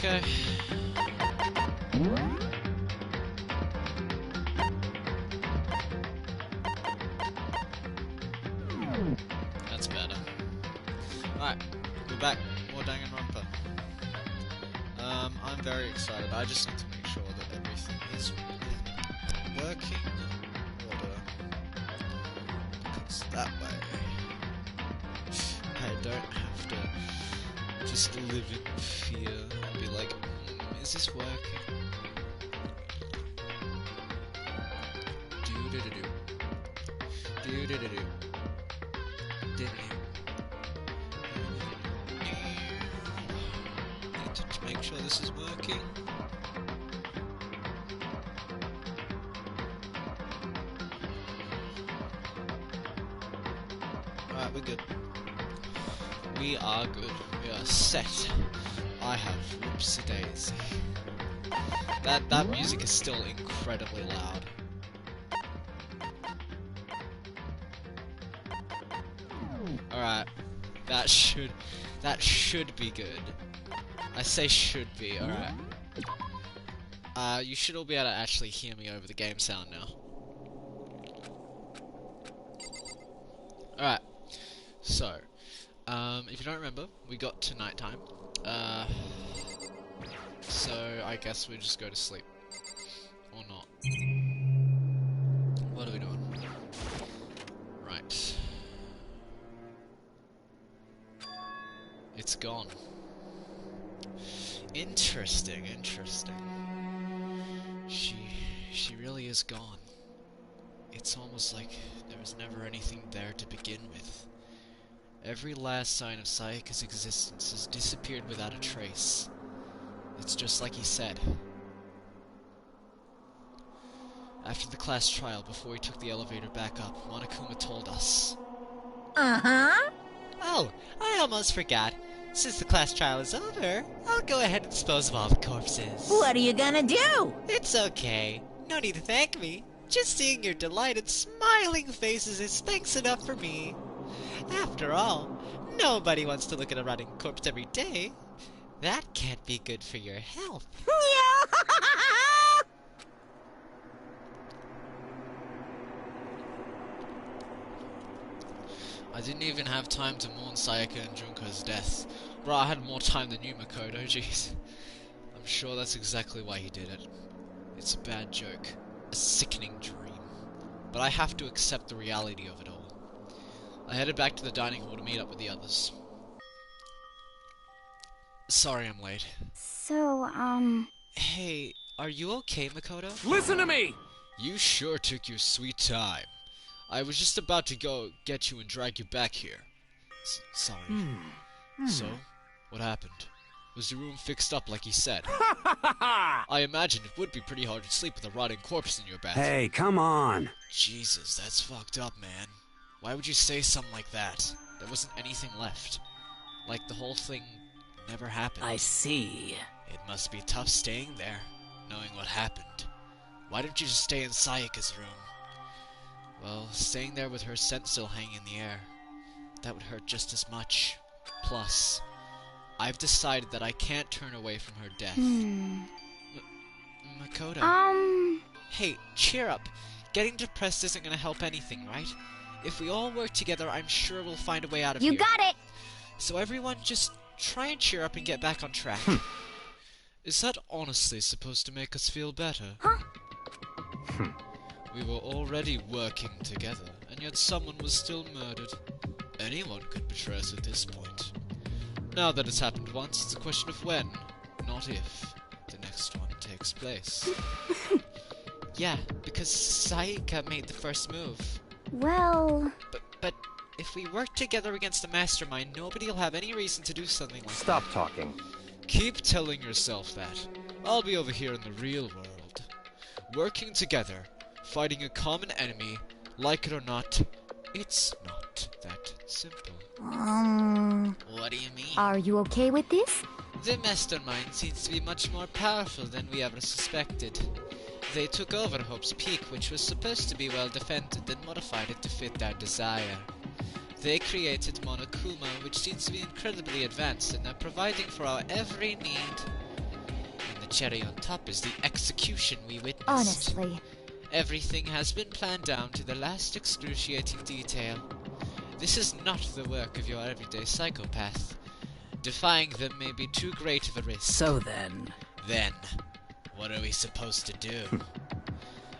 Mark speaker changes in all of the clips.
Speaker 1: Okay. That's better. Alright, we're back. More Danganronpa. I'm very excited. I just need to make sure that everything is in working order. Because that way I don't have to just live in fear and be like, is this working? Do-do-do-do. Do-do-do-do. Need to make sure this is working. Alright, we're good. We are good. We are set. I have whoopsie daisy. That music is still incredibly loud. Alright. That should be good. I say should be, alright. You should all be able to actually hear me over the game sound now. Alright. So, if you don't remember, we got to nighttime. So I guess we just go to sleep. Or not. What are we doing? Right. It's gone. Interesting, interesting. She really is gone. It's almost like there was never anything there to begin with. Every last sign of Sayaka's existence has disappeared without a trace. It's just like he said. After the class trial, before he took the elevator back up, Monokuma told us.
Speaker 2: Uh-huh.
Speaker 3: Oh, I almost forgot. Since the class trial is over, I'll go ahead and dispose of all the corpses.
Speaker 2: What are you gonna do?
Speaker 3: It's okay. No need to thank me. Just seeing your delighted, smiling faces is thanks enough for me. After all, nobody wants to look at a rotting corpse every day. That can't be good for your health.
Speaker 1: I didn't even have time to mourn Sayaka and Junko's death. Bro, I had more time than you, Makoto, jeez. I'm sure that's exactly why he did it. It's a bad joke. A sickening dream. But I have to accept the reality of it all. I headed back to the dining hall to meet up with the others. Sorry I'm late.
Speaker 4: So,
Speaker 1: Hey, are you okay, Makoto?
Speaker 5: Listen to me!
Speaker 1: You sure took your sweet time. I was just about to go get you and drag you back here. Sorry. So, what happened? Was your room fixed up like he said? I imagine it would be pretty hard to sleep with a rotting corpse in your bathroom.
Speaker 5: Hey, come on!
Speaker 1: Jesus, that's fucked up, man. Why would you say something like that? There wasn't anything left. Like the whole thing never happened.
Speaker 2: I see.
Speaker 1: It must be tough staying there, knowing what happened. Why didn't you just stay in Sayaka's room? Well, staying there with her scent still hanging in the air, that would hurt just as much. Plus, I've decided that I can't turn away from her death. Makoto. Hey, cheer up. Getting depressed isn't gonna help anything, right? If we all work together, I'm sure we'll find a way out of here.
Speaker 4: you got it!
Speaker 1: So everyone, just try and cheer up and get back on track. Is that honestly supposed to make us feel better?
Speaker 4: Huh?
Speaker 1: We were already working together, and yet someone was still murdered. Anyone could betray us at this point. Now that it's happened once, it's a question of when, not if, the next one takes place. Yeah, because Sayaka made the first move.
Speaker 4: Well...
Speaker 1: But if we work together against the mastermind, nobody will have any reason to do something like that.
Speaker 5: Stop talking.
Speaker 1: Keep telling yourself that. I'll be over here in the real world. Working together, fighting a common enemy, like it or not, it's not that simple. What do you mean?
Speaker 4: Are you okay with this?
Speaker 1: The mastermind seems to be much more powerful than we ever suspected. They took over Hope's Peak, which was supposed to be well defended, and modified it to fit their desire. They created Monokuma, which seems to be incredibly advanced, and are providing for our every need. cherry on top is the execution we witnessed.
Speaker 4: Honestly.
Speaker 1: Everything has been planned down to the last excruciating detail. This is not the work of your everyday psychopath. Defying them may be too great of a risk.
Speaker 2: So then...
Speaker 1: Then, what are we supposed to do?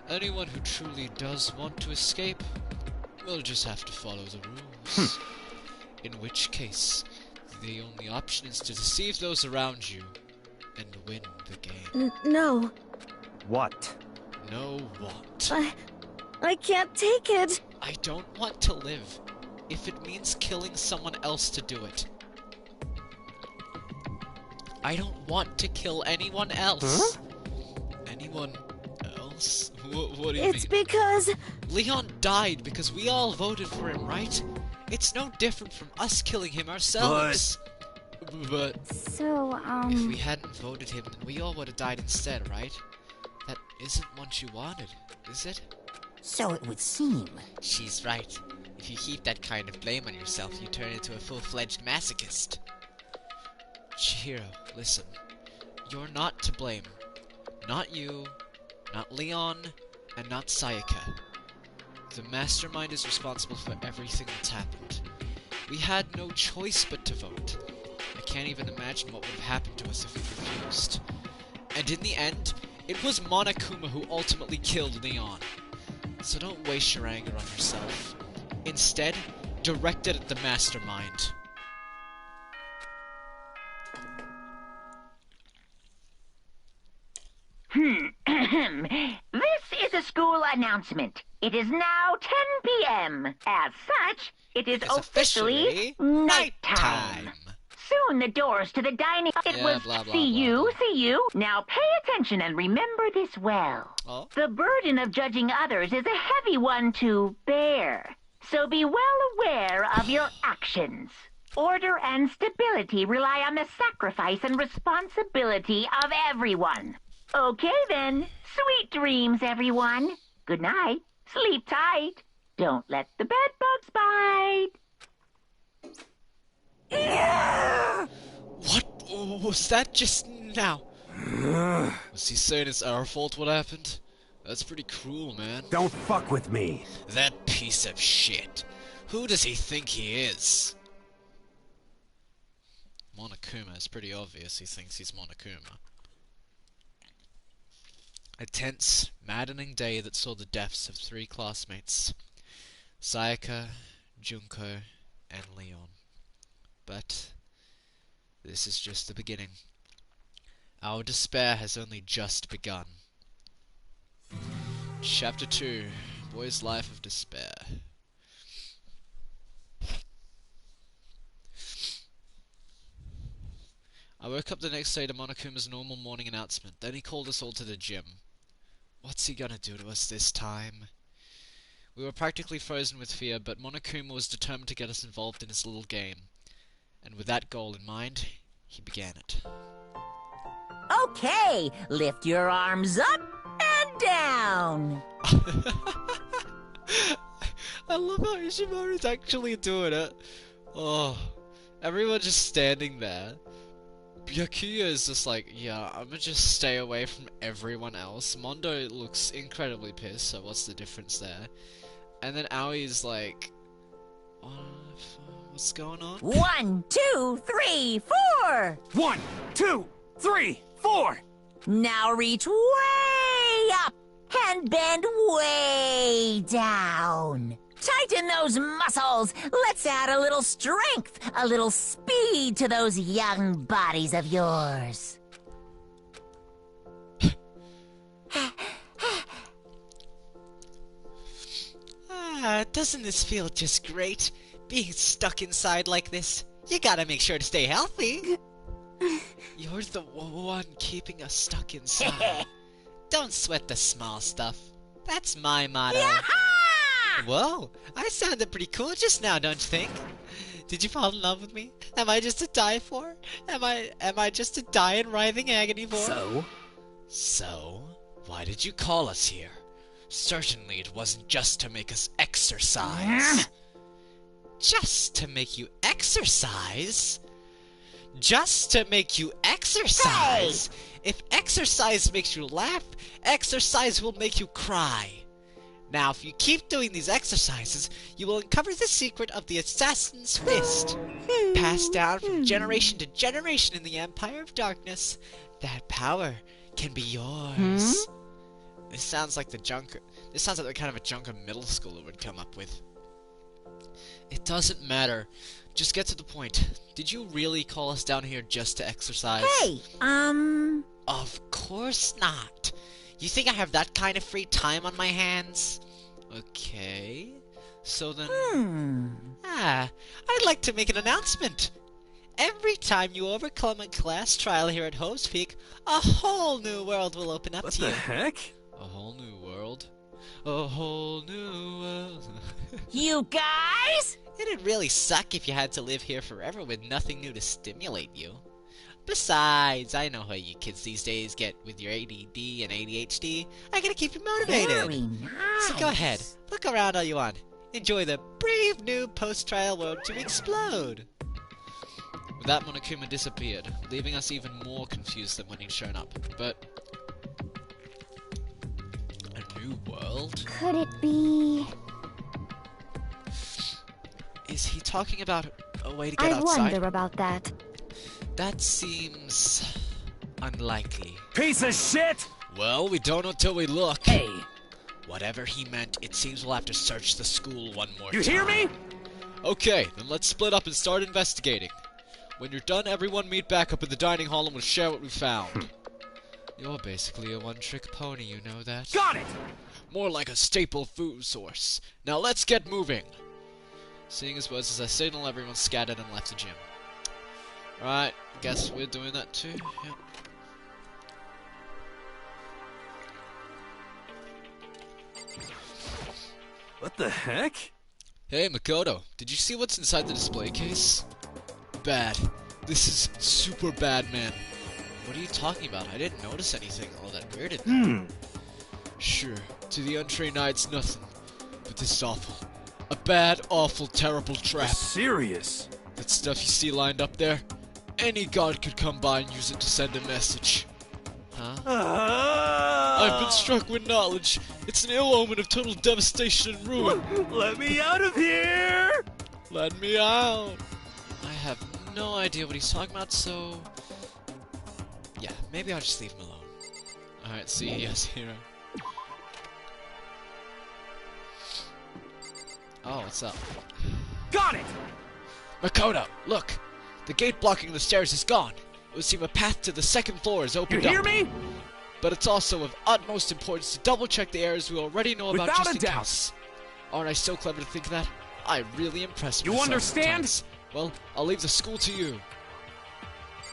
Speaker 1: Anyone who truly does want to escape will just have to follow the rules. In which case, the only option is to deceive those around you and win the game.
Speaker 2: No.
Speaker 5: What?
Speaker 1: Know what?
Speaker 2: I can't take it.
Speaker 1: I don't want to live if it means killing someone else to do it. I don't want to kill anyone else.
Speaker 5: Huh?
Speaker 1: Anyone else? What do you
Speaker 2: It's
Speaker 1: mean?
Speaker 2: because...
Speaker 1: Leon died because we all voted for him, right? It's no different from us killing him ourselves. But
Speaker 4: So,
Speaker 1: if we hadn't voted him, then we all would have died instead, right? That isn't what you wanted, is it?
Speaker 2: So it would seem.
Speaker 1: She's right. If you heap that kind of blame on yourself, you turn into a full-fledged masochist. Chihiro, listen. You're not to blame. Not you, not Leon, and not Sayaka. The mastermind is responsible for everything that's happened. We had no choice but to vote. I can't even imagine what would have happened to us if we refused. And in the end, it was Monokuma who ultimately killed Leon. So don't waste your anger on yourself. Instead, direct it at the mastermind.
Speaker 6: This is a school announcement. It is now 10 p.m. As such, it is
Speaker 1: It's
Speaker 6: officially
Speaker 1: officially
Speaker 6: nighttime. Soon the doors to the dining... It
Speaker 1: Yeah,
Speaker 6: was
Speaker 1: blah, blah,
Speaker 6: see
Speaker 1: blah,
Speaker 6: you,
Speaker 1: blah.
Speaker 6: see you. Now pay attention and remember this well.
Speaker 1: Oh?
Speaker 6: The burden of judging others is a heavy one to bear. So be well aware of your actions. Order and stability rely on the sacrifice and responsibility of everyone. Okay then. Sweet dreams, everyone. Good night. Sleep tight. Don't let the bed bugs bite.
Speaker 1: What was that just now? Was he saying it's our fault what happened? That's pretty cruel, man.
Speaker 5: Don't fuck with me.
Speaker 1: That piece of shit. Who does he think he is? Monokuma, it's pretty obvious he thinks he's Monokuma. A tense, maddening day that saw the deaths of 3 classmates. Sayaka, Junko, and Leon. But this is just the beginning. Our despair has only just begun. Chapter 2, Boy's Life of Despair. I woke up the next day to Monokuma's normal morning announcement. Then he called us all to the gym. What's he gonna do to us this time? We were practically frozen with fear, but Monokuma was determined to get us involved in his little game. And with that goal in mind, he began it.
Speaker 2: Okay, lift your arms up and down.
Speaker 1: I love how Ishimaru's actually doing it. Oh, everyone just standing there. Byakuya is just like, yeah, I'm gonna just stay away from everyone else. Mondo looks incredibly pissed, so what's the difference there? And then Aoi's like, what's going on?
Speaker 2: 1, 2, 3, 4.
Speaker 5: 1, 2, 3, 4.
Speaker 2: Now reach way up and bend way down. Tighten those muscles. Let's add a little strength, a little speed to those young bodies of yours.
Speaker 3: Doesn't this feel just great? Being stuck inside like this. You gotta make sure to stay healthy.
Speaker 1: You're the one keeping us stuck inside.
Speaker 3: Don't sweat the small stuff. That's my motto.
Speaker 2: Yaha!
Speaker 3: Whoa, I sounded pretty cool just now, don't you think? Did you fall in love with me? Am I just to die for? Am I just to die in writhing agony for?
Speaker 1: So, why did you call us here? Certainly it wasn't just to make us exercise.
Speaker 3: Just to make you exercise? Just to make you exercise? If exercise makes you laugh, exercise will make you cry. Now, if you keep doing these exercises, you will uncover the secret of the Assassin's Fist, passed down from generation to generation in the Empire of Darkness. That power can be yours. This sounds like the kind of a junker middle schooler would come up with. It doesn't matter. Just get to the point. Did you really call us down here just to exercise?
Speaker 2: Hey,
Speaker 3: Of course not. You think I have that kind of free time on my hands? Okay. So then... I'd like to make an announcement. Every time you overcome a class trial here at Hope's Peak, a whole new world will open up to you.
Speaker 5: What the heck?
Speaker 1: A whole new world? A whole new world.
Speaker 2: you guys?
Speaker 3: It'd really suck if you had to live here forever with nothing new to stimulate you. Besides, I know how you kids these days get with your ADD and ADHD. I gotta keep you motivated.
Speaker 2: Very nice.
Speaker 3: So go ahead, look around all you want. Enjoy the brave new post-trial world to explode.
Speaker 1: With that, Monokuma disappeared, leaving us even more confused than when he'd shown up. But... a new world?
Speaker 4: Could it be?
Speaker 1: Is he talking about a way to get
Speaker 4: I
Speaker 1: outside?
Speaker 4: wonder about that.
Speaker 1: That seems... unlikely.
Speaker 5: Piece of shit!
Speaker 1: Well, we don't know until we look.
Speaker 5: Hey!
Speaker 1: Whatever he meant, it seems we'll have to search the school one more
Speaker 5: You
Speaker 1: time.
Speaker 5: hear me?
Speaker 1: Okay, then let's split up and start investigating. When you're done, everyone meet back up in the dining hall and we'll share what we found. You're basically a one-trick pony, you know that?
Speaker 5: Got it!
Speaker 1: More like a staple food source. Now let's get moving! Seeing his words as I signal, everyone scattered and left the gym. Right, guess we're doing that too. Yep.
Speaker 5: What the heck?
Speaker 1: Hey, Makoto, did you see what's inside the display case? Bad. This is super bad, man. What are you talking about? I didn't notice anything all that weird in there. Sure, to the untrained eye it's nothing. But this is awful. A bad, awful, terrible trap.
Speaker 5: Serious?
Speaker 1: That stuff you see lined up there? Any god could come by and use it to send a message. Huh? I've been struck with knowledge. It's an ill omen of total devastation and ruin.
Speaker 5: Let me out of here!
Speaker 1: Let me out. I have no idea what he's talking about, so... yeah, maybe I'll just leave him alone. Alright, see you, yes, hero. Oh, what's up?
Speaker 5: Got it!
Speaker 1: Makoto, look! The gate blocking the stairs is gone. It would seem a path to the second floor is
Speaker 5: You
Speaker 1: opened
Speaker 5: hear
Speaker 1: up.
Speaker 5: me?
Speaker 1: But it's also of utmost importance to double-check the areas we already know about
Speaker 5: Without
Speaker 1: just
Speaker 5: a
Speaker 1: in
Speaker 5: doubt.
Speaker 1: case. Aren't I so clever to think of that? I really impress
Speaker 5: You
Speaker 1: myself
Speaker 5: understand?
Speaker 1: sometimes. Well, I'll leave the school to you.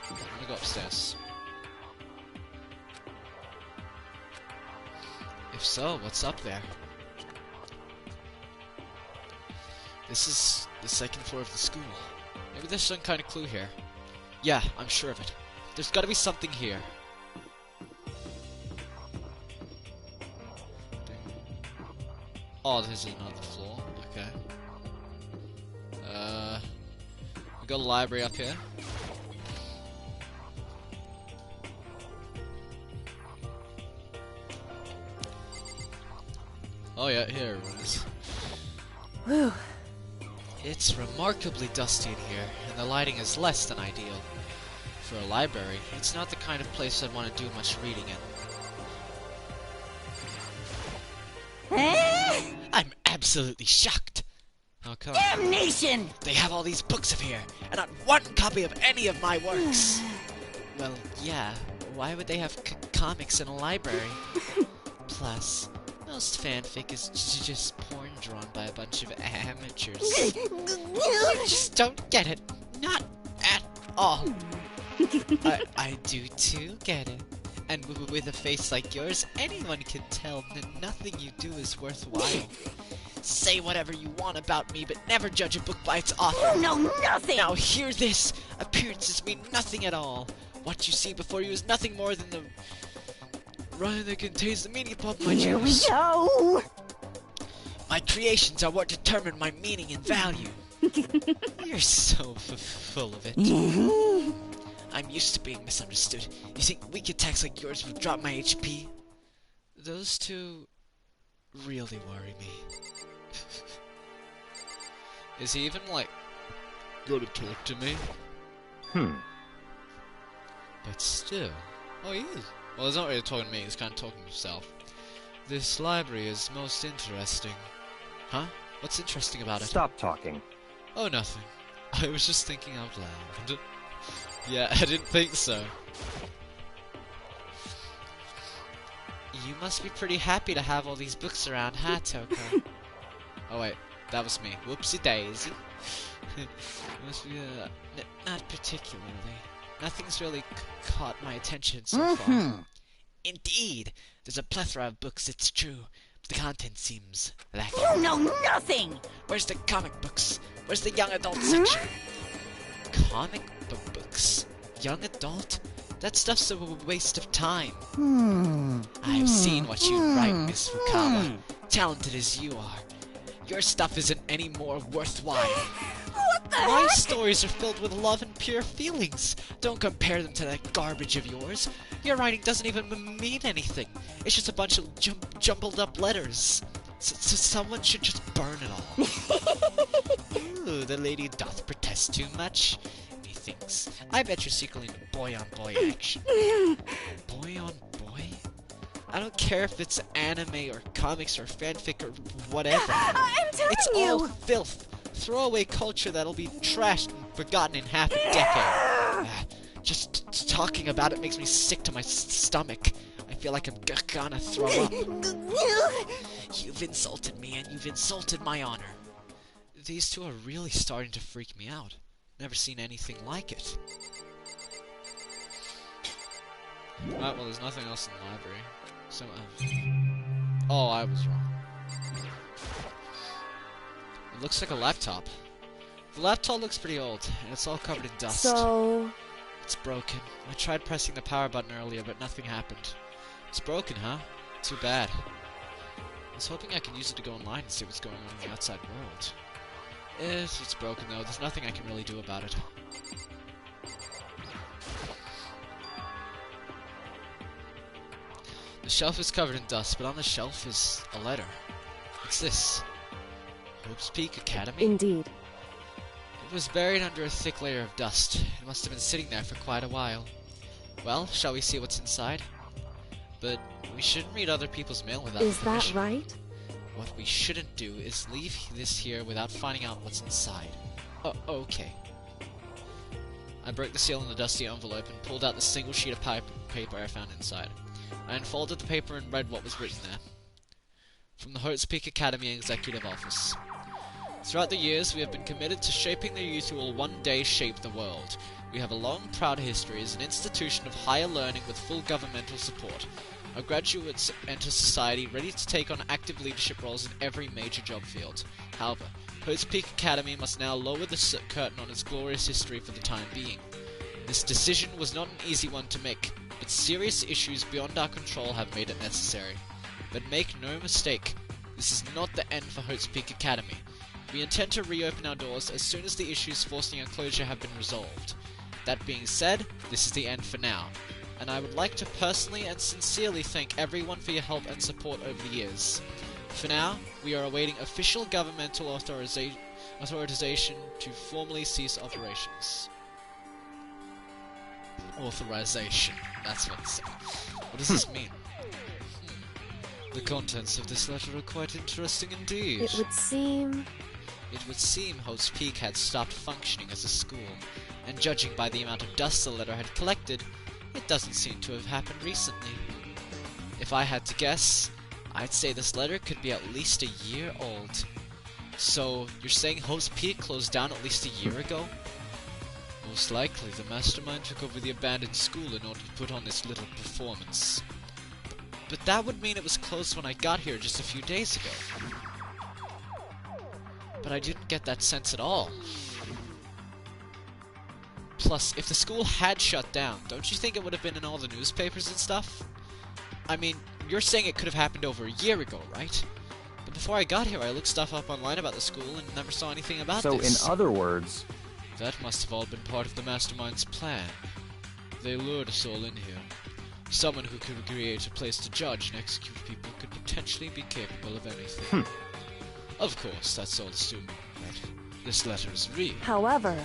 Speaker 1: I'm gonna go upstairs. If so, what's up there? This is the second floor of the school. Maybe there's some kind of clue here. Yeah, I'm sure of it. There's gotta be something here. Oh, there's another floor. Okay. We got a library up here. Oh yeah, here it is.
Speaker 2: Whew.
Speaker 1: It's remarkably dusty in here, and the lighting is less than ideal. For a library, it's not the kind of place I'd want to do much reading in. I'm absolutely shocked. How come?
Speaker 2: Damnation!
Speaker 1: They have all these books of here, and not one copy of any of my works. Well, yeah. Why would they have comics in a library? Plus, most fanfic is just porn drawn by a bunch of amateurs. I just don't get it. Not at all. I do too get it. And with a face like yours, anyone can tell that nothing you do is worthwhile. Say whatever you want about me, but never judge a book by its author.
Speaker 2: You know nothing!
Speaker 1: Now hear this! Appearances mean nothing at all. What you see before you is nothing more than the rhyme that contains the meaning of my
Speaker 2: Here we
Speaker 1: juice.
Speaker 2: go!
Speaker 1: My creations are what determine my meaning and value. You're so full of it.
Speaker 3: I'm used to being misunderstood. You think weak attacks like yours would drop my HP?
Speaker 1: Those two really worry me. Is he even, like, gonna talk to me? But still. Oh, he is. Well, he's not really talking to me, he's kind of talking to himself. This library is most interesting. Huh? What's interesting about it?
Speaker 7: Stop talking.
Speaker 1: Oh, nothing. I was just thinking out loud. Yeah, I didn't think so.
Speaker 3: You must be pretty happy to have all these books around, huh, Toko?
Speaker 1: Oh wait, that was me. Whoopsie daisy.
Speaker 3: Must be, not particularly. Nothing's really caught my attention so far. Indeed, there's a plethora of books, it's true. But the content seems lacking.
Speaker 2: You know nothing!
Speaker 3: Where's the comic books? Where's the young adult section? Comic books? Young adult? That stuff's a waste of time. I've seen what you write, Miss Fukawa. Talented as you are, your stuff isn't any more worthwhile.
Speaker 2: What the
Speaker 3: My
Speaker 2: heck?
Speaker 3: stories are filled with love and pure feelings. Don't compare them to that garbage of yours. Your writing doesn't even mean anything. It's just a bunch of jumbled up letters. So someone should just burn it all. Ooh, the lady doth protest too much. Methinks. I bet you're secretly into boy-on-boy action. Boy-on-boy? I don't care if it's anime or comics or fanfic or whatever.
Speaker 2: I'm telling
Speaker 3: It's
Speaker 2: you!
Speaker 3: all filth. Throwaway culture that'll be trashed and forgotten in half a decade. Just talking about it makes me sick to my stomach. I feel like I'm gonna throw up. You've insulted me and you've insulted my honor.
Speaker 1: These two are really starting to freak me out. Never seen anything like it. Right, well, there's nothing else in the library. So, oh, I was wrong. It looks like a laptop. The laptop looks pretty old, and it's all covered in dust.
Speaker 4: So,
Speaker 1: It's broken. I tried pressing the power button earlier, but nothing happened. It's broken, huh? Too bad. I was hoping I could use it to go online and see what's going on in the outside world. If it's broken, though, there's nothing I can really do about it. The shelf is covered in dust, but on the shelf is a letter. What's this? Hope's Peak Academy?
Speaker 4: indeed.
Speaker 1: It was buried under a thick layer of dust. It must have been sitting there for quite a while. Well, shall we see what's inside? But we shouldn't read other people's mail without
Speaker 4: Is that
Speaker 1: permission.
Speaker 4: right?
Speaker 1: What we shouldn't do is leave this here without finding out what's inside. Oh, okay. I broke the seal in the dusty envelope and pulled out the single sheet of paper I found inside. I unfolded the paper and read what was written there. From the Hope's Peak Academy Executive Office. Throughout the years, we have been committed to shaping the youth who will one day shape the world. We have a long, proud history as an institution of higher learning with full governmental support. Our graduates enter society ready to take on active leadership roles in every major job field. However, Hope's Peak Academy must now lower the curtain on its glorious history for the time being. This decision was not an easy one to make, but serious issues beyond our control have made it necessary. But make no mistake, this is not the end for Hope's Peak Academy. We intend to reopen our doors as soon as the issues forcing our closure have been resolved. That being said, this is the end for now, and I would like to personally and sincerely thank everyone for your help and support over the years. For now, we are awaiting official governmental authorization to formally cease operations. Authorization, that's what it said. What does this mean? The contents of this letter are quite interesting indeed.
Speaker 4: It would seem
Speaker 1: Hope's Peak had stopped functioning as a school, and judging by the amount of dust the letter had collected, it doesn't seem to have happened recently. If I had to guess, I'd say this letter could be at least a year old. So, you're saying Hope's Peak closed down at least a year ago? Most likely, the mastermind took over the abandoned school in order to put on this little performance. But that would mean it was closed when I got here just a few days ago. But I didn't get that sense at all. Plus, if the school had shut down, don't you think it would have been in all the newspapers and stuff? I mean, you're saying it could have happened over a year ago, right? But before I got here, I looked stuff up online about the school and never saw anything about
Speaker 7: So,
Speaker 1: this.
Speaker 7: in other words,
Speaker 1: That must have all been part of the mastermind's plan. They lured us all in here. Someone who could create a place to judge and execute people could potentially be capable of anything. Of course, that's all assuming that this letter is real.
Speaker 4: However,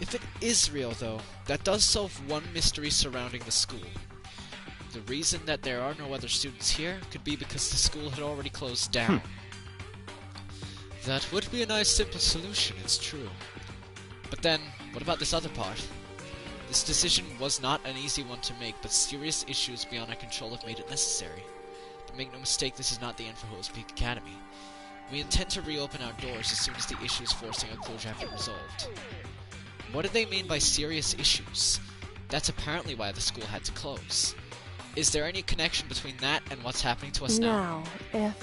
Speaker 1: If it is real, though, that does solve one mystery surrounding the school. The reason that there are no other students here could be because the school had already closed down. That would be a nice simple solution, it's true. But then, what about this other part? This decision was not an easy one to make, but serious issues beyond our control have made it necessary. But make no mistake, this is not the end for Hose Peak Academy. We intend to reopen our doors as soon as the issues forcing our closure have been resolved. What do they mean by serious issues? That's apparently why the school had to close. Is there any connection between that and what's happening to us now?
Speaker 4: now,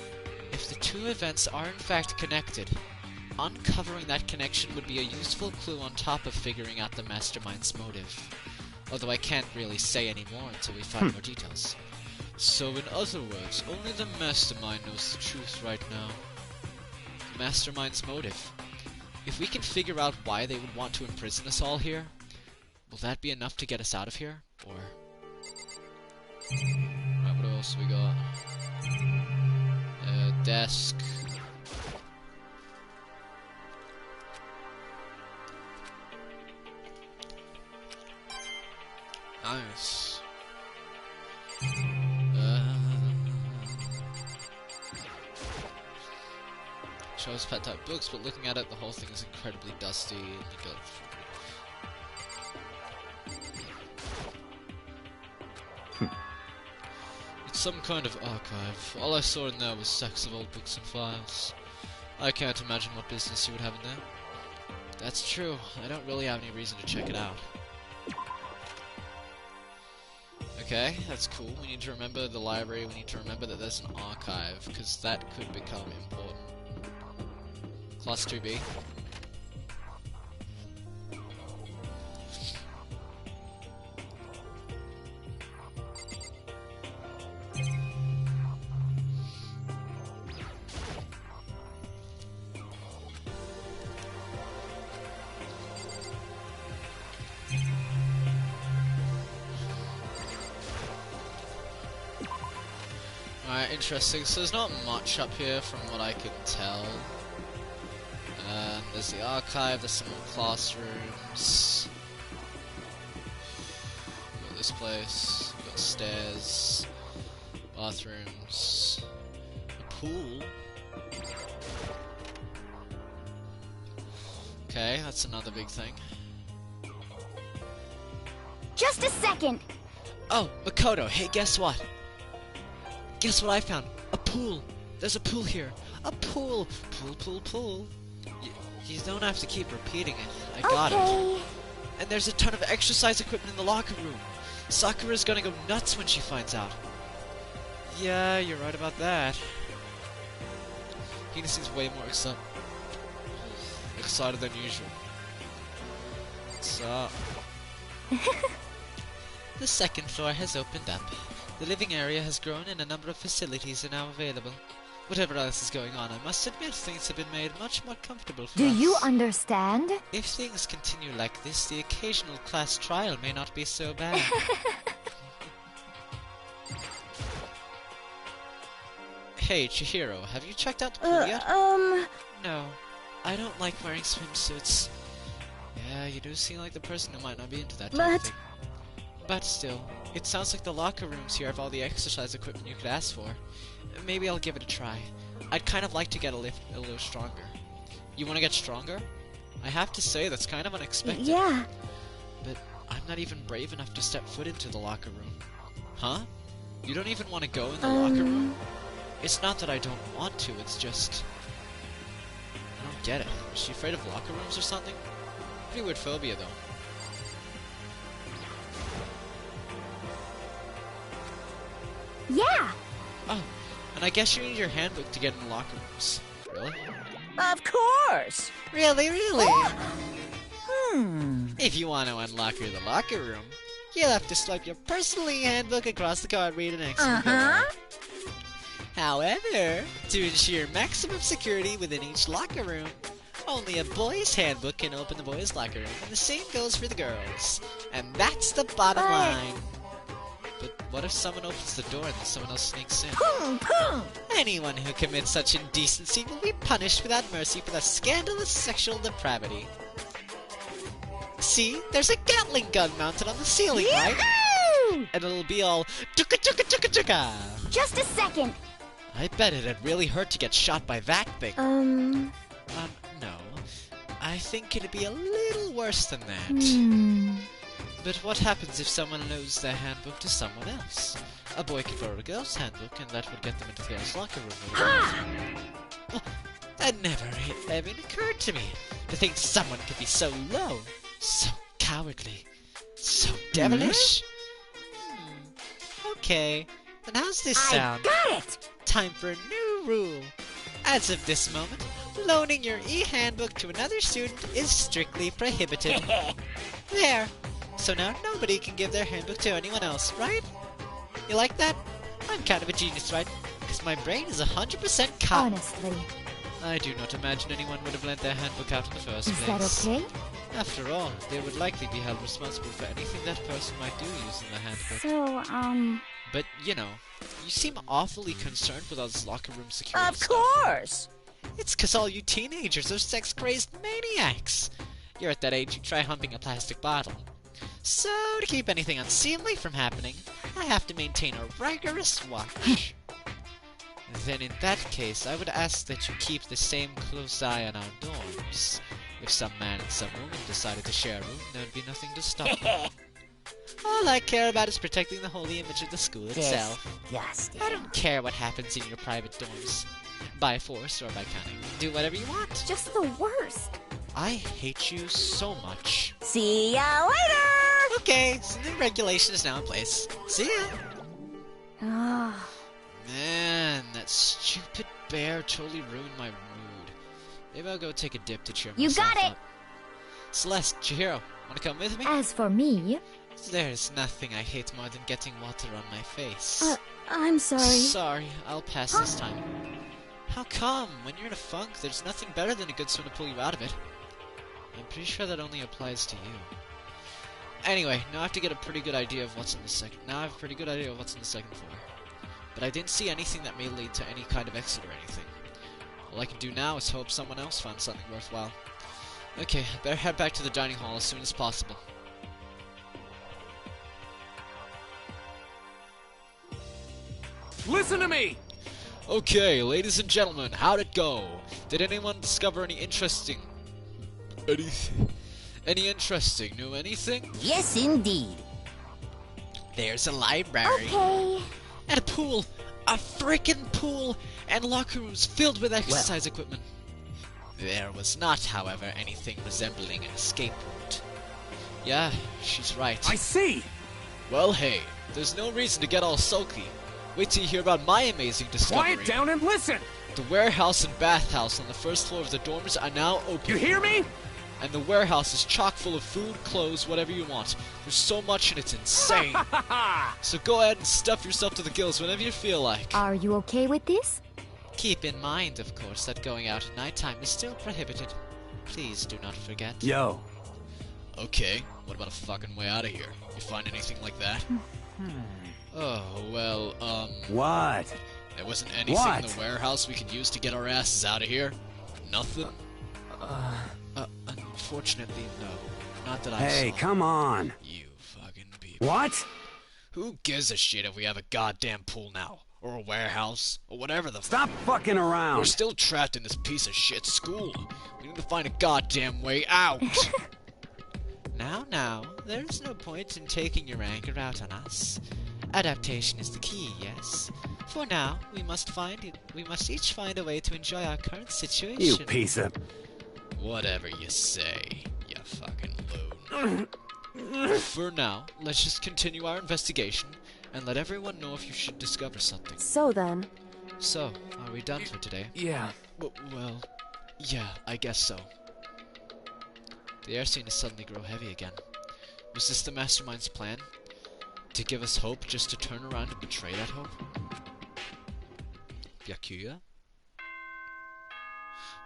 Speaker 1: If the two events are in fact connected, uncovering that connection would be a useful clue on top of figuring out the mastermind's motive. Although I can't really say any more until we find more details. So in other words, only the mastermind knows the truth right now. The mastermind's motive. If we can figure out why they would want to imprison us all here, will that be enough to get us out of here? Or... Right, what else we got? Desk. Nice. Shows pet type books, but looking at it, the whole thing is incredibly dusty and you It's some kind of archive. All I saw in there was stacks of old books and files. I can't imagine what business you would have in there. That's true. I don't really have any reason to check it out. Okay, that's cool. We need to remember the library. We need to remember that there's an archive, because that could become important. Class 2B. Alright, interesting. So there's not much up here from what I can tell. There's the archive, there's some more classrooms. We've got this place, we've got stairs, bathrooms, a pool. Okay, that's another big thing.
Speaker 7: Just a second.
Speaker 1: Oh, Makoto, hey, guess what? Guess what I found? A pool! There's a pool here! A pool! Pool, pool, pool! You don't have to keep repeating it. I got it. And there's a ton of exercise equipment in the locker room. Sakura's gonna go nuts when she finds out. Yeah, you're right about that. Hina seems way more excited than usual. What's up? The second floor has opened up. The living area has grown and a number of facilities are now available. Whatever else is going on, I must admit things have been made much more comfortable for us.
Speaker 7: Do you understand?
Speaker 1: If things continue like this, the occasional class trial may not be so bad. Hey, Chihiro, have you checked out the pool yet? No, I don't like wearing swimsuits. Yeah, you do seem like the person who might not be into that type of thing. But still, it sounds like the locker rooms here have all the exercise equipment you could ask for. Maybe I'll give it a try. I'd kind of like to get a little stronger. You want to get stronger? I have to say, that's kind of unexpected.
Speaker 7: Yeah.
Speaker 1: But I'm not even brave enough to step foot into the locker room. Huh? You don't even want to go in the locker room? It's not that I don't want to, it's just... I don't get it. Is she afraid of locker rooms or something? Pretty weird phobia, though.
Speaker 7: Yeah.
Speaker 1: Oh, and I guess you need your handbook to get in the locker rooms. Really?
Speaker 2: Of course.
Speaker 3: Really?
Speaker 1: If you want to unlock the locker room,
Speaker 3: You'll have to swipe your personally handbook across the card reader next to the However, to ensure maximum security within each locker room, Only a boy's handbook can open the boys' locker room, and the same goes for the girls. And that's the bottom line. But what if someone opens the door and then someone else sneaks in?
Speaker 2: Boom, boom.
Speaker 3: Anyone who commits such indecency will be punished without mercy for the scandalous sexual depravity. See, there's a Gatling gun mounted on the ceiling, right?
Speaker 2: Yahoo!
Speaker 3: And it'll be all tuka tuka tuka tuka.
Speaker 7: Just a second.
Speaker 3: I bet it'd really hurt to get shot by that thing. No. I think it'd be a little worse than that. But what happens if someone loans their handbook to someone else? A boy could borrow a girl's handbook, and that would get them into the girl's locker room. Well, that never even occurred to me. To think someone could be so low, so cowardly, so devilish. Okay, then how's this sound?
Speaker 2: Got it.
Speaker 3: Time for a new rule. As of this moment, loaning your e-handbook to another student is strictly prohibited. There. So now nobody can give their handbook to anyone else, right? You like that? I'm kind of a genius, right? Because my brain is 100% cotton.
Speaker 7: Honestly,
Speaker 3: I do not imagine anyone would have lent their handbook out in the first
Speaker 7: is
Speaker 3: place.
Speaker 7: that okay?
Speaker 3: After all, they would likely be held responsible for anything that person might do using the handbook.
Speaker 7: So,
Speaker 3: But, you know, you seem awfully concerned with us locker room security
Speaker 2: Of
Speaker 3: stuff.
Speaker 2: course.
Speaker 3: It's 'cause all you teenagers are sex-crazed maniacs. You're at that age you try humping a plastic bottle. So, to keep anything unseemly from happening, I have to maintain a rigorous watch. Then in that case, I would ask that you keep the same close eye on our dorms. If some man and some woman decided to share a room, there would be nothing to stop them. All I care about is protecting the holy image of the school itself.
Speaker 2: Disgusting.
Speaker 3: I don't care what happens in your private dorms. By force or by cunning. Do whatever you want.
Speaker 7: just the worst.
Speaker 3: I hate you so much.
Speaker 2: See ya later.
Speaker 3: Okay, so the regulation is now in place. See ya!
Speaker 7: Ah,
Speaker 3: Man, that stupid bear totally ruined my mood. Maybe I'll go take a dip to cheer
Speaker 7: You
Speaker 3: myself
Speaker 7: got it!
Speaker 3: up. Celeste, Chihiro, wanna come with me?
Speaker 7: as for me,
Speaker 3: There's nothing I hate more than getting water on my face.
Speaker 7: I'm sorry.
Speaker 3: Sorry, I'll pass this time. How come? When you're in a funk, there's nothing better than a good swim to pull you out of it. I'm pretty sure that only applies to you. Anyway, now I have to get a pretty good idea of what's in the second. Now I have a pretty good idea of what's in the second floor. But I didn't see anything that may lead to any kind of exit or anything. All I can do now is hope someone else finds something worthwhile. Okay, I better head back to the dining hall as soon as possible.
Speaker 5: Listen to me!
Speaker 1: Okay, ladies and gentlemen, how'd it go? Did anyone discover any interesting... Any interesting? Knew anything?
Speaker 2: Yes, indeed.
Speaker 3: There's a library.
Speaker 7: Okay.
Speaker 3: And a pool. A frickin' pool. And locker rooms filled with exercise equipment. There was not, however, anything resembling an escape route. Yeah, she's right.
Speaker 5: I see!
Speaker 1: Well, hey, there's no reason to get all sulky. Wait till you hear about my amazing discovery.
Speaker 5: Quiet down and listen!
Speaker 1: The warehouse and bathhouse on the first floor of the dorms are now open.
Speaker 5: You hear me?
Speaker 1: And the warehouse is chock full of food, clothes, whatever you want. There's so much and it's insane. So go ahead and stuff yourself to the gills whenever you feel like.
Speaker 7: Are you okay with this?
Speaker 3: Keep in mind, of course, that going out at nighttime is still prohibited. Please do not forget.
Speaker 5: Yo.
Speaker 1: Okay, what about a fucking way out of here? You find anything like that? Oh, well,
Speaker 5: What?
Speaker 1: there wasn't anything in the warehouse we could use to get our asses out of here? Nothing? Unfortunately, no. Not that I
Speaker 5: Hey,
Speaker 1: saw.
Speaker 5: come on.
Speaker 1: You fucking people.
Speaker 5: What?
Speaker 1: Who gives a shit if we have a goddamn pool now? Or a warehouse? Or whatever the
Speaker 5: Stop fucking
Speaker 1: We're
Speaker 5: around.
Speaker 1: still trapped in this piece of shit school. We need to find a goddamn way out.
Speaker 3: Now, there's no point in taking your anger out on us. Adaptation is the key, yes? For now, we must each find a way to enjoy our current situation.
Speaker 5: You piece of...
Speaker 1: Whatever you say, you fucking loon. For now, let's just continue our investigation and let everyone know if you should discover something.
Speaker 7: So then,
Speaker 1: So, are we done for today?
Speaker 5: Yeah.
Speaker 1: Well, yeah, I guess so. The air seemed to suddenly grow heavy again. Was this the mastermind's plan? To give us hope just to turn around and betray that hope? Byakuya?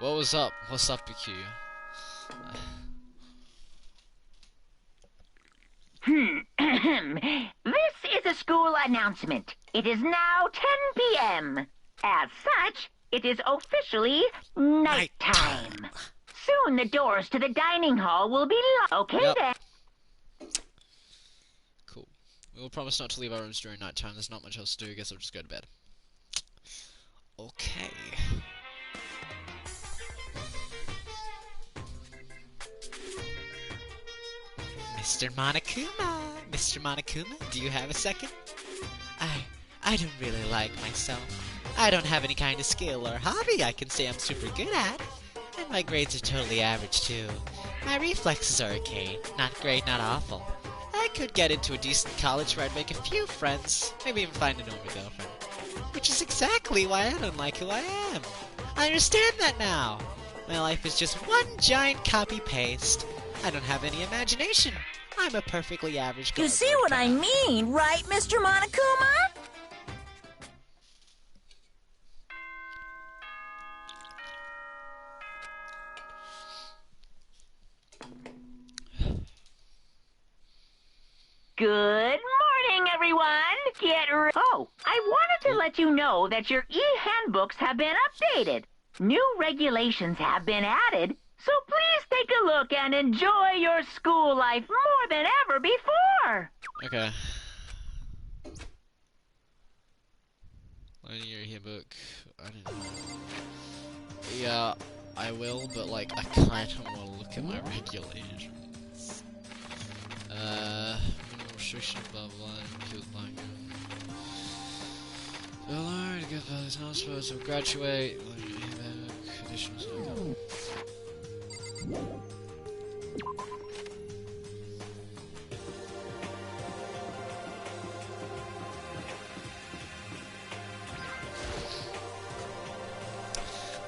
Speaker 1: What was up? What's up, BQ?
Speaker 6: This is a school announcement. It is now 10 p.m. As such, it is officially nighttime. Soon the doors to the dining hall will be locked. Okay
Speaker 1: Yep.
Speaker 6: then.
Speaker 1: Cool. We will promise not to leave our rooms during nighttime. There's not much else to do. I guess I'll just go to bed. Okay.
Speaker 3: Mr. Monokuma, do you have a second? I don't really like myself. I don't have any kind of skill or hobby I can say I'm super good at. And my grades are totally average too. My reflexes are okay. Not great, not awful. I could get into a decent college where I'd make a few friends, maybe even find a normal girlfriend. Which is exactly why I don't like who I am. I understand that now. My life is just one giant copy-paste. I don't have any imagination. I'm a perfectly average girl.
Speaker 2: You see what I mean, right, Mr. Monokuma?
Speaker 6: Good morning, everyone. Get ready. Oh, I wanted to let you know that your e-handbooks have been updated. New regulations have been added, so please take a look and enjoy your school life more than ever before.
Speaker 1: Okay. Learning your yearbook. I don't know. Yeah, I will, but like I kind of want to look at my regulations. Restriction, blah blah. Killed blank. Learn to get values not supposed to graduate. Additional.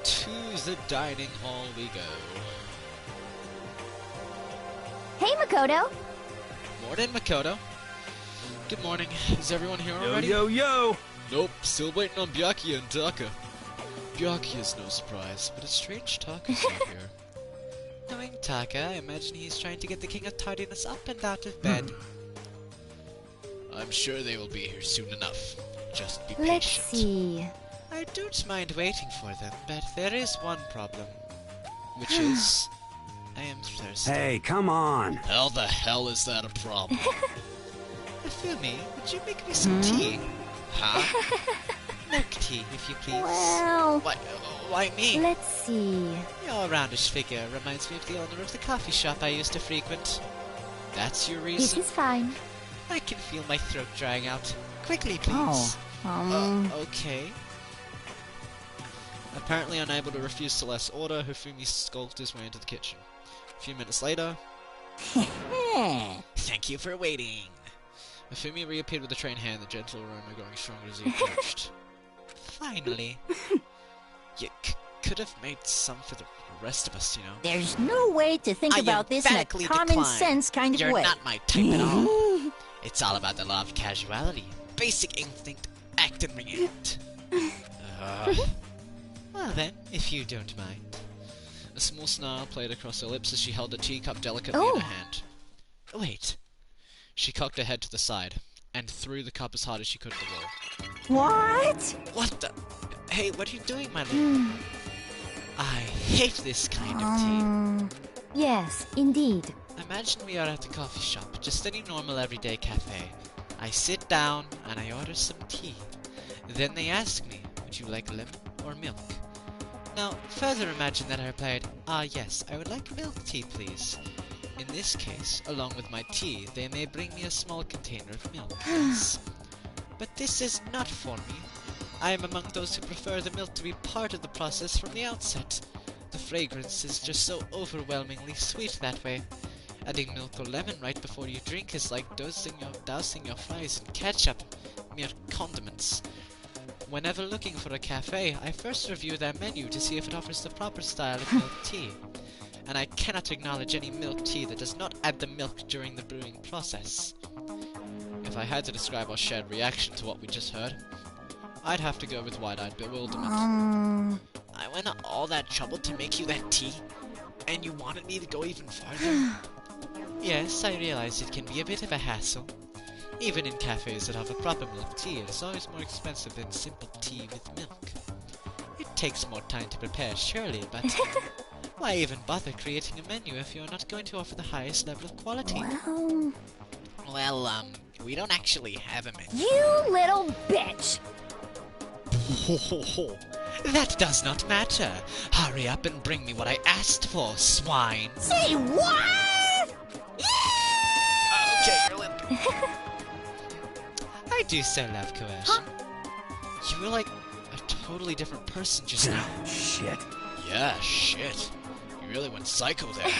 Speaker 1: To the dining hall we go.
Speaker 7: Hey, Makoto.
Speaker 1: Morning, Makoto. Good morning. Is everyone here
Speaker 5: Yo,
Speaker 1: already?
Speaker 5: yo!
Speaker 1: Nope, still waiting on Byakuya and Taka. Byakuya is no surprise, but a strange Taka's not here.
Speaker 3: Knowing Taka, I imagine he's trying to get the King of Tardiness up and out of bed.
Speaker 1: I'm sure they will be here soon enough. Just be
Speaker 7: Let's
Speaker 1: patient.
Speaker 7: see.
Speaker 3: I don't mind waiting for them, but there is one problem. Which is, I am thirsty.
Speaker 5: Hey, come on!
Speaker 1: How the hell is that a problem?
Speaker 3: Fumi, would you make me some tea?
Speaker 1: Huh?
Speaker 3: Milk tea, if you please.
Speaker 7: Well,
Speaker 1: Why me?
Speaker 7: let's see.
Speaker 3: Your roundish figure reminds me of the owner of the coffee shop I used to frequent.
Speaker 1: That's your
Speaker 7: This
Speaker 1: reason?
Speaker 7: is fine.
Speaker 3: I can feel my throat drying out. Quickly, please.
Speaker 1: Okay. Apparently unable to refuse Celeste's order, Hifumi skulked his way into the kitchen. A few minutes later... Thank you for waiting. Hifumi reappeared with a tray in hand, the gentle aroma growing stronger as he approached.
Speaker 3: Finally.
Speaker 1: You could have made some for the rest of us, you know.
Speaker 2: There's no way to think
Speaker 1: I
Speaker 2: about this in a
Speaker 1: emphatically
Speaker 2: common
Speaker 1: decline.
Speaker 2: sense kind of
Speaker 1: You're
Speaker 2: way.
Speaker 1: not my type at all. It's all about the law of casuality. Basic instinct, act and react.
Speaker 3: Well then, if you don't mind.
Speaker 1: A small snarl played across her lips as she held a teacup delicately in her hand. Wait. She cocked her head to the side, and threw the cup as hard as she could at the wall.
Speaker 2: What?
Speaker 1: What the? Hey, what are you doing, my lord? I hate this kind of tea.
Speaker 7: Yes, indeed.
Speaker 1: Imagine we are at the coffee shop, just any normal everyday cafe. I sit down, and I order some tea. Then they ask me, would you like lemon or milk? Now, further imagine that I replied, yes, I would like milk tea, please. In this case, along with my tea, they may bring me a small container of milk, yes. But this is not for me. I am among those who prefer the milk to be part of the process from the outset. The fragrance is just so overwhelmingly sweet that way. Adding milk or lemon right before you drink is like dousing your fries in ketchup, mere condiments. Whenever looking for a cafe, I first review their menu to see if it offers the proper style of milk tea. And I cannot acknowledge any milk tea that does not add the milk during the brewing process. If I had to describe our shared reaction to what we just heard, I'd have to go with wide-eyed bewilderment.
Speaker 3: I went all that trouble to make you that tea, and you wanted me to go even farther? Yes, I realize it can be a bit of a hassle. Even in cafes that have a proper milk tea, it is always more expensive than simple tea with milk. It takes more time to prepare, surely, but why even bother creating a menu if you're not going to offer the highest level of quality? Well, we don't actually have a menu.
Speaker 7: You little bitch!
Speaker 3: That does not matter. Hurry up and bring me what I asked for, swine.
Speaker 2: Say what?
Speaker 3: Okay, you're limping. I do so love coercion.
Speaker 1: You were like a totally different person just now.
Speaker 5: Shit.
Speaker 1: Yeah, shit. You really went psycho there.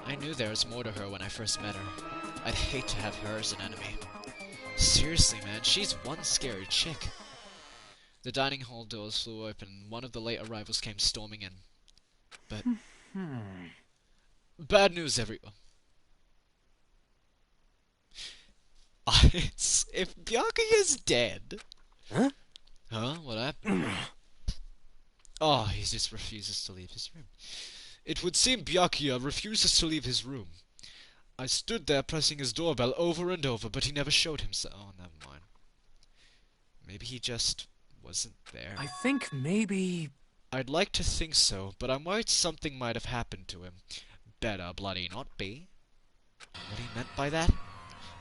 Speaker 1: I knew there was more to her when I first met her. I'd hate to have her as an enemy. Seriously, man, she's one scary chick. The dining hall doors flew open, and one of the late arrivals came storming in. But... bad news, everyone. If Byakuya's dead...
Speaker 5: Huh?
Speaker 1: Huh? What happened? Oh, he just refuses to leave his room. It would seem Byakuya refuses to leave his room. I stood there pressing his doorbell over and over, but he never showed himself. Oh, never mind. Maybe he just wasn't there.
Speaker 5: I think maybe...
Speaker 1: I'd like to think so, but I'm worried something might have happened to him. Better bloody not be. What he meant by that?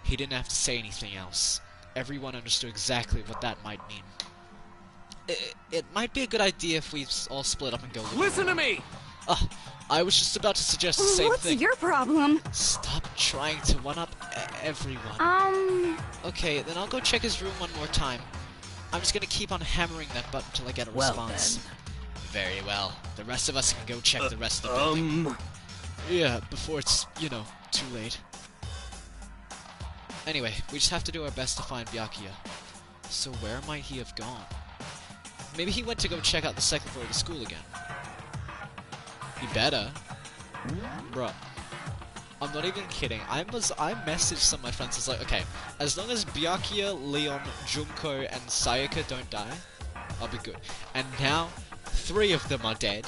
Speaker 1: He didn't have to say anything else. Everyone understood exactly what that might mean. It might be a good idea if we all split up and go...
Speaker 5: Listen to me!
Speaker 1: I was just about to suggest the same
Speaker 4: What's
Speaker 1: thing.
Speaker 4: your problem?
Speaker 1: Stop trying to one-up everyone. Okay, then I'll go check his room one more time. I'm just gonna keep on hammering that button till I get a response. Very well. The rest of us can go check the rest of the building. Yeah, before it's, too late. Anyway, we just have to do our best to find Byakuya. So where might he have gone? Maybe he went to go check out the second floor of the school again. He better. Bruh. I'm not even kidding. I messaged some of my friends. It's like, okay, as long as Byakuya, Leon, Junko, and Sayaka don't die, I'll be good. And now, 3 of them are dead.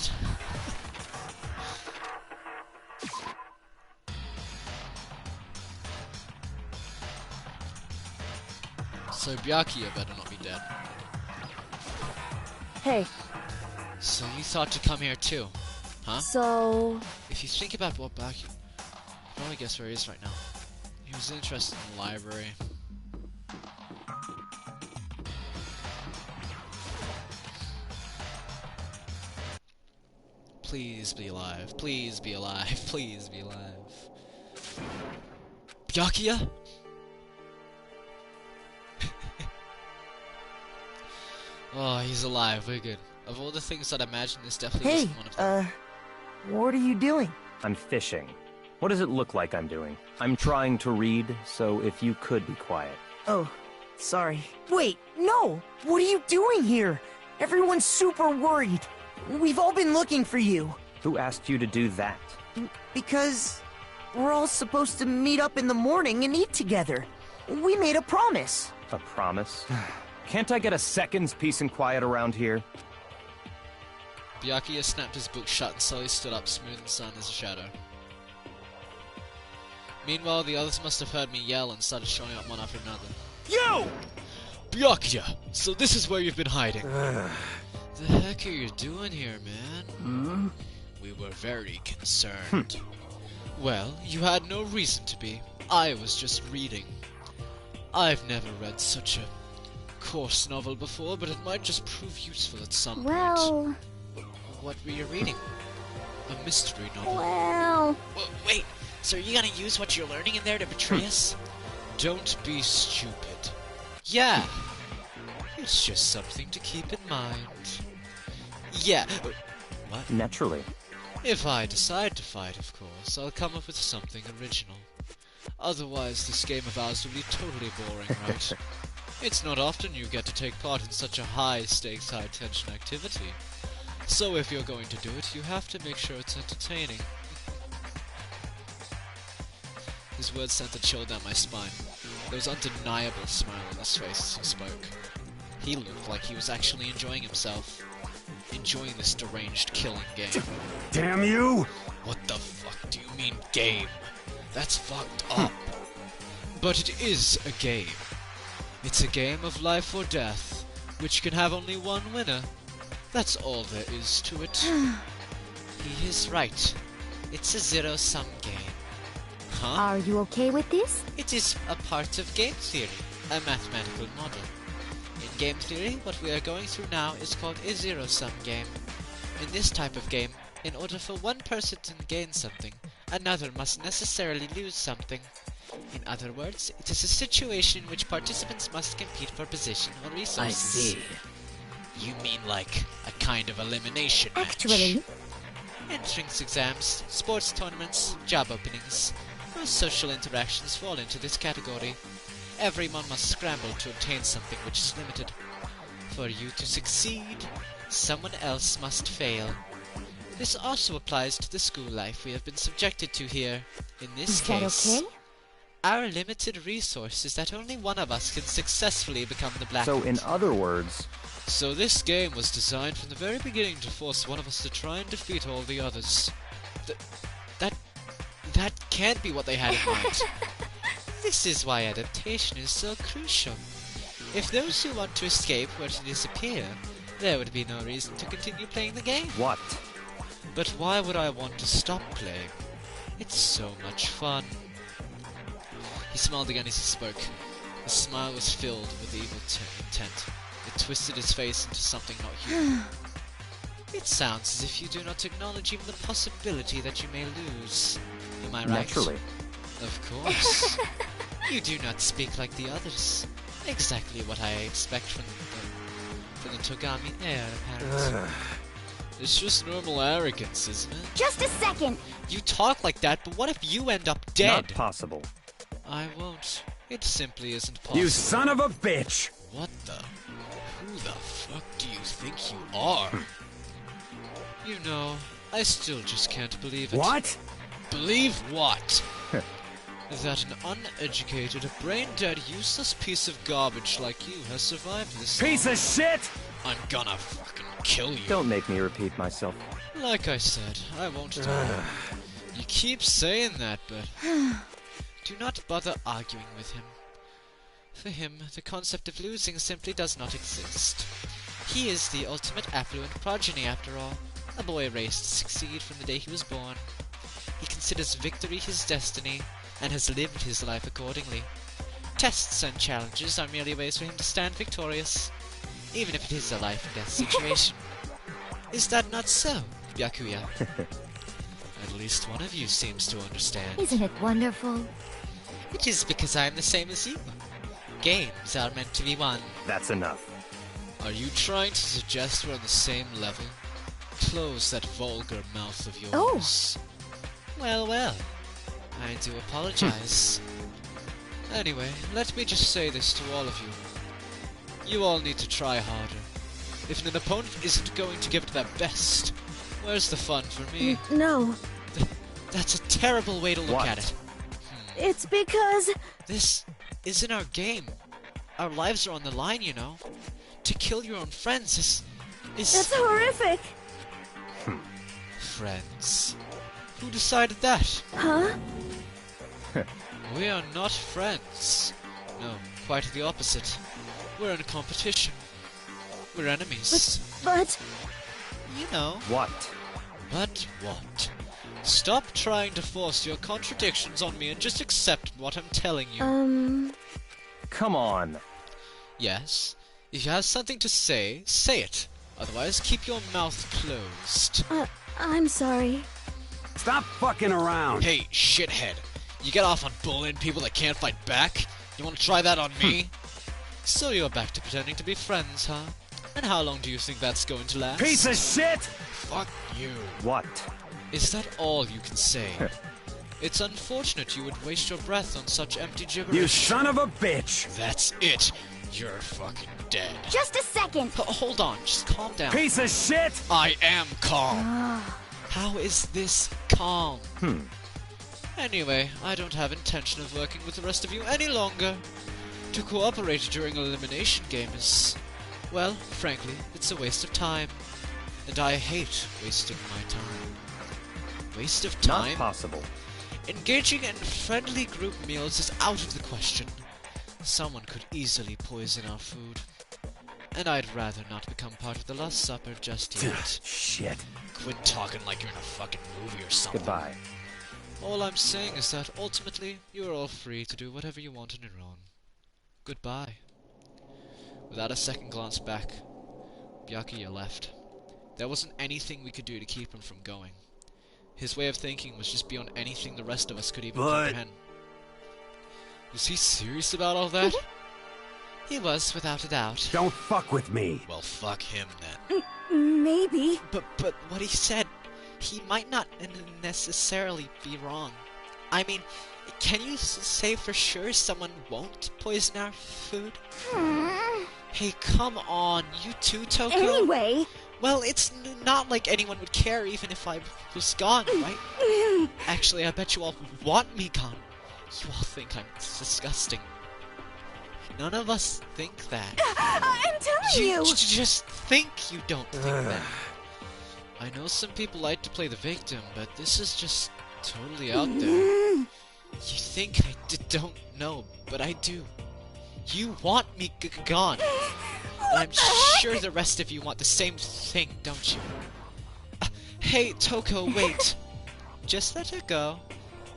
Speaker 1: So Byakuya better not be dead.
Speaker 7: Hey,
Speaker 1: So you thought to come here too, huh?
Speaker 7: so...
Speaker 1: If you think about what Byakuya... You probably guess where he is right now. He was interested in the library. Please be alive. Please be alive. Please be alive. Byakuya? Oh, he's alive. We're good. Of all the things I'd imagine, this definitely
Speaker 8: Hey,
Speaker 1: wasn't one of them.
Speaker 8: what are you doing?
Speaker 9: I'm fishing. What does it look like I'm doing? I'm trying to read, so if you could be quiet.
Speaker 8: Oh, sorry. Wait, no! What are you doing here? Everyone's super worried. We've all been looking for you.
Speaker 9: Who asked you to do that?
Speaker 8: Because we're all supposed to meet up in the morning and eat together. We made a promise.
Speaker 9: A promise? Can't I get a second's peace and quiet around here?
Speaker 1: Byakuya snapped his book shut and slowly stood up, smooth and silent as a shadow. Meanwhile, the others must have heard me yell and started showing up one after another.
Speaker 5: You!
Speaker 1: Byakuya! So this is where you've been hiding. The heck are you doing here, man? We were very concerned. Well, you had no reason to be. I was just reading. I've never read such a coarse novel before, but it might just prove useful at some point.
Speaker 7: Well...
Speaker 1: What were you reading? A mystery novel.
Speaker 7: Well...
Speaker 3: Wait, so are you gonna use what you're learning in there to betray us?
Speaker 1: Don't be stupid. Yeah. It's just something to keep in mind. Yeah. What?
Speaker 9: Naturally.
Speaker 1: If I decide to fight, of course, I'll come up with something original. Otherwise, this game of ours will be totally boring, right? It's not often you get to take part in such a high-stakes, high-tension activity. So if you're going to do it, you have to make sure it's entertaining. His words sent a chill down my spine. There was undeniable smile on his face as he spoke. He looked like he was actually enjoying himself. Enjoying this deranged killing game.
Speaker 5: Damn you!
Speaker 1: What the fuck do you mean, game? That's fucked up. But it is a game. It's a game of life or death, which can have only one winner. That's all there is to it.
Speaker 3: He is right. It's a zero-sum game.
Speaker 1: Huh?
Speaker 7: Are you okay with this?
Speaker 3: It is a part of game theory, a mathematical model. In game theory, what we are going through now is called a zero-sum game. In this type of game, in order for one person to gain something, another must necessarily lose something. In other words, it is a situation in which participants must compete for position or resources.
Speaker 1: You mean like a kind of elimination match?
Speaker 7: Actually,
Speaker 3: Entrance exams, sports tournaments, job openings, most social interactions fall into this category. Everyone must scramble to obtain something which is limited. For you to succeed, someone else must fail. This also applies to the school life we have been subjected to here. In this
Speaker 7: is that
Speaker 3: case,
Speaker 7: okay?
Speaker 3: our limited resource is that only one of us can successfully become the black.
Speaker 9: So, in other words,
Speaker 1: So this game was designed from the very beginning to force one of us to try and defeat all the others. That can't be what they had in mind.
Speaker 3: This is why adaptation is so crucial. If those who want to escape were to disappear, there would be no reason to continue playing the game.
Speaker 9: what?
Speaker 1: But why would I want to stop playing? It's so much fun. He smiled again as he spoke. His smile was filled with evil intent. It twisted his face into something not human.
Speaker 3: It sounds as if you do not acknowledge even the possibility that you may lose. Am I right?
Speaker 9: Naturally.
Speaker 1: Of course.
Speaker 3: You do not speak like the others. Exactly what I expect from the Togami heir, apparently.
Speaker 1: It's just normal arrogance, isn't it?
Speaker 7: Just a second.
Speaker 3: You talk like that, but what if you end up dead?
Speaker 9: Not possible.
Speaker 1: I won't. It simply isn't possible.
Speaker 5: You son of a bitch!
Speaker 1: What the? Who the fuck do you think you are? You know, I still just can't believe it.
Speaker 5: What?
Speaker 1: Believe what? That an uneducated, brain-dead, useless piece of garbage like you has survived this
Speaker 5: Piece
Speaker 1: long.
Speaker 5: of shit!
Speaker 1: I'm gonna fucking kill you.
Speaker 9: Don't make me repeat myself.
Speaker 1: Like I said, I won't die. You keep saying that, but do not bother arguing with him. For him, the concept of losing simply does not exist. He is the ultimate affluent progeny, after all. A boy raised to succeed from the day he was born. He considers victory his destiny, and has lived his life accordingly. Tests and challenges are merely ways for him to stand victorious, even if it is a life-and-death situation. Is that not so, Byakuya? At least one of you seems to understand.
Speaker 7: Isn't it wonderful?
Speaker 3: It is because I am the same as you. Games are meant to be won.
Speaker 9: That's enough.
Speaker 1: Are you trying to suggest we're on the same level? Close that vulgar mouth of yours.
Speaker 3: Well, well. I do apologize.
Speaker 1: Anyway, let me just say this to all of you. You all need to try harder. If an opponent isn't going to give it their best, where's the fun for me?
Speaker 7: No.
Speaker 3: That's a terrible way to look
Speaker 9: What?
Speaker 3: at it.
Speaker 7: It's because...
Speaker 3: This isn't our game. Our lives are on the line, you know. To kill your own friends is...
Speaker 7: That's horrific.
Speaker 1: Friends. Who decided that?
Speaker 7: Huh?
Speaker 1: We are not friends. No, quite the opposite. We're in competition. We're enemies.
Speaker 7: But...
Speaker 3: You know.
Speaker 9: What?
Speaker 1: But what? Stop trying to force your contradictions on me and just accept what I'm telling you.
Speaker 9: Come on.
Speaker 1: Yes? If you have something to say, say it. Otherwise, keep your mouth closed.
Speaker 7: I'm sorry.
Speaker 5: Stop fucking around!
Speaker 1: Hey, shithead. You get off on bullying people that can't fight back? You want to try that on me? So you're back to pretending to be friends, huh? And how long do you think that's going to last?
Speaker 5: Piece of shit!
Speaker 1: Fuck you.
Speaker 9: What?
Speaker 1: Is that all you can say? It's unfortunate you would waste your breath on such empty gibberish.
Speaker 5: You son of a bitch!
Speaker 1: That's it. You're fucking dead.
Speaker 7: Just a second.
Speaker 1: Hold on, just calm down.
Speaker 5: Piece of shit!
Speaker 1: I am calm. How is this calm? Anyway, I don't have intention of working with the rest of you any longer. To cooperate during an elimination game is, well, frankly, it's a waste of time. And I hate wasting my time. Waste of time?
Speaker 9: Not possible.
Speaker 1: Engaging in friendly group meals is out of the question. Someone could easily poison our food. And I'd rather not become part of the Last Supper just yet.
Speaker 5: Shit.
Speaker 1: Quit talking like you're in a fucking movie or something.
Speaker 9: Goodbye.
Speaker 1: All I'm saying is that, ultimately, you are all free to do whatever you want on your own. Goodbye. Without a second glance back, Byakuya left. There wasn't anything we could do to keep him from going. His way of thinking was just beyond anything the rest of us could even comprehend. Was he serious about all that? He was, without a doubt.
Speaker 5: Don't fuck with me.
Speaker 1: Well, fuck him then.
Speaker 7: Maybe.
Speaker 3: But what he said, he might not necessarily be wrong. I mean, can you say for sure someone won't poison our food? Hey, come on, you too, Toko?
Speaker 7: Anyway.
Speaker 3: Well, it's not like anyone would care even if I was gone, right? Actually, I bet you all want me gone. You all think I'm disgusting. None of us think that.
Speaker 7: I'm telling you.
Speaker 3: Just think you don't think that.
Speaker 1: I know some people like to play the victim, but this is just totally out there.
Speaker 3: You think I don't know, but I do. You want me gone. And I'm sure the rest of you want the same thing, don't you? Hey, Toko, wait. Just let her go.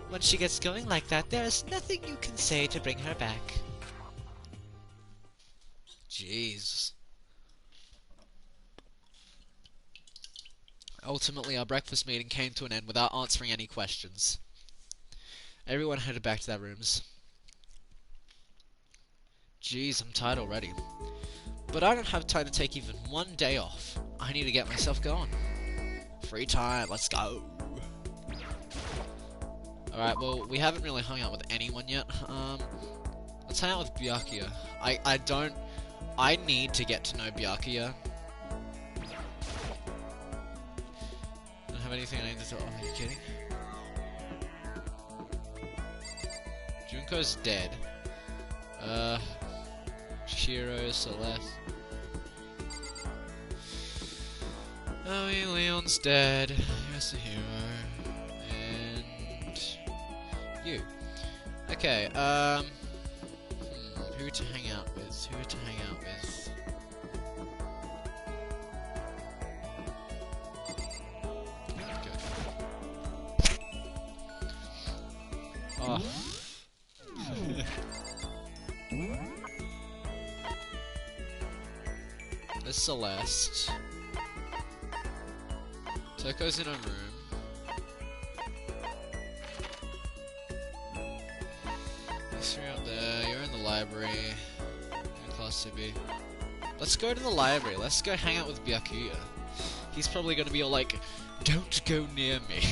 Speaker 3: When she gets going like that, there's nothing you can say to bring her back.
Speaker 1: Jeez. Ultimately, our breakfast meeting came to an end without answering any questions. Everyone headed back to their rooms. Jeez, I'm tired already. But I don't have time to take even one day off. I need to get myself going. Free time, let's go. Alright, well, we haven't really hung out with anyone yet. Let's hang out with Byakuya. I need to get to know Byakuya. Don't have anything I need to tell. Oh, are you kidding? Junko's dead. Shiro, Celeste. Oh, Leon's dead. Here's the hero. And you. Okay, who to hang out with? Who to hang out with? Good. Oh. There's Celeste. Toko's in a room. These three up there. You're in the library. You're in Class 2B. Let's go to the library. Let's go hang out with Byakuya. He's probably gonna be all like, "Don't go near me."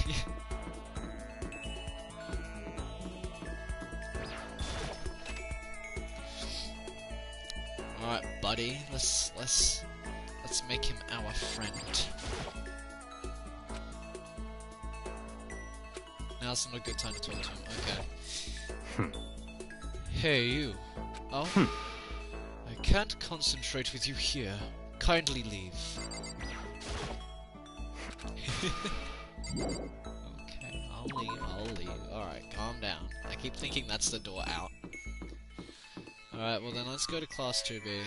Speaker 1: Alright, buddy. Let's make him our friend. Now's not a good time to talk to him. Okay. Hey, you. Oh? I can't concentrate with you here. Kindly leave. Okay, I'll leave. Alright, calm down. I keep thinking that's the door out. Alright, well then let's go to Class 2B.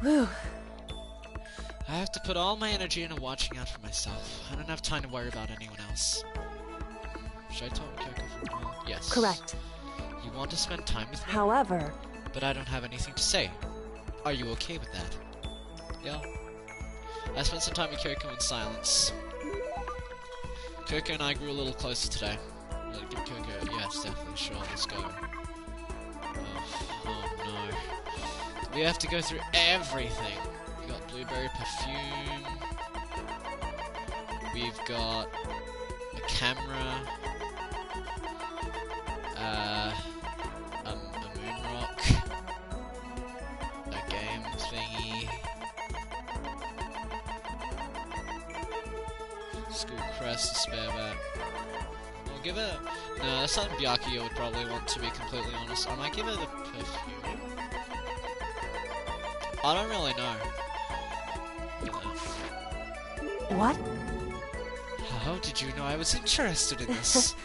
Speaker 7: Whew.
Speaker 1: I have to put all my energy into watching out for myself. I don't have time to worry about anyone else. Should I talk to Kyoko for a while? Yes.
Speaker 7: Correct.
Speaker 1: You want to spend time with me?
Speaker 7: However,
Speaker 1: But I don't have anything to say. Are you okay with that? Yeah. I spent some time with Kyoko in silence. Kyoko and I grew a little closer today. Give Kyoko, yes, definitely, sure, let's go. Oh no. We have to go through everything. We got blueberry perfume. We've got a camera. A moon rock. A game thingy. School crest, a spare bat. I'll give it... No, that's something Byakuya would probably want, to be completely honest. I might give her the perfume. I don't really know.
Speaker 7: What?
Speaker 1: How did you know I was interested in this?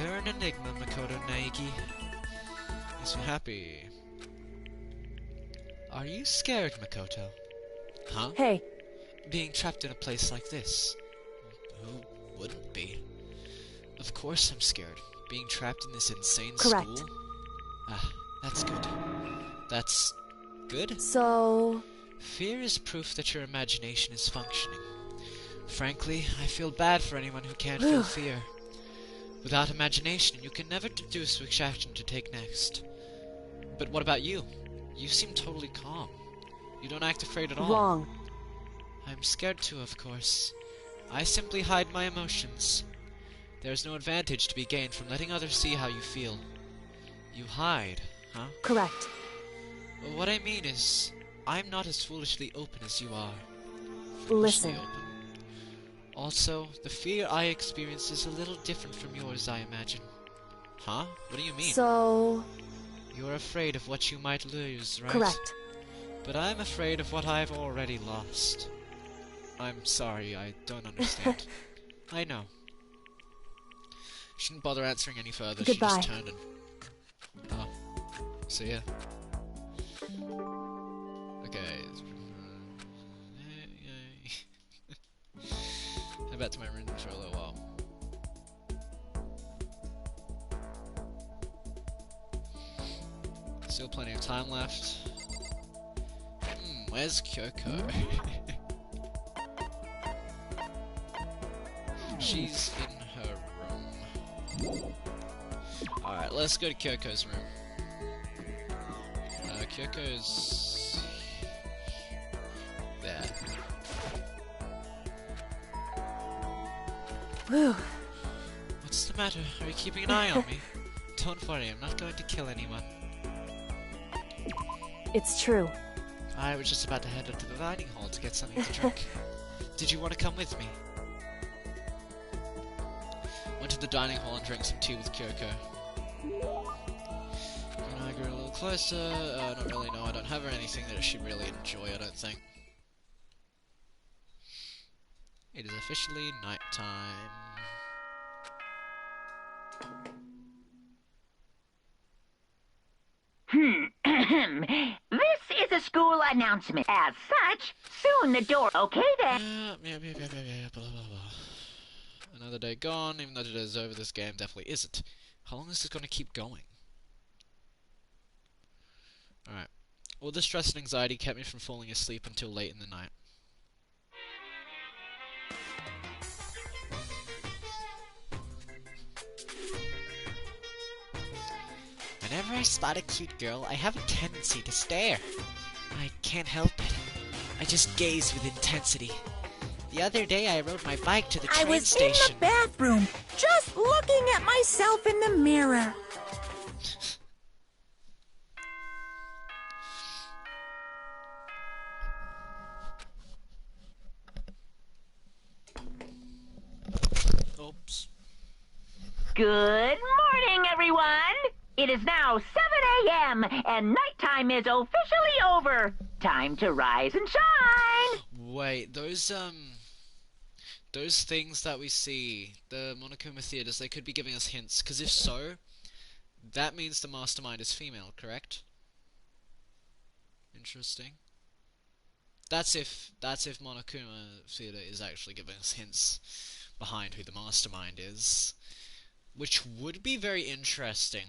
Speaker 1: You're an enigma, Makoto Naegi. Makes me happy. Are you scared, Makoto? Huh?
Speaker 7: Hey.
Speaker 1: Being trapped in a place like this. Who wouldn't be? Of course I'm scared. Being trapped in this insane
Speaker 7: Correct.
Speaker 1: school? Ah, that's good. That's... good?
Speaker 7: So...
Speaker 1: Fear is proof that your imagination is functioning. Frankly, I feel bad for anyone who can't feel fear. Without imagination, you can never deduce which action to take next. But what about you? You seem totally calm. You don't act afraid at all.
Speaker 7: Wrong.
Speaker 1: I'm scared too, of course. I simply hide my emotions. There's no advantage to be gained from letting others see how you feel. You hide, huh?
Speaker 7: Correct.
Speaker 1: Well, what I mean is, I'm not as foolishly open as you are.
Speaker 7: Listen.
Speaker 1: Open. Also, the fear I experience is a little different from yours, I imagine. Huh? What do you mean?
Speaker 7: So...
Speaker 1: You're afraid of what you might lose, right?
Speaker 7: Correct.
Speaker 1: But I'm afraid of what I've already lost. I'm sorry, I don't understand. I know. Shouldn't bother answering any further.
Speaker 7: Goodbye.
Speaker 1: She just turned and... Oh. See ya. Okay. Head back to my room for a little while. Still plenty of time left. Where's Kyoko? She's in her room. Alright, let's go to Kyoko's room. Kyoko's... there.
Speaker 7: Whew.
Speaker 1: What's the matter? Are you keeping an eye on me? Don't worry, I'm not going to kill anyone.
Speaker 7: It's true.
Speaker 1: I was just about to head up to the dining hall to get something to drink. Did you want to come with me? Went to the dining hall and drank some tea with Kyoko. And I grew a little closer. I don't really know. I don't have her anything that she'd really enjoy, I don't think. It is officially nighttime.
Speaker 6: This is a school announcement. As such, soon the door. Okay then.
Speaker 1: Blah, blah, blah. Another day gone, even though it is over, this game definitely isn't. How long is this going to keep going? Alright. All the stress and anxiety kept me from falling asleep until late in the night. Whenever I spot a cute girl, I have a tendency to stare. I can't help it. I just gaze with intensity. The other day I rode my bike to the train station.
Speaker 2: In the bathroom, just looking at myself in the mirror.
Speaker 1: Oops.
Speaker 6: Good morning, everyone. It is now 7 a.m. and nighttime is officially over. Time to rise and shine.
Speaker 1: Wait, those things that we see, the Monokuma theaters, they could be giving us hints, because if so, that means the mastermind is female, correct? Interesting. That's if Monokuma theater is actually giving us hints behind who the mastermind is, which would be very interesting.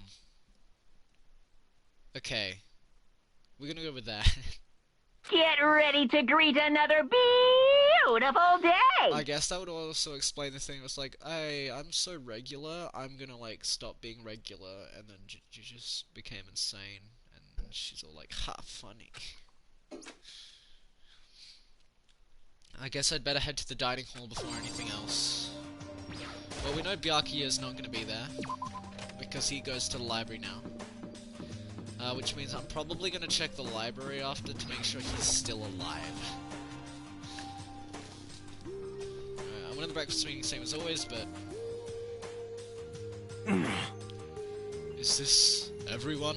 Speaker 1: Okay, we're gonna go with that.
Speaker 6: Get ready to greet another beautiful day.
Speaker 1: I guess that would also explain the thing. It's like, hey, I'm so regular, I'm gonna like stop being regular, and then you just became insane, and she's all like, ha, funny. I guess I'd better head to the dining hall before anything else. Well, we know Byakuya's not gonna be there, because he goes to the library now. Which means I'm probably gonna check the library after to make sure he's still alive. breakfast meeting, same as always, but... Is this everyone?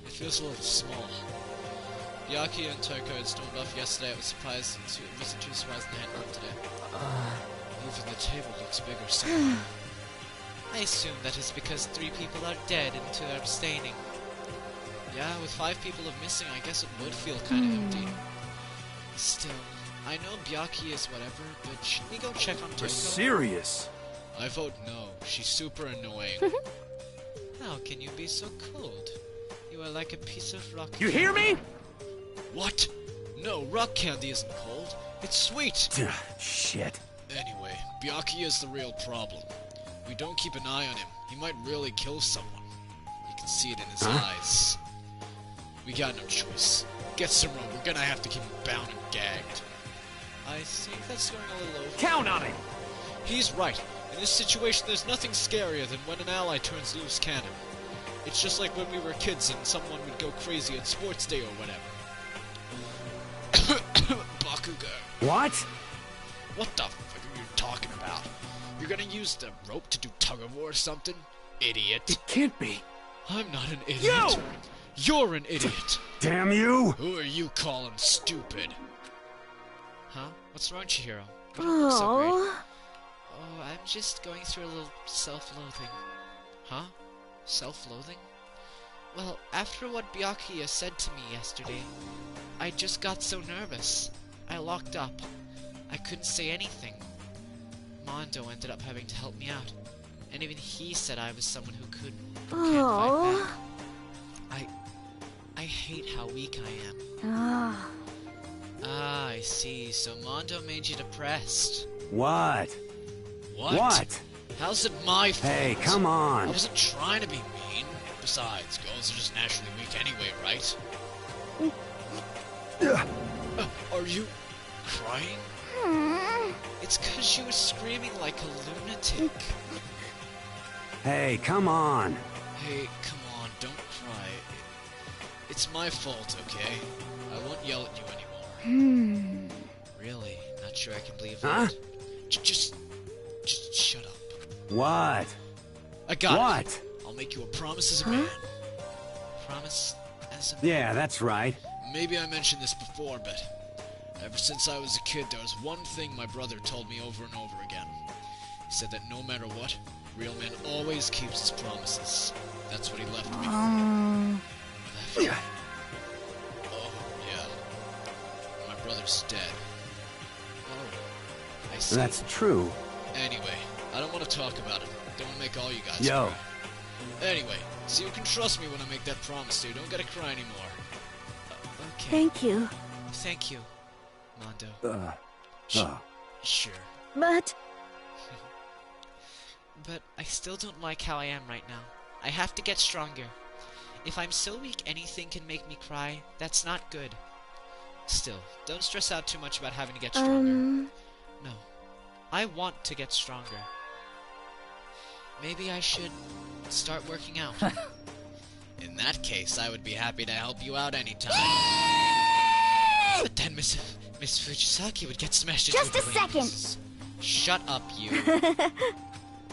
Speaker 1: It feels a little small. Yaki and Toko had stormed off yesterday. I wasn't too surprised they hadn't left today. Even the table looks bigger somehow.
Speaker 3: I assume that is because 3 people are dead and 2 are abstaining.
Speaker 1: Yeah, with 5 people missing, I guess it would feel kind of empty. Still, I know Byaki is whatever, but should we go check on Toko?
Speaker 5: You're serious?
Speaker 1: I vote no. She's super annoying.
Speaker 3: How can you be so cold? You are like a piece of rock.
Speaker 5: You hear me?
Speaker 1: What? No, rock candy isn't cold. It's sweet.
Speaker 5: Shit.
Speaker 1: Anyway, Byaki is the real problem. We don't keep an eye on him, he might really kill someone. You can see it in his eyes. We got no choice. Get some rope, we're gonna have to keep him bound and gagged.
Speaker 3: I think that's going a little over.
Speaker 5: Count on it!
Speaker 1: He's right. In this situation, there's nothing scarier than when an ally turns loose cannon. It's just like when we were kids and someone would go crazy at sports day or whatever. Bakugo.
Speaker 5: What?
Speaker 1: What the fuck are you talking about? You're gonna use the rope to do tug-of-war or something? Idiot.
Speaker 5: It can't be.
Speaker 1: I'm not an idiot. You're an idiot.
Speaker 5: Damn you!
Speaker 1: Who are you calling stupid? Huh? What's wrong, Chihiro? You don't
Speaker 7: Oh.
Speaker 1: look so great.
Speaker 3: Oh, I'm just going through a little self-loathing.
Speaker 1: Huh? Self-loathing?
Speaker 3: Well, after what Byakuya said to me yesterday, I just got so nervous. I locked up. I couldn't say anything. Mondo ended up having to help me out. And even he said I was someone who can't fight back. I hate how weak I am.
Speaker 1: Ah, I see. So Mondo made you depressed.
Speaker 5: What?
Speaker 1: What? How's it my fault?
Speaker 5: Hey, come on.
Speaker 1: I wasn't trying to be mean. Besides, girls are just naturally weak anyway, right? Are you crying?
Speaker 3: It's 'cause she was screaming like a lunatic.
Speaker 5: Hey, come on.
Speaker 1: Hey, come on, don't cry. It's my fault, okay? I won't yell at you anymore.
Speaker 3: Really? Not sure I can believe
Speaker 5: Huh?
Speaker 3: that.
Speaker 1: Just shut up.
Speaker 5: What?
Speaker 1: I got
Speaker 5: What?
Speaker 1: it. I'll make you a promise as a man.
Speaker 3: Promise as a
Speaker 5: Yeah, that's right.
Speaker 1: Maybe I mentioned this before, but ever since I was a kid, there was one thing my brother told me over and over again. He said that no matter what, real man always keeps his promises. That's what he left me.
Speaker 5: Yeah.
Speaker 1: Oh, yeah. My brother's dead. Oh, I see.
Speaker 5: That's true.
Speaker 1: Anyway, I don't want to talk about it. Don't want to make all you guys
Speaker 5: Yo.
Speaker 1: cry. Anyway, so you can trust me when I make that promise, dude. Don't gotta cry anymore.
Speaker 3: Okay.
Speaker 7: Thank you.
Speaker 3: Thank you, Mondo.
Speaker 1: Sure.
Speaker 7: But
Speaker 3: But I still don't like how I am right now. I have to get stronger. If I'm so weak anything can make me cry, that's not good. Still, don't stress out too much about having to get stronger. No. I want to get stronger. Maybe I should start working out.
Speaker 1: In that case, I would be happy to help you out anytime.
Speaker 3: But then Miss Fujisaki would get smashed into
Speaker 7: just a
Speaker 3: brain
Speaker 7: second.
Speaker 3: pieces. Shut up, you.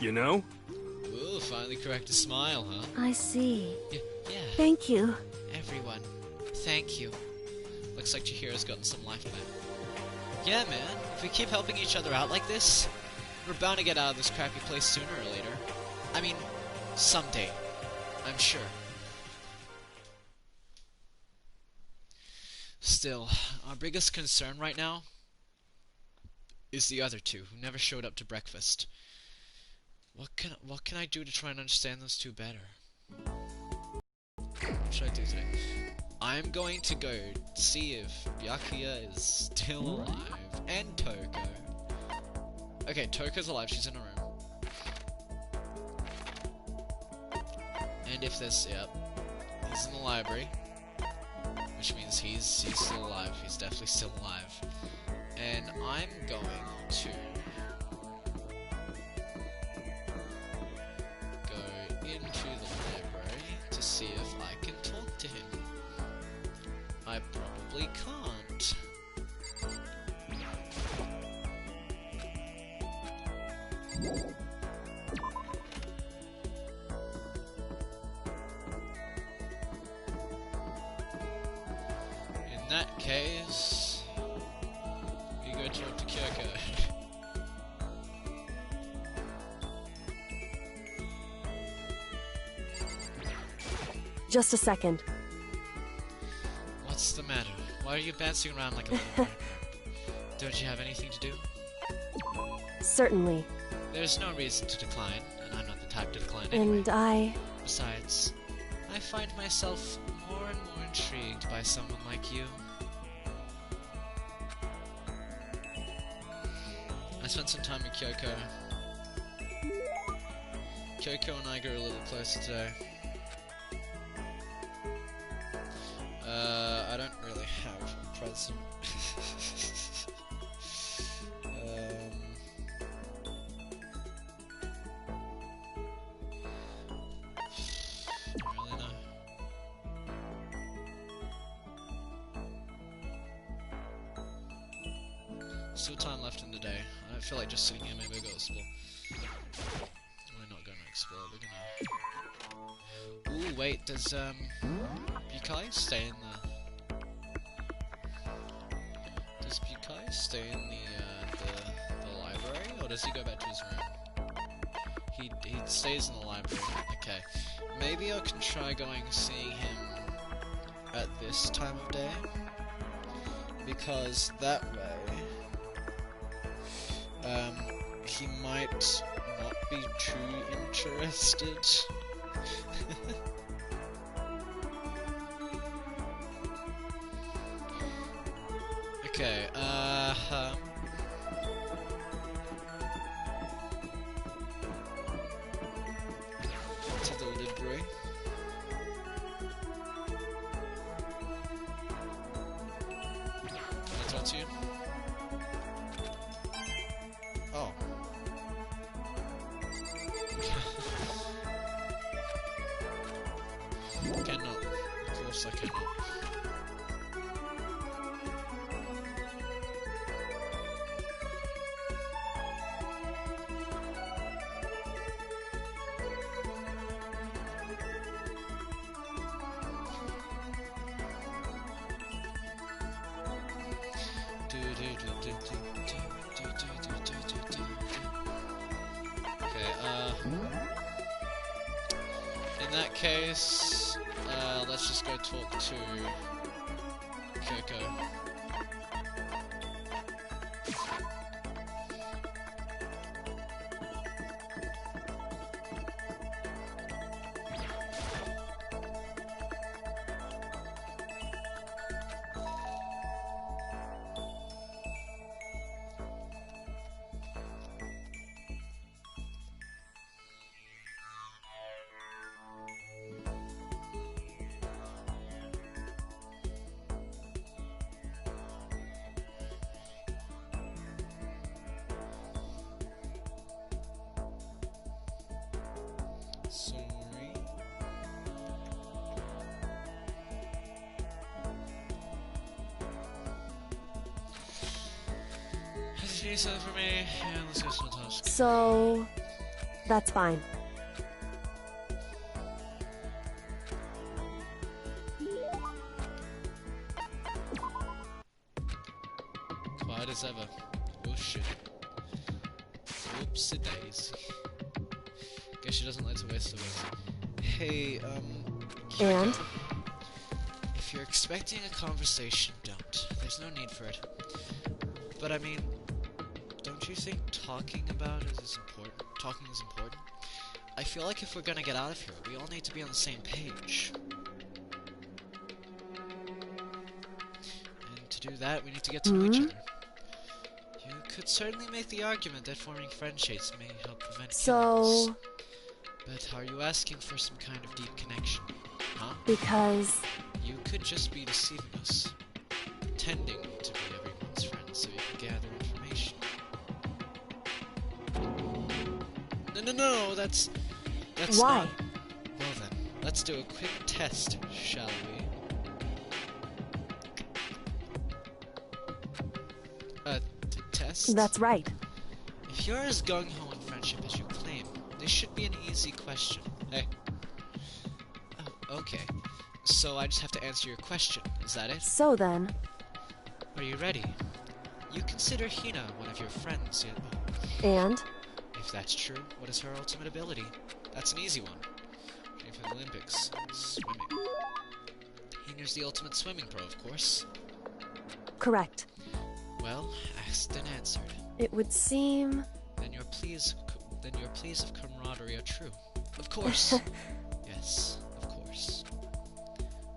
Speaker 5: You know?
Speaker 1: Ooh, finally cracked a smile, huh?
Speaker 7: I see.
Speaker 3: Yeah,
Speaker 7: Thank you.
Speaker 3: everyone. Thank you.
Speaker 1: Looks like Chihiro's gotten some life back.
Speaker 3: Yeah, man. If we keep helping each other out like this, we're bound to get out of this crappy place sooner or later. I mean, someday. I'm sure.
Speaker 1: Still, our biggest concern right now is the other two who never showed up to breakfast. What can I do to try and understand those two better? What should I do today? I'm going to go see if Byakuya is still alive, and Toko. Okay, Toko's alive, she's in her room. And if there's, yep, he's in the library, which means he's still alive, he's definitely still alive. And I'm going to go into the library to see if I can talk to him. I probably can't. In that case, we go talk to Kyoko.
Speaker 4: Just a second.
Speaker 1: What's the matter? Why are you bouncing around like a little boy? Don't you have anything to do?
Speaker 4: Certainly.
Speaker 1: There's no reason to decline, and I'm not the type to decline anyway.
Speaker 4: And I...
Speaker 1: Besides, I find myself more and more intrigued by someone like you. I spent some time with Kyoko. Kyoko and I grew a little closer today. I don't really have a present. Don't really know. Still time left in the day. I don't feel like just sitting here. Maybe we'll go explore. We're not going to explore. We're gonna. Ooh, wait. Does Bukai stay in the? Does Bukai stay in the library, or does he go back to his room? He stays in the library. Okay. Maybe I can try seeing him at this time of day, because that way, he might not be too interested. Okay, to the library. Can I talk to you? Oh. Cannot. Of course I cannot. In that case, let's just go talk to Kyoko. Sorry. Did you need something for me? Yeah, let's go to the task.
Speaker 4: So... that's fine.
Speaker 1: Quiet as ever. Oh shit. Whoopsie daisy. Guess she doesn't like to waste the words. Hey, Kyoko,
Speaker 4: And?
Speaker 1: if you're expecting a conversation, don't. There's no need for it. But I mean, don't you think talking about it is important? Talking is important? I feel like if we're gonna get out of here, we all need to be on the same page. And to do that, we need to get to know each other. You could certainly make the argument that forming friendships may help prevent killings.
Speaker 4: So...
Speaker 1: But are you asking for some kind of deep connection? Huh?
Speaker 4: because...
Speaker 1: You could just be deceiving us. Pretending to be everyone's friend so you can gather information. No, that's
Speaker 4: Why?
Speaker 1: not... Well then, let's do a quick test, shall we? Test?
Speaker 4: That's right.
Speaker 1: If you're as gung-ho in friendship relationship as you claim. This should be an easy question. Hey. Oh, okay. So I just have to answer your question, is that it?
Speaker 4: So then,
Speaker 1: Are you ready? You consider Hina one of your friends, yet...
Speaker 4: and?
Speaker 1: If that's true, what is her ultimate ability? That's an easy one. Training for the Olympics. Swimming. Hina's the ultimate swimming pro, of course.
Speaker 4: Correct.
Speaker 1: Well, asked and answered.
Speaker 4: It would seem...
Speaker 1: Then your pleas of camaraderie are true. Of course. Yes, of course.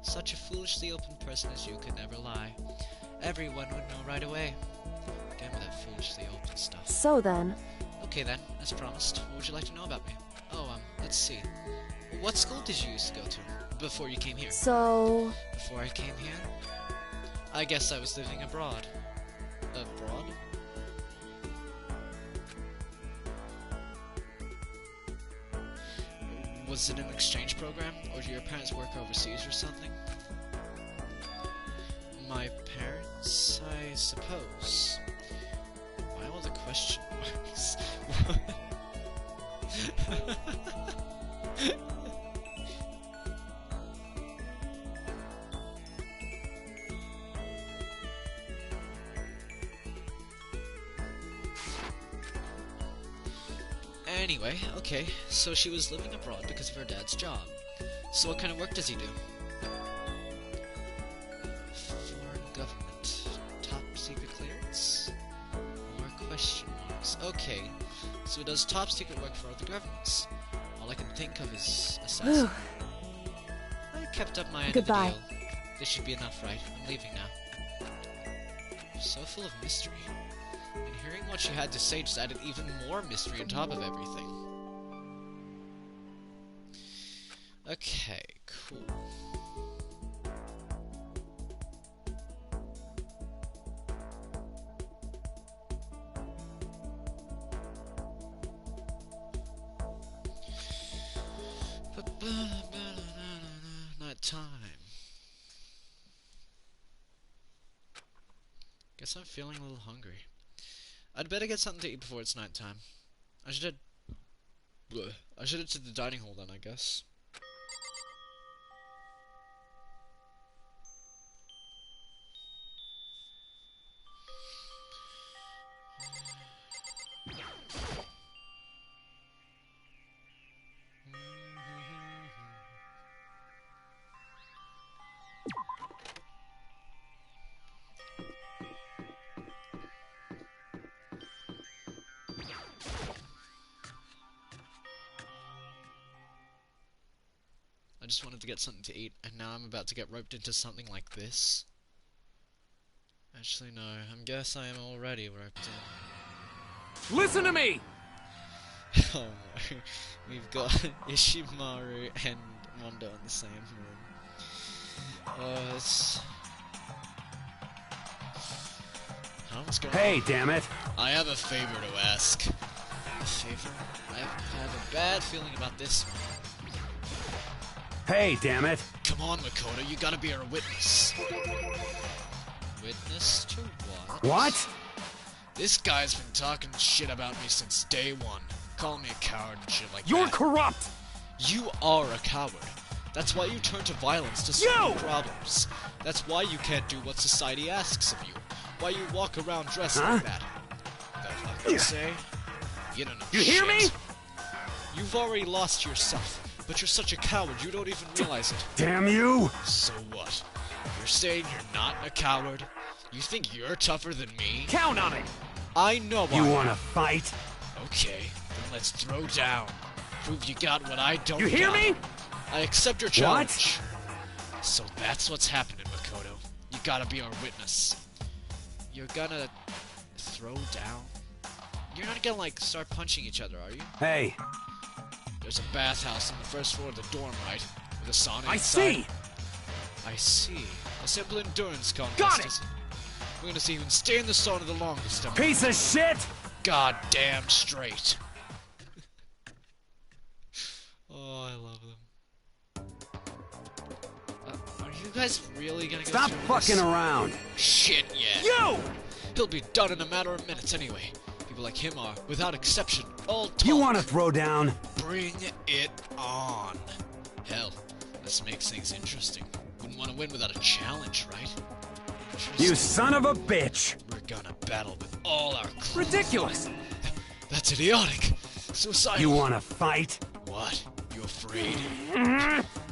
Speaker 1: Such a foolishly open person as you could never lie. Everyone would know right away. Again with that foolishly open stuff.
Speaker 4: So then,
Speaker 1: Okay then, as promised, what would you like to know about me? Oh, let's see. What school did you used to go to before you came here?
Speaker 4: so...
Speaker 1: Before I came here? I guess I was living abroad. Abroad? Was it an exchange program, or do your parents work overseas or something? My parents, I suppose. Why all the question marks? Anyway, okay, so she was living abroad because of her dad's job. So what kind of work does he do? Foreign government. Top secret clearance? More question marks. Okay, so he does top secret work for other governments. All I can think of is assassin. I kept up my end
Speaker 4: Goodbye.
Speaker 1: of the deal. This should be enough, right? I'm leaving now. You're so full of mystery. And hearing what you had to say just added even more mystery on top of everything. Okay, cool. Night time. Guess I'm feeling a little hungry. I'd better get something to eat before it's night time. I should head to the dining hall then, I guess. I just wanted to get something to eat, and now I'm about to get roped into something like this. Actually, no. I guess I am already roped in.
Speaker 5: Listen to me!
Speaker 1: Oh no. We've got Ishimaru and Mondo in the same room. It's... What's going on?
Speaker 5: Hey, damn it!
Speaker 1: I have a favor to ask. A favor? I have a bad feeling about this one.
Speaker 5: Hey, damn it!
Speaker 1: Come on, Makoto, you gotta be our witness. Witness to what?
Speaker 5: What?
Speaker 1: This guy's been talking shit about me since day one. Calling me a coward and shit like
Speaker 5: You're
Speaker 1: that.
Speaker 5: corrupt!
Speaker 1: You are a coward. That's why you turn to violence to solve problems. That's why you can't do what society asks of you. Why you walk around dressed like that. The fuck you say? You don't know
Speaker 5: You hear me?
Speaker 1: You've already lost yourself. But you're such a coward, you don't even realize it.
Speaker 5: Damn you!
Speaker 1: So what? You're saying you're not a coward? You think you're tougher than me?
Speaker 5: Count on it!
Speaker 1: I know
Speaker 5: You
Speaker 1: I am.
Speaker 5: wanna fight?
Speaker 1: Okay, then let's throw down. Prove you got what I don't
Speaker 5: You hear
Speaker 1: got.
Speaker 5: me?
Speaker 1: I accept your challenge. So that's what's happening, Makoto. You gotta be our witness. You're gonna throw down? You're not gonna, like, start punching each other, are you?
Speaker 5: Hey,
Speaker 1: There's a bathhouse on the first floor of the dorm, right? With a sauna
Speaker 5: I
Speaker 1: inside.
Speaker 5: see!
Speaker 1: I see. A simple endurance contest.
Speaker 5: Got it!
Speaker 1: is We're gonna see who can stay in the sauna the longest.
Speaker 5: Piece of shit!
Speaker 1: God damn straight. Oh, I love them. Are you guys really gonna go
Speaker 5: Stop
Speaker 1: through
Speaker 5: fucking
Speaker 1: this?
Speaker 5: around!
Speaker 1: Shit, yeah.
Speaker 5: You!
Speaker 1: He'll be done in a matter of minutes anyway. If People like him are, without exception, all talk.
Speaker 5: You want to throw down?
Speaker 1: Bring it on. Hell, this makes things interesting. Wouldn't want to win without a challenge, right?
Speaker 5: You son of a bitch!
Speaker 1: We're gonna battle with all our clues.
Speaker 5: Ridiculous!
Speaker 1: That's idiotic. Suicidal.
Speaker 5: You want to fight?
Speaker 1: What? You afraid?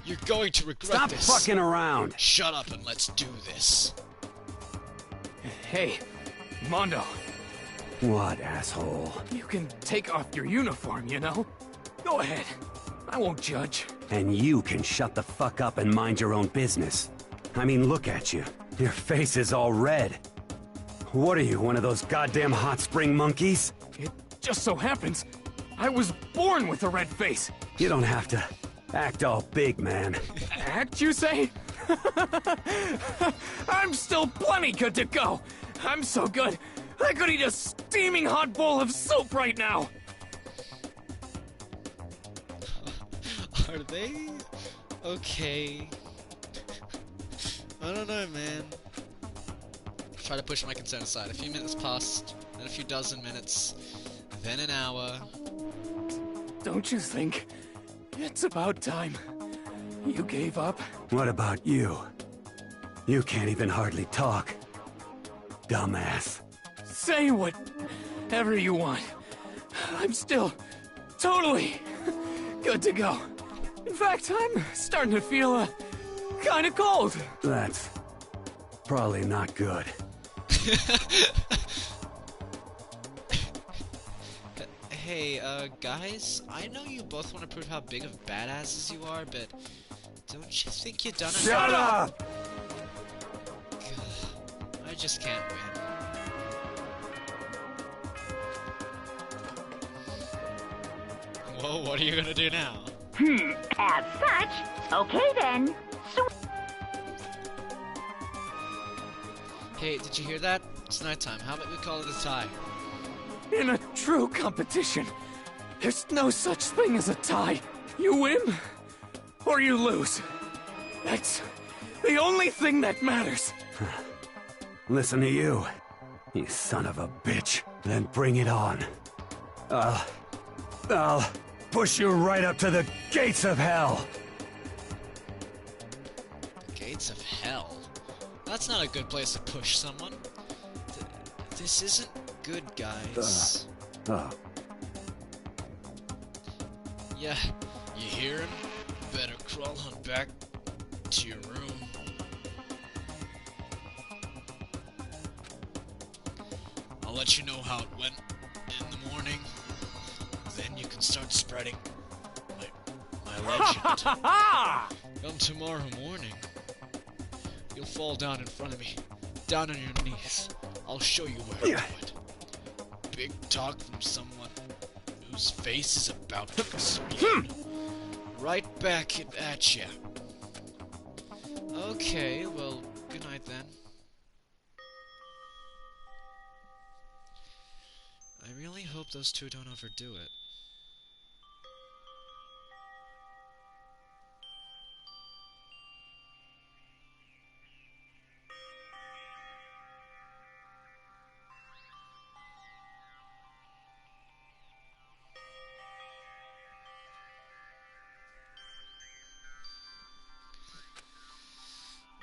Speaker 1: You're going to regret
Speaker 5: Stop
Speaker 1: this.
Speaker 5: fucking around!
Speaker 1: Shut up and let's do this.
Speaker 10: Hey, Mondo,
Speaker 5: What, asshole?
Speaker 10: you can take off your uniform, you know? Go ahead. I won't judge.
Speaker 5: And you can shut the fuck up and mind your own business. I mean, look at you. Your face is all red. What are you, one of those goddamn hot spring monkeys?
Speaker 10: It just so happens I was born with a red face.
Speaker 5: You don't have to act all big, man.
Speaker 10: Act, you say? I'm still plenty good to go. I'm so good, I could eat a steaming hot bowl of soup right now.
Speaker 1: Are they? Okay. I don't know, man. Try to push my concern aside. A few minutes passed, then a few dozen minutes, then an hour.
Speaker 10: Don't you think it's about time you gave up?
Speaker 5: What about you? You can't even hardly talk. Dumbass.
Speaker 10: Say whatever you want. I'm still totally good to go. In fact, I'm starting to feel kind of cold.
Speaker 5: That's probably not good.
Speaker 1: Hey, guys, I know you both want to prove how big of badasses you are, but don't you think you've done enough?
Speaker 5: Shut up!
Speaker 1: I just can't win. Whoa, what are you gonna do now?
Speaker 6: As such, okay then.
Speaker 1: Hey, did you hear that? It's nighttime. How about we call it a tie?
Speaker 10: In a true competition, there's no such thing as a tie. You win, or you lose. That's the only thing that matters.
Speaker 5: Listen to you, you son of a bitch. Then bring it on. I'll push you right up to the gates of hell.
Speaker 1: The gates of hell? That's not a good place to push someone. This isn't good, guys. Yeah, you hear him? Better crawl on back to your room. I'll let you know how it went in the morning. Then you can start spreading my legend. Come tomorrow morning, you'll fall down in front of me, down on your knees. I'll show you where to do it. Big talk from someone whose face is about to explode. Right back at ya. Okay, well, good night then. I really hope those two don't overdo it.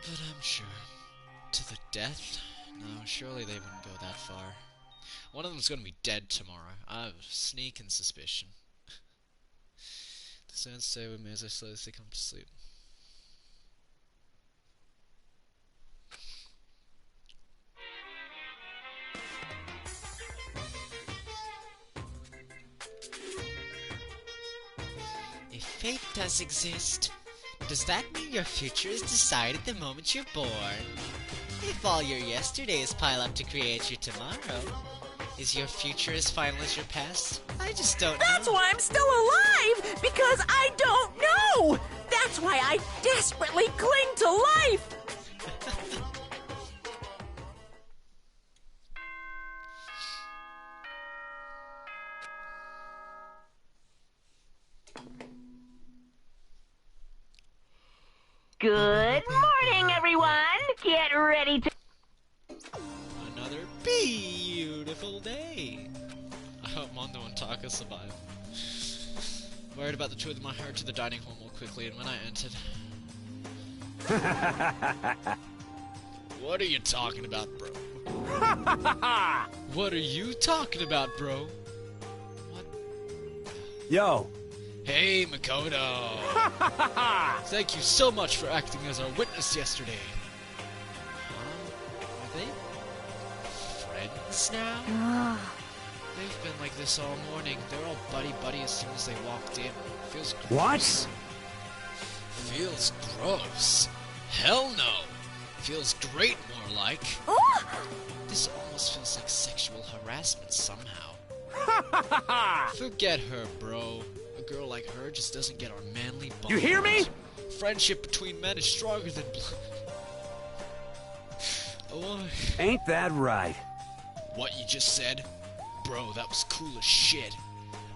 Speaker 1: But I'm sure. To the death? No, surely they wouldn't go that far. One of them's gonna be dead tomorrow. I have a sneaking suspicion. The sounds stay with me as I slowly come to sleep.
Speaker 3: If fate does exist, does that mean your future is decided the moment you're born? If all your yesterdays pile up to create your tomorrow, is your future as final as your past? I just don't know.
Speaker 2: That's why I'm still alive! Because I don't know! That's why I desperately cling to life!
Speaker 6: Good morning, everyone! Get ready to...
Speaker 1: Another beautiful day. Taka survive? Worried about the two of them, I hurried to the dining hall more quickly, and when I entered... What are you talking about, bro? What are you talking about, bro? What?
Speaker 5: Yo!
Speaker 1: Hey, Makoto! Thank you so much for acting as our witness yesterday. Huh? Are they friends now? They've been like this all morning. They're all buddy-buddy as soon as they walked in. Feels gross.
Speaker 5: What?
Speaker 1: Feels gross. Hell no! Feels great, more like. This almost feels like sexual harassment somehow. Forget her, bro. A girl like her just doesn't get our manly bond.
Speaker 5: You hear me?
Speaker 1: Friendship between men is stronger than blood. Oh,
Speaker 5: Ain't that right?
Speaker 1: what you just said? Bro, that was cool as shit.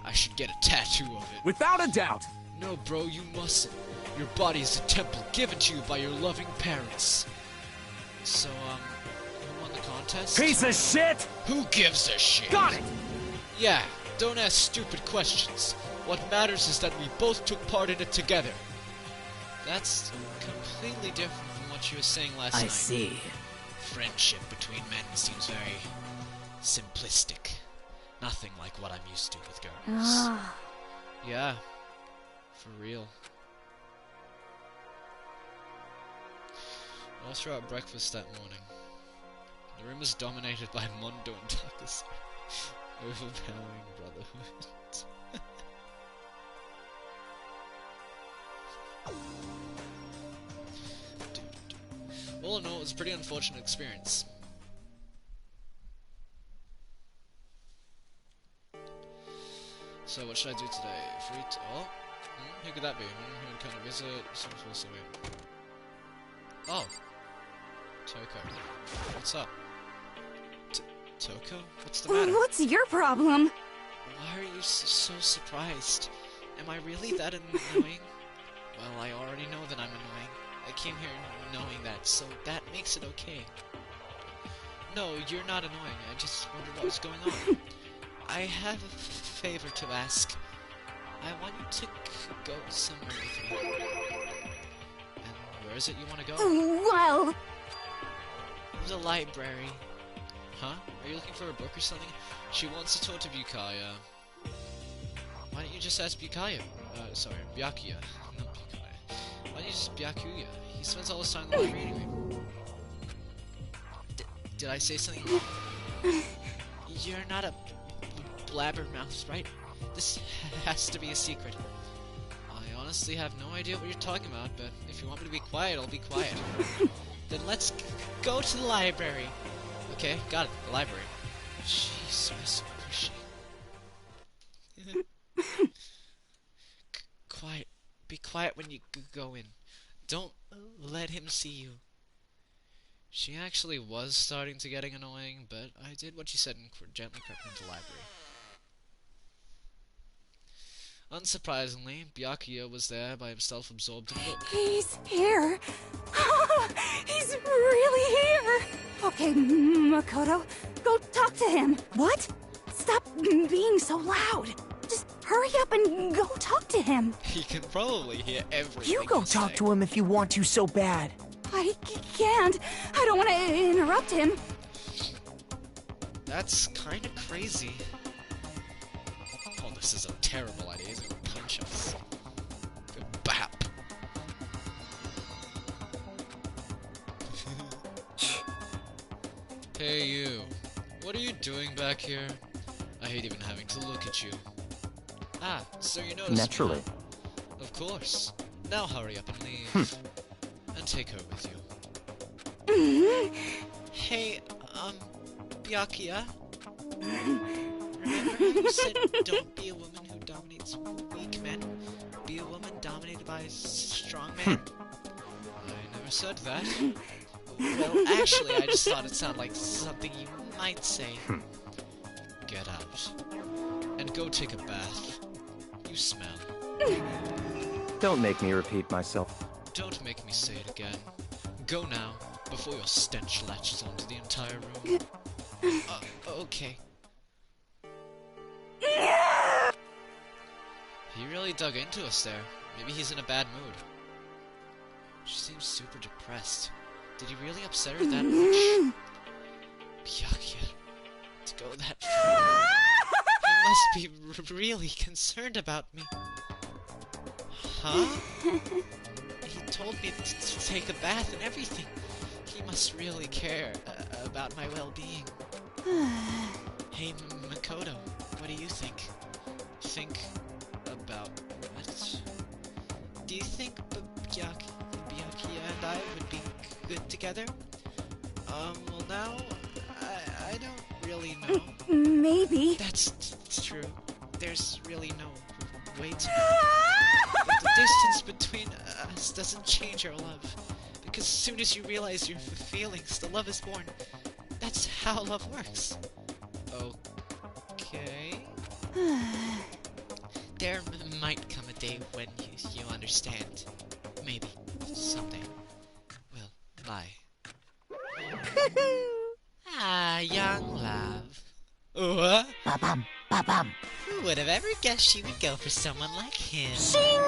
Speaker 1: I should get a tattoo of it.
Speaker 10: Without a doubt.
Speaker 1: No, bro, you mustn't. Your body is a temple given to you by your loving parents. So, who won the contest?
Speaker 5: Piece of shit!
Speaker 1: Who gives a shit?
Speaker 10: Got it!
Speaker 1: Yeah, don't ask stupid questions. What matters is that we both took part in it together. That's completely different from what you were saying last night.
Speaker 8: I see.
Speaker 1: Friendship between men seems very simplistic. Nothing like what I'm used to with girls. Yeah, for real. All throughout breakfast that morning, the room was dominated by Mondo and Taka's overpowering brotherhood. All in all, it was a pretty unfortunate experience. So what should I do today? Who could that be? Who would kind of visit? Oh! Toko. What's up? Toko? What's the matter?
Speaker 7: What's your problem?
Speaker 1: Why are you so surprised? Am I really that annoying? Well, I already know that I'm annoying. I came here knowing that, so that makes it okay. No, you're not annoying. I just wondered what was going on. I have a favor to ask. I want you to go somewhere with me. And where is it you want to go?
Speaker 7: Well...
Speaker 1: The library. Huh? Are you looking for a book or something? She wants to talk to Bukaya. Why don't you just ask Bukaya? Sorry, Byakuya. Not Bukaya. Why don't you just Byakuya? He spends all his time in the library anyway. Did I say something wrong? You're not a blabbermouth, right? This has to be a secret. I honestly have no idea what you're talking about, but if you want me to be quiet, I'll be quiet. Then let's go to the library. Okay, got it. The library. She's so pushy. Quiet. Be quiet when you go in. Don't let him see you. She actually was starting to getting annoying, but I did what she said and gently crept into the library. Unsurprisingly, Byakuya was there by himself, absorbed in a book.
Speaker 7: He's here. He's really here. Okay, Makoto, go talk to him. What? Stop being so loud. Just hurry up and go talk to him.
Speaker 1: He can probably hear everything.
Speaker 8: You go talk to him if you want to so bad.
Speaker 7: I can't. I don't want to interrupt him.
Speaker 1: That's kind of crazy. Oh, this is a terrible idea. He's gonna punch us. Go bap. Hey you. What are you doing back here? I hate even having to look at you. Ah, so you noticed.
Speaker 9: Naturally.
Speaker 1: Me, huh? Of course. Now hurry up and leave. And take her with you. Hey, Byakuya. Remember how you said don't be a woman who dominates weak men? Be a woman dominated by a strong man? I never said that. Well, actually, I just thought it sounded like something you might say. Get out. And go take a bath. You smell.
Speaker 9: Don't make me repeat myself.
Speaker 1: Don't make me say it again. Go now, before your stench latches onto the entire room. Okay. really dug into us there. Maybe he's in a bad mood. She seems super depressed. Did he really upset her that much? Byakuya, to go that far. He must be really concerned about me. Huh? He told me to take a bath and everything. He must really care about my well-being. Hey, Makoto, what do you think? Think about what? Do you think Byakuya and I would be good together? Well now, I don't really know.
Speaker 7: Maybe.
Speaker 1: That's true. There's really no way to know. But the distance between us doesn't change our love. Because as soon as you realize your feelings, the love is born. That's how love works. Okay. There might come a day when you understand. Maybe. Someday. Well, bye. Ah, young love. What?
Speaker 2: Ba-bum, ba-bum.
Speaker 3: Who would have ever guessed she would go for someone like him?
Speaker 2: Shing!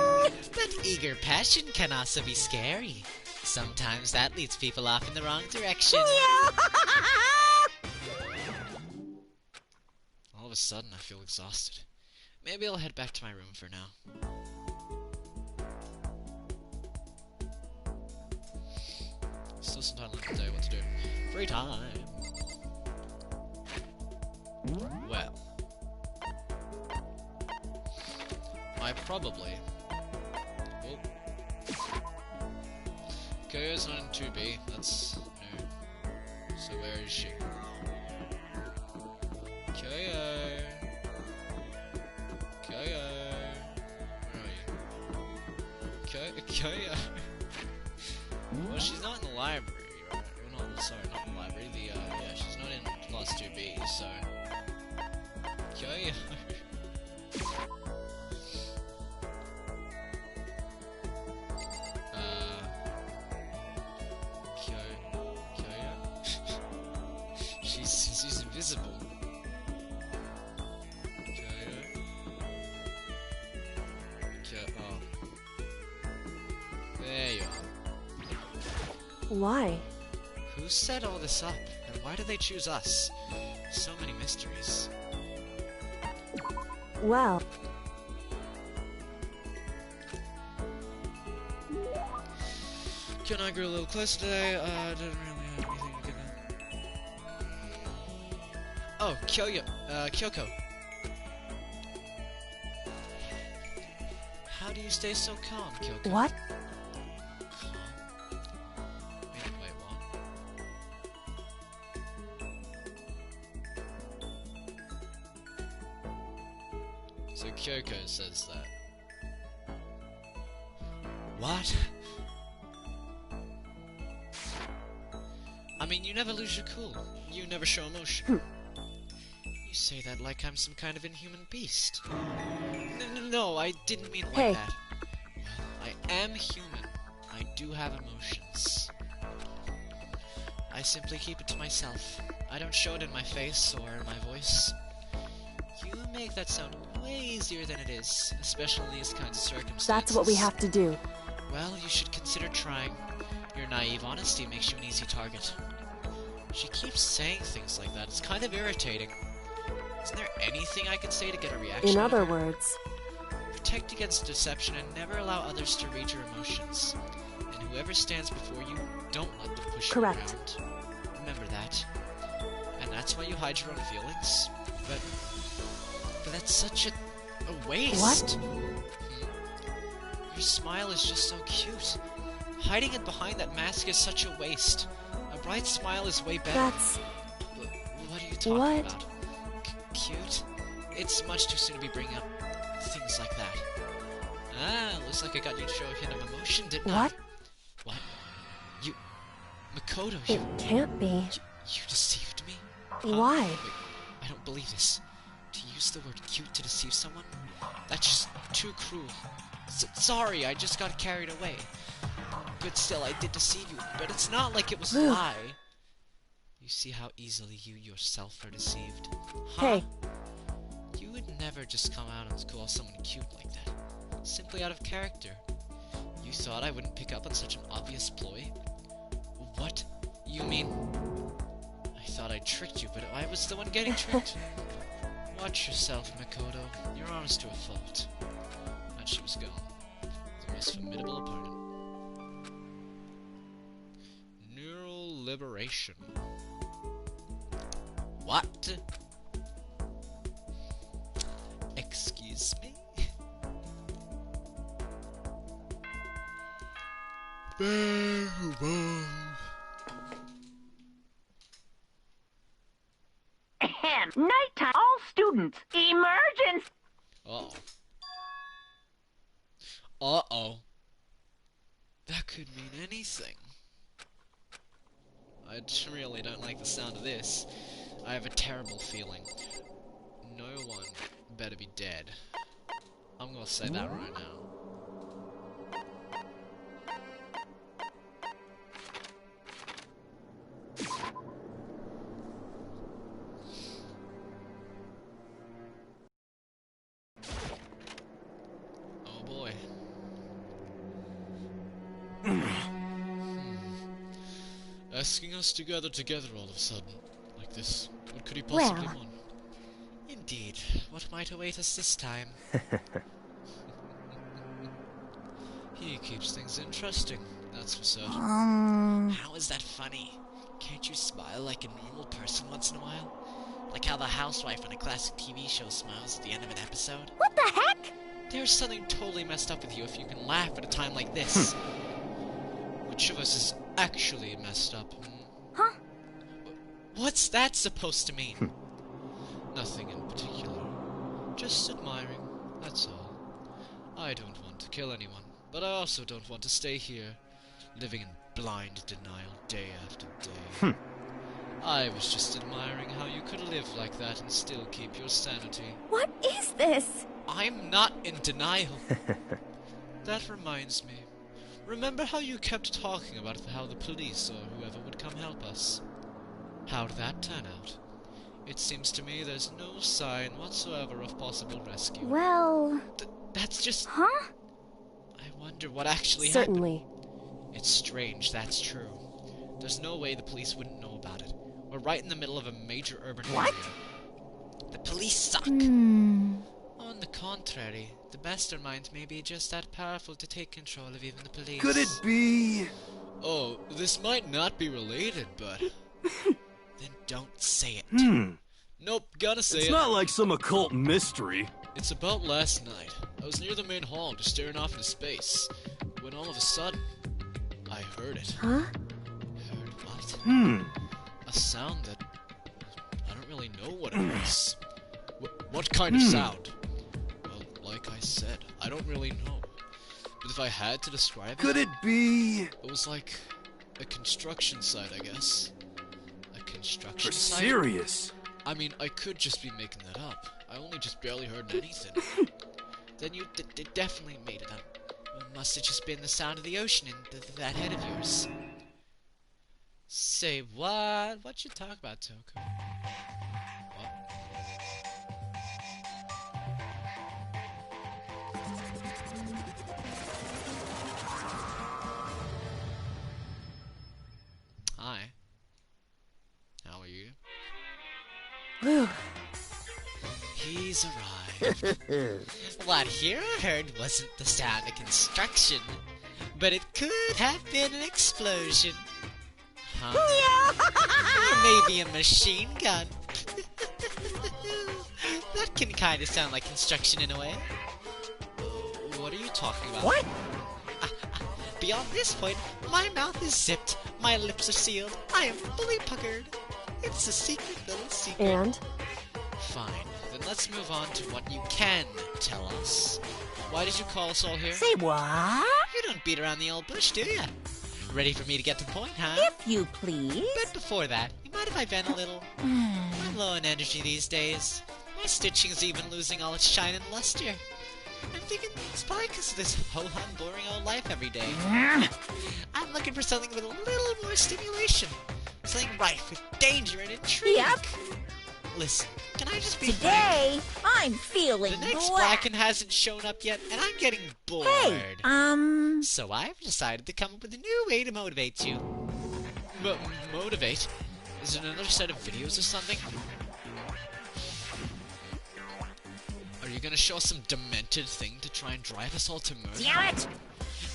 Speaker 3: But eager passion can also be scary. Sometimes that leads people off in the wrong direction.
Speaker 1: All of a sudden, I feel exhausted. Maybe I'll head back to my room for now. Still some time left to tell you what to do. Free time! Well. I probably... Oh. Kyo's not in 2B, that's new. So where is she? Kyo! Kyo! Where are you? Kyo! Well, she's not in the library, right? Well, not, sorry, not in the library. Yeah, she's not in class 2B, so... Kyo! She's invisible. Oh. There you are.
Speaker 4: Why?
Speaker 1: Who set all this up? And why did they choose us? So many mysteries.
Speaker 4: Well,
Speaker 1: Kyo and I grew a little closer today. Didn't really have anything to get Oh, Kyoko. How do you stay so calm, Kyoko?
Speaker 4: what?
Speaker 1: Calm? Wait, what? So Kyoko says that. What? I mean, you never lose your cool. You never show emotion. You say that like I'm some kind of inhuman beast. No, I didn't mean like that. Well, I am human. I do have emotions. I simply keep it to myself. I don't show it in my face or in my voice. You make that sound way easier than it is, especially in these kinds of circumstances.
Speaker 4: That's what we have to do.
Speaker 1: Well, you should consider trying. Your naive honesty makes you an easy target. She keeps saying things like that. It's kind of irritating. Isn't there anything I can say to get a reaction?
Speaker 4: In other words,
Speaker 1: protect against deception and never allow others to read your emotions. And whoever stands before you, don't let them push
Speaker 4: correct.
Speaker 1: you around. Remember that. And that's why you hide your own feelings. But that's such a waste.
Speaker 4: What?
Speaker 1: Your smile is just so cute. Hiding it behind that mask is such a waste. A bright smile is way better.
Speaker 4: That's...
Speaker 1: What are you talking
Speaker 4: What?
Speaker 1: about? Cute? It's much too soon to be bringing up things like that. Ah, looks like I got you to show a hint of emotion, didn't I?
Speaker 4: What?
Speaker 1: What? You... Makoto,
Speaker 4: It can't be.
Speaker 1: You deceived me?
Speaker 4: Why?
Speaker 1: Wait, I don't believe this. To use the word cute to deceive someone? That's just too cruel. Sorry, I just got carried away. But still, I did deceive you. But it's not like it was a lie. You see how easily you yourself are deceived? Huh?
Speaker 4: Hey.
Speaker 1: You would never just come out and call someone cute like that. simply out of character. You thought I wouldn't pick up on such an obvious ploy? What? You mean... I thought I tricked you, but I was the one getting tricked. Watch yourself, Makoto. You're honest to a fault. And she was gone. The most formidable opponent. Neural liberation. What? Excuse me?
Speaker 6: Nighttime. All students. Emergency.
Speaker 1: Uh-oh. Uh-oh. That could mean anything. I really don't like the sound of this. I have a terrible feeling. No one better be dead. I'm gonna say that right now. Oh boy. Asking us to gather together all of a sudden, like this. What could he possibly want? Indeed. What might await us this time? He keeps things interesting, that's for certain. How is that funny? Can't you smile like a normal person once in a while? Like how the housewife on a classic TV show smiles at the end of an episode?
Speaker 7: What the heck?
Speaker 1: There's something totally messed up with you if you can laugh at a time like this. Which of us is actually messed up?
Speaker 7: Huh?
Speaker 1: What's that supposed to mean? Nothing in particular. Just admiring, that's all. I don't want to kill anyone, but I also don't want to stay here, living in blind denial day after day. I was just admiring how you could live like that and still keep your sanity.
Speaker 7: What is this?
Speaker 1: I'm not in denial. That reminds me. Remember how you kept talking about how the police or whoever would come help us? How'd that turn out? It seems to me there's no sign whatsoever of possible rescue.
Speaker 7: Well...
Speaker 1: that's just...
Speaker 7: Huh?
Speaker 1: I wonder what actually
Speaker 4: Certainly.
Speaker 1: happened. It's strange, that's true. There's no way the police wouldn't know about it. We're right in the middle of a major urban area. The police suck! On the contrary, the masterminds may be just that powerful to take control of even the police.
Speaker 5: Could it be...
Speaker 1: Oh, this might not be related, but... Then don't say it. Nope, gotta say
Speaker 11: It's
Speaker 1: it.
Speaker 11: not like some occult mystery.
Speaker 1: It's about last night. I was near the main hall, just staring off into space, when all of a sudden, I heard it.
Speaker 4: Huh?
Speaker 1: Heard what? A sound that... I don't really know what it was. What kind of sound? Well, like I said, I don't really know. But if I had to describe it...
Speaker 5: Could it be...
Speaker 1: It was like a construction site, I guess. A construction
Speaker 5: For
Speaker 1: site?
Speaker 5: serious?
Speaker 1: I mean, I could just be making that up. I only just barely heard anything. Then you definitely made it up. It must have just been the sound of the ocean in that head of yours. Say what? What you talk about, Toko? What? Hi. How are you?
Speaker 4: Whew.
Speaker 1: He's arrived. What Hero heard wasn't the sound of construction, but it could have been an explosion. Huh? Or maybe a machine gun. That can kind of sound like construction in a way. What are you talking about?
Speaker 8: What?
Speaker 3: Beyond this point, my mouth is zipped, my lips are sealed, I am fully puckered. It's a secret little secret.
Speaker 4: And?
Speaker 1: Fine. Then let's move on to what you can tell us. Why did you call us all here?
Speaker 2: Say what?
Speaker 3: You don't beat around the old bush, do ya? Ready for me to get to the point, huh?
Speaker 2: If you please.
Speaker 3: But before that, you mind if I vent a little? I'm low on energy these days. My stitching's even losing all its shine and luster. I'm thinking it's probably because of this ho-hum boring old life every day. I'm looking for something with a little more stimulation. Something rife with danger and intrigue.
Speaker 2: Yep.
Speaker 3: Listen, can I just be
Speaker 2: Today,
Speaker 3: frank?
Speaker 2: I'm feeling
Speaker 3: The next
Speaker 2: black.
Speaker 3: Blacken hasn't shown up yet, and I'm getting bored.
Speaker 2: Hey,
Speaker 3: So I've decided to come up with a new way to motivate you.
Speaker 1: Motivate? Is it another set of videos or something? Are you gonna show us some demented thing to try and drive us all to murder?
Speaker 2: damn it!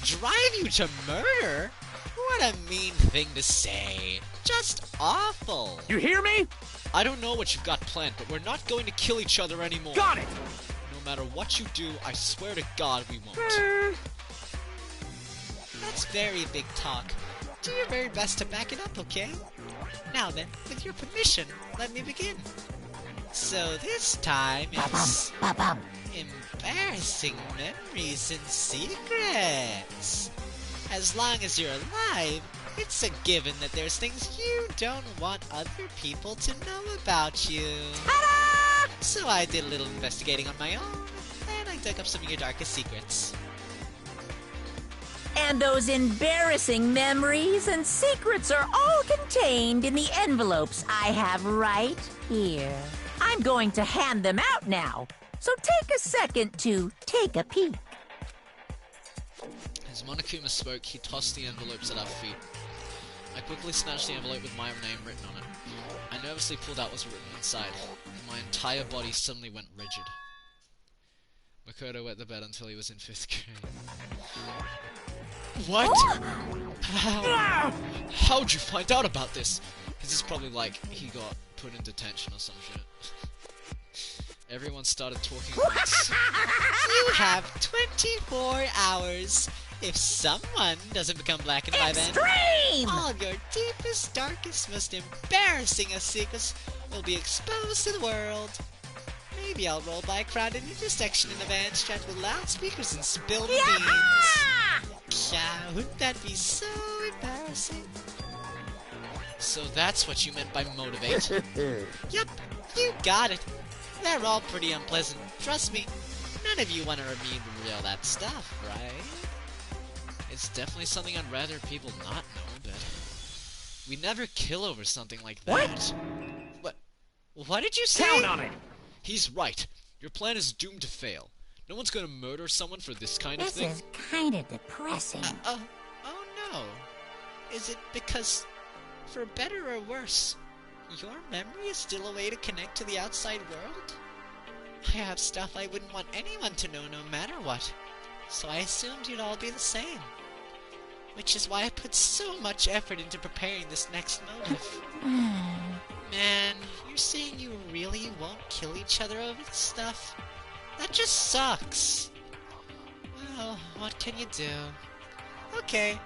Speaker 3: Drive you to murder? What a mean thing to say. Just awful.
Speaker 10: You hear me?
Speaker 1: I don't know what you've got planned, but we're not going to kill each other anymore.
Speaker 10: Got it!
Speaker 1: No matter what you do, I swear to God we won't.
Speaker 3: That's very big talk. Do your very best to back it up, okay? Now then, with your permission, let me begin. So this time it's
Speaker 2: Ba-bum.
Speaker 3: embarrassing memories and secrets. As long as you're alive, it's a given that there's things you don't want other people to know about you.
Speaker 2: Ta-da!
Speaker 3: So I did a little investigating on my own, and I dug up some of your darkest secrets.
Speaker 2: And those embarrassing memories and secrets are all contained in the envelopes I have right here. I'm going to hand them out now, so take a second to take a peek.
Speaker 1: As Monokuma spoke, he tossed the envelopes at our feet. I quickly snatched the envelope with my name written on it. I nervously pulled out what was written inside, and my entire body suddenly went rigid. Makoto wet the bed until he was in 5th grade. What? How'd you find out about this? Because it's probably like he got put in detention or some shit. Everyone started talking at once.
Speaker 3: You have 24 hours. If someone doesn't become blackened by then,
Speaker 2: Extreme!
Speaker 3: all your deepest, darkest, most embarrassing of secrets will be exposed to the world. Maybe I'll roll by a crowded intersection in a van strapped with loudspeakers and spill the beans. Yeah, wouldn't that be so embarrassing?
Speaker 1: So that's what you meant by motivate.
Speaker 3: Yup, you got it. They're all pretty unpleasant. Trust me, none of you want to remain real that stuff, right?
Speaker 1: It's definitely something I'd rather people not know, but we never kill over something like that.
Speaker 3: What did you say?
Speaker 10: Count on it!
Speaker 1: He's right. Your plan is doomed to fail. No one's gonna murder someone for this kind of
Speaker 2: This
Speaker 1: thing.
Speaker 2: is kind of depressing.
Speaker 3: Oh no. Is it because, for better or worse, your memory is still a way to connect to the outside world? I have stuff I wouldn't want anyone to know no matter what, so I assumed you'd all be the same. Which is why I put so much effort into preparing this next motive. Man, you're saying you really won't kill each other over this stuff? That just sucks. Well, what can you do? Okay,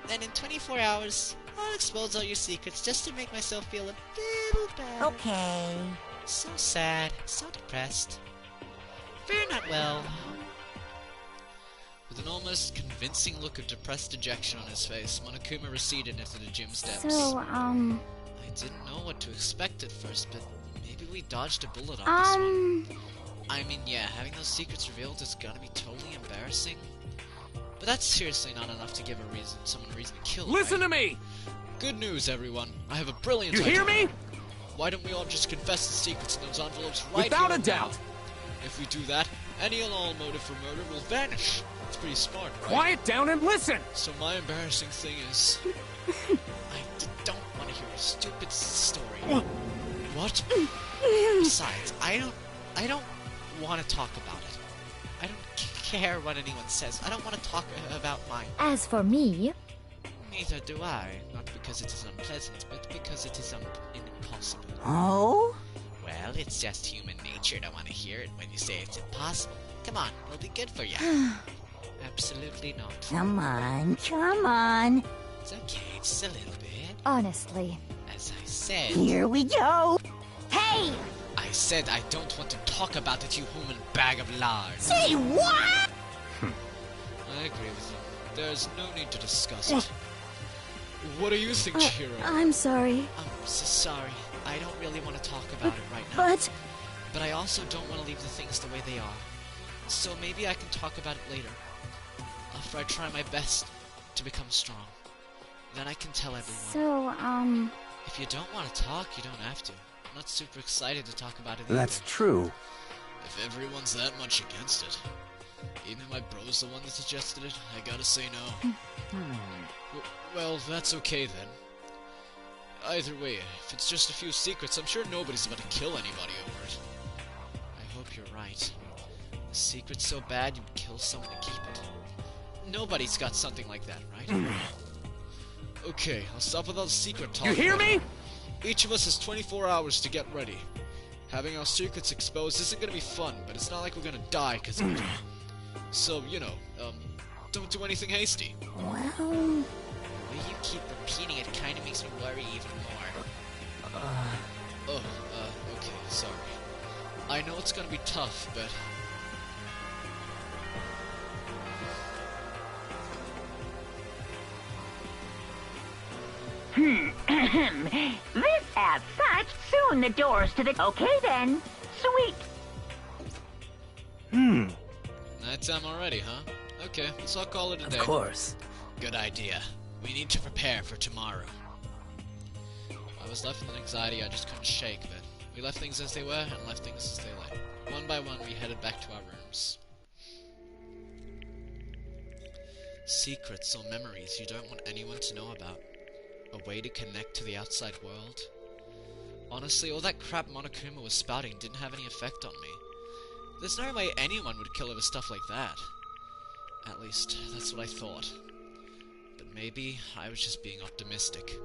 Speaker 3: then in 24 hours, I'll expose all your secrets just to make myself feel a little better.
Speaker 2: Okay.
Speaker 3: So sad, so depressed. Fare not well.
Speaker 1: With an almost convincing look of depressed dejection on his face, Monokuma receded into the gym steps.
Speaker 7: So,
Speaker 1: I didn't know what to expect at first, but maybe we dodged a bullet on this one. I mean, yeah, having those secrets revealed is gonna be totally embarrassing. But that's seriously not enough to give someone a reason to kill.
Speaker 10: Listen to me!
Speaker 1: Good news, everyone. I have a brilliant
Speaker 10: You
Speaker 1: idea.
Speaker 10: hear me?
Speaker 1: Why don't we all just confess the secrets in those envelopes right
Speaker 10: Without
Speaker 1: here
Speaker 10: a
Speaker 1: and
Speaker 10: doubt.
Speaker 1: now? If we do that, any and all motive for murder will vanish. It's pretty smart, right?
Speaker 10: Quiet down and listen!
Speaker 1: So my embarrassing thing is... don't want to hear a stupid story. What? Besides, I don't want to talk about it. I don't care what anyone says. I don't want to talk about mine.
Speaker 4: As for me,
Speaker 3: Neither do I. Not because it is unpleasant, but because it is impossible.
Speaker 2: Oh?
Speaker 3: Well, it's just human nature to want to hear it when you say it's impossible. Come on, it'll be good for you. Absolutely not.
Speaker 2: Come on, come on.
Speaker 3: It's okay, just a little bit.
Speaker 4: honestly.
Speaker 3: As I said...
Speaker 2: Here we go. Hey!
Speaker 1: I said I don't want to talk about it, you human bag of lard.
Speaker 2: Say what?
Speaker 1: I agree with you. There's no need to discuss it. What do you think, Chihiro?
Speaker 4: I'm sorry.
Speaker 3: I'm so sorry. I don't really want to talk about it right now.
Speaker 4: But
Speaker 3: I also don't want to leave the things the way they are. So maybe I can talk about it later. After I try my best to become strong. Then I can tell everyone.
Speaker 4: so,
Speaker 3: If you don't want to talk, you don't have to.
Speaker 1: not super excited to talk about it
Speaker 5: That's
Speaker 1: either.
Speaker 5: true.
Speaker 1: If everyone's that much against it, even my bro's the one that suggested it, I gotta say no. Well, that's okay then. Either way, if it's just a few secrets, I'm sure nobody's about to kill anybody over it. I hope you're right. A secret's so bad you'd kill someone to keep it. Nobody's got something like that, right? Okay, I'll stop with all the secret talk.
Speaker 10: You hear me?
Speaker 1: Each of us has 24 hours to get ready. Having our secrets exposed isn't gonna be fun, but it's not like we're gonna die because of it. So, you know, don't do anything hasty.
Speaker 2: Well,
Speaker 3: The way you keep repeating it kind of makes me worry even more.
Speaker 1: Okay, sorry. I know it's gonna be tough, but...
Speaker 6: This as such, soon the doors to the... Okay then. Sweet.
Speaker 1: Nighttime already, huh? Okay, so I'll call it a day.
Speaker 8: Of course.
Speaker 1: Good idea. We need to prepare for tomorrow. I was left with an anxiety I just couldn't shake, but we left things as they were and left things as they lay. One by one, we headed back to our rooms. Secrets or memories you don't want anyone to know about. A way to connect to the outside world. Honestly, all that crap Monokuma was spouting didn't have any effect on me. There's no way anyone would kill over stuff like that. At least, that's what I thought. But maybe I was just being optimistic.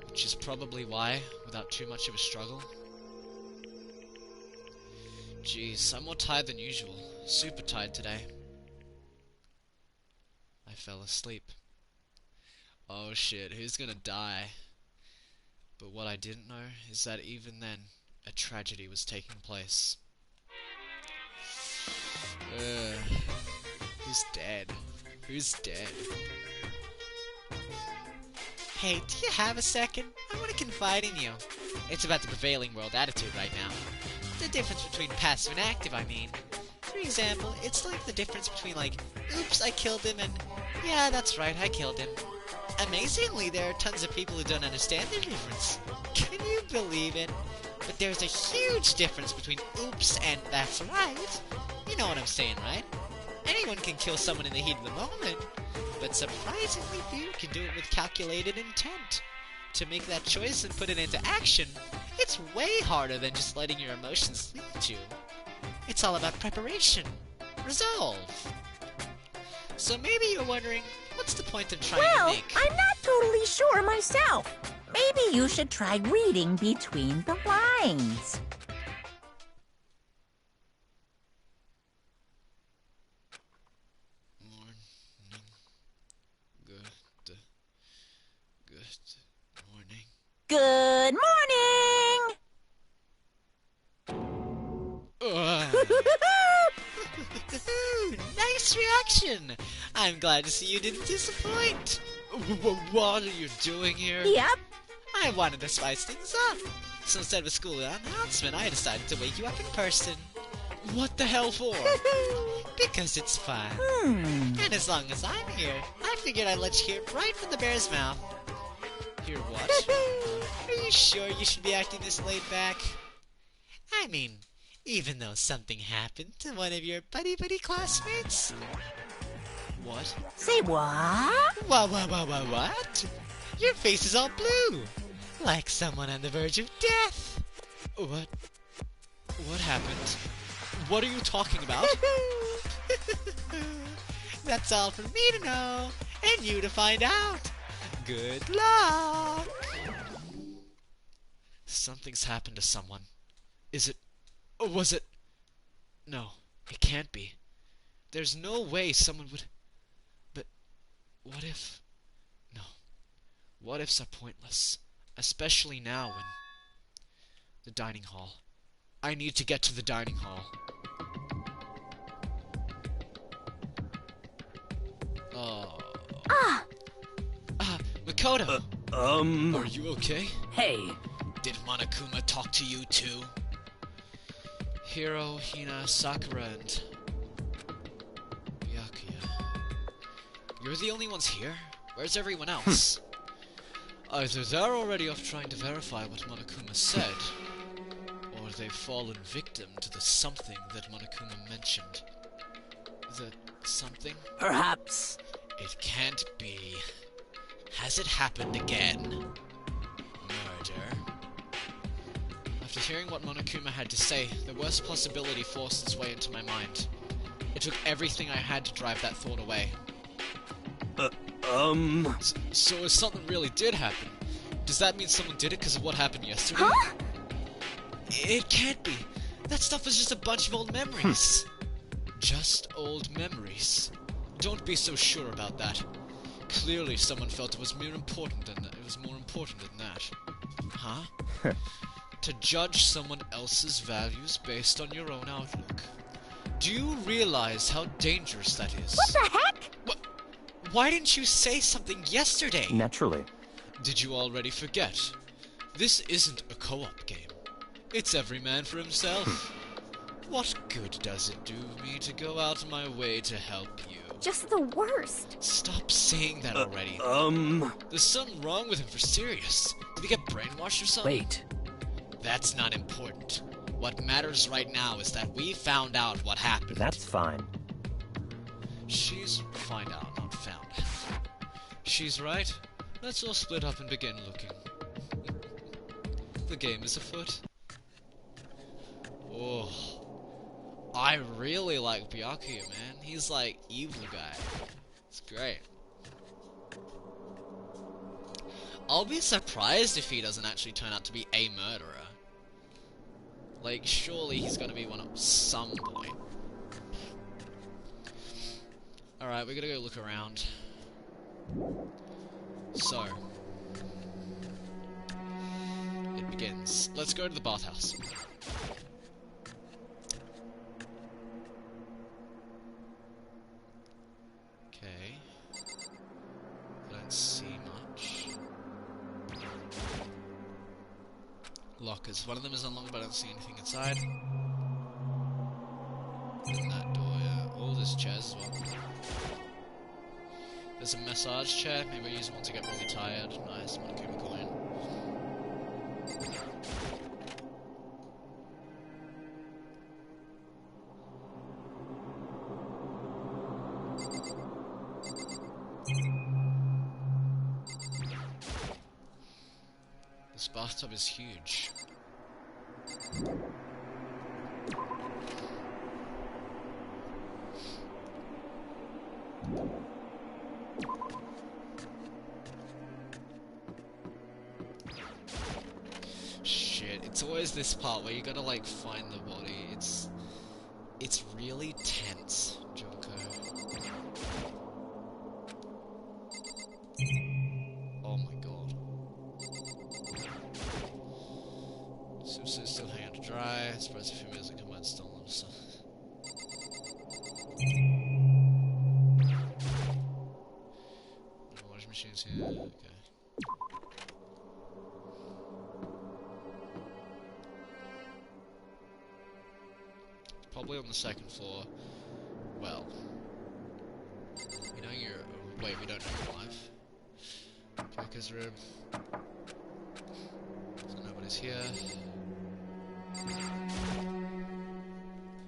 Speaker 1: Which is probably why, without too much of a struggle... Jeez, I'm more tired than usual. Super tired today. I fell asleep. Oh shit, who's gonna die? But what I didn't know is that even then, a tragedy was taking place. Who's dead? Who's dead?
Speaker 3: Hey, do you have a second? I want to confide in you. It's about the prevailing world attitude right now. The difference between passive and active, I mean. For example, it's like the difference between like, oops, I killed him, and yeah, that's right, I killed him. Amazingly, there are tons of people who don't understand the difference. Can you believe it? But there's a huge difference between oops and that's right. You know what I'm saying, right? Anyone can kill someone in the heat of the moment, but surprisingly few can do it with calculated intent. To make that choice and put it into action, it's way harder than just letting your emotions lead you. It's all about preparation, resolve. So maybe you're wondering, what's the point in trying to make...
Speaker 2: I'm not totally sure myself. Maybe you should try reading between the lines.
Speaker 1: Good morning.
Speaker 2: Good morning!
Speaker 3: Nice reaction! I'm glad to see you didn't disappoint.
Speaker 1: What are you doing here?
Speaker 2: Yep.
Speaker 3: I wanted to spice things up. So instead of a school announcement, I decided to wake you up in person.
Speaker 1: What the hell for?
Speaker 3: Because it's fun. And as long as I'm here, I figured I'd let you hear it right from the bear's mouth.
Speaker 1: Hear what?
Speaker 3: Are you sure you should be acting this laid back? I mean, even though something happened to one of your buddy classmates.
Speaker 1: What?
Speaker 2: Say what?
Speaker 3: What? Your face is all blue, like someone on the verge of death.
Speaker 1: What? What happened? What are you talking about?
Speaker 3: That's all for me to know, and you to find out. Good luck!
Speaker 1: Something's happened to someone. Is it... Or was it... No, it can't be. There's no way someone would... But... What if... No. What ifs are pointless. Especially now when... The dining hall. I need to get to the dining hall. Oh... Makoto! Are you okay?
Speaker 8: Hey,
Speaker 1: Did Monokuma talk to you too? Hiro, Hina, Sakura, and... Byakuya. You're the only ones here? Where's everyone else? Either they're already off trying to verify what Monokuma said, they've fallen victim to the something that Monokuma mentioned. The something?
Speaker 8: Perhaps.
Speaker 1: It can't be. Has it happened again? Murder? After hearing what Monokuma had to say, the worst possibility forced its way into my mind. It took everything I had to drive that thought away. So if something really did happen, does that mean someone did it because of what happened yesterday?
Speaker 7: Huh?
Speaker 1: It can't be. That stuff is just a bunch of old memories. Just old memories. Don't be so sure about that. Clearly someone felt it was more important than that. Huh? To judge someone else's values based on your own outlook. Do you realize how dangerous that is?
Speaker 7: What the heck?
Speaker 1: Why didn't you say something yesterday?
Speaker 9: Naturally.
Speaker 1: Did you already forget? This isn't a co-op game. It's every man for himself. What good does it do me to go out of my way to help you?
Speaker 4: Just the worst.
Speaker 1: Stop saying that already. There's something wrong with him for serious. Did he get brainwashed or something?
Speaker 8: Wait.
Speaker 1: That's not important. What matters right now is that we found out what happened.
Speaker 9: That's fine.
Speaker 1: She's find out, not found. She's right. Let's all split up and begin looking. The game is afoot. Oh, I really like Byakuya, man. He's like evil guy. It's great. I'll be surprised if he doesn't actually turn out to be a murderer. Like, surely he's gonna be one at some point. Alright, we gotta go look around. So, it begins. Let's go to the bathhouse. Okay. I don't see much. Lockers. One of them is unlocked, but I don't see anything inside. And that door, yeah. Oh, there's chairs as well. There's a massage chair. Maybe I use one to get really tired. Nice. Monokuma coin. This bathtub is huge. Shit, it's always this part where you gotta like find the body. It's really tense, Joko. Oh my god. So still hanging to dry. Surprised if it hasn't come out stolen. So. Washing machines here. Okay. Probably on the second floor. Well, you know you're. Wait, we don't know you're alive. Joker's room. So nobody's here.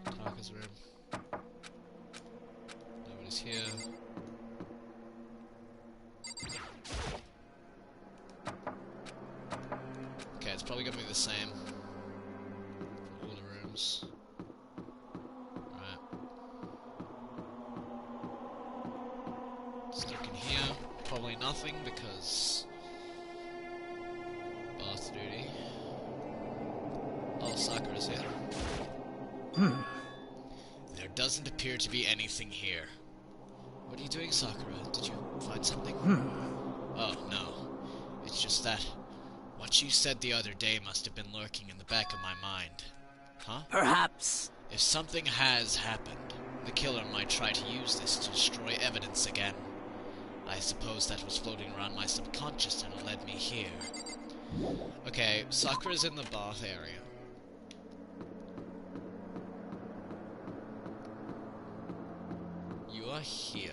Speaker 1: Taka's room. Nobody's here. Okay, it's probably gonna be the same. All the rooms. Right. Let's look in here. Probably nothing because bath duty. Oh, Sakura's here. There doesn't appear to be anything here. What are you doing, Sakura? Did you find something? Oh, no. It's just that what you said the other day must have been lurking in the back of my mind. Huh?
Speaker 8: Perhaps.
Speaker 1: If something has happened, the killer might try to use this to destroy evidence again. I suppose that was floating around my subconscious and it led me here. Okay, Sakura's in the bath area. You are here.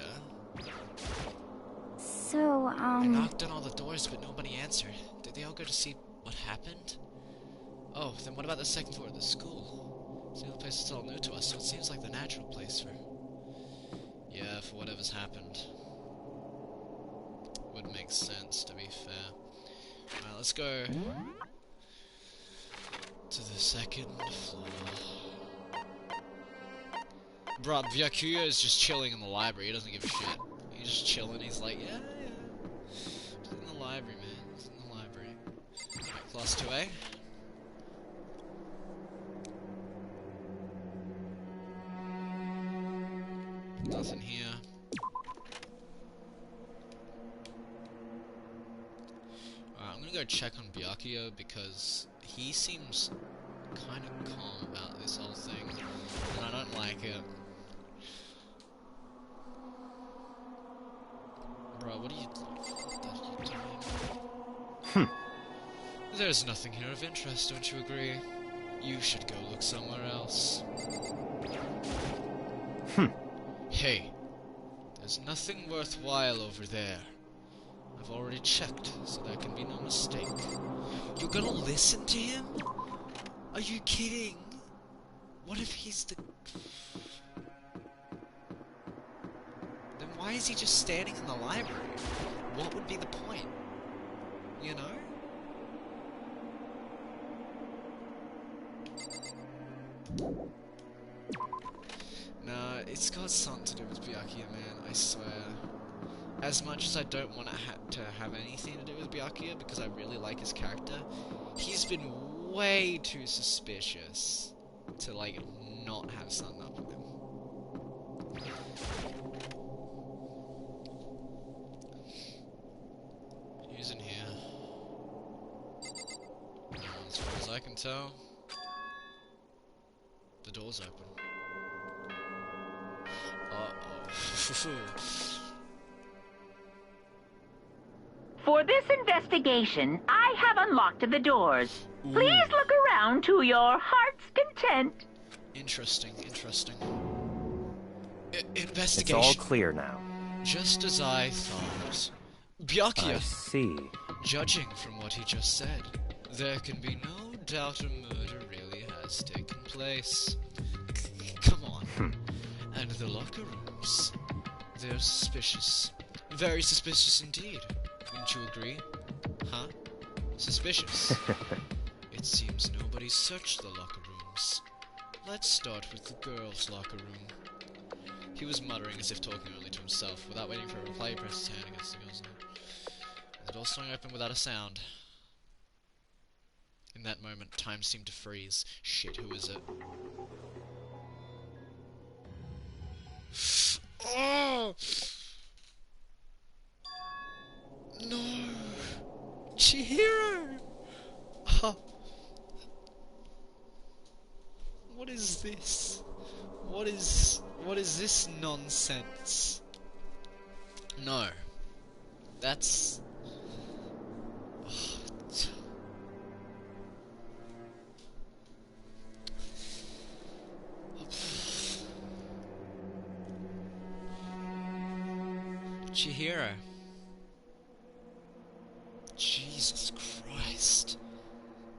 Speaker 4: So,
Speaker 1: I knocked on all the doors, but nobody answered. Did they all go to see what happened? Oh, then what about the second floor of the school? It's the only place that's all new to us, so it seems like the natural place for... Yeah, for whatever's happened. Would make sense, to be fair. Alright, let's go to the second floor. Bruh, Byakuya is just chilling in the library, he doesn't give a shit. He's just chilling, he's like, yeah. He's in the library, man. He's in the library. Alright, class 2A. Nothing here. Alright, I'm gonna go check on Byakuya because he seems kind of calm about this whole thing, and I don't like it. Bro, what are you doing? There's nothing here of interest, don't you agree? You should go look somewhere else. Hey, there's nothing worthwhile over there. I've already checked, so there can be no mistake. You're gonna listen to him? Are you kidding? What if he's the... Then why is he just standing in the library? What would be the point? You know? Nah, it's got something to do with Byakuya, man, I swear. As much as I don't want to have anything to do with Byakuya, because I really like his character, he's been way too suspicious to, like, not have something up with him. Who's in here? As far as I can tell, the door's open. Uh-oh.
Speaker 6: For this investigation, I have unlocked the doors. Please look around to your heart's content.
Speaker 1: Interesting, interesting. Investigation.
Speaker 9: It's all clear now.
Speaker 1: Just as I thought. Byakuya.
Speaker 9: I see.
Speaker 1: Judging from what he just said, there can be no doubt a murder really has taken place. Come on. And the locker rooms. They're suspicious. Very suspicious indeed. Wouldn't you agree? Huh? Suspicious. It seems nobody searched the locker rooms. Let's start with the girls' locker room. He was muttering as if talking only to himself. Without waiting for a reply, he pressed his hand against the girl's door. The door swung open without a sound. In that moment, time seemed to freeze. Shit, who is it? Oh! No! Chihiro! Huh. What is this? What is this nonsense? No. That's... Chihiro. Jesus Christ.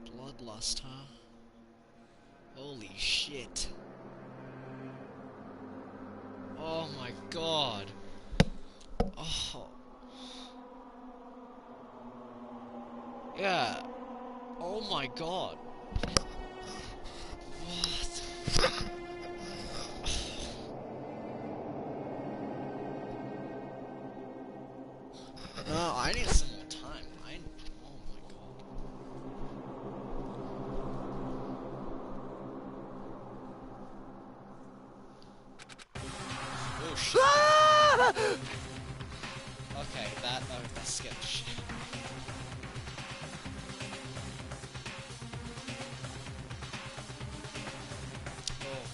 Speaker 1: Bloodlust, huh? Holy shit. Oh my god. Oh. Yeah. Oh my god. What? No, I need some more time. Oh my god. Oh shit. Okay, that scared the shit. Oh.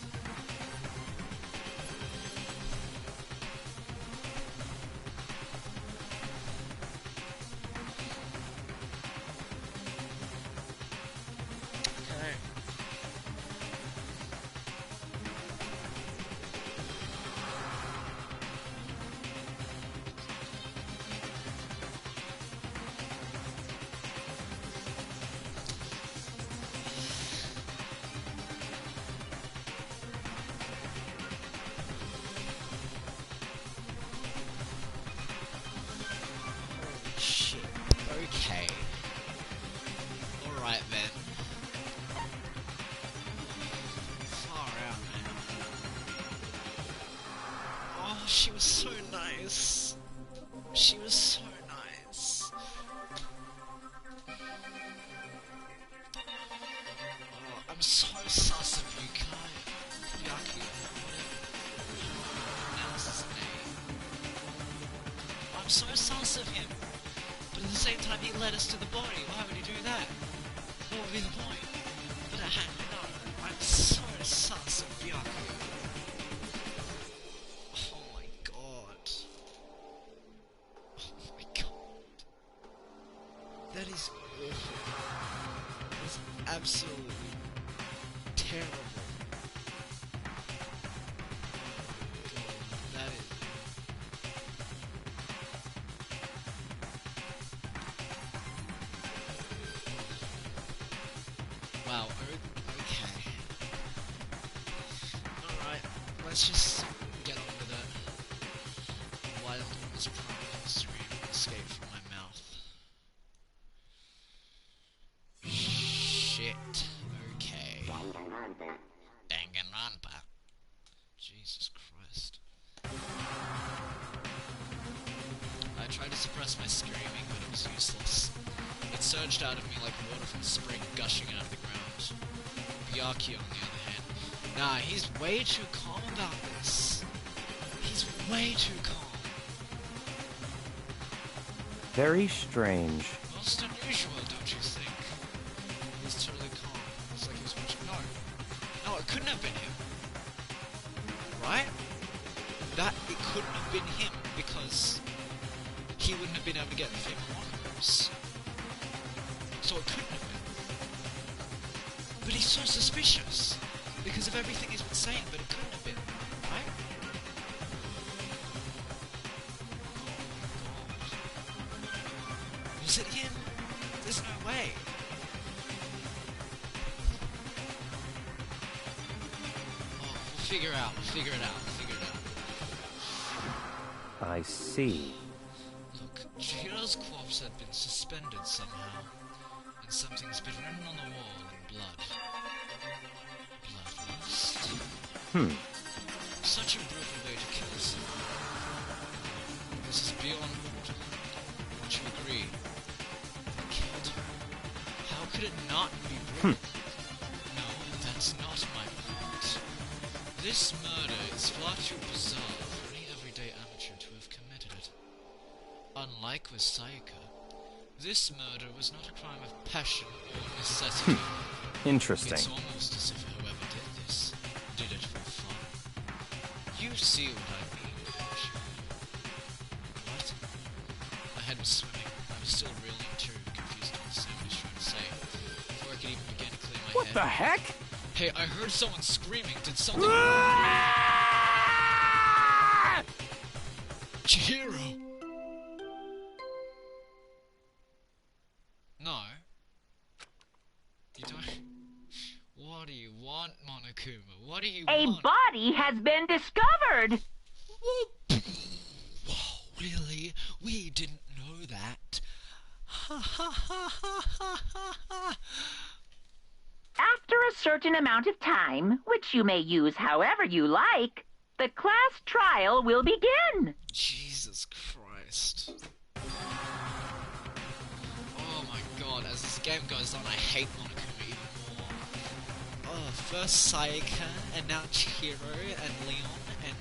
Speaker 1: Okay. she was so nice. She was so nice. Oh, I'm so sus of you, Kai. Yaki, whatever. Pronounce his name. I'm so sus of him. But at the same time, he led us to the body. Why would he do that? What would be the point? But no, I'm so sus of Byakuya. Oh my god. Oh my god. That is awful. That is absolutely terrible. God, that is... Wow, okay. Alright, let's just get on with it. Wild one's prime stream escape from my mouth. Shit. Okay. Danganronpa. Jesus Christ. I tried to suppress my screaming, but it was useless. It surged out of me like water from a spring gushing out of the ground. Byakuya, on the other hand, nah, he's way too calm about this. He's way too calm.
Speaker 9: Very strange.
Speaker 1: Most unusual, don't you think? He's totally calm. It's like he was watching. No, it couldn't have been him. Right? It couldn't have been him because he wouldn't have been able to get the female locker rooms. So it couldn't have been. But he's so suspicious because of everything he's been saying, but it couldn't have been, right? Was it him? There's no way. Oh, we'll figure it out.
Speaker 9: I see.
Speaker 1: Look, Chihiro's corpse had been suspended somehow, and something's been written on the wall in blood. Bloodlust? Such a brutal way to kill someone. This is beyond mortal. Would you agree? They killed her. How could it not be brutal? No, that's not my point. This murder is far too bizarre for any everyday amateur to have committed it. Unlike with Sayaka, this murder was not a crime of passion or necessity.
Speaker 9: Interesting.
Speaker 1: It's almost as if whoever did this did it for fun. You see what I mean, don't you? What? My head was swimming. I was still reeling too, confused to understand what he's trying to say. Before I could even begin to clear my head.
Speaker 10: What the heck?
Speaker 1: Hey, I heard someone screaming. Did something... Chihiro! No. You don't... What do you want, Monokuma? What do you
Speaker 6: A
Speaker 1: want?
Speaker 6: body has been discovered!
Speaker 1: Whoa, really? We didn't know that. Ha ha ha ha ha ha ha.
Speaker 6: After a certain amount of time, which you may use however you like, the class trial will begin.
Speaker 1: Jesus Christ. Oh my god, as this game goes on, I hate Monokuma even more. Oh, first Sayaka, and now Chihiro, and Leon, and...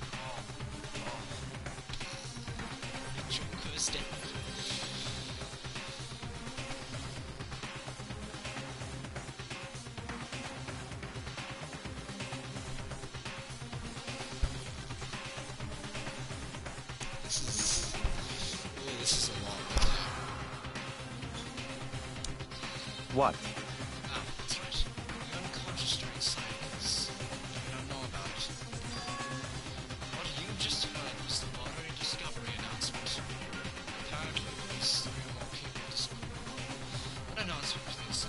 Speaker 1: And Junko's dead. This is a lot.
Speaker 9: What?
Speaker 1: Ah, that's right. The unconscious during Sayaka's. You don't know about it. What you just heard was the lottery discovery announcement. Apparently, at least 3 more people discovered. What announcement was this?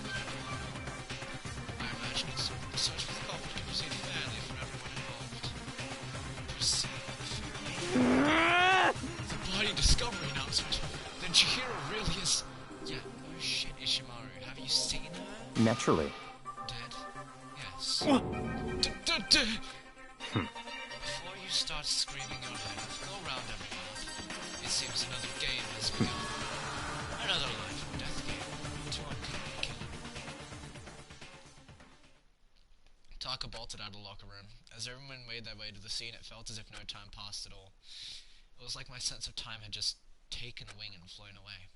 Speaker 1: I imagine it's sort of a search for the culprit to proceed fairly for everyone involved. Proceed fairly? The body discovery announcement? Then Chihiro really is... Yeah, no shit, Ishimaru. Have you seen her?
Speaker 9: Naturally.
Speaker 1: Dead? Yes. Before you start screaming your name, go around every mouth. It seems another game has begun. Another life or death game. To uncover kill. Taka bolted out of the locker room. As everyone made their way to the scene, it felt as if no time passed at all. It was like my sense of time had just taken a wing and flown away.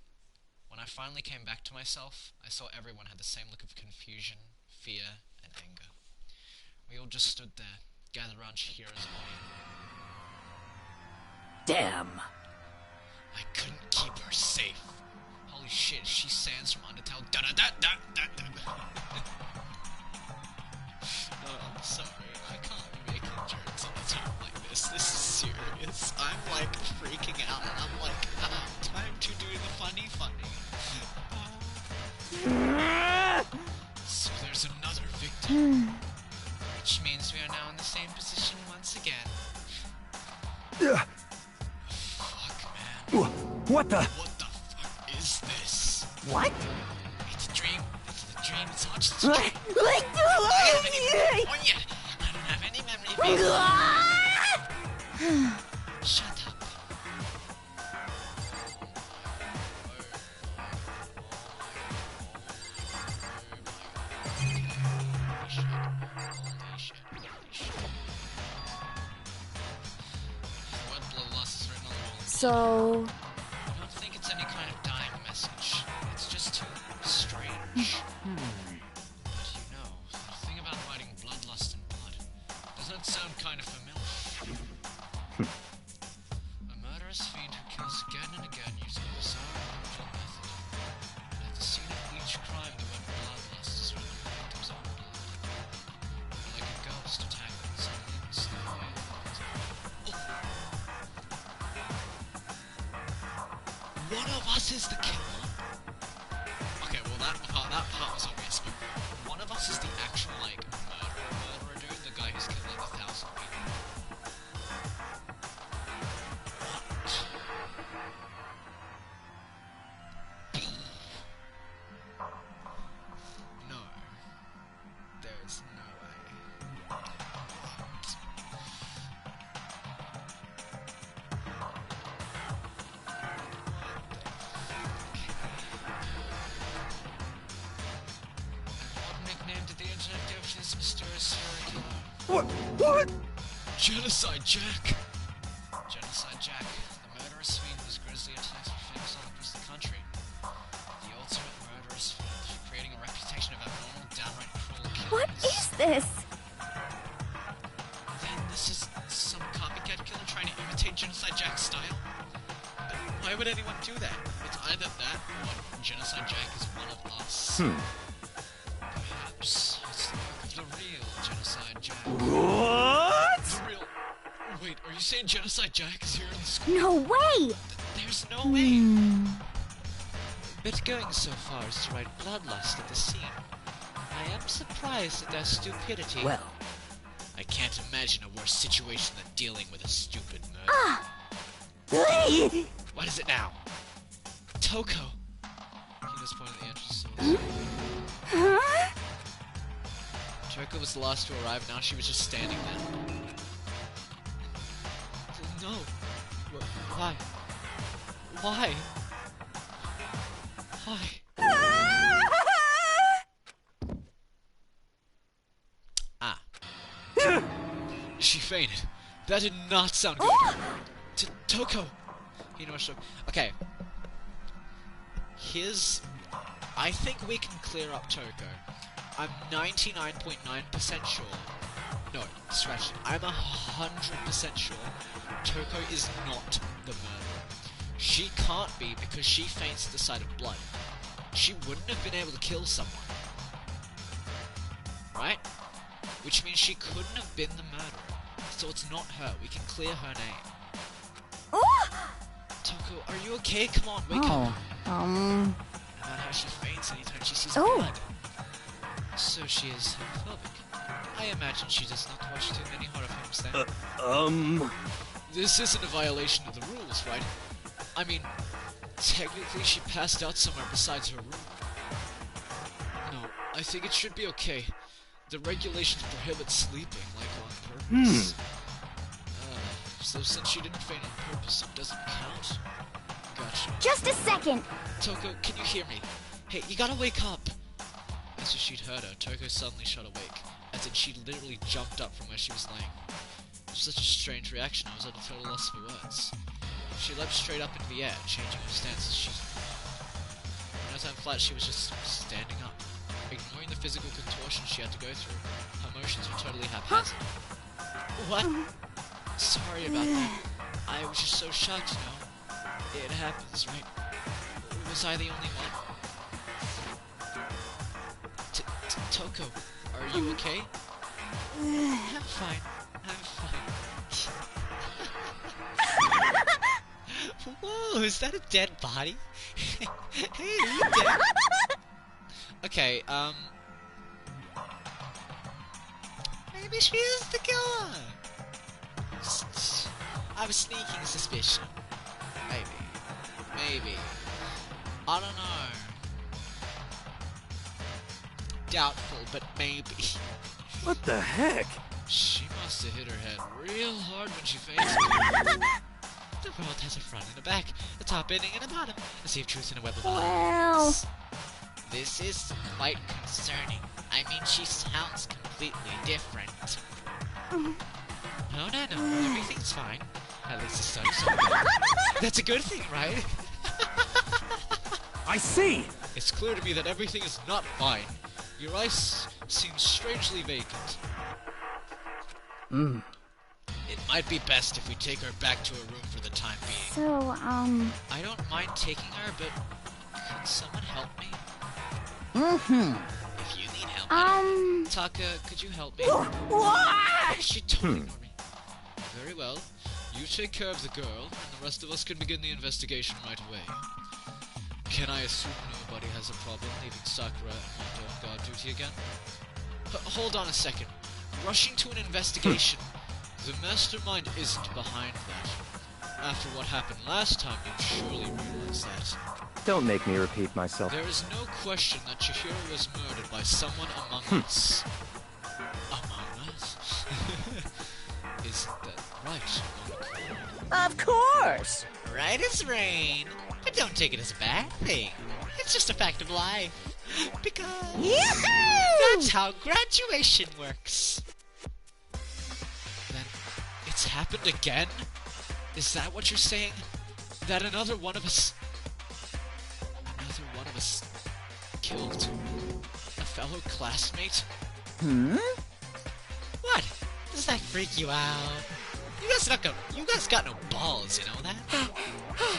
Speaker 1: When I finally came back to myself, I saw everyone had the same look of confusion, fear, and anger. We all just stood there, gathered around Chihira's body.
Speaker 2: Damn.
Speaker 1: I couldn't keep her safe. Holy shit, she Sans from Undertale. Da-da-da-da-da-da. No, I'm sorry. I can't be making jokes on the time like this. This is serious. I'm like freaking out and I'm like, time to do the funny. So there's another victim. Which means we are now in the same position once again. Fuck, man.
Speaker 5: What the?
Speaker 1: What the fuck is this?
Speaker 2: What?
Speaker 1: It's a dream. It's a dream. It's not just a dream. I don't have any memory yet. I don't have any memory. Shut up.
Speaker 4: So...
Speaker 1: I don't think it's any kind of dying message. It's just too strange. But you know, the thing about writing bloodlust and blood, doesn't it sound kind of familiar? A murderous fiend who kills again and again using a bizarre and brutal method. And at the scene of each crime, the word bloodlust is written on the victim's own blood. Like a ghost attacking someone in slow hand. One of us is the killer. Okay, well that part was obvious, but one of us is the actual, like, murderer dude, the guy who's killed like 1,000 people. What? No. There's no way. This mysterious serial killer.
Speaker 5: What?
Speaker 1: Genocide Jack! Genocide Jack, the murderous fiend whose grisly attacks were famous all across the country. The ultimate murderous fiend, creating a reputation of abnormal, downright cruel killing.
Speaker 4: What is this?
Speaker 1: Then this is some copycat killer trying to imitate Genocide Jack's style? But why would anyone do that? It's either that or Genocide Jack is one of us. Perhaps it's the work of the real Genocide Jack.
Speaker 5: What?
Speaker 1: The real... Wait, are you saying Genocide Jack is here in the school?
Speaker 4: No way!
Speaker 1: There's no way! But going so far as to write bloodlust at the scene, I am surprised at their stupidity.
Speaker 2: Well,
Speaker 1: I can't imagine a worse situation than dealing with a stupid murder.
Speaker 2: Ah!
Speaker 1: What is it now? Toko! Hina's pointing at the entrance to the Toko was the last to arrive, now she was just standing there. No. Why? Why? Ah. She fainted. That did not sound good. Toko! Okay. I think we can clear up Toko. I'm 99.9% sure. No, scratch it. I'm 100% sure Toko is not the murderer. She can't be because she faints at the sight of blood. She wouldn't have been able to kill someone. Right? Which means she couldn't have been the murderer. So it's not her. We can clear her name. Toko, are you okay? Come on, wake up. No matter how she faints anytime she sees blood. So she is homophobic. I imagine she does not watch too many horror films then. This isn't a violation of the rules, right? I mean, technically she passed out somewhere besides her room. No, I think it should be okay. The regulations prohibit sleeping, like on purpose. So since she didn't faint on purpose, it doesn't count? Gotcha.
Speaker 4: Just a second.
Speaker 1: Toko, can you hear me? Hey, you gotta wake up! As if she'd heard her, Toko suddenly shot awake, as in she literally jumped up from where she was laying. It was such a strange reaction, I was at a total loss for words. She leapt straight up into the air, changing her stance as she... In no time flat, she was just standing up, ignoring the physical contortion she had to go through. Her motions were totally haphazard. What? Sorry about that. I was just so shocked, you know. It happens, right? Was I the only one? Toko, are you okay? I'm fine. I'm fine.
Speaker 3: Whoa, is that a dead body? Hey, are you dead?
Speaker 1: Okay,
Speaker 3: Maybe she is the killer. I was sneaking suspicion.
Speaker 1: maybe. I don't know. Doubtful, but maybe.
Speaker 10: What the heck?
Speaker 1: She must have hit her head real hard when she fainted.
Speaker 3: The world has a front and a back, a top ending and a bottom, a sea of truth and a web of
Speaker 4: Well.
Speaker 3: lies. This is quite concerning. I mean, she sounds completely different. No, everything's fine. At least the sun's so good. That's a good thing, right?
Speaker 5: I see!
Speaker 1: It's clear to me that everything is not fine. Your eyes seem strangely vacant. It might be best if we take her back to her room for the time being.
Speaker 4: So,
Speaker 1: I don't mind taking her, but could someone help me? If you need help, Taka, could you help me?
Speaker 2: What?
Speaker 1: She totally ignored me. Very well. You take care of the girl, and the rest of us can begin the investigation right away. Can I assume nobody has a problem leaving Sakura and Mondo on guard duty again? Hold on a second. Rushing to an investigation. The mastermind isn't behind that. After what happened last time, you'd surely realize that.
Speaker 9: Don't make me repeat myself.
Speaker 1: There is no question that Chihiro was murdered by someone among us. Among us? Is that right?
Speaker 2: Of course.
Speaker 3: Right as rain. But don't take it as a bad thing. It's just a fact of life. Because that's how graduation works.
Speaker 1: Then it's happened again? Is that what you're saying? That another one of us killed a fellow classmate?
Speaker 3: What? Does that freak you out? You guys got no balls, you know that?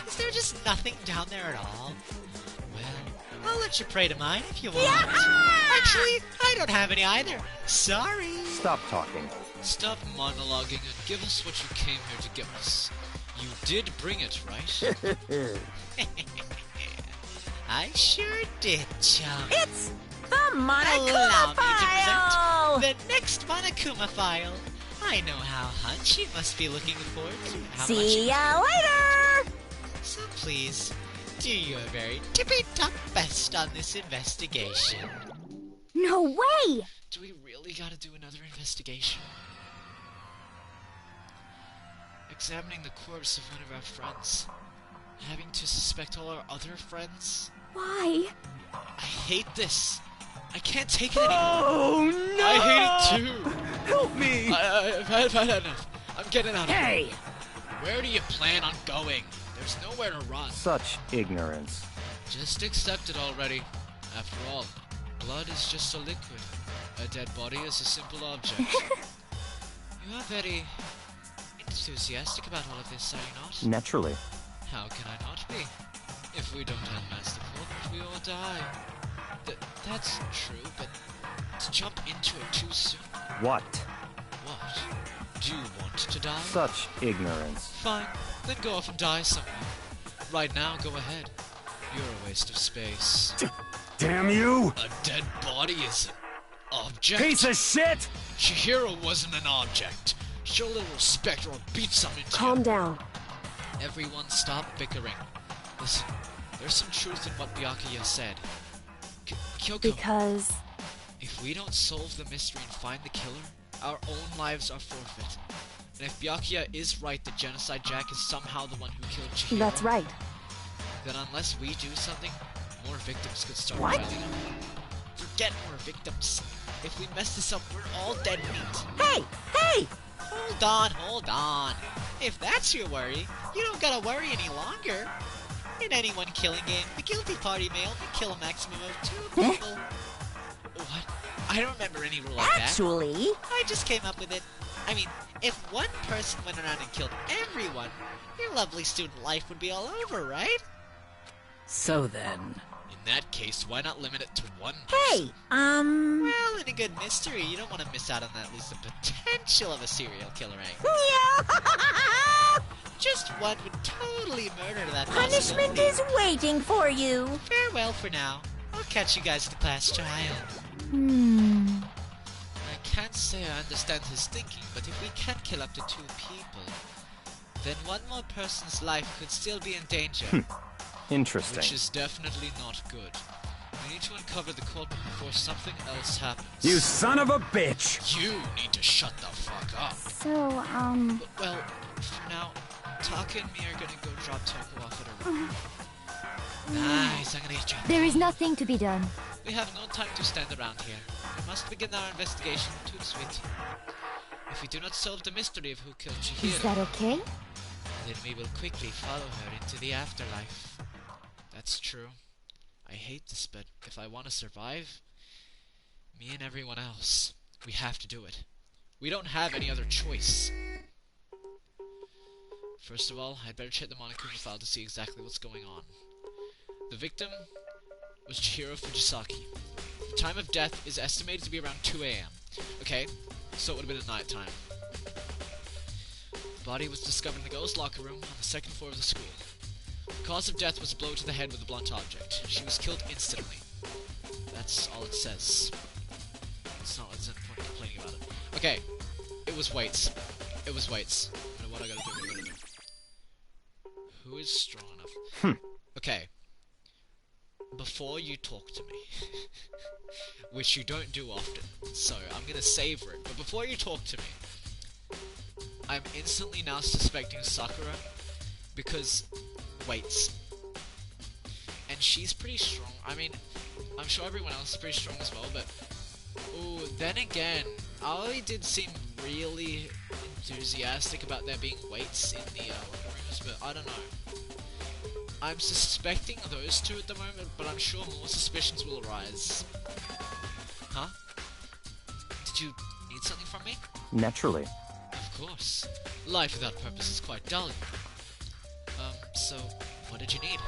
Speaker 3: Is there just nothing down there at all? Well, I'll let you pray to mine if you want. Actually, I don't have any either. Sorry.
Speaker 9: Stop talking.
Speaker 1: Stop monologuing and give us what you came here to give us. You did bring it, right?
Speaker 3: I sure did, chum.
Speaker 2: It's the
Speaker 3: Allow
Speaker 2: Monokuma
Speaker 3: me to
Speaker 2: file.
Speaker 3: present the next Monokuma file. I know how Hunchy must be looking forward to how
Speaker 2: See
Speaker 3: much
Speaker 2: ya later.
Speaker 3: So please, do your very tippy-top best on this investigation.
Speaker 4: no way!
Speaker 1: Do we really gotta do another investigation? Examining the corpse of one of our friends. Having to suspect all our other friends.
Speaker 4: Why?
Speaker 1: I hate this. I can't take it anymore.
Speaker 10: Oh no!
Speaker 1: I hate it too.
Speaker 10: Help me!
Speaker 1: I've had enough. I'm getting out of here.
Speaker 2: Hey.
Speaker 1: Where do you plan on going? There's nowhere to run.
Speaker 9: Such ignorance.
Speaker 1: Just accept it already. After all, blood is just a liquid. A dead body is a simple object. You are very enthusiastic about all of this, are you not?
Speaker 9: Naturally.
Speaker 1: How can I not be? If we don't have Master Cloak, we all die. That's true, but to jump into it too soon.
Speaker 9: What?
Speaker 1: What? Do you want to die?
Speaker 9: Such ignorance.
Speaker 1: Fine, then go off and die somewhere. Right now, go ahead. You're a waste of space.
Speaker 5: Damn you!
Speaker 1: A dead body is an object?
Speaker 5: Piece of shit!
Speaker 1: Chihiro wasn't an object. Show a little respect or I'll beat something into
Speaker 4: Calm
Speaker 1: you.
Speaker 4: down.
Speaker 1: Everyone stop bickering. Listen, there's some truth in what Byakuya said. Kyoko,
Speaker 4: Because...
Speaker 1: if we don't solve the mystery and find the killer, our own lives are forfeit. And if Byakuya is right that Genocide Jack is somehow the one who killed Chihiro,
Speaker 7: That's right.
Speaker 1: then unless we do something, more victims could start
Speaker 2: What?
Speaker 1: piling up. Forget more victims. If we mess this up, we're all dead meat.
Speaker 2: Hey! Hey!
Speaker 3: Hold on. If that's your worry, you don't gotta worry any longer. In any one killing game, the guilty party may only kill a maximum of 2 people.
Speaker 1: What? I don't remember any rule like that.
Speaker 2: Actually,
Speaker 3: I just came up with it. I mean, if one person went around and killed everyone, your lovely student life would be all over, right?
Speaker 8: So then...
Speaker 1: In that case, why not limit it to one person?
Speaker 2: hey,
Speaker 3: Well, in a good mystery, you don't want to miss out on at least the potential of a serial killer angle. Just one would totally murder that
Speaker 2: punishment
Speaker 3: possibility.
Speaker 2: is waiting for you.
Speaker 3: Farewell for now. I'll catch you guys at the class trial.
Speaker 1: I can't say I understand his thinking, but if we can kill up to 2 people, then one more person's life could still be in danger.
Speaker 9: Interesting.
Speaker 1: Which is definitely not good. We need to uncover the culprit before something else happens.
Speaker 5: You son of a bitch!
Speaker 1: You need to shut the fuck up.
Speaker 4: So,
Speaker 1: Well, for now, Taka and me are gonna go drop Toko off at her room. Nice, I'm gonna get you.
Speaker 4: there is nothing to be done.
Speaker 1: We have no time to stand around here. We must begin our investigation to sweet. If we do not solve the mystery of who killed
Speaker 4: Is that
Speaker 1: Chihiro,
Speaker 4: okay?
Speaker 1: then we will quickly follow her into the afterlife. That's true. I hate this, but if I want to survive, me and everyone else, we have to do it. We don't have any other choice. First of all, I'd better check the Monokuma file to see exactly what's going on. The victim was Chihiro Fujisaki. The time of death is estimated to be around 2 a.m. Okay, so it would have been at night time. The body was discovered in the girls' locker room on the 2nd floor of the school. The cause of death was a blow to the head with a blunt object. She was killed instantly. That's all it says. It's not there's any point in complaining about it. Okay, it was weights. It was weights. No matter what I gotta do. Who is strong enough? Okay. Before you talk to me, which you don't do often, so I'm gonna savor it, but before you talk to me, I'm instantly now suspecting Sakura, because weights. And she's pretty strong. I mean, I'm sure everyone else is pretty strong as well, but... Ooh, then again, Aoi did seem really enthusiastic about there being weights in the locker rooms, but I don't know. I'm suspecting those two at the moment, but I'm sure more suspicions will arise. Huh? Did you need something from me?
Speaker 9: Naturally.
Speaker 1: Of course. Life without purpose is quite dull. So, what did you need?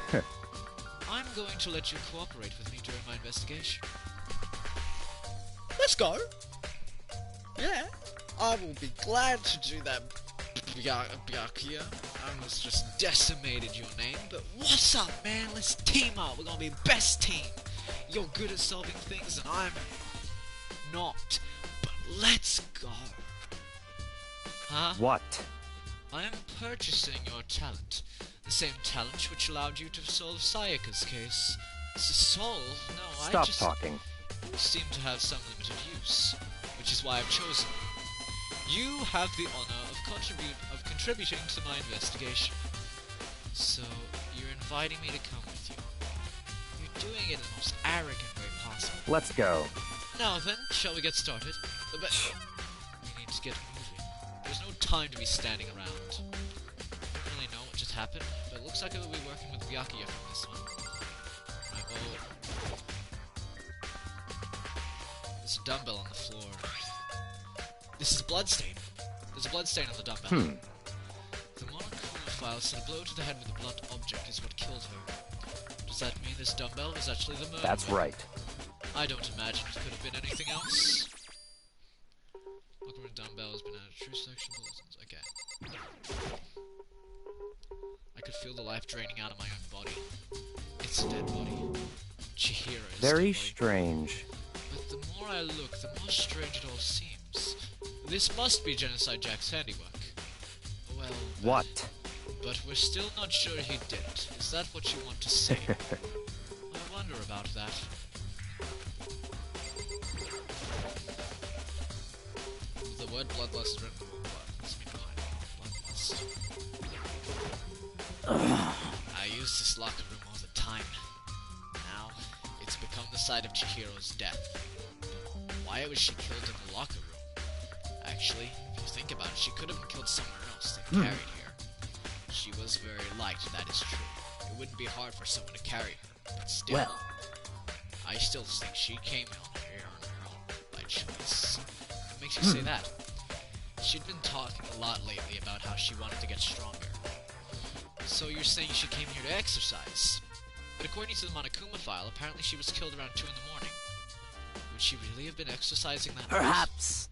Speaker 1: I'm going to let you cooperate with me during my investigation.
Speaker 3: Let's go. Yeah, I will be glad to do that,
Speaker 1: Byakuya. I almost just decimated your name, but what's up, man? Let's team up. We're gonna be best team. You're good at solving things, and I'm not. But let's go. Huh?
Speaker 9: What?
Speaker 1: I am purchasing your talent. The same talent which allowed you to solve Sayaka's case. Solve? No, I
Speaker 9: Stop
Speaker 1: just...
Speaker 9: talking.
Speaker 1: You seem to have some limited use, which is why I've chosen you. You have the honor of contributing to my investigation. So, you're inviting me to come with you. You're doing it in the most arrogant way possible.
Speaker 9: Let's go.
Speaker 1: Now then, shall we get started? But we need to get moving. There's no time to be standing around. I don't really know what just happened, but it looks like I will be working with Byakuya from this one. There's a dumbbell on the floor. This is bloodstain. There's a bloodstain on the dumbbell. The Monokuma file said a blow to the head with a blunt object is what killed her. Does that mean this dumbbell was actually the murder?
Speaker 9: That's right.
Speaker 1: I don't imagine it could have been anything else. Look where a dumbbell has been added. True section bulletins. Okay. I could feel the life draining out of my own body. It's a dead body. Chihiro's
Speaker 9: Very
Speaker 1: dead body.
Speaker 9: strange.
Speaker 1: But the more I look, the more strange it all seems. This must be Genocide Jack's handiwork. Well,
Speaker 9: What?
Speaker 1: but we're still not sure he did it. Is that what you want to say? I wonder about that. The the word bloodlust is written in blood. What's mean behind bloodlust? I use this locker room all the time. Now, it's become the site of Chihiro's death. Why was she killed in the locker room? Actually, if you think about it, she could have been killed somewhere else than carried here. She was very light, that is true. It wouldn't be hard for someone to carry her, but still.
Speaker 8: Well,
Speaker 1: I still think she came on here on her own by choice. What makes you say that? She'd been talking a lot lately about how she wanted to get stronger. So you're saying she came here to exercise? But according to the Monokuma file, apparently she was killed around 2 in the morning. Would she really have been exercising that much?
Speaker 8: perhaps.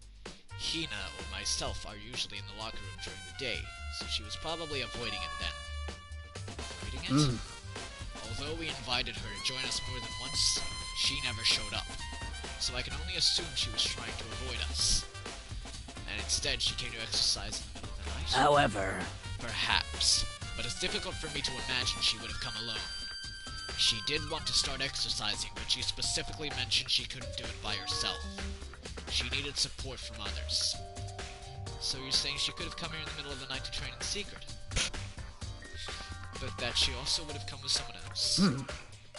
Speaker 1: Hina or myself are usually in the locker room during the day, so she was probably avoiding it then. Avoiding it? Although we invited her to join us more than once, she never showed up. So I can only assume she was trying to avoid us. And instead she came to exercise in the middle of the night?
Speaker 8: However,
Speaker 1: Perhaps. But it's difficult for me to imagine she would have come alone. She did want to start exercising, but she specifically mentioned she couldn't do it by herself. She needed support from others. So you're saying she could have come here in the middle of the night to train in secret? But that she also would have come with someone else?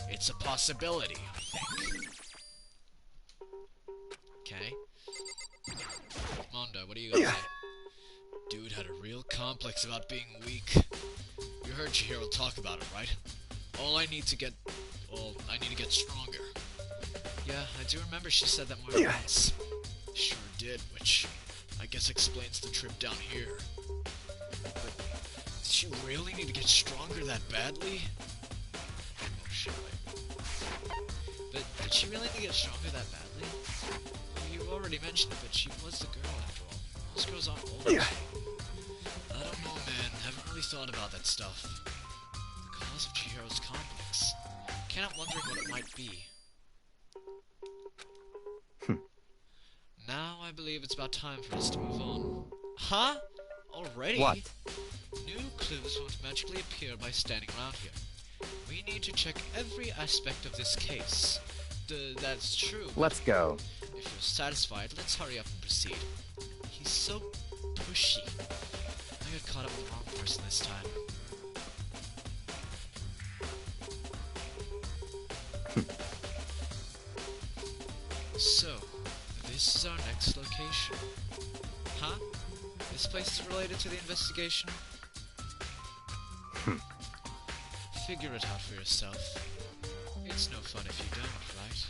Speaker 1: It's a possibility, I think. Okay. Mondo, what do you got to say? Dude had a real complex about being weak. You heard Chihiro talk about it, right? I need to get stronger. Yeah, I do remember she said that more than once. Sure did, which I guess explains the trip down here. But did she really need to get stronger that badly? Oh shit, wait. But did she really need to get stronger that badly? You already mentioned it, but she was the girl after all. Most girls aren't older. I don't know, man. Haven't really thought about that stuff. The cause of Chihiro's complex. Can't help wondering what it might be. Now I believe it's about time for us to move on. Huh? Already?
Speaker 9: What?
Speaker 1: New clues won't magically appear by standing around here. We need to check every aspect of this case. That's true.
Speaker 9: Let's go.
Speaker 1: If you're satisfied, let's hurry up and proceed. He's so pushy. I got caught up with the wrong person this time. So, this is our next location. Huh? This place is related to the investigation? Figure it out for yourself. It's no fun if you don't, right?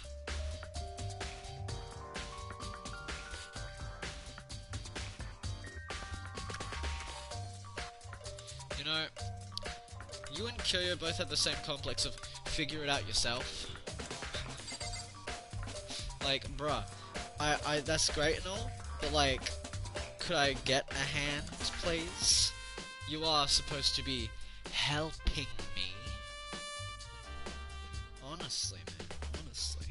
Speaker 1: You know, you and Kyo both have the same complex of figure it out yourself. Like, bruh, I that's great and all, but like, could I get a hand, please? You are supposed to be helping me. Honestly, man, honestly.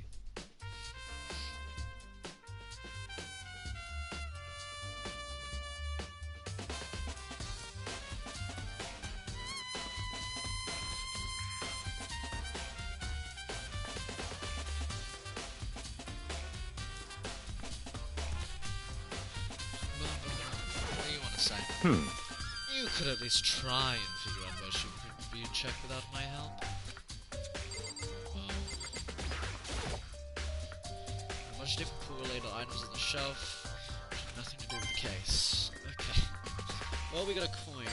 Speaker 1: What do you want to say? You could at least try and figure out where she could be checked without my help. Well, there are much different pool-related items on the shelf, which have nothing to do with the case. Okay. Well, we got a coin.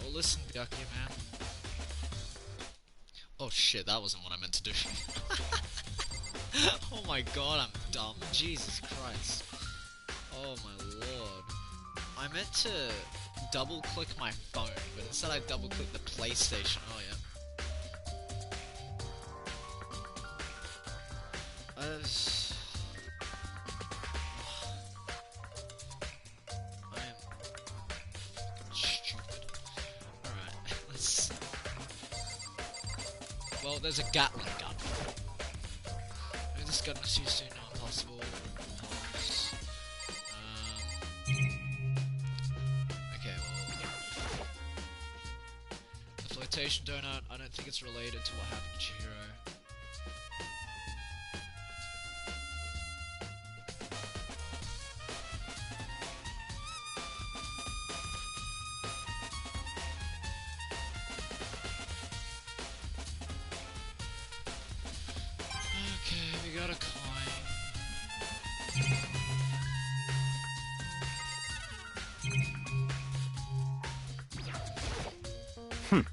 Speaker 1: Well, listen, Byakuya man. Oh shit, that wasn't what I meant to do. Oh my god, I'm dumb. Jesus Christ. Oh my lord. I meant to double click my phone, but instead I double clicked the PlayStation. Oh yeah. I am stupid. Alright, let's... Well, there's a Gatling gun. Maybe this gun is used to impossible. Okay, well... The flotation donut, I don't think it's related to what happened to Chihiro. Okay, we got a coin. Come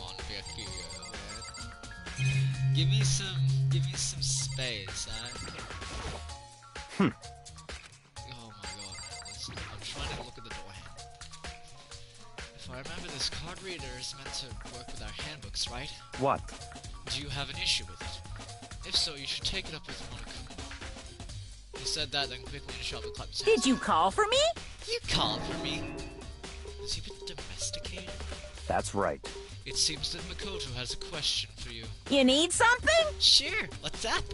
Speaker 1: on, Vicky, man. Give me some space, Oh my god, I'm trying to look at the door handle. If I remember, this card reader is meant to work with our handbooks, right?
Speaker 9: What?
Speaker 1: Do you have an issue with it? If so, you should take it up with Monokuma. He said that, then quickly and sharply clapped his hands.
Speaker 2: Did you call for me?
Speaker 1: You called for me? Has he been domesticated?
Speaker 9: That's right.
Speaker 1: It seems that Makoto has a question for you.
Speaker 2: You need something?
Speaker 1: Sure, what's up?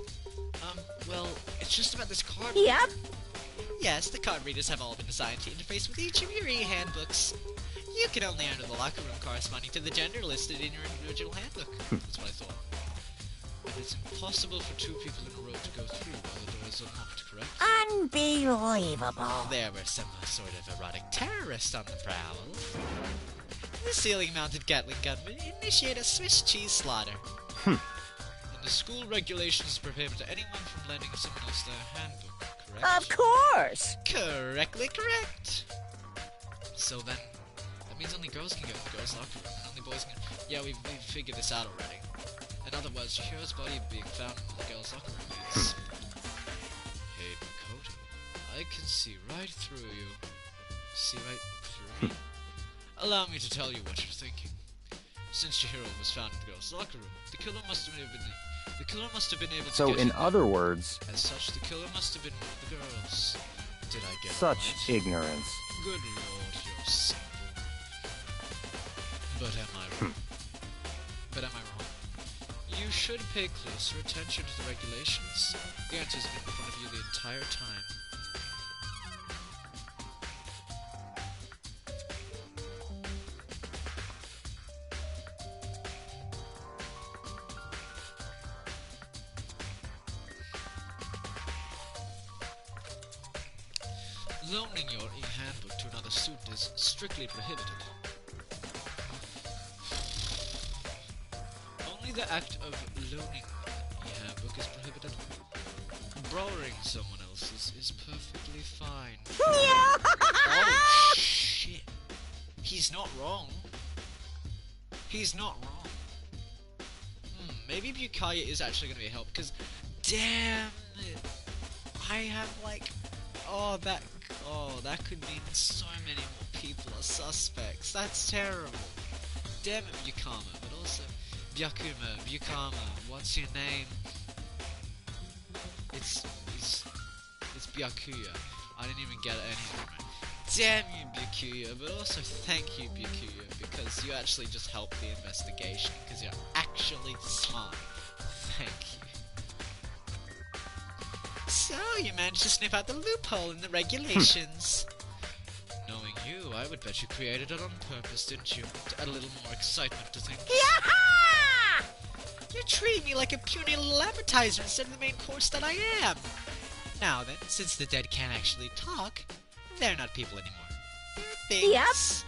Speaker 1: Well, it's just about this card.
Speaker 2: Yep.
Speaker 3: Yes, the card readers have all been assigned to interface with each of your e-handbooks. You can only enter the locker room corresponding to the gender listed in your individual handbook.
Speaker 1: That's what I thought. But it's impossible for two people in a row to go through while the door is unlocked, correct?
Speaker 2: Unbelievable.
Speaker 3: There were some sort of erotic terrorist on the prowl. The ceiling-mounted Gatling gun would initiate a Swiss cheese slaughter.
Speaker 1: And the school regulations prohibit anyone from lending someone else their handbook, correct?
Speaker 2: Of course.
Speaker 3: Correctly correct.
Speaker 1: So then, that means only girls can go to the girls' locker room, and only boys can... Yeah, we've figured this out already. In other words, Chihiro's body being found in the girls' locker room means... Hey, Makoto, I can see right through you. See right through me? Allow me to tell you what you're thinking. Since Chihiro was found in the girls' locker room, the killer must have been able to
Speaker 9: So,
Speaker 1: get
Speaker 9: in
Speaker 1: him.
Speaker 9: other words,
Speaker 1: As such, the killer must have been one of the girls. Did I get
Speaker 9: such
Speaker 1: it right?
Speaker 9: ignorance.
Speaker 1: Good lord, you're simple. But am I wrong? But am I wrong? You should pay closer attention to the regulations. The answer's been in front of you the entire time. Loaning your e-handbook to another student is strictly prohibited. Only the act of loaning an e-handbook is prohibited. Borrowing someone else's is perfectly fine. Oh, shit. He's not wrong. He's not wrong. Maybe Bukaya is actually going to be a help, because damn it. I have like... Oh, that could mean so many more people are suspects. That's terrible. Damn it, Bukama. But also, Bukama, what's your name? It's Byakuya. I didn't even get it anyway. Damn you, Byakuya. But also, thank you, Byakuya, because you actually just helped the investigation, because you're actually smart. Thank you. So, you managed to sniff out the loophole in the regulations. Knowing you, I would bet you created it on purpose, didn't you? To add a little more excitement to things.
Speaker 2: Yaha!
Speaker 3: You're treating me like a puny little appetizer instead of the main course that I am. Now then, since the dead can't actually talk, they're not people anymore. They're things.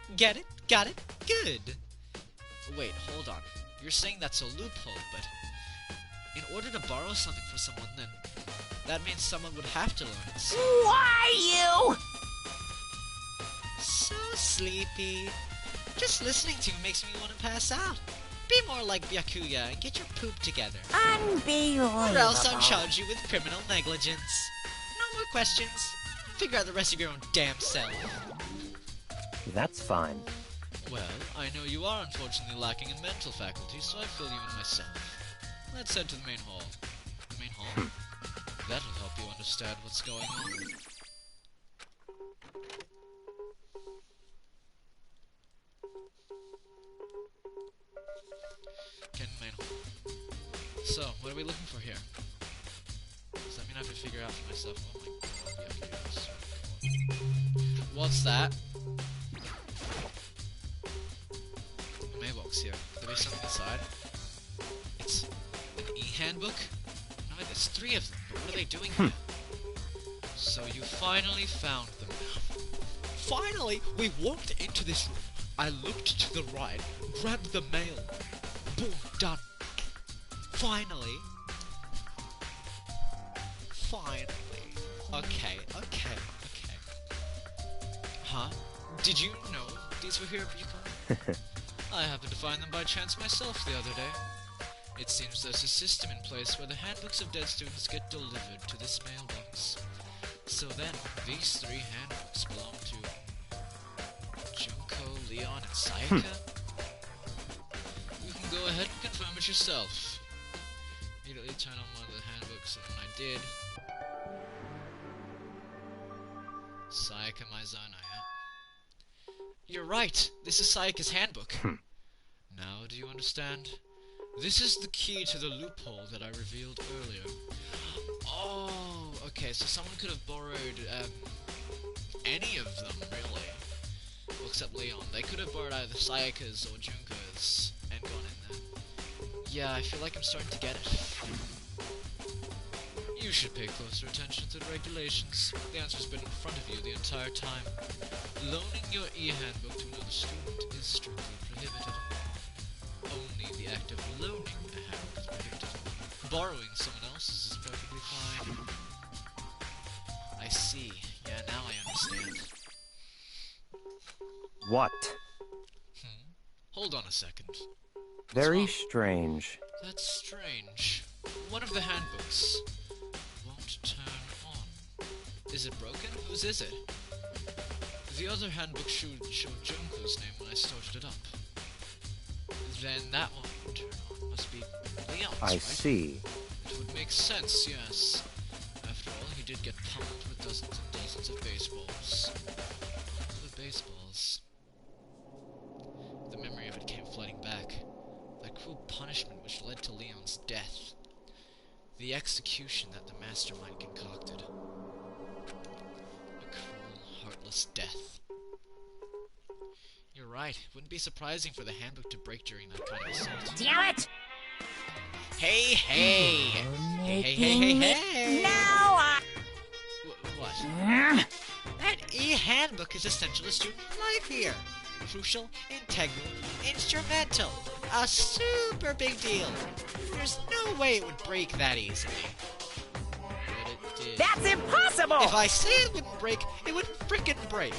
Speaker 2: Yep.
Speaker 3: Get it? Got it? Good.
Speaker 1: Wait, hold on. You're saying that's a loophole, but... In order to borrow something from someone, then... That means someone would have to learn it. So
Speaker 2: Why you?
Speaker 3: So sleepy. Just listening to you makes me want to pass out. Be more like Byakuya and get your poop together.
Speaker 2: Unbelievable.
Speaker 3: Or else I'll charge you with criminal negligence. No more questions. Figure out the rest of your own damn self.
Speaker 9: That's fine.
Speaker 1: Well, I know you are unfortunately lacking in mental faculty, so I fill you in myself. Let's head to the main hall. The main hall? That'll help you understand what's going on. Okay, main hall. So, what are we looking for here? Does that mean I have to figure out for myself? Oh my god, yeah, yes. What's that? A mailbox here. Could there be something inside? It's an e-handbook? No, there's 3 of them, but what are they doing here? So you finally found them. Finally! We walked into this room. I looked to the right, grabbed the mail. Boom, done. Finally. Finally. Okay. Huh? Did you know these were here before? I happened to find them by chance myself the other day. It seems there's a system in place where the handbooks of dead students get delivered to this mailbox. So then, these 3 handbooks belong to Junko, Leon, and Sayaka? You can go ahead and confirm it yourself. Immediately turn on one of the handbooks, and when I did... Sayaka Maizanaya. You're right! This is Sayaka's handbook! Now do you understand? This is the key to the loophole that I revealed earlier. Oh, okay, so someone could have borrowed, any of them, really. Well, except Leon. They could have borrowed either Sayaka's or Junko's and gone in there. Yeah, I feel like I'm starting to get it. You should pay closer attention to the regulations. The answer's been in front of you the entire time. Loaning your e-handbook to another student is strictly prohibited. Only the act of loaning a handbook is prohibited. Borrowing someone else's is perfectly fine. I see. Yeah, now I understand.
Speaker 9: What?
Speaker 1: Hold on a second.
Speaker 9: Very strange.
Speaker 1: That's strange. One of the handbooks won't turn on. Is it broken? Whose is it? The other handbook showed Junko's name when I started it up. Then that one would turn on. Must be Leon's,
Speaker 9: I
Speaker 1: right?
Speaker 9: see.
Speaker 1: It would make sense, yes. After all, he did get pummeled with dozens and dozens of baseballs. Pummeled with baseballs. The memory of it came flooding back. That cruel punishment which led to Leon's death. The execution that the mastermind concocted. A cruel, heartless death. You're right. It wouldn't be surprising for the handbook to break during that kind of assault.
Speaker 2: Damn it!
Speaker 1: Hey! Hey!
Speaker 2: Now
Speaker 1: What? That e-handbook is essential to student life here. Crucial, integral, instrumental. A super big deal. There's no way it would break that easily. But it did.
Speaker 2: That's impossible!
Speaker 1: If I say it wouldn't break, it would frickin' break.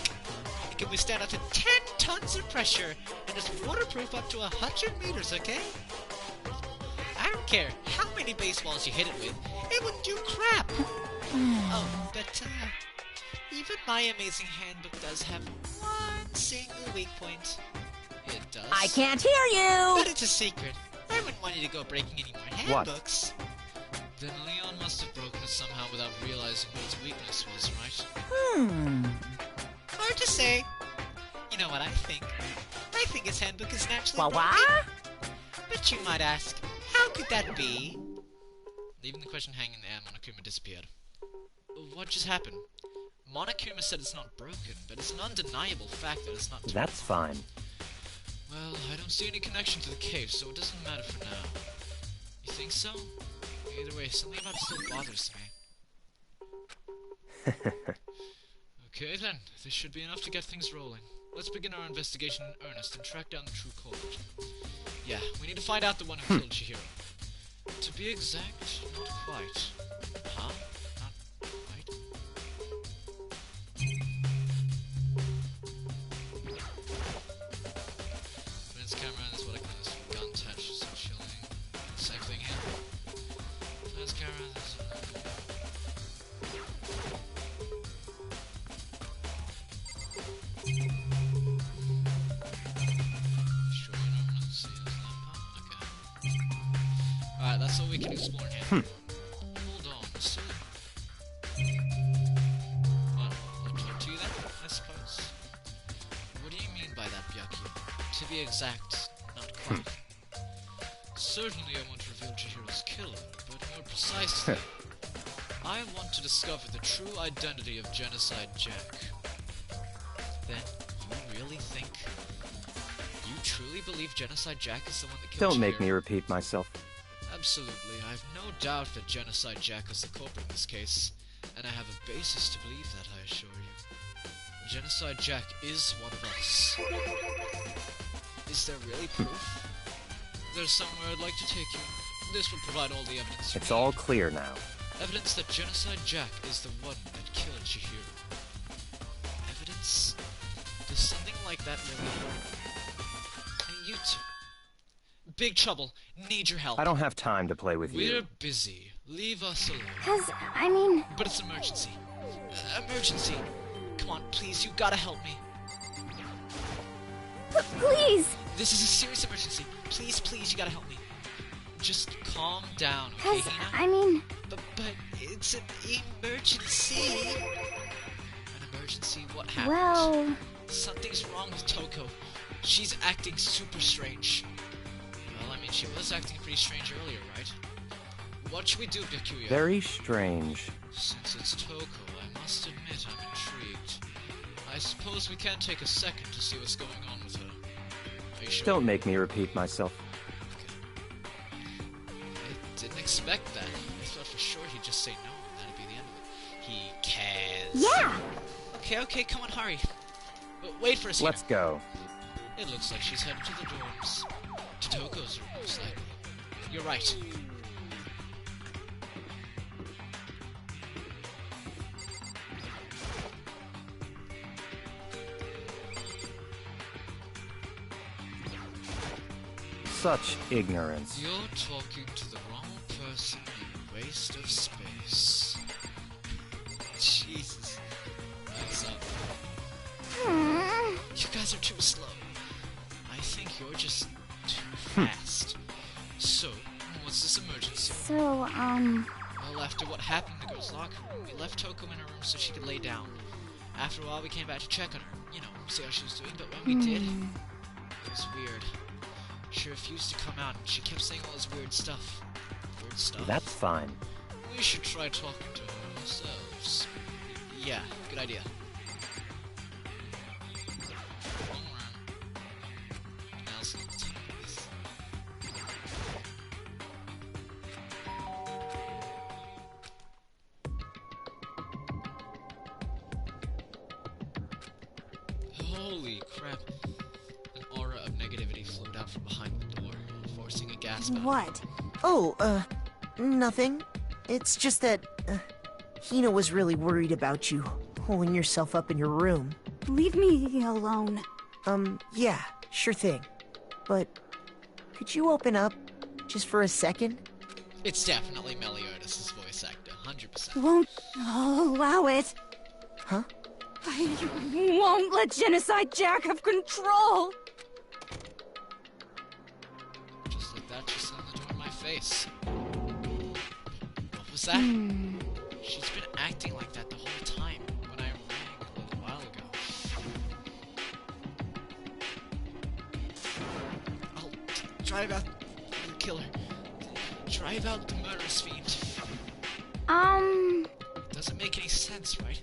Speaker 1: It can withstand up to 10 tons of pressure, and is waterproof up to 100 meters, okay? I don't care how many baseballs you hit it with, it wouldn't do crap! Oh, but, even my amazing handbook does have one single weak point. It does.
Speaker 2: I can't hear you!
Speaker 1: But it's a secret. I wouldn't want you to go breaking any more handbooks. Then Leon must have broken it somehow without realizing what its weakness was, right? Hard to say. You know what I think? I think his handbook is naturally broken. But you might ask, how could that be? Leaving the question hanging in the air, Monokuma disappeared. What just happened? Monokuma said it's not broken, but it's an undeniable fact that it's not...
Speaker 9: That's fine.
Speaker 1: Well, I don't see any connection to the cave, so it doesn't matter for now. You think so? Either way, something about it still bothers me. Okay then, this should be enough to get things rolling. Let's begin our investigation in earnest and track down the true culprit. Yeah, we need to find out the one who killed Chihiro. To be exact, not quite. Huh? Not quite? Lens camera, that's what I call this gun touch, so chilling. Same thing here. Lens camera, that's... Alright, that's all we we can explore here. Hold on, so... Well, I'll talk to you then, I suppose. What do you mean by that, Byakuya? To be exact, not quite. Certainly I want to reveal Chihiro's killer, but more precisely, I want to discover the true identity of Genocide Jack. Then, you really think... You truly believe Genocide Jack is the one that killed
Speaker 9: Don't make
Speaker 1: Chihiro?
Speaker 9: me repeat myself.
Speaker 1: Absolutely, I have no doubt that Genocide Jack is the culprit in this case, and I have a basis to believe that, I assure you. Genocide Jack is one of us. Is there really proof? There's somewhere I'd like to take you. This will provide all the evidence you
Speaker 9: It's
Speaker 1: need.
Speaker 9: all clear now.
Speaker 1: Evidence that Genocide Jack is the one that killed Chihiro. Evidence? Does something like that really happen? Hey, you two. Big trouble. Need your help.
Speaker 9: I don't have time to play with
Speaker 1: We're
Speaker 9: you.
Speaker 1: busy. Leave us alone.
Speaker 4: I mean...
Speaker 1: But it's emergency. Emergency. Come on, please, you gotta help me.
Speaker 4: Please!
Speaker 1: This is a serious emergency. Please, please, you gotta help me. Just calm down, okay, Hina?
Speaker 4: I mean...
Speaker 1: But it's an emergency. An emergency? What happened?
Speaker 4: Well...
Speaker 1: Something's wrong with Toko. She's acting super strange. Well, I mean, she was acting pretty strange earlier, right? What should we do, Byakuya?
Speaker 9: Very strange.
Speaker 1: Since it's Toko, I must admit I'm intrigued. I suppose we can take a second to see what's going on with her. Are you sure?
Speaker 9: Don't make me repeat myself.
Speaker 1: I didn't expect that. I thought for sure he'd just say no, and that'd be the end of it. He cares.
Speaker 4: Yeah!
Speaker 1: Okay, come on, hurry. But wait for us here.
Speaker 9: Let's go.
Speaker 1: It looks like she's headed to the dorms. To Toko's room, most likely. You're right.
Speaker 9: Such ignorance.
Speaker 1: You're talking to the wrong person, you waste of space. Jesus. What's up? You guys are too slow. I think you're just too fast. So, what's this emergency?
Speaker 4: So,
Speaker 1: Well, after what happened in the girl's locker room, we left Toko in her room so she could lay down. After a while, we came back to check on her, you know, see how she was doing, but when we did, it was weird. She refused to come out, and she kept saying all this weird stuff. Weird stuff.
Speaker 9: That's fine.
Speaker 1: We should try talking to her ourselves. Yeah, good idea. Now's not the time for this. Holy crap. An aura of negativity flowed out from behind the door, forcing a gasp out.
Speaker 8: What? Oh, nothing. It's just that, Hina was really worried about you, holding yourself up in your room.
Speaker 7: Leave me alone.
Speaker 8: Yeah, sure thing. But, could you open up, just for a second?
Speaker 1: It's definitely Meliodas' voice actor, 100%.
Speaker 7: Won't allow it.
Speaker 8: Huh?
Speaker 7: I won't let Genocide Jack have control.
Speaker 1: Just like that, she slammed the door in my face. What was that? She's been acting like that the whole time, when I rang a little while ago. I'll drive out the killer. Drive out the murderous fiend. Doesn't make any sense, right?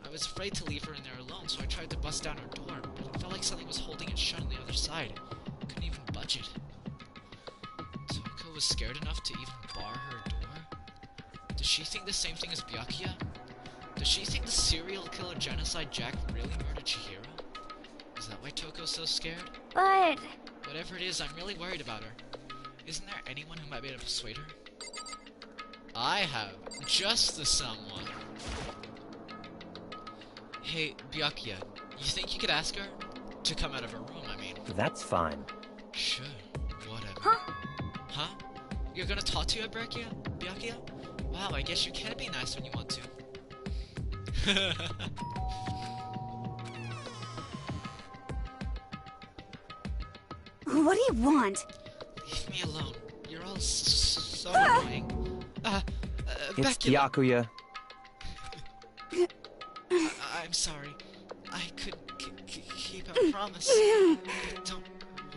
Speaker 1: I was afraid to leave her in there alone, so I tried to bust down her door, but it felt like something was holding it shut on the other side. Couldn't even budge it. Toko was scared enough to even bar her door? Does she think the same thing as Byakuya? Does she think the serial killer Genocide Jack really murdered Chihiro? Is that why Toko's so scared?
Speaker 4: but...
Speaker 1: Whatever it is, I'm really worried about her. Isn't there anyone who might be able to persuade her? I have just the someone. Hey, Byakuya, you think you could ask her? To come out of her room, I mean.
Speaker 9: That's fine.
Speaker 1: Sure, whatever.
Speaker 4: Huh?
Speaker 1: Huh? You're gonna talk to her, Byakuya? Wow, I guess you can be nice when you want to.
Speaker 7: What do you want?
Speaker 1: Leave me alone. You're all
Speaker 3: So annoying.
Speaker 9: It's
Speaker 3: Bacula.
Speaker 9: Byakuya.
Speaker 3: I'm sorry. I couldn't keep our promise. Don't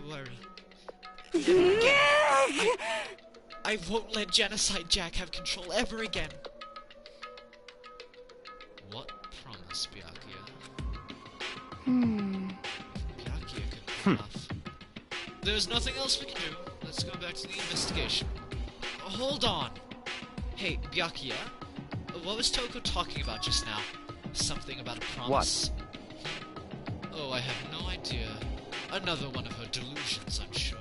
Speaker 3: worry. Never again. I won't let Genocide Jack have control ever again. What promise, Byakuya? Byakuya couldn't laugh. There's nothing else we can do. Let's go back to the investigation. Hold on. Hey, Byakuya. What was Toko talking about just now? Something about a promise? What? Oh, I have no idea. Another one of her delusions, I'm sure.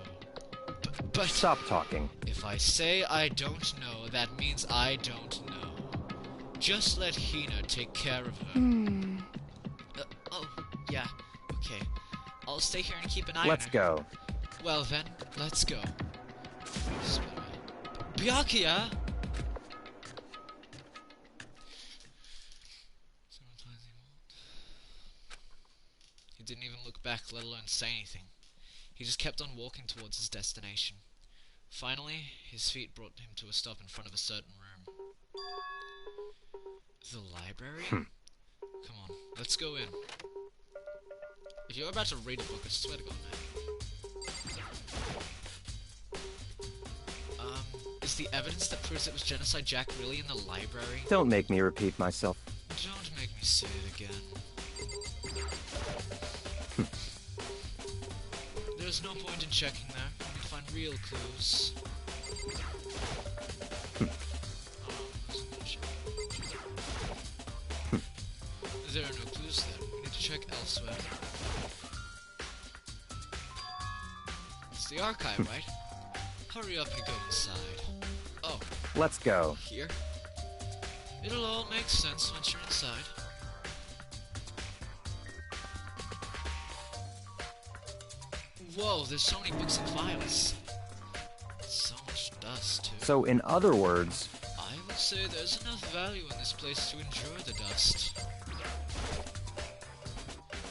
Speaker 3: But
Speaker 9: Stop talking.
Speaker 3: if I say I don't know, that means I don't know. Just let Hina take care of her. Oh, yeah, okay. I'll stay here and keep an eye on her.
Speaker 9: Let's go.
Speaker 3: Well then, let's go. Byakuya! He didn't even look back, let alone say anything. He just kept on walking towards his destination. Finally, his feet brought him to a stop in front of a certain room. The library? Come on, let's go in. If you're about to read a book, I swear to God, man. Is the evidence that proves it was Genocide Jack really in the library?
Speaker 9: Don't make me repeat myself.
Speaker 3: Don't make me say it again. There's no point in checking there. We can find real clues. There are no clues there. We need to check elsewhere. It's the archive, right? Hurry up and go inside. Oh.
Speaker 9: Let's go.
Speaker 3: Here? It'll all make sense once you're inside. Whoa, there's so many books and files. So much dust, too.
Speaker 9: So, in other words...
Speaker 3: I would say there's enough value in this place to endure the dust.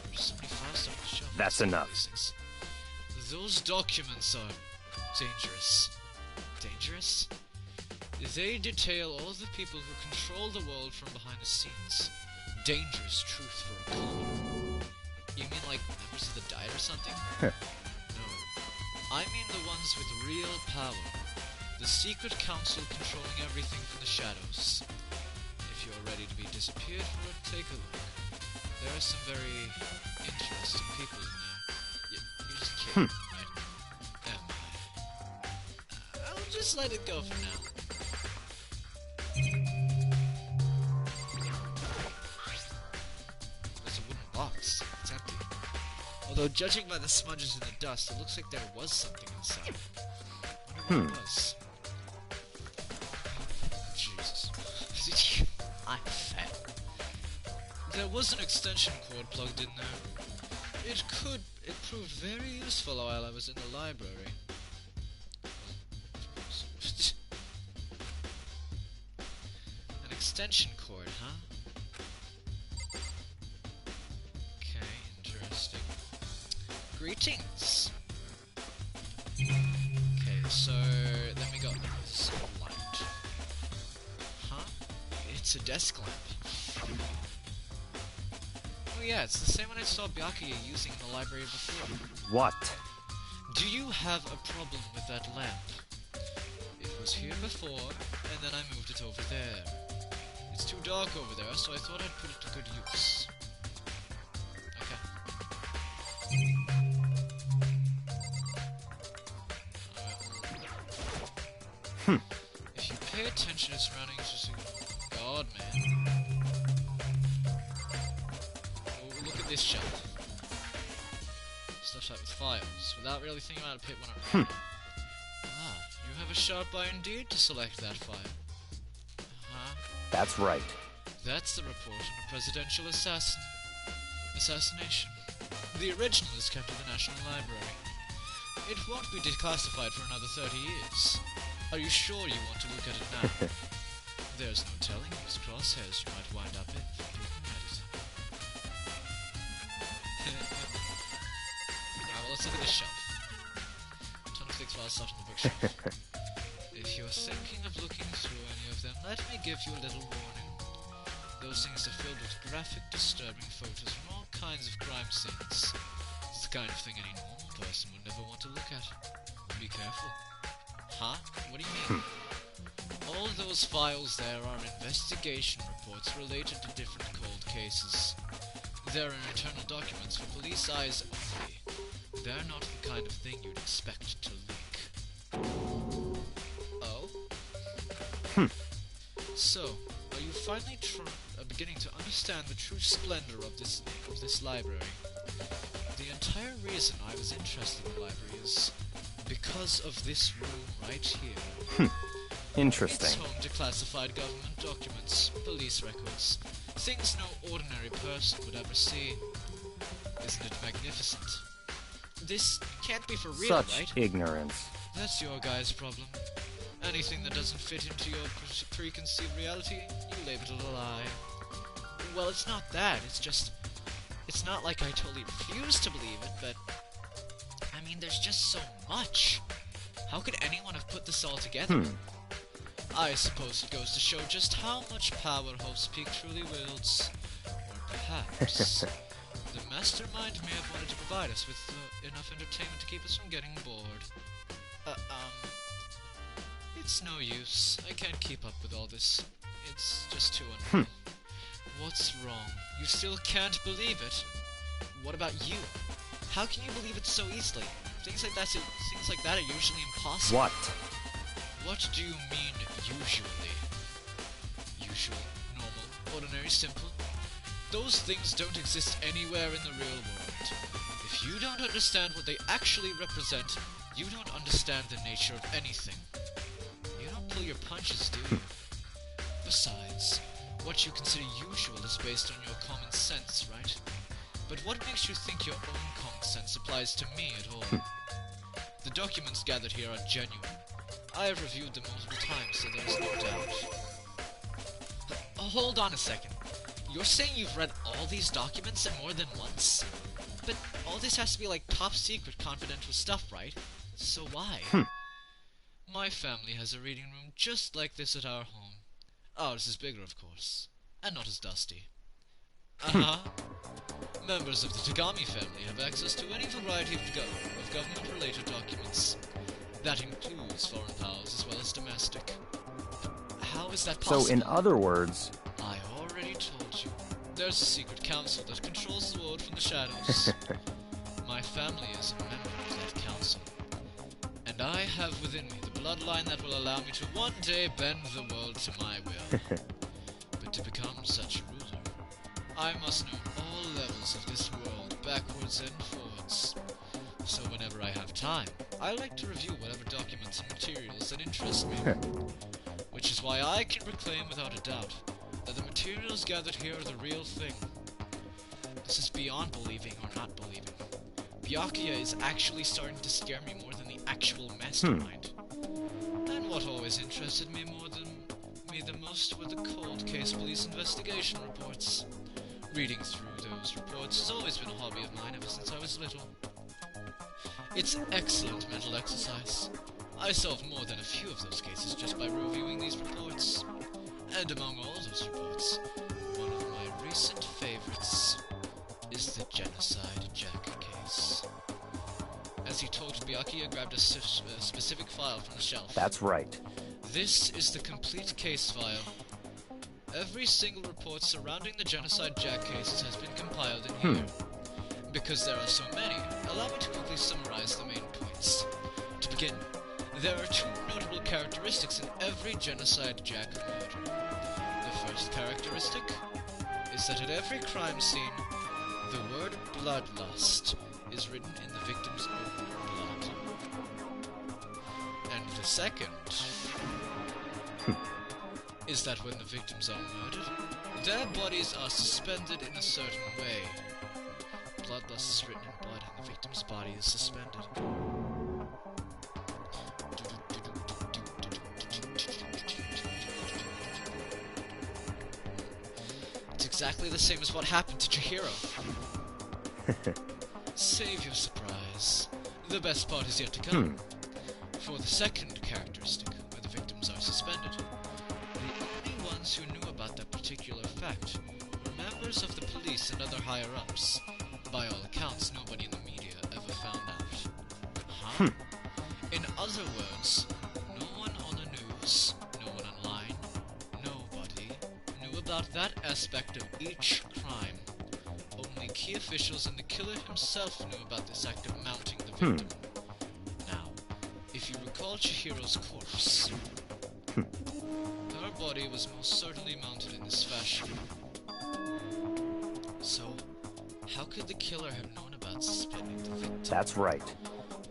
Speaker 3: There's so many files on the shelf.
Speaker 9: That's enough.
Speaker 3: Those documents are dangerous. Dangerous? They detail all the people who control the world from behind the scenes. Dangerous truth for a common. You mean like members of the Diet or something? No. I mean the ones with real power. The secret council controlling everything from the shadows. If you're ready to be disappeared for it, take a look. There are some very interesting people in there. You're just kidding, right? I'll just let it go for now. There's a wooden box. It's empty. Although, judging by the smudges in the dust, it looks like there was something inside. I wonder what it was. Jesus. I'm fat. There was an extension cord plugged in there. It proved very useful while I was in the library. An extension cord, huh? Okay, interesting. Greetings! Okay, so then we got this light. Huh? It's a desk lamp. Oh yeah, it's the same one I saw Byakuya using in the library before.
Speaker 9: What?
Speaker 3: Do you have a problem with that lamp? It was here before, and then I moved it over there. It's too dark over there, so I thought I'd put it to good use. Okay. If you pay attention to surroundings, just God, man. Oh, look at this shelf. Stuffed out with files, without really thinking about it, pick one up. Ah, you have a sharp eye indeed to select that file.
Speaker 9: That's right.
Speaker 3: That's the report on a presidential assassination. The original is kept at the National Library. It won't be declassified for another 30 years. Are you sure you want to look at it now? There's no telling whose crosshairs you might wind up in looking at it. Alright, well, let's look at this shelf. A ton of thick files stuffed in the bookshelf. If
Speaker 1: If you're thinking of looking through any of them, let me give you a little warning. Those things are filled with graphic, disturbing photos from all kinds of crime scenes. It's the kind of thing any normal person would never want to look at. Be careful. Huh? What do you mean? All those files there are investigation reports related to different cold cases. They're internal documents for police eyes only. They're not the kind of thing you'd expect to leak. Oh? So, are you finally beginning to understand the true splendor of this library? The entire reason I was interested in the library is because of this room right here.
Speaker 9: Interesting.
Speaker 1: It's home to classified government documents, police records, things no ordinary person would ever see. Isn't it magnificent? This can't be for real,
Speaker 9: Such
Speaker 1: right?
Speaker 9: ignorance.
Speaker 1: That's your guy's problem. Anything that doesn't fit into your preconceived reality, you label it a lie. Well, it's not that, it's just... It's not like I totally refuse to believe it, but... I mean, there's just so much. How could anyone have put this all together? I suppose it goes to show just how much power Hope's Peak truly wields. Or perhaps... the mastermind may have wanted to provide us with enough entertainment to keep us from getting bored. It's no use. I can't keep up with all this. It's just too unreal. What's wrong? You still can't believe it? What about you? How can you believe it so easily? Things like that are usually impossible.
Speaker 9: What?
Speaker 1: What do you mean, usually? Usual, normal, ordinary, simple? Those things don't exist anywhere in the real world. If you don't understand what they actually represent, you don't understand the nature of anything. You don't pull your punches, do you? Besides, what you consider usual is based on your common sense, right? But what makes you think your own common sense applies to me at all? The documents gathered here are genuine. I have reviewed them multiple times, so there is no doubt. Hold on a second. You're saying you've read all these documents and more than once? But all this has to be like top secret confidential stuff, right? So why? My family has a reading room just like this at our home. Ours is bigger, of course, and not as dusty. Members of the Tagami family have access to any variety of government-related documents. That includes foreign powers as well as domestic. How is that possible?
Speaker 9: So, in other words...
Speaker 1: I already told you. There's a secret council that controls the world from the shadows. My family is a member of that council. And I have within me the bloodline that will allow me to one day bend the world to my will. But to become such a ruler, I must know all levels of this world, backwards and forwards. So whenever I have time, I like to review whatever documents and materials that interest me. Which is why I can proclaim without a doubt that the materials gathered here are the real thing. This is beyond believing or not believing. Byakuya is actually starting to scare me more than the actual mastermind. And what always interested me the most were the cold case police investigation reports. Reading through those reports has always been a hobby of mine ever since I was little. It's excellent mental exercise. I solved more than a few of those cases just by reviewing these reports. And among all those reports, one of my recent favorites is the Genocide Jack case. As he talked, Byakuya grabbed a specific file from the shelf.
Speaker 9: That's right.
Speaker 1: This is the complete case file. Every single report surrounding the Genocide Jack cases has been compiled in here. Because there are so many, allow me to quickly summarize the main points. To begin, there are two notable characteristics in every Genocide Jack murder. The first characteristic is that at every crime scene, the word bloodlust is written in the victim's own blood. And the second is that when the victims are murdered, their bodies are suspended in a certain way. Bloodlust is written in blood and the victim's body is suspended. It's exactly the same as what happened to Chihiro. Save your surprise. The best part is yet to come. For the second characteristic, where the victim victims are suspended. The only ones who knew about that particular fact were members of the police and other higher-ups. By all accounts, nobody in the media ever found out. Huh? In other words, no one on the news, no one online, nobody knew about that aspect of each crime. Only key officials and the killer himself knew about this act of mounting the victim. Now, if you recall Chihiro's corpse, her body was most certainly mounted in this fashion. So, how could the killer have known about suspending the victim?
Speaker 9: That's right.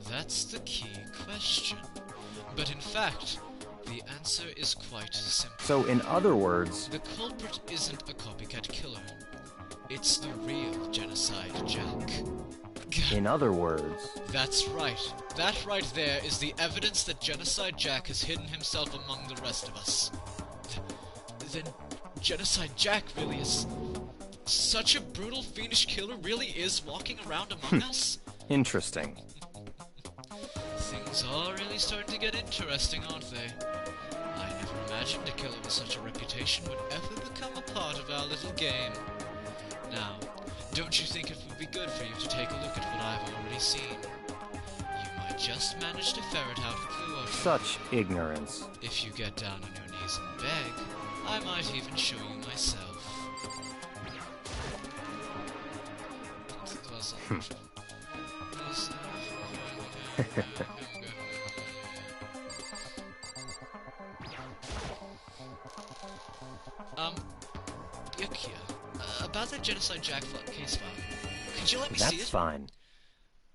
Speaker 1: That's the key question. But in fact, the answer is quite simple.
Speaker 9: So, in other words...
Speaker 1: The culprit isn't a copycat killer. It's the real Genocide Jack.
Speaker 9: In other words...
Speaker 1: That's right. That right there is the evidence that Genocide Jack has hidden himself among the rest of us. Then Genocide Jack really is... Such a brutal, fiendish killer really is walking around among us?
Speaker 9: Interesting.
Speaker 1: Things are really starting to get interesting, aren't they? I never imagined a killer with such a reputation would ever become a part of our little game. Now, don't you think it would be good for you to take a look at what I've already seen? You might just manage to ferret out a clue or two.
Speaker 9: Such ignorance.
Speaker 1: If you get down on your knees and beg, I might even show you myself. Yukia, about that Genocide Jack case file, could you let me see it?
Speaker 9: That's fine.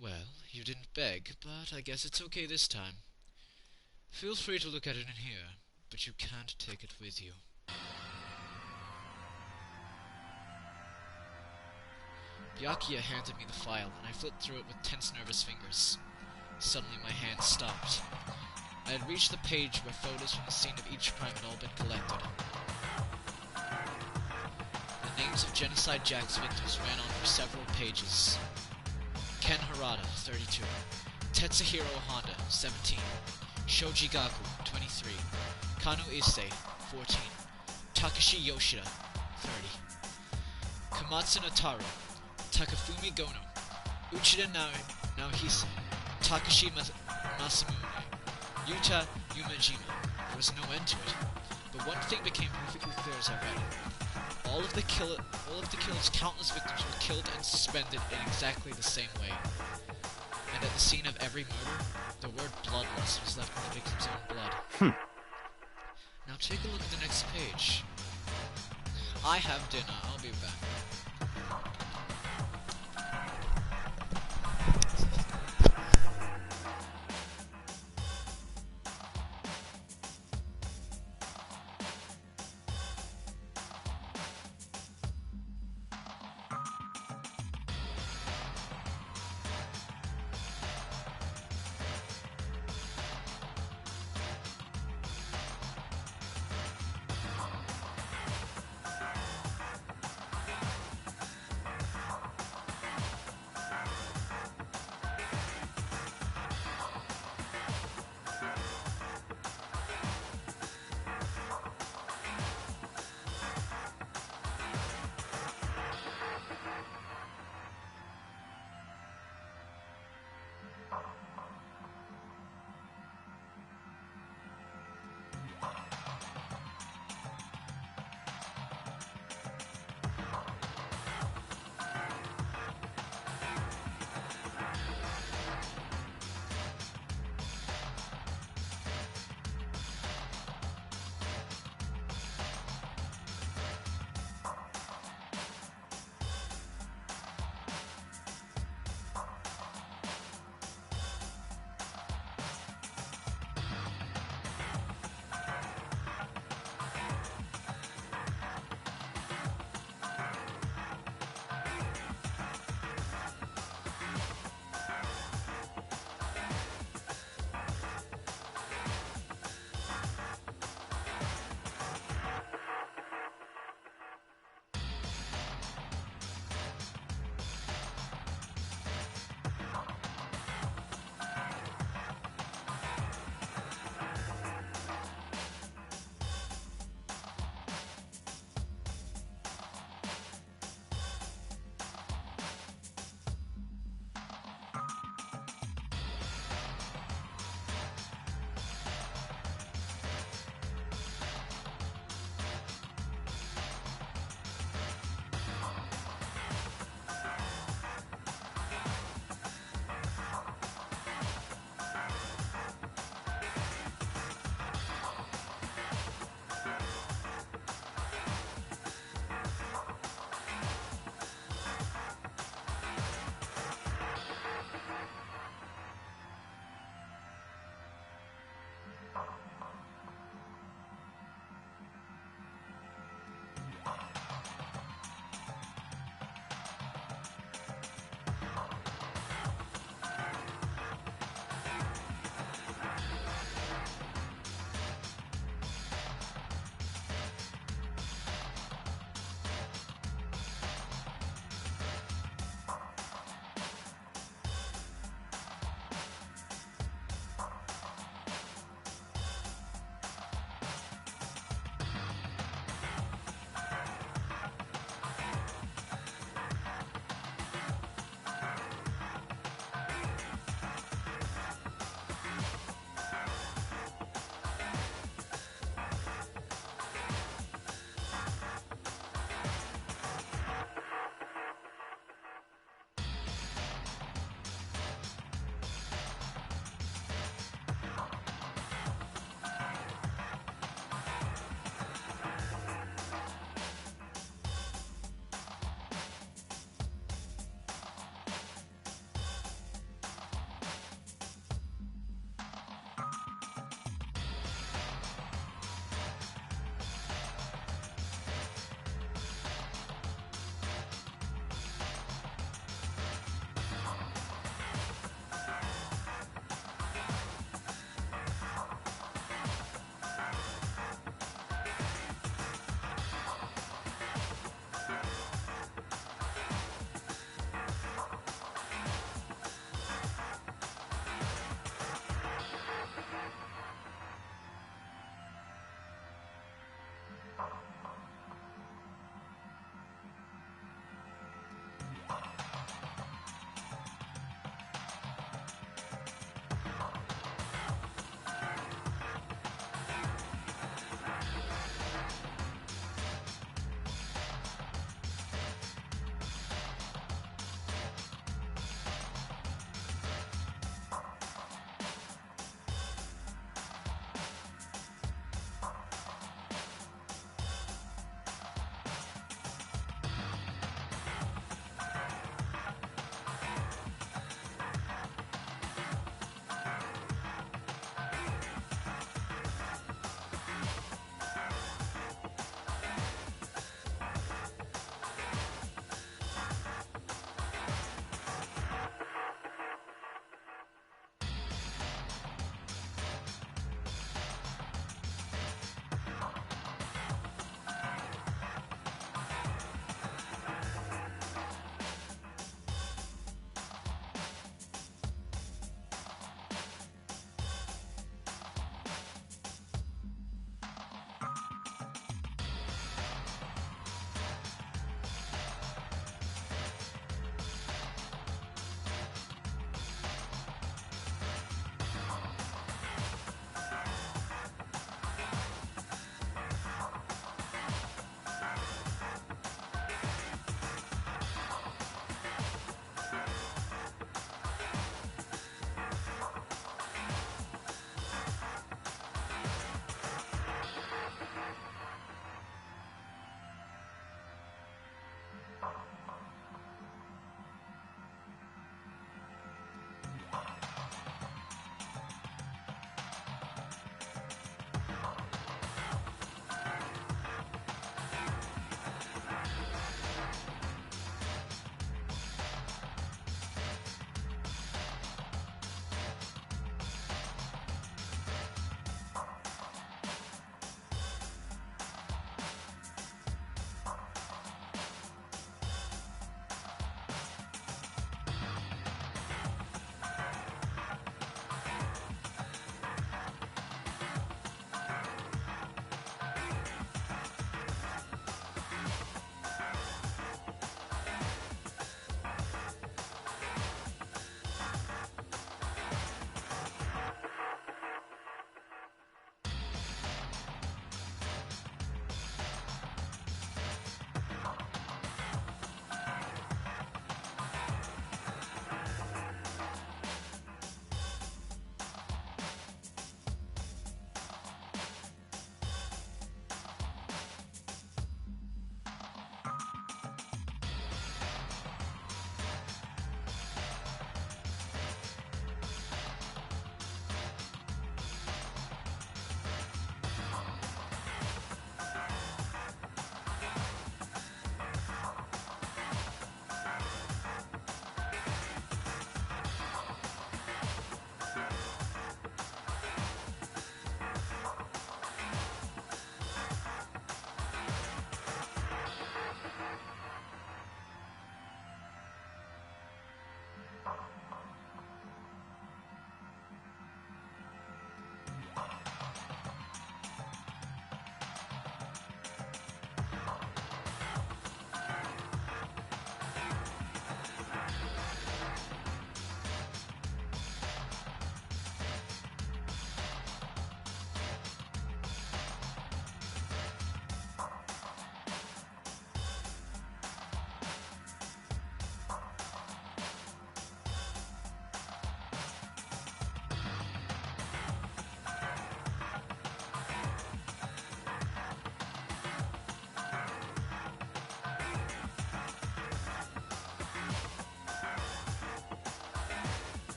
Speaker 1: Well, you didn't beg, but I guess it's okay this time. Feel free to look at it in here, but you can't take it with you. Byakuya handed me the file, and I flipped through it with tense, nervous fingers. Suddenly my hand stopped. I had reached the page where photos from the scene of each crime had all been collected. The names of Genocide Jack's victims ran on for several pages. Ken Harada, 32. Tetsuhiro Honda, 17. Shoji Gaku, 23. Kano Issei, 14. Takashi Yoshida, 30. Komatsu Notaro, Takafumi Gono, Uchida Naohisa, Takashi Masamune, Yuta Yumejima. There was no end to it, but one thing became perfectly clear as I read it. All of the killer's countless victims were killed and suspended in exactly the same way. And at the scene of every murder, the word bloodlust was left in the victim's own blood. Now take a look at the next page. I have dinner, I'll be back.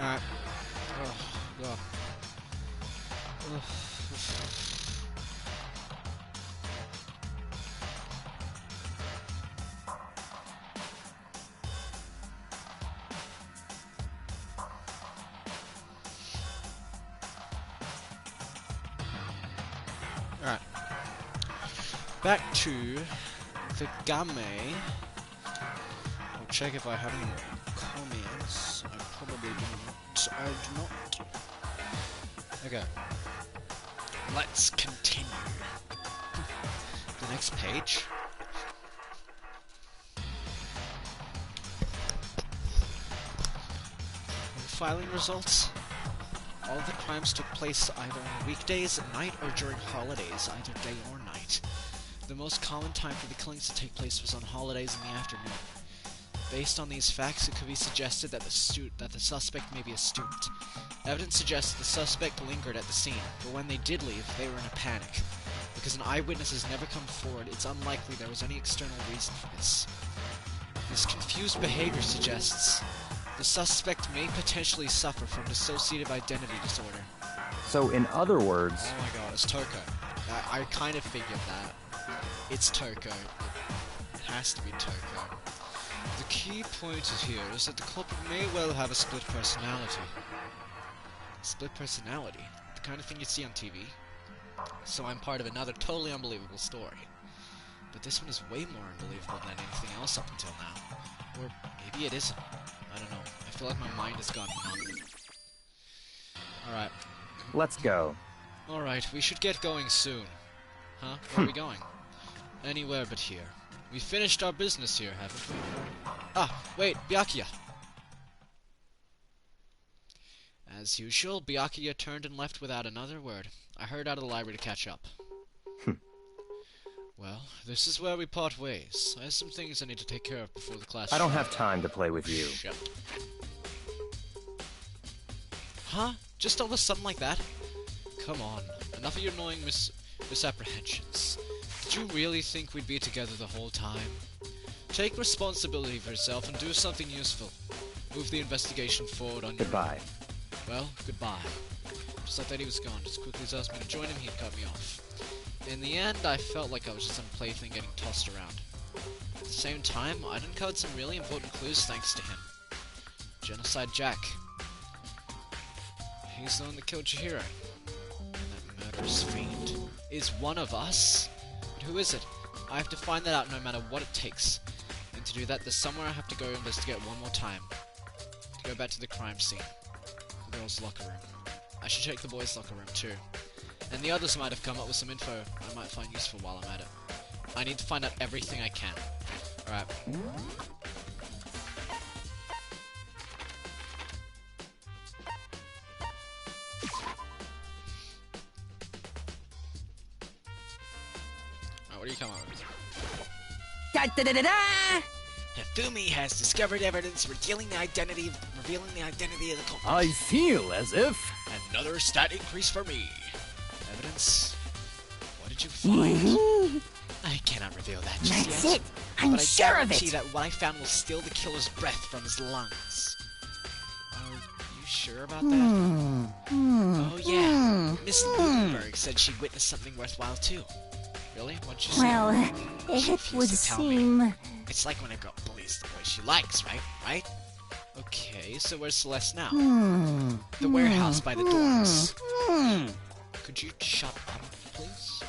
Speaker 1: Alright. Oh, God. Ugh. Alright. Back to the game. I'll check if I have any comments. I probably do not. I do not. Okay. Let's continue. The next page. Filing results. All the crimes took place either on weekdays at night or during holidays, either day or night. The most common time for the killings to take place was on holidays in the afternoon. Based on these facts, it could be suggested that the suspect may be a student. Evidence suggests the suspect lingered at the scene, but when they did leave, they were in a panic. Because an eyewitness has never come forward, it's unlikely there was any external reason for this. This confused behavior suggests the suspect may potentially suffer from dissociative identity disorder.
Speaker 9: So, in other words...
Speaker 1: Oh my god, it's Toko. I kind of figured that. It's Toko. It has to be Toko. The key point here is that the culprit may well have a split personality. Split personality? The kind of thing you see on TV. So I'm part of another totally unbelievable story. But this one is way more unbelievable than anything else up until now. Or maybe it isn't. I don't know. I feel like my mind has gone numb. Alright.
Speaker 9: Let's go.
Speaker 1: Alright, we should get going soon. Huh? Where are we going? Anywhere but here. We finished our business here, haven't we? Ah, wait, Byakuya! As usual, Byakuya turned and left without another word. I hurried out of the library to catch up. Well, this is where we part ways. I have some things I need to take care of before the class.
Speaker 9: I don't have time to play with you.
Speaker 1: Shit. Huh? Just all of a sudden like that? Come on. Enough of your annoying misapprehensions. Did you really think we'd be together the whole time? Take responsibility for yourself and do something useful. Move the investigation forward on your
Speaker 9: Goodbye.
Speaker 1: own. Well, goodbye. Just like that he was gone. Just as quickly as I asked me to join him, he'd cut me off. In the end, I felt like I was just some plaything getting tossed around. At the same time, I'd uncovered some really important clues thanks to him. Genocide Jack. He's the one that killed Chihiro. And that murderous fiend is one of us? But who is it? I have to find that out no matter what it takes. And to do that, there's somewhere I have to go investigate one more time. To go back to the crime scene. The girls' locker room. I should check the boys' locker room too. And the others might have come up with some info I might find useful while I'm at it. I need to find out everything I can. Alright. What do you come up with?
Speaker 7: Da-da-da-da-da!
Speaker 3: Hifumi has discovered evidence revealing the identity of the culprit.
Speaker 11: I feel as if...
Speaker 1: Another stat increase for me. Evidence? What did you find?
Speaker 3: I cannot reveal that just
Speaker 2: That's
Speaker 3: yet.
Speaker 2: it. I'm
Speaker 3: but
Speaker 2: sure
Speaker 3: I
Speaker 2: of
Speaker 3: guarantee
Speaker 2: it.
Speaker 3: that what I found will steal the killer's breath from his lungs.
Speaker 1: Are you sure about that?
Speaker 3: Oh yeah, Miss Ludenberg said she witnessed something worthwhile too.
Speaker 1: Really? What'd you say?
Speaker 2: Well, it
Speaker 3: refused
Speaker 2: would
Speaker 3: to tell me.
Speaker 2: seem...
Speaker 3: It's like when a girl bullies the boy she likes, right? Right?
Speaker 1: Okay, so where's Celeste now?
Speaker 3: The warehouse by the doors.
Speaker 1: Could you shut up, please?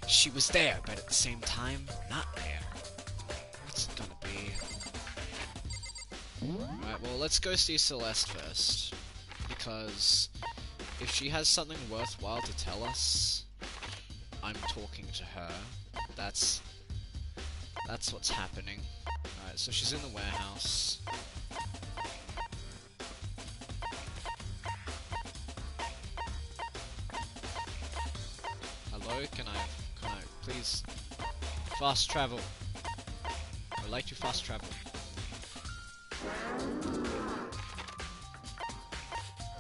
Speaker 3: She was there, but at the same time, not there.
Speaker 1: What's it gonna be? Alright, well, let's go see Celeste first. Because if she has something worthwhile to tell us, I'm talking to her. That's what's happening. Alright, so she's in the warehouse. Hello, can I please fast travel? I'd like to fast travel.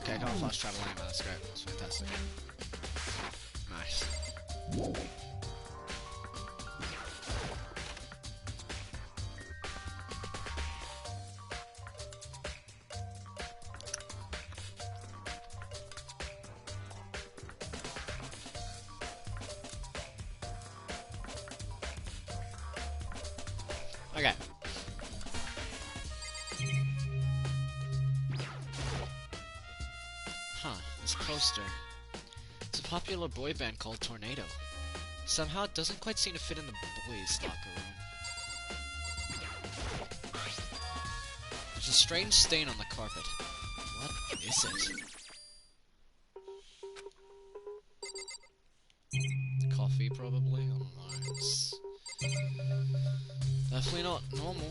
Speaker 1: Okay, I can't fast travel anymore, that's great, that's fantastic. Nice. Okay. Huh, this poster. It's a popular boy band called Tornado. Somehow it doesn't quite seem to fit in the boys' locker room. There's a strange stain on the carpet. What is it? Coffee, probably? I don't know. It's definitely not normal.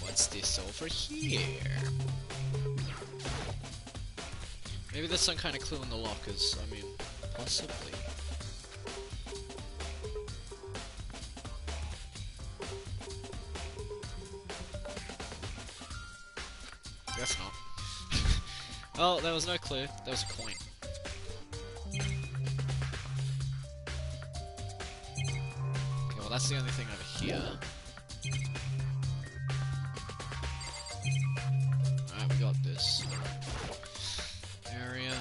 Speaker 1: What's this over here? Maybe there's some kind of clue in the lockers. I mean, possibly. Guess not. Oh, there was no clue. There was a coin. Okay, well that's the only thing over here. Alright, we got this area.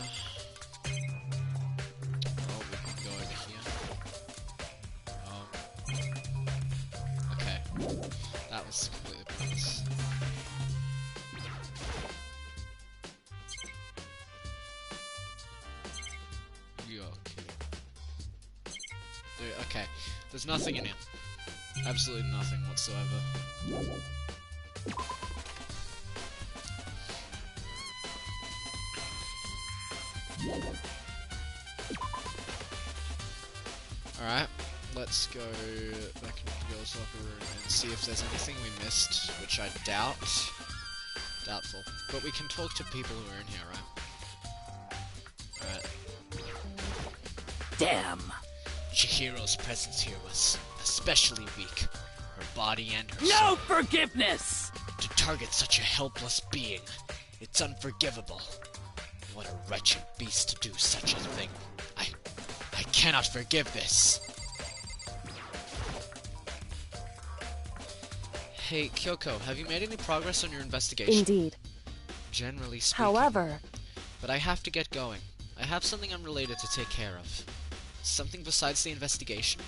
Speaker 1: Oh, we can go over here. Oh. Okay. That was completely pointless. Okay, there's nothing in here. Absolutely nothing whatsoever. Alright, let's go back into the girls' locker room and see if there's anything we missed, which I doubt. Doubtful. But we can talk to people who are in here, right? Alright.
Speaker 2: Damn.
Speaker 1: Chihiro's presence here was especially weak. Her body and her
Speaker 2: No
Speaker 1: soul.
Speaker 2: forgiveness!
Speaker 1: To target such a helpless being, it's unforgivable. What a wretched beast to do such a thing. I cannot forgive this. Hey, Kyoko, have you made any progress on your investigation?
Speaker 12: Indeed.
Speaker 1: Generally speaking.
Speaker 12: However...
Speaker 1: But I have to get going. I have something unrelated to take care of. Something besides the investigation?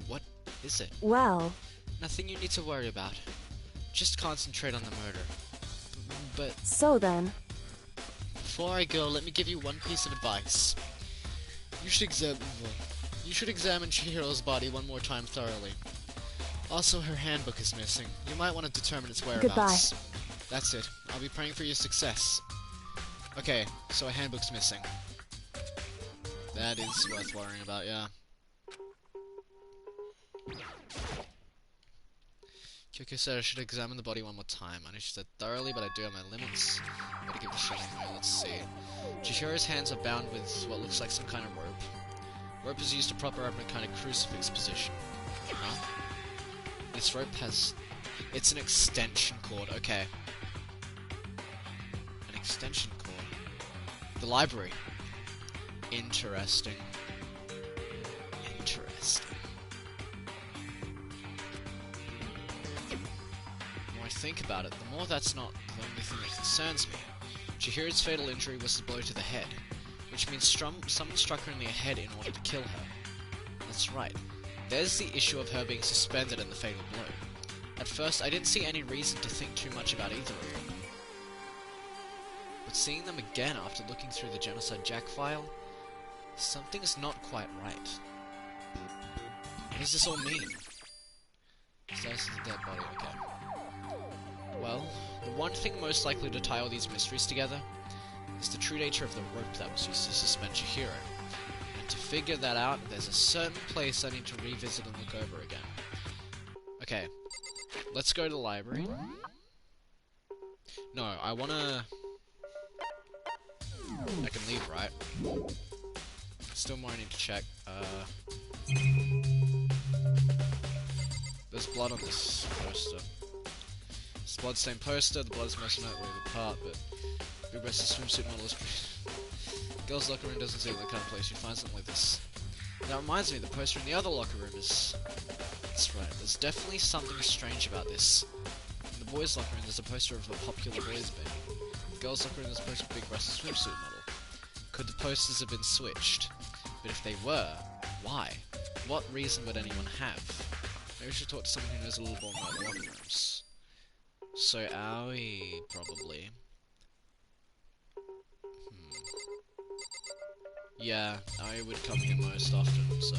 Speaker 1: What is it?
Speaker 12: Well...
Speaker 1: Nothing you need to worry about. Just concentrate on the murder. But...
Speaker 12: So then...
Speaker 1: Before I go, let me give you one piece of advice. You should examine Chihiro's body one more time thoroughly. Also, her handbook is missing. You might want to determine its whereabouts.
Speaker 12: Goodbye.
Speaker 1: That's it. I'll be praying for your success. Okay, so a handbook's missing. That is worth worrying about, yeah. Kyoko said I should examine the body one more time. I know she said thoroughly, but I do have my limits. I'm gonna give it a shot anyway, let's see. Chihiro's hands are bound with what looks like some kind of rope. Rope is used to prop her up in a kind of crucifix position. Huh? This rope has... It's an extension cord, okay. An extension cord. The library. Interesting. Interesting. The more I think about it, the more that's not the only thing that concerns me. Chihiro's fatal injury was the blow to the head, which means someone struck her in the head in order to kill her. That's right. There's the issue of her being suspended in the fatal blow. At first, I didn't see any reason to think too much about either of them. But seeing them again after looking through the Genocide Jack file, something's not quite right. What does this all mean? Status of the dead body, okay. Well, the one thing most likely to tie all these mysteries together is the true nature of the rope that was used to suspend Chihiro. And to figure that out, there's a certain place I need to revisit and look over again. Okay, let's go to the library. No, I wanna... I can leave, right? Still more I need to check. There's blood on this poster. It's a bloodstained poster, the blood is most notably apart, but big-breasted swimsuit model is girls' locker room doesn't seem like the kind of place you find something like this. That reminds me, the poster in the other locker room is... That's right, there's definitely something strange about this. the boys' locker room, there's a poster of a popular boys' band. The girls' locker room, there's a poster of a big Russell swimsuit model. Could the posters have been switched? But if they were, why? What reason would anyone have? Maybe we should talk to someone who knows a little more about locker rooms. So Aoi, probably. Yeah, Aoi would come here most often, so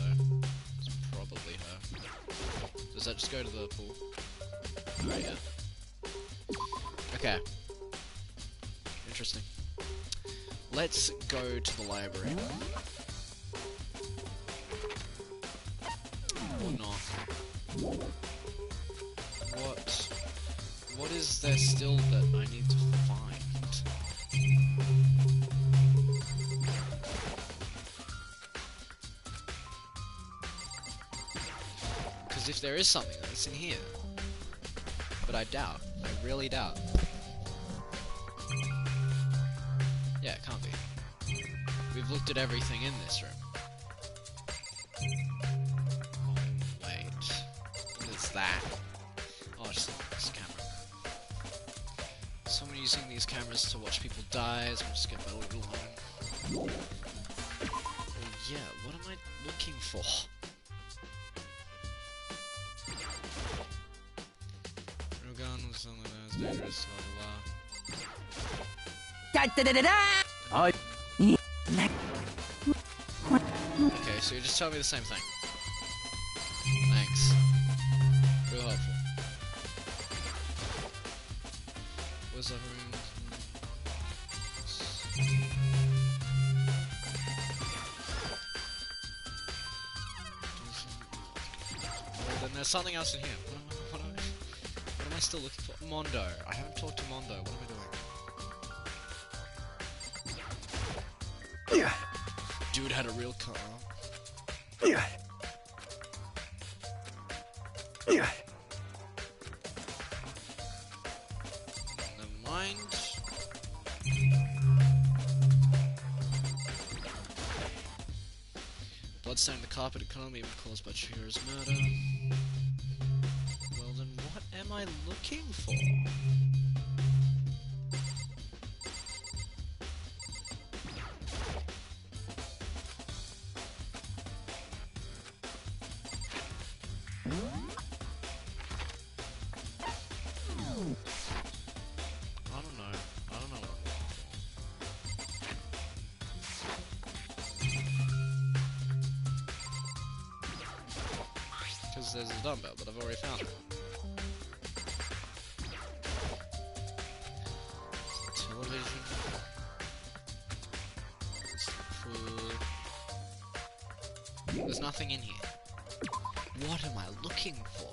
Speaker 1: it's probably her. Does that just go to the pool? Oh yeah. Okay. Interesting. Let's go to the library. Or not. What is there still that I need to find? Because if there is something, it's in here. But I doubt. I really doubt. Yeah, it can't be. We've looked at everything in this room. Oh, wait. What is that? Oh, it's a camera. Someone using these cameras to watch people die, so we'll just get my little line. Oh yeah, what am I looking for? Real gun was something that was dangerous, blah blah blah.
Speaker 2: Da da da da da!
Speaker 1: Okay, so you just tell me the same thing. Thanks. Real helpful. What's that room? Well, then there's something else in here. What am I still looking for? Mondo. I haven't talked to Mondo. What am I doing? Dude had a real car. Never mind. Blood stain on the carpet, it can't be caused by Chihira's murder. Well then, what am I looking for? There's a dumbbell, but I've already found it. Television. It's the pool. There's nothing in here. What am I looking for?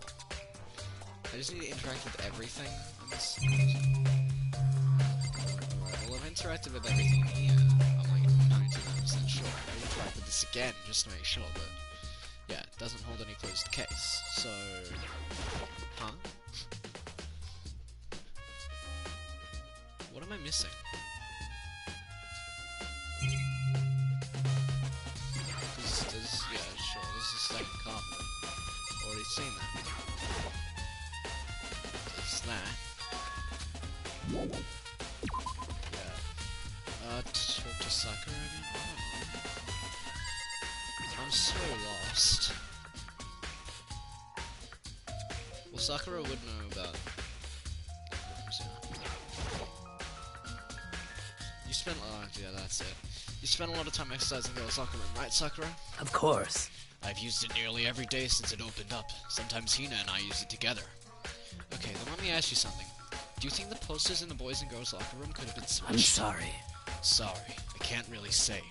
Speaker 1: I just need to interact with everything on this. Alright, well I've interacted with everything here. I'm like 99% sure. I'll interact with this again just to make sure that yeah, it doesn't hold any clues to the case, so... Huh? What am I missing? Yeah, sure, this is the second carpet. Already seen that. It's that. Yeah. Talk to Sakura again? I don't know. I'm so lost. Well, Sakura would know about rooms, yeah. You spent yeah, that's it. You spent a lot of time exercising the locker room, right, Sakura?
Speaker 2: Of course.
Speaker 1: I've used it nearly every day since it opened up. Sometimes Hina and I use it together. Okay, then let me ask you something. Do you think the posters in the boys and girls locker room could have been switched?
Speaker 2: I'm sorry.
Speaker 1: Sorry, I can't really say.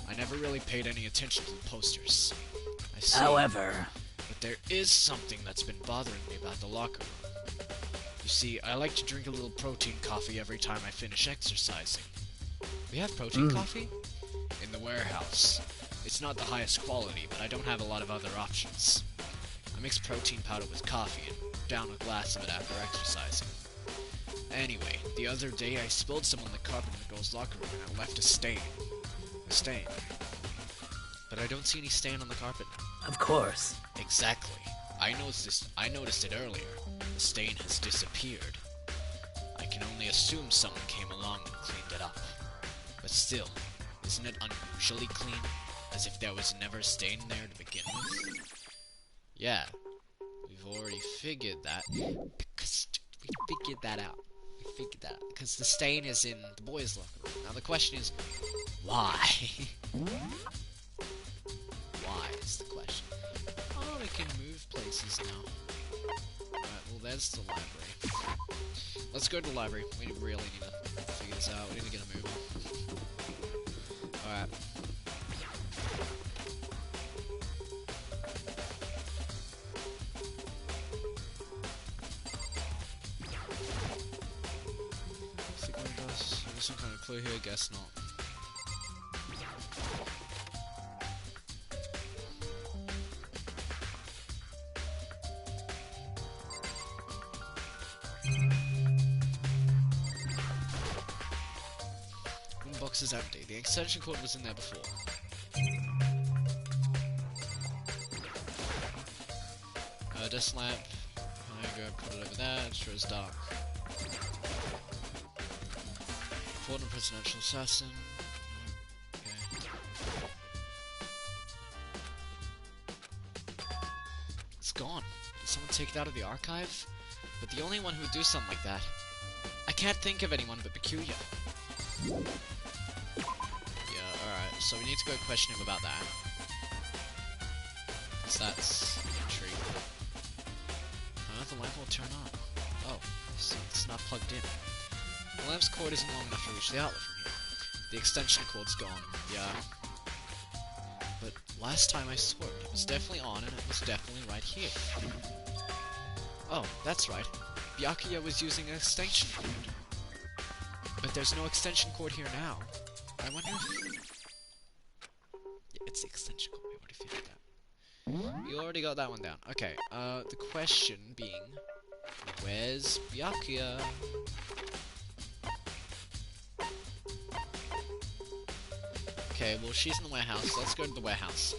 Speaker 1: I never really paid any attention to the posters. I see.
Speaker 2: However...
Speaker 1: But there is something that's been bothering me about the locker room. You see, I like to drink a little protein coffee every time I finish exercising. We have protein coffee? In the warehouse. It's not the highest quality, but I don't have a lot of other options. I mix protein powder with coffee and down a glass of it after exercising. Anyway, the other day I spilled some on the carpet in the girls' locker room and I left a stain. A stain. But I don't see any stain on the carpet now.
Speaker 2: Of course.
Speaker 1: Exactly. I noticed it earlier. The stain has disappeared. I can only assume someone came along and cleaned it up. But still, isn't it unusually clean? As if there was never a stain there to begin with? Yeah, we've already figured that. Because we figured that out. Because the stain is in the boys' locker room. Now the question is, why? Why is the question. Oh, we can move places now. Alright, well there's the library. Let's go to the library. We really need to figure this out. We need to get a move on. Alright. Some kind of clue here, guess not. One box is empty. The extension cord was in there before. Desk lamp. There you go, put it over there. It sure is dark. Former presidential assassin. Okay. It's gone. Did someone take it out of the archive? But the only one who would do something like that. I can't think of anyone but Bakuya. Yeah, alright. So we need to go question him about that. Because that's intriguing. The lamp will turn on. Oh, so it's not plugged in. The lamp's cord isn't long enough to reach the outlet from here. The extension cord's gone, yeah. But last time I saw it, it was definitely on and it was definitely right here. Oh, that's right. Byakuya was using an extension cord. But there's no extension cord here now. I wonder if... Yeah, it's the extension cord, we already figured that. You already got that one down. Okay, the question being... Where's Byakuya? Okay, well she's in the warehouse, so let's go to the warehouse.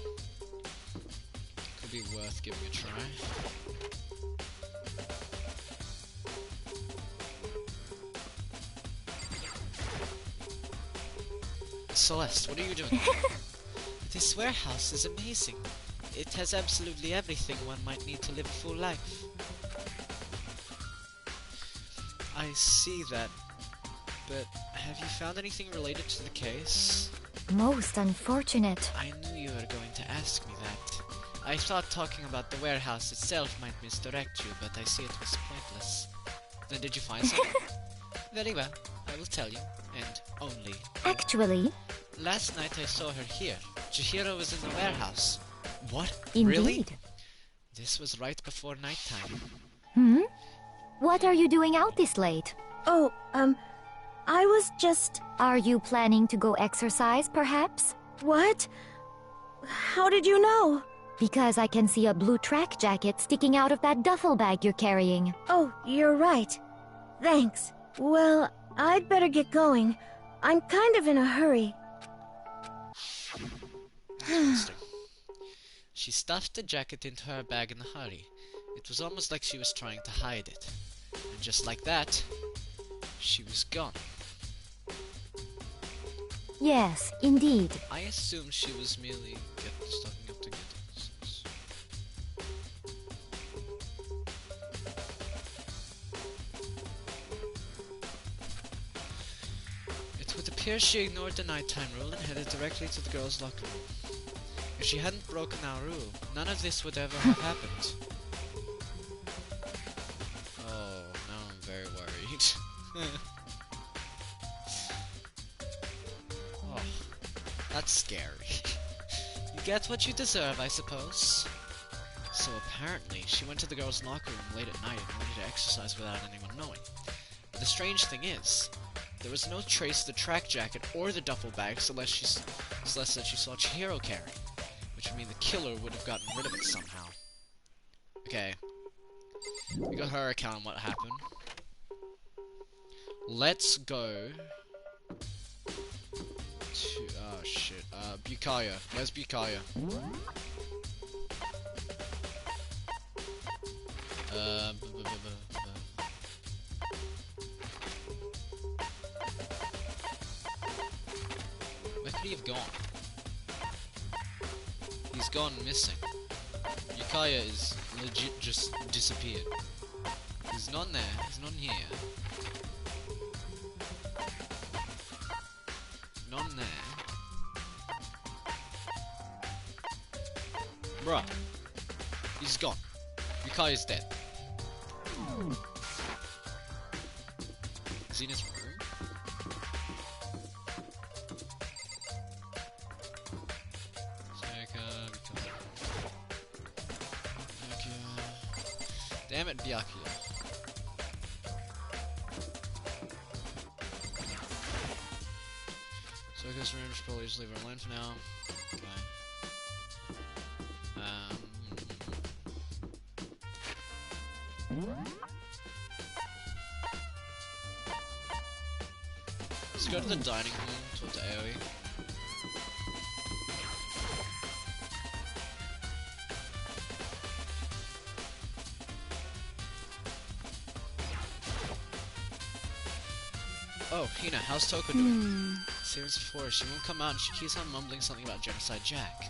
Speaker 1: Could be worth giving a try. Celeste, what are you doing?
Speaker 3: This warehouse is amazing. It has absolutely everything one might need to live a full life. I see that, but have you found anything related to the case?
Speaker 4: Most unfortunate.
Speaker 3: I knew you were going to ask me that. I thought talking about the warehouse itself might misdirect you, but I see it was pointless. Then did you find something? Very well, I will tell you, and only.
Speaker 4: Actually...
Speaker 3: Last night I saw her here. Chihiro was in the warehouse. What?
Speaker 4: Indeed.
Speaker 3: Really? This was right before nighttime.
Speaker 4: Hmm? What are you doing out this late?
Speaker 7: Oh, I was just...
Speaker 4: Are you planning to go exercise, perhaps?
Speaker 7: What? How did you know?
Speaker 4: Because I can see a blue track jacket sticking out of that duffel bag you're carrying.
Speaker 7: Oh, you're right. Thanks. Well, I'd better get going. I'm kind of in a hurry.
Speaker 3: Interesting. She stuffed the jacket into her bag in a hurry. It was almost like she was trying to hide it. And just like that, she was gone.
Speaker 4: Yes, indeed.
Speaker 3: I assume she was merely stuffing up to get it. It would appear she ignored the nighttime rule and headed directly to the girls' locker room. If she hadn't broken our rule, none of this would ever have happened. Oh, now I'm very worried. Oh, that's scary. You get what you deserve, I suppose. So apparently, she went to the girls' locker room late at night in order to exercise without anyone knowing. But the strange thing is, there was no trace of the track jacket or the duffel bag Celeste said she saw Chihiro carrying. Which would mean the killer would have gotten rid of it somehow. Okay. We got her account on what happened. Let's go to... oh shit. Byakuya. Where's Byakuya?
Speaker 1: Where could he have gone? He's gone missing. Yukaya is legit just disappeared. He's not there, he's not here. Not in there. Bruh. He's gone. Yukaya's dead. Is he in his room? Damn it, Byakuya. So I guess we should probably just leave her alone for now. Okay. Let's go to the dining room, talk to Aoi. Oh, Hina, how's Toko doing? Series 4, she won't come out and she keeps on mumbling something about Genocide Jack.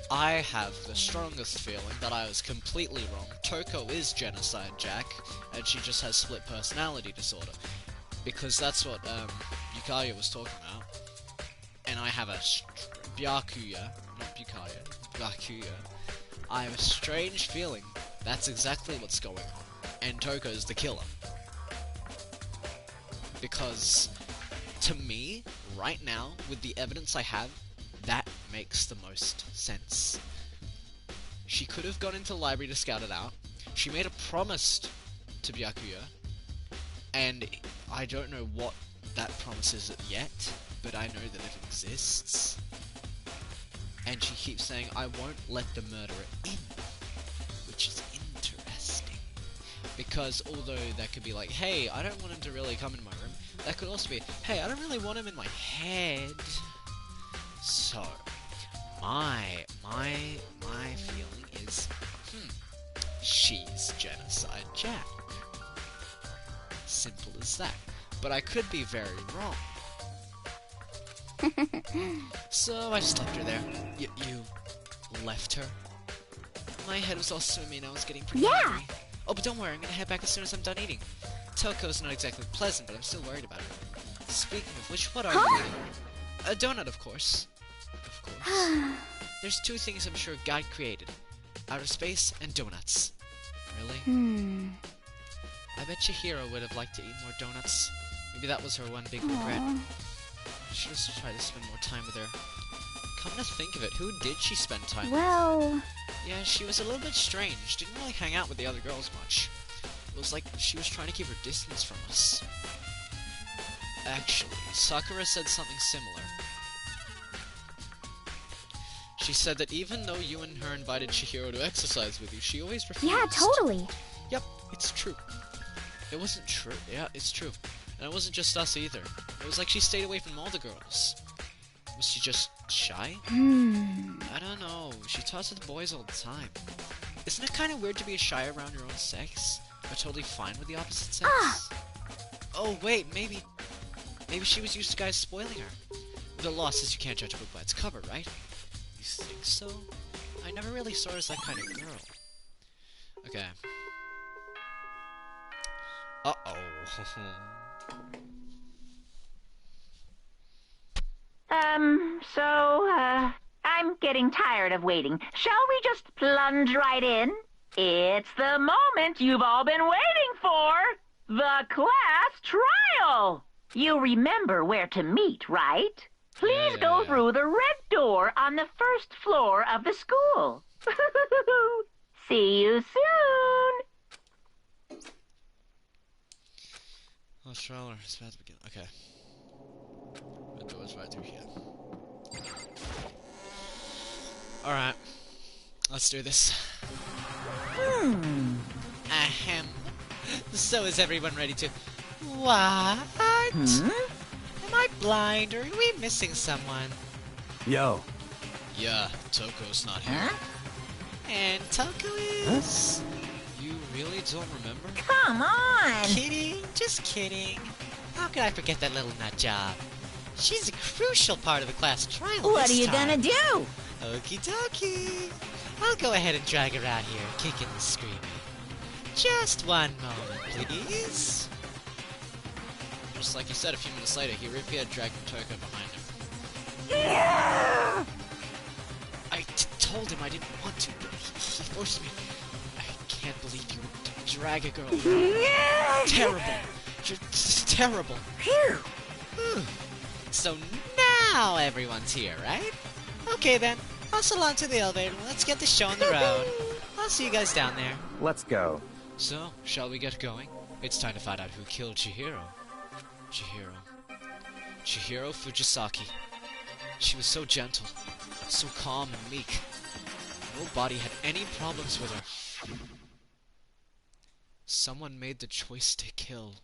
Speaker 1: I have the strongest feeling that I was completely wrong. Toko is Genocide Jack, and she just has split personality disorder. Because that's what Yukaya was talking about. And I have a Byakuya, not Yukaya, Byakuya. I have a strange feeling that's exactly what's going on. And Toko's the killer. Because, to me, right now, with the evidence I have, that makes the most sense. She could have gone into the library to scout it out. She made a promise to Byakuya, and I don't know what that promise is yet, but I know that it exists. And she keeps saying, I won't let the murderer in, which is interesting. Because although that could be like, hey, I don't want him to really come in my room, that could also be, hey, I don't really want him in my head. So, my feeling is, she's Genocide Jack. Simple as that. But I could be very wrong. So I just left her there. You left her? My head was all swimming and I was getting pretty hungry. Oh, but don't worry, I'm gonna head back as soon as I'm done eating. Toko's not exactly pleasant, but I'm still worried about her. Speaking of which, what are you eating? A donut, of course. Of course. There's two things I'm sure God created. Outer space and donuts. Really? I bet Chihiro would have liked to eat more donuts. Maybe that was her one big regret. I should have tried to spend more time with her. Come to think of it, who did she spend time with? Yeah, she was a little bit strange. Didn't really hang out with the other girls much. It was like she was trying to keep her distance from us. Actually, Sakura said something similar. She said that even though you and her invited Chihiro to exercise with you, she always refused.
Speaker 4: Yeah, totally.
Speaker 1: Yep, it's true. It wasn't true. Yeah, it's true. And it wasn't just us either. It was like she stayed away from all the girls. Was she just shy? I don't know. She talks to the boys all the time. Isn't it kind of weird to be shy around your own sex? But totally fine with the opposite sex? Oh, wait, maybe she was used to guys spoiling her. The law says you can't judge a book by its cover, right? You think so? I never really saw her as that kind of girl. Okay. Uh-oh.
Speaker 6: I'm getting tired of waiting. Shall we just plunge right in? It's the moment you've all been waiting for! The class trial! You remember where to meet, right? Please go through the red door on the first floor of the school. See you soon!
Speaker 1: Oh, stroller. It's about to begin. Okay. The door's right through here. Alright. Let's do this. Ahem. So is everyone ready to... What? Am I blind or are we missing someone?
Speaker 5: Yo.
Speaker 1: Yeah, Toko's not here. And Toko is... You really don't remember?
Speaker 2: Come on!
Speaker 3: Kidding, just kidding. How could I forget that little nut job? She's a crucial part of the class trial.
Speaker 2: What are
Speaker 3: this
Speaker 2: you
Speaker 3: time.
Speaker 2: gonna do?
Speaker 3: Okie dokie. I'll go ahead and drag her out here, kicking and screaming. Just one moment, please.
Speaker 1: Just like you said a few minutes later, he reappeared dragging Toko behind him. I told him I didn't want to, but he forced me. I can't believe you would drag a girl. Terrible. Just terrible.
Speaker 3: So now everyone's here, right? Okay then, hustle onto the elevator. Let's get the show on the road. I'll see you guys down there.
Speaker 9: Let's go.
Speaker 1: So, shall we get going? It's time to find out who killed Chihiro. Chihiro Fujisaki. She was so gentle, so calm and meek. Nobody had any problems with her. Someone made the choice to kill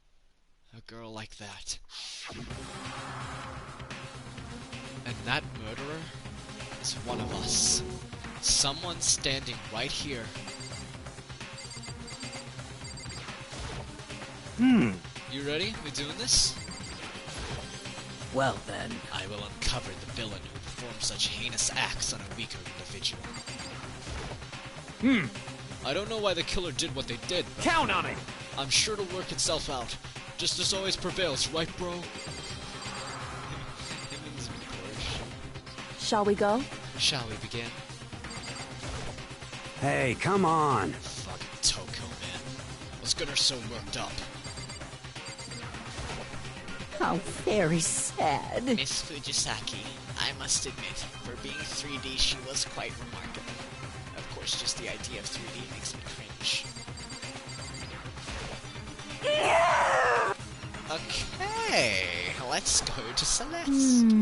Speaker 1: a girl like that. And that murderer is one of us. Someone standing right here. You ready? We doing this?
Speaker 8: Well then.
Speaker 1: I will uncover the villain who performed such heinous acts on a weaker individual. I don't know why the killer did what they did, but
Speaker 10: Count on it!
Speaker 1: I'm sure it'll work itself out. Justice always prevails, right, bro?
Speaker 7: Shall we go?
Speaker 1: Shall we begin?
Speaker 5: Hey, come on.
Speaker 1: Fucking Toko, man. What's got her so worked up?
Speaker 2: How very sad.
Speaker 3: Miss Fujisaki, I must admit, for being 3D, she was quite remarkable. Of course, just the idea of 3D makes me cringe. Okay, let's go to Celeste.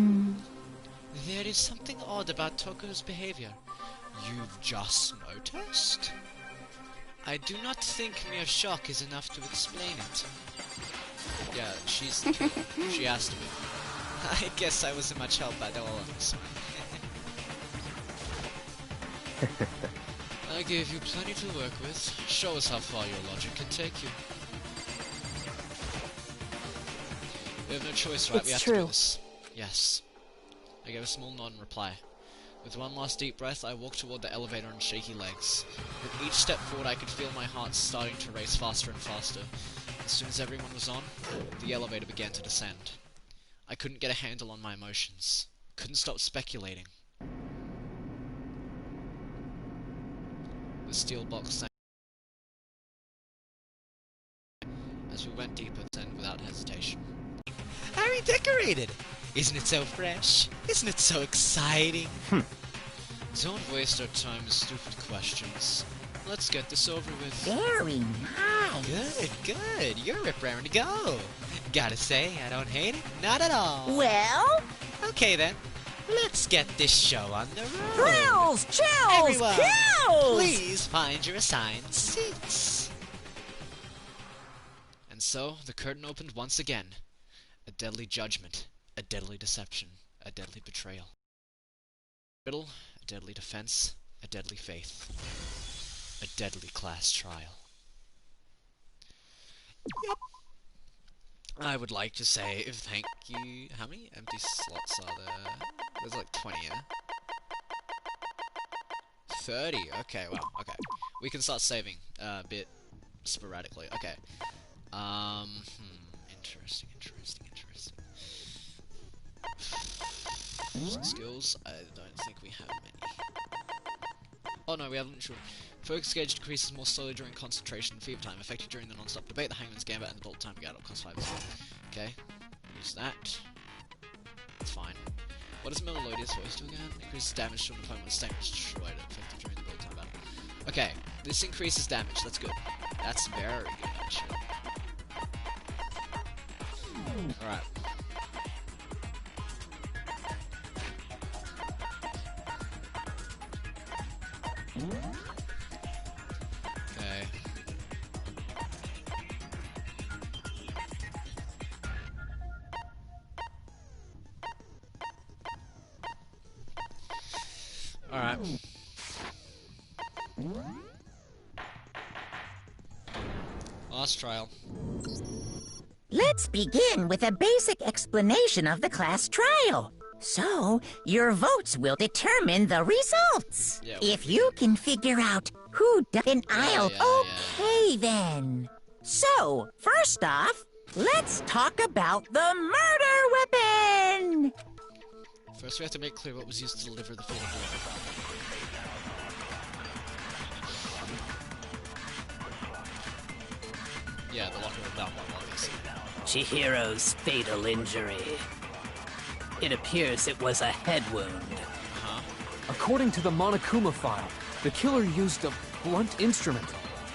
Speaker 3: There is something odd about Toko's behavior. You've just noticed? I do not think mere shock is enough to explain it.
Speaker 1: Yeah, she's the killer. She has to be.
Speaker 3: I guess I wasn't much help at all.
Speaker 1: I gave you plenty to work with. Show us how far your logic can take you. We have no choice, right? We have to do this. Yes. I gave a small nod in reply. With one last deep breath, I walked toward the elevator on shaky legs. With each step forward, I could feel my heart starting to race faster and faster. As soon as everyone was on, the elevator began to descend. I couldn't get a handle on my emotions. Couldn't stop speculating. The steel box sank. As we went deeper, then without hesitation.
Speaker 3: I redecorated! Isn't it so fresh? Isn't it so exciting?
Speaker 1: Don't waste our time with stupid questions. Let's get this over with.
Speaker 2: Very nice.
Speaker 3: Good. You're raring to go. Gotta say, I don't hate it. Not at all.
Speaker 2: Well?
Speaker 3: Okay then. Let's get this show on the road.
Speaker 2: Thrills! Chills!
Speaker 3: Everyone,
Speaker 2: Kills!
Speaker 3: please find your assigned seats.
Speaker 1: And so, the curtain opened once again. A deadly judgment. A deadly deception. A deadly betrayal. Riddle. A deadly defense. A deadly faith. A deadly class trial.
Speaker 3: Yep.
Speaker 1: I would like to say thank you. How many empty slots are there? There's like 20, yeah? 30. Okay, well, okay. We can start saving a bit sporadically. Okay. Interesting. Skills, I don't think we have many. Oh no, we haven't. Sure. Focus gauge decreases more slowly during concentration and fever time, effective during the non-stop debate, the hangman's gambit, and the bolt time battle. Cost 5 as well. Okay, use that. It's fine. What does Melodious voice do again? Increases damage to an opponent when stamina is destroyed, effective during the bolt time battle. Okay, this increases damage. That's good. That's very good, actually. Alright. Okay. Alright. Last trial.
Speaker 2: Let's begin with a basic explanation of the class trial. So, your votes will determine the results.
Speaker 1: Yeah,
Speaker 2: if you can figure out who then I'll... okay, then. So, first off, let's talk about the murder weapon!
Speaker 1: First, we have to make clear what was used to deliver the fatal blow. Yeah, the locker room down by obviously.
Speaker 12: Chihiro's fatal injury. It appears it was a head wound.
Speaker 10: According to the Monokuma file, the killer used a blunt instrument.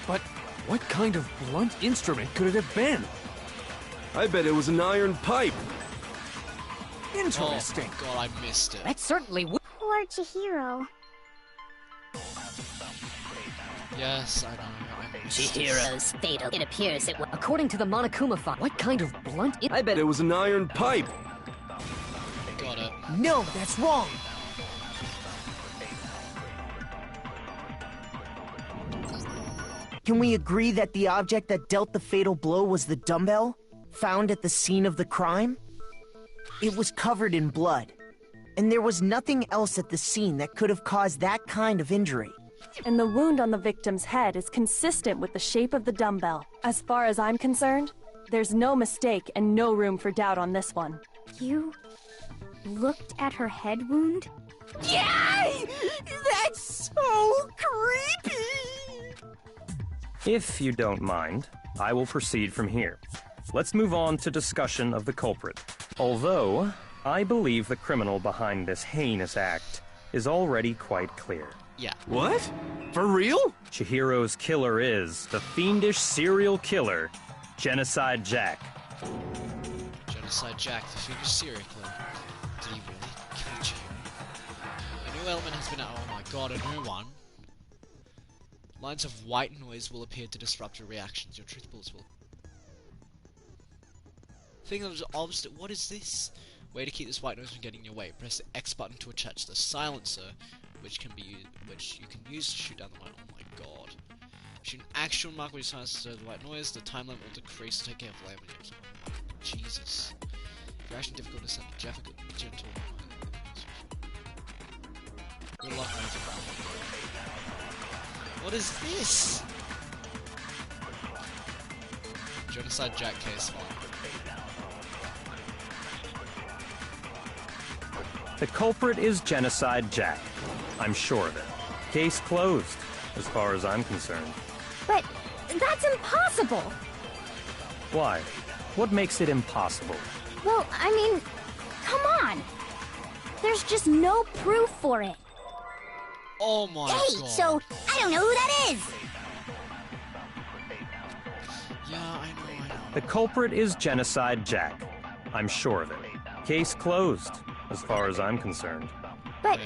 Speaker 10: But what kind of blunt instrument could it have been?
Speaker 11: I bet it was an iron pipe.
Speaker 10: Interesting.
Speaker 1: Oh god, I missed it.
Speaker 7: That certainly would.
Speaker 13: Poor Chihiro.
Speaker 1: Yes, I know. I missed
Speaker 12: Chihiro's fatal. It appears it was.
Speaker 7: According to the Monokuma file, what kind of blunt?
Speaker 11: I bet it was an iron pipe.
Speaker 1: Got it.
Speaker 8: No, that's wrong. Can we agree that the object that dealt the fatal blow was the dumbbell, found at the scene of the crime? It was covered in blood, and there was nothing else at the scene that could have caused that kind of injury.
Speaker 14: And the wound on the victim's head is consistent with the shape of the dumbbell. As far as I'm concerned, there's no mistake and no room for doubt on this one.
Speaker 13: You looked at her head wound?
Speaker 2: Yay! That's so creepy!
Speaker 9: If you don't mind, I will proceed from here. Let's move on to discussion of the culprit. Although, I believe the criminal behind this heinous act is already quite clear.
Speaker 1: Yeah.
Speaker 11: What? For real?
Speaker 9: Chihiro's killer is the fiendish serial killer, Genocide Jack.
Speaker 1: Genocide Jack, the fiendish serial killer. Did he really kill Chihiro? A new element has been... oh my god, a new one. Lines of white noise will appear to disrupt your reactions. Your truth bullets will... Thing that was obvious. What is this? Way to keep this white noise from getting in your way. Press the X button to attach the silencer, which you can use to shoot down the white. Oh my god! Shoot an actual mark with your silencer to the white noise. The time limit will decrease. Take care of flame when you're... Jesus. Reaction difficult to send. Gentle. Good luck, mate. What is this? Genocide Jack case file.
Speaker 9: The culprit is Genocide Jack. I'm sure of it. Case closed, as far as I'm concerned.
Speaker 13: But that's impossible.
Speaker 9: Why? What makes it impossible?
Speaker 13: Well, I mean, come on. There's just no proof for it.
Speaker 1: Oh my god.
Speaker 13: Hey, so I don't know who that is.
Speaker 1: Yeah, I know.
Speaker 9: The culprit is Genocide Jack. I'm sure of it. Case closed, as far as I'm concerned.
Speaker 13: But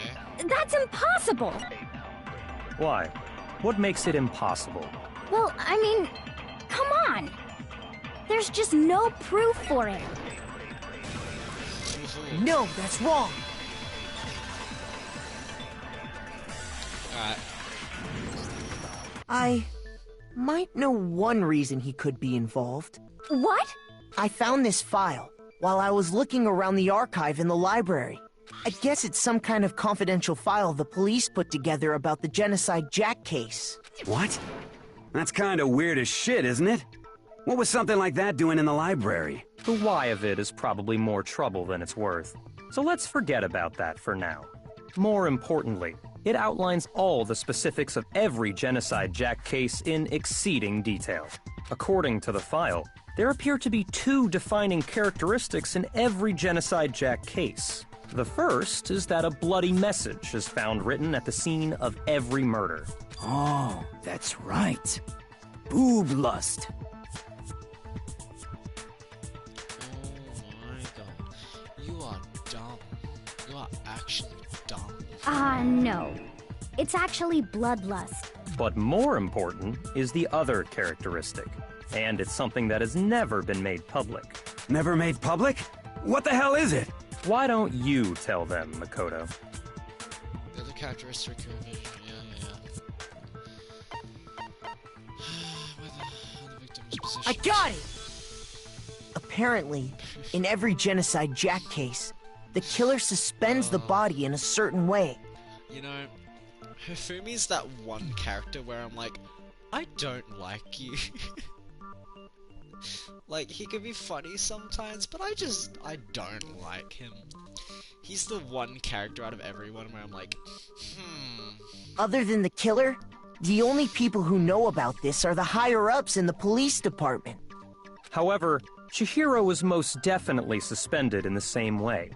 Speaker 13: that's impossible.
Speaker 9: Why? What makes it impossible?
Speaker 13: Well, I mean, come on. There's just no proof for it.
Speaker 8: No, that's wrong.
Speaker 1: Alright.
Speaker 8: I might know one reason he could be involved.
Speaker 13: What?
Speaker 8: I found this file while I was looking around the archive in the library. I guess it's some kind of confidential file the police put together about the Genocide Jack case.
Speaker 5: What? That's kinda weird as shit, isn't it? What was something like that doing in the library?
Speaker 9: The why of it is probably more trouble than it's worth. So let's forget about that for now. More importantly, it outlines all the specifics of every Genocide Jack case in exceeding detail. According to the file, there appear to be two defining characteristics in every Genocide Jack case. The first is that a bloody message is found written at the scene of every murder.
Speaker 12: Oh, that's right. Boob lust.
Speaker 1: Oh my god. You are dumb. You are actually dumb.
Speaker 13: No. It's actually bloodlust.
Speaker 9: But more important is the other characteristic, and it's something that has never been made public.
Speaker 5: Never made public? What the hell is it?
Speaker 9: Why don't you tell them, Makoto?
Speaker 1: The other characteristic of vision, yeah. Whether the victim is exposition.
Speaker 8: I got it! Apparently, in every Genocide Jack case, the killer suspends the body in a certain way.
Speaker 1: You know, Hifumi's that one character where I'm like, I don't like you. Like, he can be funny sometimes, but I don't like him. He's the one character out of everyone where I'm like,
Speaker 8: Other than the killer, the only people who know about this are the higher-ups in the police department.
Speaker 9: However, Chihiro was most definitely suspended in the same way.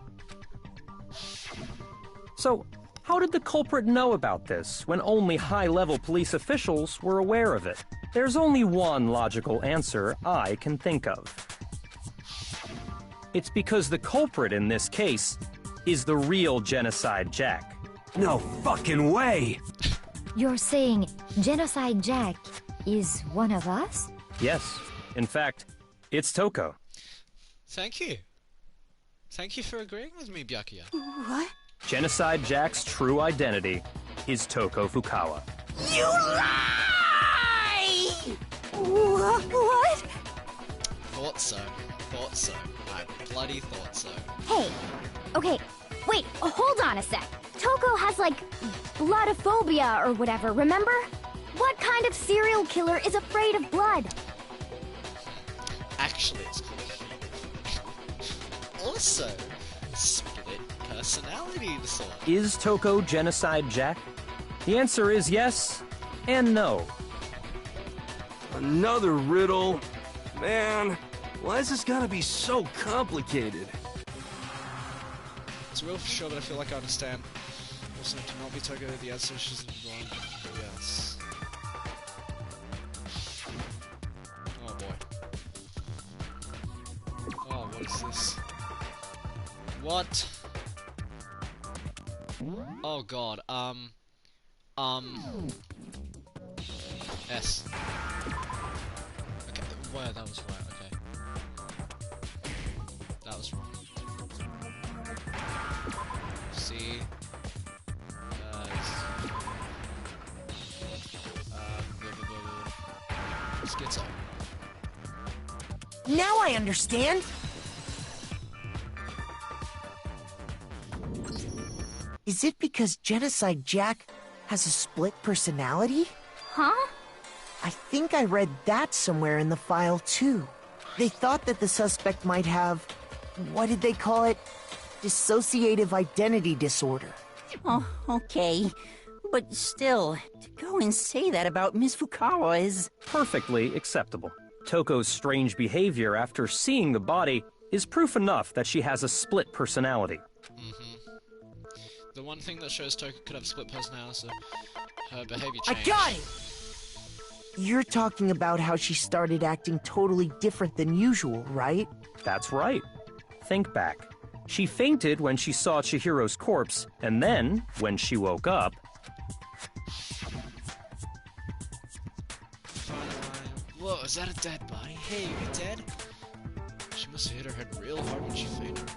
Speaker 9: So, how did the culprit know about this when only high-level police officials were aware of it? There's only one logical answer I can think of. It's because the culprit in this case is the real Genocide Jack.
Speaker 5: No fucking way!
Speaker 4: You're saying Genocide Jack is one of us?
Speaker 9: Yes. In fact, it's Toko.
Speaker 1: Thank you. Thank you for agreeing with me, Byakuya.
Speaker 7: What?
Speaker 9: Genocide Jack's true identity is Toko Fukawa.
Speaker 2: You lie!
Speaker 7: What?
Speaker 1: Thought so. Thought so. I bloody thought so.
Speaker 13: Hey, okay, wait, hold on a sec. Toko has, like, bloodophobia or whatever, remember? What kind of serial killer is afraid of blood?
Speaker 1: Actually, it's called also split personality disorder.
Speaker 9: Is Toko Genocide Jack? The answer is yes and no.
Speaker 11: Another riddle? Man, why is this gotta be so complicated?
Speaker 1: It's real for sure, but I feel like I understand. Also, to not be Toko, the answer is wrong. Yes. Oh boy. Oh, what is this? What? Oh god, S. Okay, well, that was right, okay. That was wrong. C. Schizo.
Speaker 8: Now I understand! Is it because Genocide Jack has a split personality?
Speaker 13: Huh?
Speaker 8: I think I read that somewhere in the file, too. They thought that the suspect might have... what did they call it? Dissociative identity disorder.
Speaker 2: Oh, okay. But still, to go and say that about Miss Fukawa is...
Speaker 9: Perfectly acceptable. Toko's strange behavior after seeing the body is proof enough that she has a split personality.
Speaker 1: The one thing that shows Toko could have split personality, her behavior changed.
Speaker 8: I got it! You're talking about how she started acting totally different than usual, right?
Speaker 9: That's right. Think back. She fainted when she saw Chihiro's corpse, and then, when she woke up...
Speaker 1: Whoa, is that a dead body? Hey, you dead? She must have hit her head real hard when she fainted.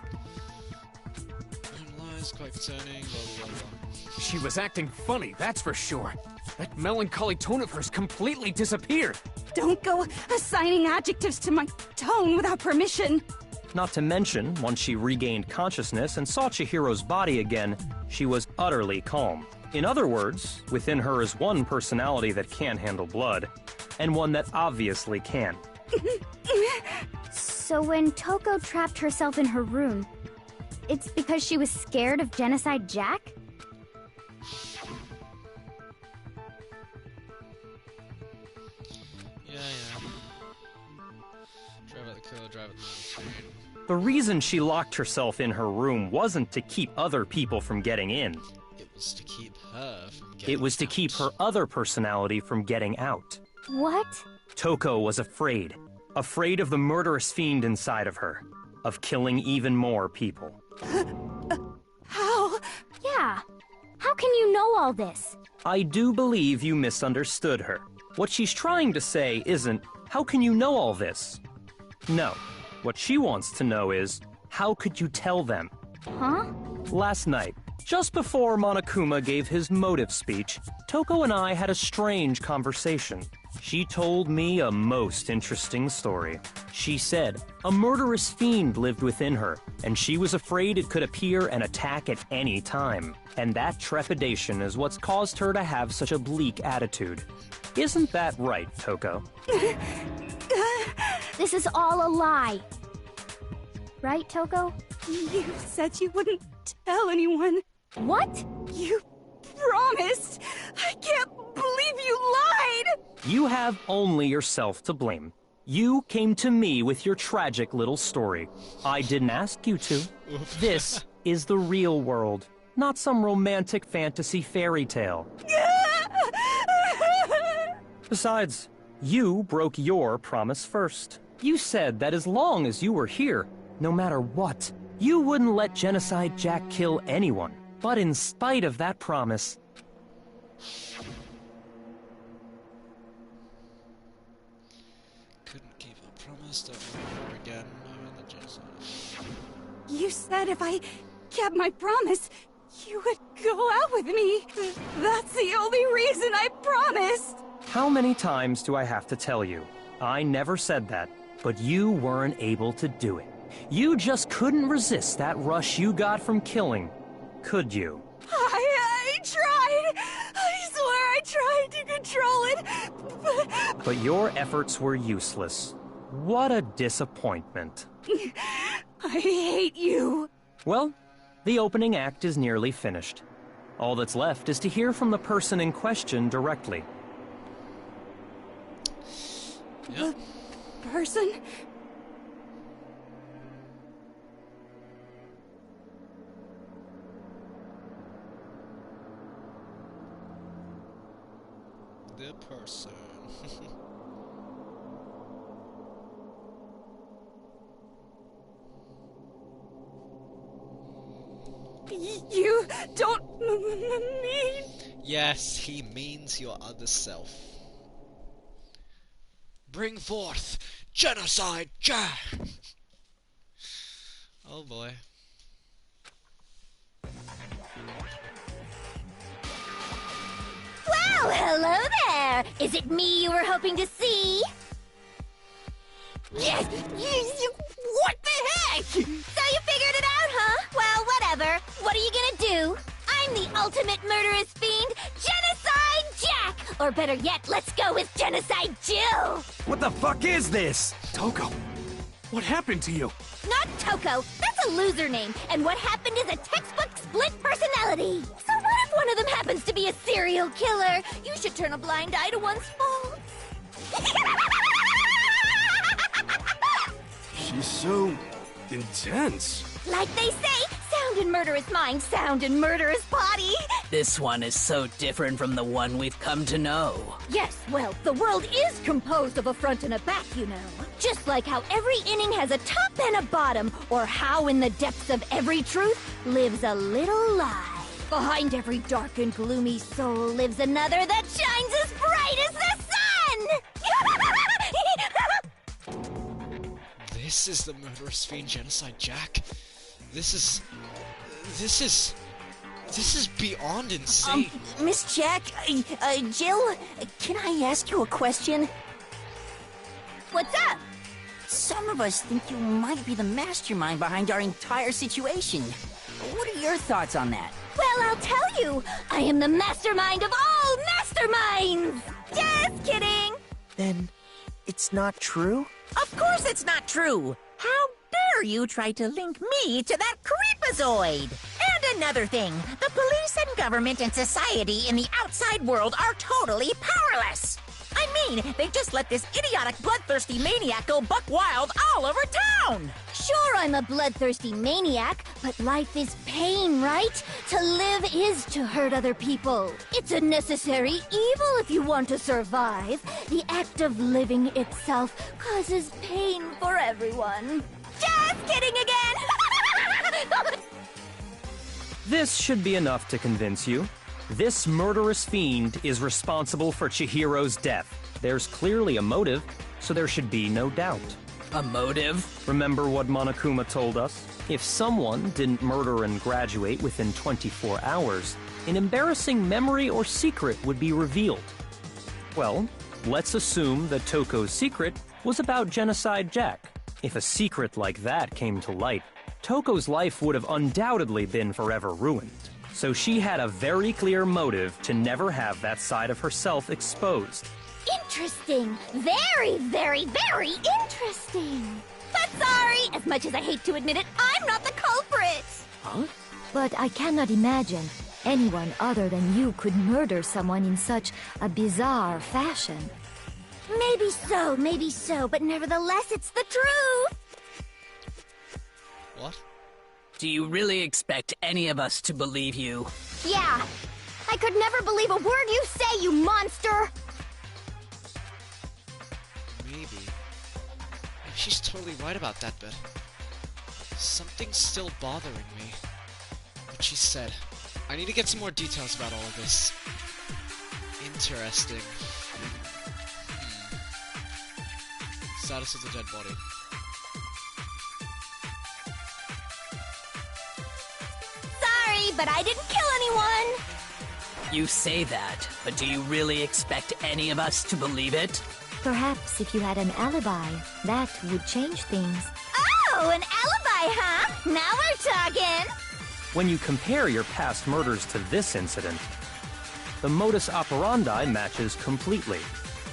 Speaker 1: Lies, quite concerning, blah blah blah.
Speaker 10: She was acting funny, that's for sure. That melancholy tone of hers completely disappeared.
Speaker 7: Don't go assigning adjectives to my tone without permission.
Speaker 9: Not to mention, once she regained consciousness and saw Chihiro's body again, she was utterly calm. In other words, within her is one personality that can't handle blood, and one that obviously can.
Speaker 13: So when Toko trapped herself in her room, it's because she was scared of Genocide Jack?
Speaker 1: Yeah. Drive at the killer, drive at the machine.
Speaker 9: The reason she locked herself in her room wasn't to keep other people from getting in.
Speaker 1: It was to keep her from getting
Speaker 9: It was to keep her other personality from getting out.
Speaker 13: What?
Speaker 9: Toko was afraid. Afraid of the murderous fiend inside of her. Of killing even more people.
Speaker 7: How?
Speaker 13: Yeah. How can you know all this?
Speaker 9: I do believe you misunderstood her. What she's trying to say isn't, how can you know all this? No. What she wants to know is, how could you tell them?
Speaker 13: Huh?
Speaker 9: Last night, just before Monokuma gave his motive speech, Toko and I had a strange conversation. She told me a most interesting story. She said a murderous fiend lived within her, and she was afraid it could appear and attack at any time. And that trepidation is what's caused her to have such a bleak attitude. Isn't that right, Toko?
Speaker 13: This is all a lie. Right, Toko?
Speaker 7: You said you wouldn't tell anyone.
Speaker 13: What?
Speaker 7: You promised. I can't believe you lied.
Speaker 9: You have only yourself to blame. You came to me with your tragic little story. I didn't ask you to. This is the real world, not some romantic fantasy fairy tale. Besides, you broke your promise first. You said that as long as you were here, no matter what, you wouldn't let Genocide Jack kill anyone. But in spite of that promise,
Speaker 1: couldn't keep a promise, don't remember again, knowing the genocide.
Speaker 7: You said if I kept my promise, you would go out with me. That's the only reason I promised.
Speaker 9: how many times do I have to tell you? I never said that, but you weren't able to do it. You just couldn't resist that rush you got from killing, could you?
Speaker 7: I tried. I swear I tried to control it,
Speaker 9: But your efforts were useless. What a disappointment.
Speaker 7: I hate you.
Speaker 9: Well, the opening act is nearly finished. All that's left is to hear from the person in question directly.
Speaker 1: Yep.
Speaker 7: Person?
Speaker 1: The person.
Speaker 7: You don't mean...
Speaker 1: Yes, he means your other self. Bring forth Genocide Jack! Oh boy.
Speaker 13: Well, hello there! Is it me you were hoping to see? Yes! What the heck? So you figured it out, huh? Well, whatever. What are you gonna do? I'm the ultimate murderous fiend, Genocide Jack! Or better yet, let's go with Genocide Jill!
Speaker 5: What the fuck is this?
Speaker 10: Toko, what happened to you?
Speaker 13: Not Toko, that's a loser name, and what happened is a textbook split personality. So what if one of them happens to be a serial killer? You should turn a blind eye to one's faults.
Speaker 11: She's so intense.
Speaker 13: Like they say, sound in murderous mind, sound in murderous body.
Speaker 12: This one is so different from the one we've come to know.
Speaker 13: Yes, well, the world is composed of a front and a back, you know. Just like how every inning has a top and a bottom, or how in the depths of every truth lives a little lie. Behind every dark and gloomy soul lives another that shines as bright as the sun!
Speaker 1: This is the murderous fiend Genocide Jack. This is beyond insane.
Speaker 2: Miss Jack, Jill, can I ask you a question?
Speaker 13: What's up?
Speaker 2: Some of us think you might be the mastermind behind our entire situation. What are your thoughts on that?
Speaker 13: Well, I'll tell you. I am the mastermind of all masterminds! Just kidding!
Speaker 8: Then it's not true?
Speaker 2: Of course it's not true! How dare you try to link me to that creepazoid? And another thing, the police and government and society in the outside world are totally powerless! I mean, they just let this idiotic bloodthirsty maniac go buck wild all over town!
Speaker 13: Sure, I'm a bloodthirsty maniac, but life is pain, right? To live is to hurt other people. It's a necessary evil if you want to survive. The act of living itself causes pain for everyone. Just kidding again!
Speaker 9: This should be enough to convince you. This murderous fiend is responsible for Chihiro's death. There's clearly a motive, so there should be no doubt.
Speaker 12: A motive?
Speaker 9: Remember what Monokuma told us? If someone didn't murder and graduate within 24 hours, an embarrassing memory or secret would be revealed. Well, Let's assume that Toko's secret was about Genocide Jack. If a secret like that came to light, Toko's life would have undoubtedly been forever ruined. So she had a very clear motive to never have that side of herself exposed.
Speaker 13: Interesting. Very, very, very interesting. But sorry, as much as I hate to admit it, I'm not the culprit.
Speaker 9: Huh?
Speaker 4: But I cannot imagine anyone other than you could murder someone in such a bizarre fashion.
Speaker 13: Maybe so, but nevertheless, it's the truth.
Speaker 1: What?
Speaker 12: Do you really expect any of us to believe you?
Speaker 13: Yeah. I could never believe a word you say, you monster.
Speaker 1: Maybe. She's totally right about that bit. Something's still bothering me. What she said. I need to get some more details about all of this. Interesting. Status of the dead body.
Speaker 13: Sorry, but I didn't kill anyone.
Speaker 12: You say that, but do you really expect any of us to believe it?
Speaker 4: Perhaps if you had an alibi, that would change things.
Speaker 13: Oh, an alibi, huh? Now we're talking.
Speaker 9: When you compare your past murders to this incident, the modus operandi matches completely.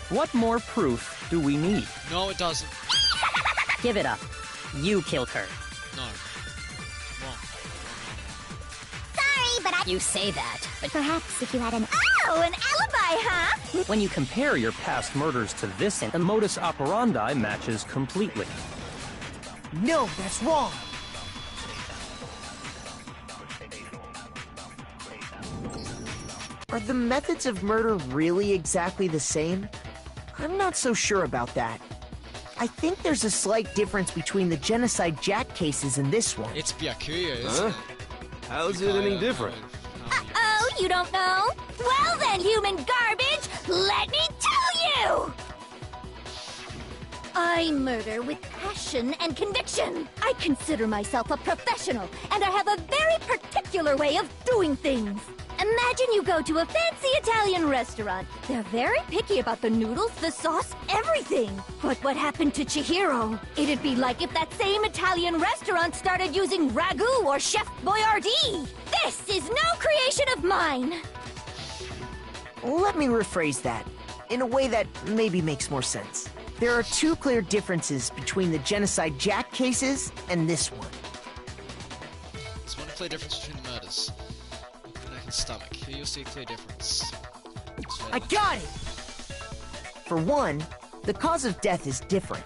Speaker 9: What more proof do we need?
Speaker 1: No, it doesn't.
Speaker 15: Give it up. You killed her.
Speaker 1: No. Wrong.
Speaker 13: Sorry, but I...
Speaker 15: You say that, but
Speaker 4: perhaps if you had an...
Speaker 13: Oh, an alibi, huh?
Speaker 9: When you compare your past murders to this, the modus operandi matches completely.
Speaker 8: No, that's wrong. Are the methods of murder really exactly the same? I'm not so sure about that. I think there's a slight difference between the Genocide Jack cases and this one.
Speaker 1: It's Byakuya, isn't it?
Speaker 11: How's it any different?
Speaker 13: Uh-oh, you don't know? Well then, human garbage, let me tell you! I murder with passion and conviction. I consider myself a professional, and I have a very particular way of doing things. Imagine you go to a fancy Italian restaurant. They're very picky about the noodles, the sauce, everything. But what happened to Chihiro? It'd be like if that same Italian restaurant started using ragu or Chef Boyardee. This is no creation of mine.
Speaker 8: Let me rephrase that, in a way that maybe makes more sense. There are two clear differences between the Genocide Jack cases and this one.
Speaker 1: There's one clear difference between the murders. Neck and stomach. Here you'll see a clear difference.
Speaker 8: I got it! For one, the cause of death is different.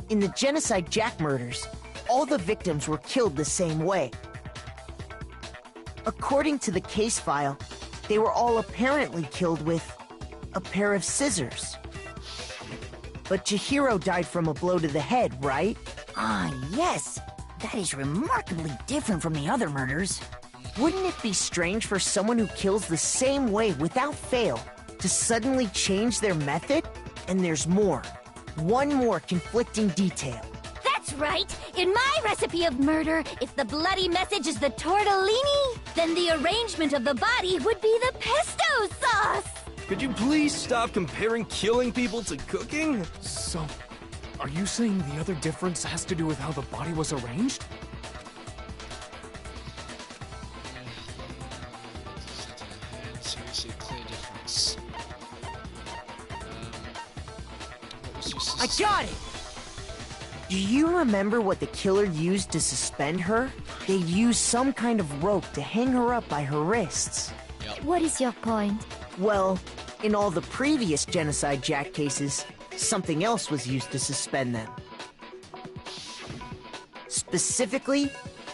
Speaker 8: In the Genocide Jack murders, all the victims were killed the same way. According to the case file, they were all apparently killed with a pair of scissors. But Chihiro died from a blow to the head, right?
Speaker 2: Ah, yes. That is remarkably different from the other murders.
Speaker 8: Wouldn't it be strange for someone who kills the same way without fail to suddenly change their method? And there's more. One more conflicting detail.
Speaker 13: That's right. In my recipe of murder, if the bloody message is the tortellini, then the arrangement of the body would be the pesto sauce.
Speaker 11: Could you please stop comparing killing people to cooking?
Speaker 10: So, are you saying the other difference has to do with how the body was arranged?
Speaker 1: So you see a clear difference. What was your
Speaker 8: I got it! Do you remember what the killer used to suspend her? They used some kind of rope to hang her up by her wrists.
Speaker 1: Yep.
Speaker 4: What is your point?
Speaker 8: Well, in all the previous Genocide Jack cases, something else was used to suspend them. Specifically,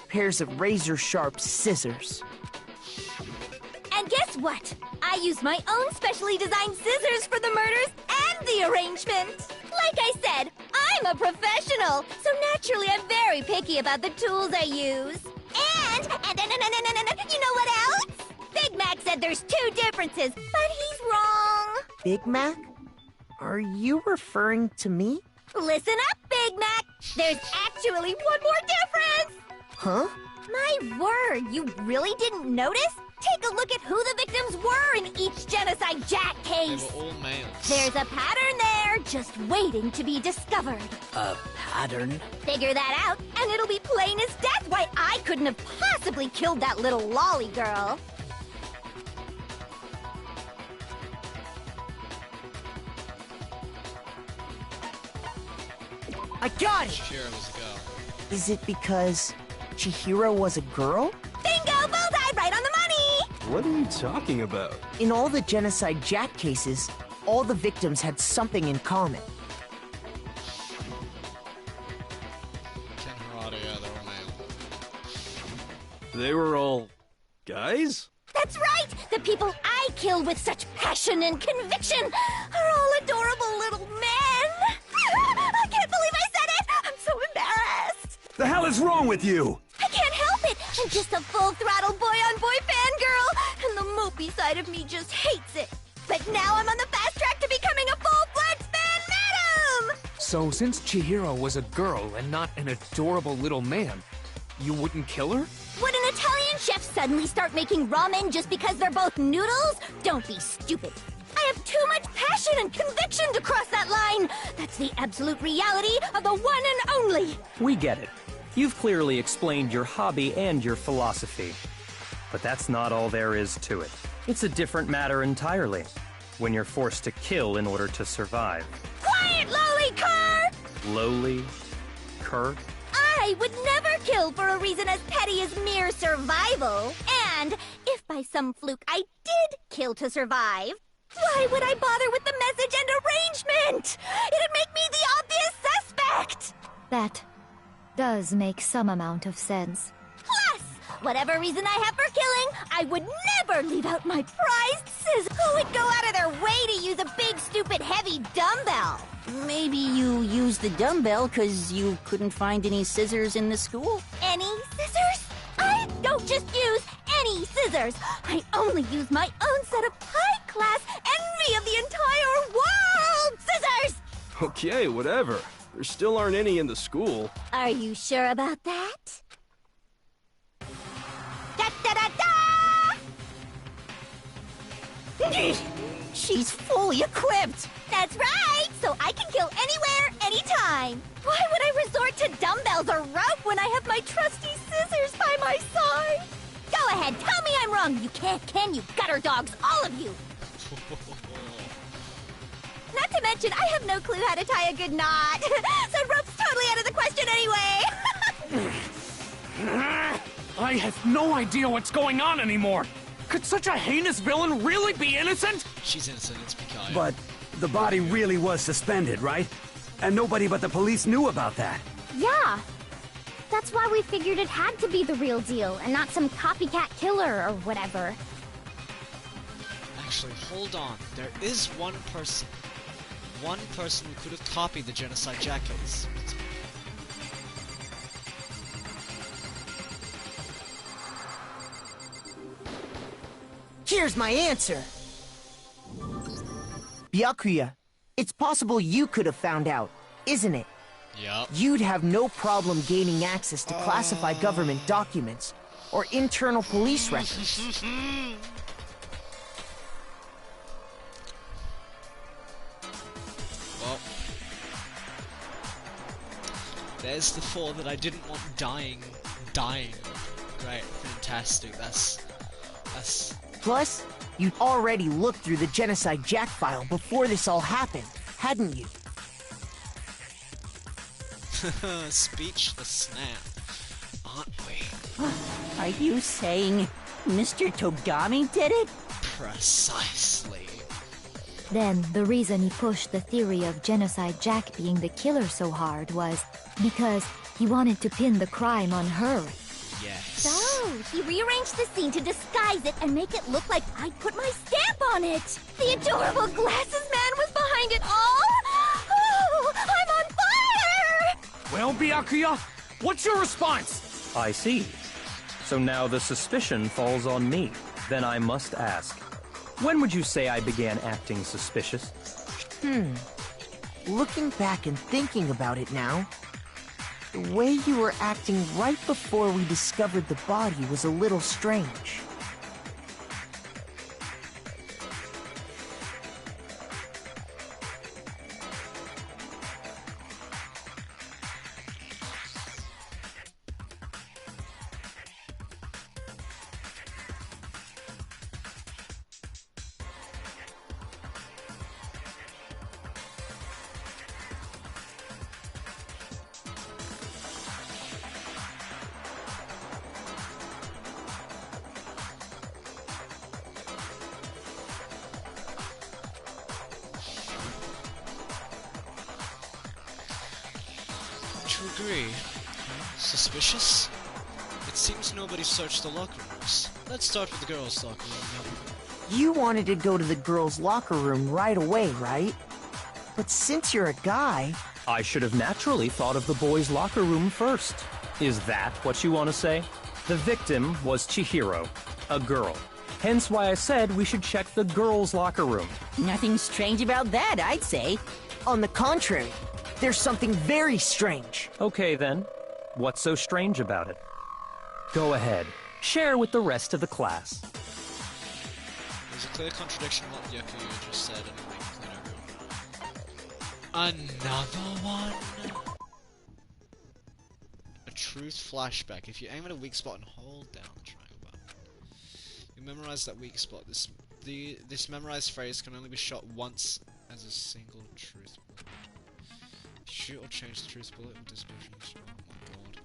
Speaker 8: pairs of razor-sharp scissors.
Speaker 13: And guess what? I use my own specially designed scissors for the murders and the arrangement. Like I said, I'm a professional, so naturally I'm very picky about the tools I use. And you know what else? Big Mac said there's two differences, but he's wrong.
Speaker 8: Big Mac? Are you referring to me?
Speaker 13: Listen up, Big Mac. There's actually one more difference.
Speaker 8: Huh?
Speaker 13: My word, you really didn't notice? Take a look at who the victims were in each Genocide Jack
Speaker 1: They
Speaker 13: case.
Speaker 1: were all males.
Speaker 13: There's a pattern there, just waiting to be discovered.
Speaker 12: A pattern?
Speaker 13: Figure that out, and it'll be plain as death why I couldn't have possibly killed that little lolly girl.
Speaker 8: I got it!
Speaker 1: Chihiro was a girl.
Speaker 8: Is it because Chihiro was a girl?
Speaker 13: Bingo! Bullseye! Right on the money!
Speaker 11: What are you talking about?
Speaker 8: In all the Genocide Jack cases, all the victims had something in common.
Speaker 1: Ken Harada, yeah, they're all male.
Speaker 11: They were all guys?
Speaker 13: That's right! The people I kill with such passion and conviction are all adorable little men! I can't believe I said it! I'm so embarrassed!
Speaker 5: The hell is wrong with you?
Speaker 13: I can't help it! I'm just a full-throttle boy-on-boy fangirl, and the mopey side of me just hates it. But now I'm on the fast track to becoming a full-fledged fan madam!
Speaker 10: So since Chihiro was a girl and not an adorable little man, you wouldn't kill her?
Speaker 13: Would an Italian chef suddenly start making ramen just because they're both noodles? Don't be stupid. I have too much passion and conviction to cross that line. That's the absolute reality of the one and only.
Speaker 9: We get it. You've clearly explained your hobby and your philosophy. But that's not all there is to it. It's a different matter entirely. When you're forced to kill in order to survive.
Speaker 13: Quiet, lowly cur!
Speaker 9: Lowly? Cur?
Speaker 13: I would never kill for a reason as petty as mere survival. And if by some fluke I did kill to survive, why would I bother with the message and arrangement? It'd make me the obvious suspect!
Speaker 4: That does make some amount of sense.
Speaker 13: Plus, whatever reason I have for killing, I would never leave out my prized scissors. Who would go out of their way to use a big, stupid, heavy dumbbell?
Speaker 2: Maybe you used the dumbbell because you couldn't find any scissors in the school?
Speaker 13: Any scissors? I don't just use any scissors. I only use my own set of high-class envy of the entire world scissors!
Speaker 11: Okay, whatever. There still aren't any in the school.
Speaker 13: Are you sure about that? Da-da-da-da!
Speaker 2: She's fully equipped!
Speaker 13: That's right! So I can kill anywhere, anytime! Why would I resort to dumbbells or rope when I have my trusty scissors by my side? Go ahead, tell me I'm wrong! You can't, can you, gutter dogs, all of you! Not to mention, I have no clue how to tie a good knot. So rope's totally out of the question anyway.
Speaker 10: I have no idea what's going on anymore. Could such a heinous villain really be innocent?
Speaker 1: She's innocent, it's Mikayo.
Speaker 5: But the body really was suspended, right? And nobody but the police knew about that.
Speaker 16: Yeah. That's why we figured it had to be the real deal and not some copycat killer or whatever.
Speaker 1: Actually, hold on. There is one person. One person who could have copied the Genocide Jack case.
Speaker 8: Here's my answer. Byakuya, it's possible you could have found out, isn't it?
Speaker 1: Yup.
Speaker 8: You'd have no problem gaining access to classified government documents or internal police records.
Speaker 1: Well, there's the four that I didn't want dying. Great, fantastic. That's.
Speaker 8: Plus, you'd already looked through the Genocide Jack file before this all happened, hadn't you?
Speaker 1: Speechless snap, aren't we?
Speaker 2: Are you saying Mr. Togami did it?
Speaker 1: Precisely.
Speaker 4: Then, the reason he pushed the theory of Genocide Jack being the killer so hard was because he wanted to pin the crime on her.
Speaker 1: Yes.
Speaker 13: So, he rearranged the scene to disguise it and make it look like I put my stamp on it. The adorable glasses man was behind it all. Oh, I'm on fire!
Speaker 10: Well, Byakuya, what's your response?
Speaker 9: I see. So now the suspicion falls on me. Then I must ask, when would you say I began acting suspicious?
Speaker 8: Looking back and thinking about it now, the way you were acting right before we discovered the body was a little strange.
Speaker 1: to agree. Suspicious? It seems nobody searched the locker rooms. Let's start with the girls' locker room.
Speaker 8: You wanted to go to the girls' locker room right away, right? But since you're a guy...
Speaker 9: I should have naturally thought of the boys' locker room first. Is that what you want to say? The victim was Chihiro, a girl. Hence why I said we should check the girls' locker room.
Speaker 2: Nothing strange about that, I'd say.
Speaker 8: On the contrary, there's something very strange.
Speaker 9: Okay then, what's so strange about it? Go ahead, share with the rest of the class.
Speaker 1: There's a clear contradiction in what Yakuya just said anyway. Another one? A truth flashback. If you aim at a weak spot and hold down the triangle button, you memorize that weak spot. This memorized phrase can only be shot once as a single truth bullet. Shoot or change the truth bullet with dispersion. Oh my god.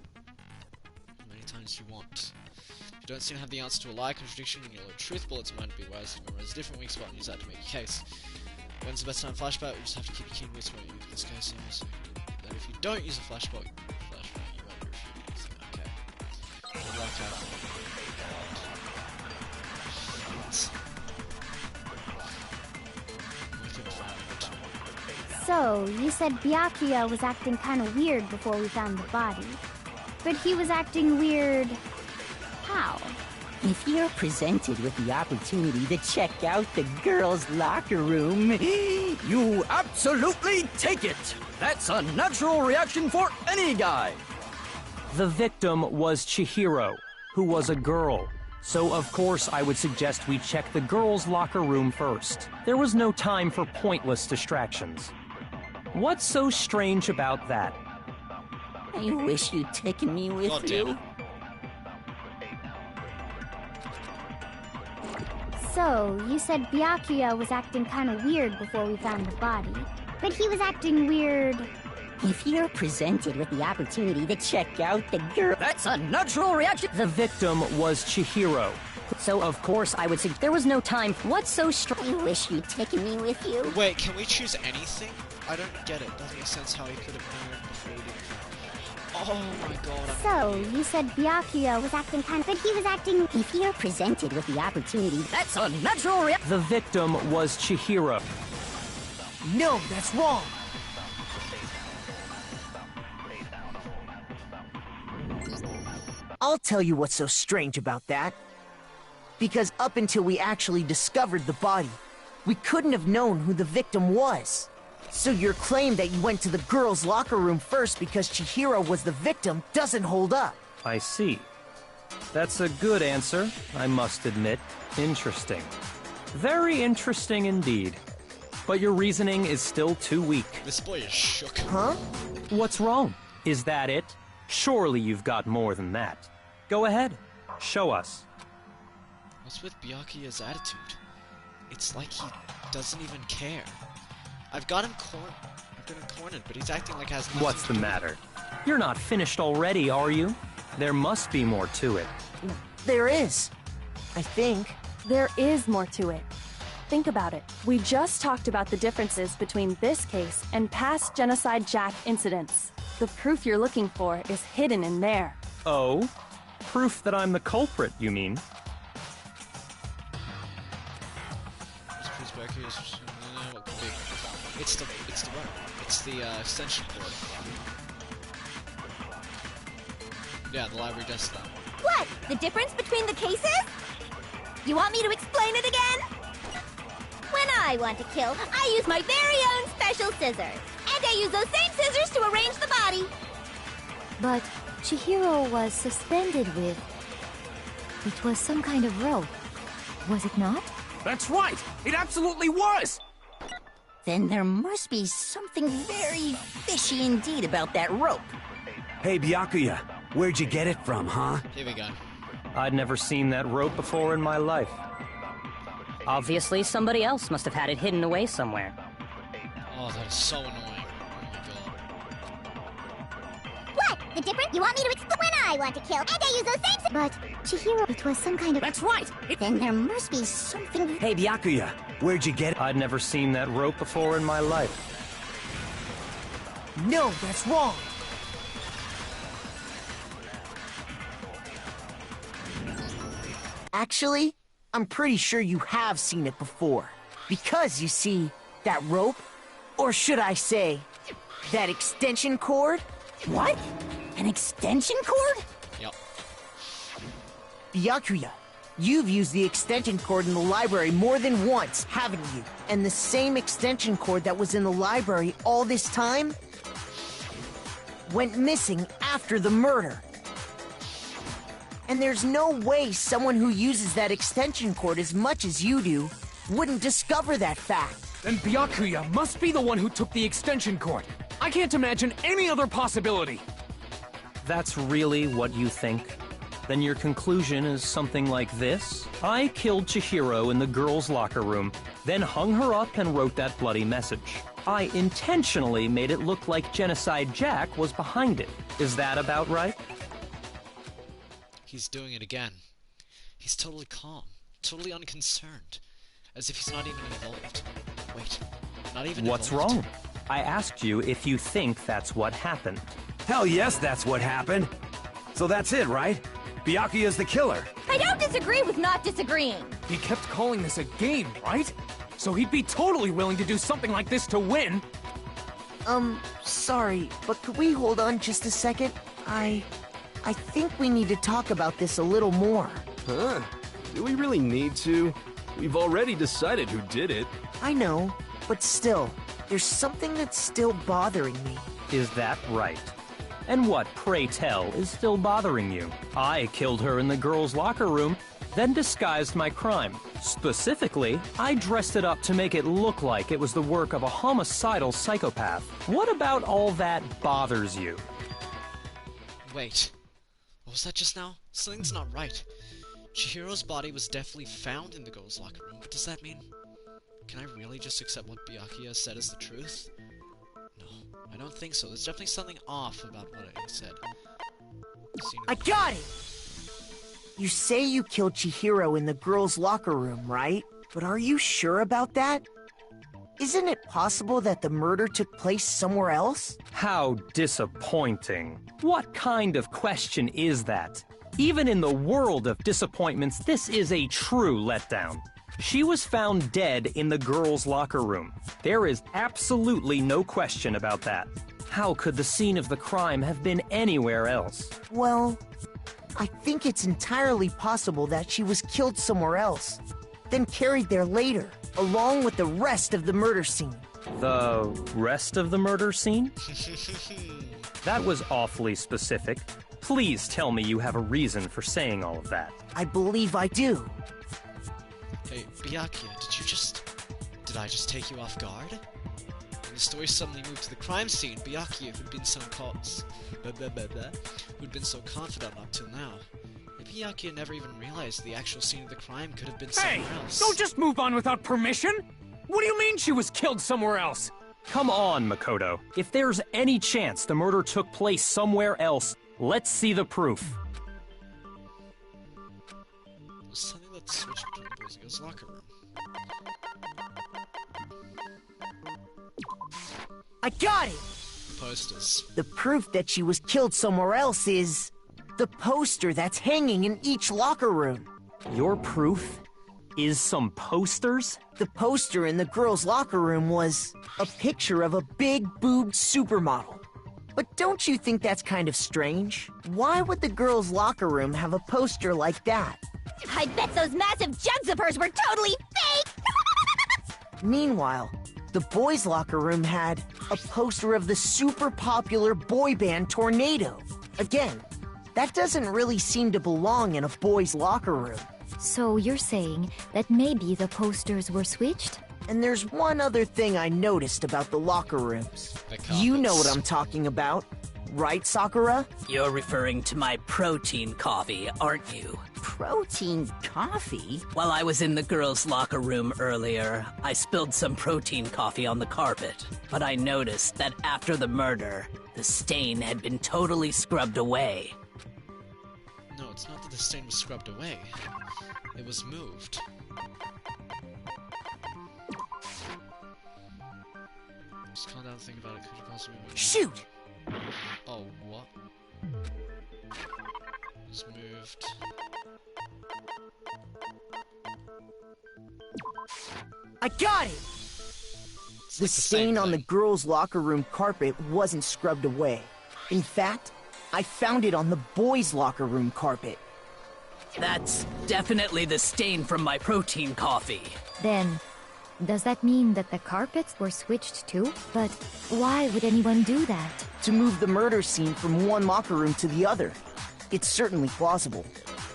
Speaker 1: How many times do you want? If you don't seem to have the answer to a lie, contradiction, and your truth bullets might be wise to memorize a different weak spot and use that to make a case. When's the best time flashback? We just have to keep a keen wits when you use this case, obviously. That if you don't use a flashback, you won't be refused. Okay. Good luck out.
Speaker 16: So, you said Byakuya was acting kind of weird before we found the body. But he was acting weird... how?
Speaker 2: If you're presented with the opportunity to check out the girls' locker room,
Speaker 17: you absolutely take it! That's a natural reaction for any guy!
Speaker 9: The victim was Chihiro, who was a girl. So of course I would suggest we check the girls' locker room first. There was no time for pointless distractions. What's so strange about that?
Speaker 2: I wish you'd taken me with
Speaker 1: God
Speaker 2: you.
Speaker 1: damn it.
Speaker 16: So, you said Byakuya was acting kind of weird before we found the body. But he was acting weird...
Speaker 2: If you're presented with the opportunity to check out the girl...
Speaker 17: That's a natural reaction!
Speaker 9: The victim was Chihiro.
Speaker 15: So of course I would say there was no time. What's so strange?
Speaker 2: I wish you'd taken me with you.
Speaker 1: Wait, can we choose anything? I don't get it. Doesn't make sense how he could have known before we did. Oh my god.
Speaker 16: So, you said Byakuya was acting kind of... But he was acting...
Speaker 2: If you're presented with the opportunity...
Speaker 17: That's a natural reaction!
Speaker 9: The victim was Chihiro.
Speaker 8: No, that's wrong. I'll tell you what's so strange about that. Because up until we actually discovered the body, we couldn't have known who the victim was. So your claim that you went to the girls' locker room first because Chihiro was the victim doesn't hold up.
Speaker 9: I see. That's a good answer, I must admit. Interesting. Very interesting indeed. But your reasoning is still too weak.
Speaker 1: This boy is shook.
Speaker 8: Huh?
Speaker 9: What's wrong? Is that it? Surely you've got more than that. Go ahead. Show us.
Speaker 1: What's with Byakuya's attitude? It's like he doesn't even care. I've got him cornered, but he's acting like he has nothing
Speaker 9: What's
Speaker 1: to
Speaker 9: the
Speaker 1: do with
Speaker 9: matter? You're not finished already, are you? There must be more to it.
Speaker 8: There is. I think.
Speaker 14: There is more to it. Think about it. We just talked about the differences between this case and past Genocide Jack incidents. The proof you're looking for is hidden in there.
Speaker 9: Oh? Proof that I'm the culprit, you mean?
Speaker 1: It's the rope. It's the extension cord. Yeah, the library does that.
Speaker 13: What? The difference between the cases? You want me to explain it again? When I want to kill, I use my very own special scissors. And I use those same scissors to arrange the body.
Speaker 4: But Chihiro was suspended with... It was some kind of rope, was it not?
Speaker 17: That's right! It absolutely was!
Speaker 2: Then there must be something very fishy indeed about that rope.
Speaker 5: Hey, Byakuya, where'd you get it from, huh?
Speaker 1: Here we go.
Speaker 9: I'd never seen that rope before in my life.
Speaker 15: Obviously, somebody else must have had it hidden away somewhere.
Speaker 1: Oh, that is so annoying. Oh my god.
Speaker 16: What? The difference? You want me to explain? When I want to kill, and I use those same... But Chihiro, it was some kind of...
Speaker 17: That's right!
Speaker 2: Then there must be something...
Speaker 5: Hey, Byakuya, where'd you get it?
Speaker 9: I'd never seen that rope before in my life.
Speaker 8: No, that's wrong. Actually, I'm pretty sure you have seen it before. Because, you see, that rope, or should I say, that extension cord?
Speaker 2: What? An extension cord?
Speaker 1: Yep.
Speaker 8: Byakuya, you've used the extension cord in the library more than once, haven't you? And the same extension cord that was in the library all this time went missing after the murder. And there's no way someone who uses that extension cord as much as you do wouldn't discover that fact.
Speaker 10: Then Byakuya must be the one who took the extension cord. I can't imagine any other possibility.
Speaker 9: That's really what you think? Then your conclusion is something like this? I killed Chihiro in the girls' locker room, then hung her up and wrote that bloody message. I intentionally made it look like Genocide Jack was behind it. Is that about right?
Speaker 1: He's doing it again. He's totally calm, totally unconcerned, as if he's not even involved. Wait, not even
Speaker 9: What's
Speaker 1: involved?
Speaker 9: wrong? I asked you if you think that's what happened.
Speaker 5: Hell yes, that's what happened. So that's it, right? Byakuya's the killer.
Speaker 13: I don't disagree with not disagreeing.
Speaker 10: He kept calling this a game, right? So he'd be totally willing to do something like this to win.
Speaker 8: Sorry, but could we hold on just a second? I think we need to talk about this a little more.
Speaker 11: Huh? Do we really need to? We've already decided who did it.
Speaker 8: I know, but still, there's something that's still bothering me.
Speaker 9: Is that right? And what, pray tell, is still bothering you? I killed her in the girls' locker room, then disguised my crime. Specifically, I dressed it up to make it look like it was the work of a homicidal psychopath. What about all that bothers you?
Speaker 1: Wait. What was that just now? Something's not right. Chihiro's body was definitely found in the girls' locker room, but does that mean... Can I really just accept what Byakuya said as the truth? No, I don't think so. There's definitely something off about what he said.
Speaker 8: I got it! You say you killed Chihiro in the girls' locker room, right? But are you sure about that? Isn't it possible that the murder took place somewhere else?
Speaker 9: How disappointing. What kind of question is that? Even in the world of disappointments, this is a true letdown. She was found dead in the girls' locker room. There is absolutely no question about that. How could the scene of the crime have been anywhere else?
Speaker 8: Well, I think it's entirely possible that she was killed somewhere else, then carried there later, along with the rest of the murder scene.
Speaker 9: The rest of the murder scene? That was awfully specific. Please tell me you have a reason for saying all of that.
Speaker 8: I believe I do.
Speaker 1: Hey, Byakuya, did I just take you off guard? When the story suddenly moved to the crime scene, Byakuya, who'd been so confident up till now, maybe Byakuya never even realized the actual scene of the crime could have been somewhere else.
Speaker 10: Don't just move on without permission! What do you mean she was killed somewhere else?
Speaker 9: Come on, Makoto. If there's any chance the murder took place somewhere else, let's see the proof.
Speaker 1: There's something that switched between the boys and girls' locker room.
Speaker 8: I got it!
Speaker 1: Posters.
Speaker 8: The proof that she was killed somewhere else is... the poster that's hanging in each locker room.
Speaker 9: Your proof is some posters?
Speaker 8: The poster in the girls' locker room was a picture of a big-boobed supermodel. But don't you think that's kind of strange? Why would the girls' locker room have a poster like that?
Speaker 13: I bet those massive jugs of hers were totally fake!
Speaker 8: Meanwhile, the boys' locker room had a poster of the super popular boy band Tornado. Again, that doesn't really seem to belong in a boys' locker room.
Speaker 4: So you're saying that maybe the posters were switched?
Speaker 8: And there's one other thing I noticed about the locker rooms. You know what I'm talking about, right, Sakura?
Speaker 12: You're referring to my protein coffee, aren't you?
Speaker 2: Protein coffee?
Speaker 12: While I was in the girls' locker room earlier, I spilled some protein coffee on the carpet. But I noticed that after the murder, the stain had been totally scrubbed away.
Speaker 1: No, it's not that the stain was scrubbed away. It was moved. Just calm down and think about it. Could you possibly move?
Speaker 8: Shoot!
Speaker 1: Oh, what? It was moved.
Speaker 8: I got it! The stain on the girls' locker room carpet wasn't scrubbed away. In fact, I found it on the boys' locker room carpet.
Speaker 12: That's definitely the stain from my protein coffee.
Speaker 4: Then, does that mean that the carpets were switched too? But why would anyone do that?
Speaker 8: To move the murder scene from one locker room to the other. It's certainly plausible,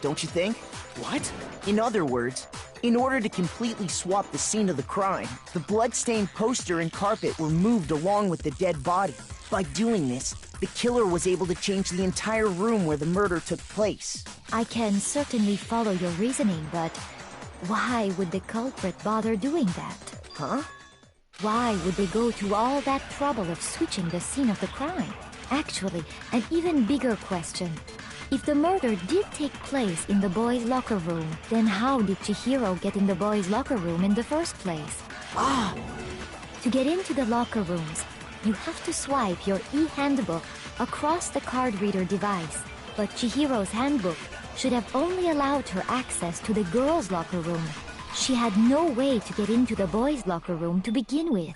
Speaker 8: don't you think?
Speaker 10: What?
Speaker 8: In other words, in order to completely swap the scene of the crime, the blood-stained poster and carpet were moved along with the dead body. By doing this, the killer was able to change the entire room where the murder took place.
Speaker 4: I can certainly follow your reasoning, but why would the culprit bother doing that?
Speaker 8: Huh?
Speaker 4: Why would they go to all that trouble of switching the scene of the crime? Actually, an even bigger question. If the murder did take place in the boys' locker room, then how did Chihiro get in the boys' locker room in the first place? To get into the locker rooms, you have to swipe your e-handbook across the card reader device. But Chihiro's handbook should have only allowed her access to the girls' locker room. She had no way to get into the boys' locker room to begin with.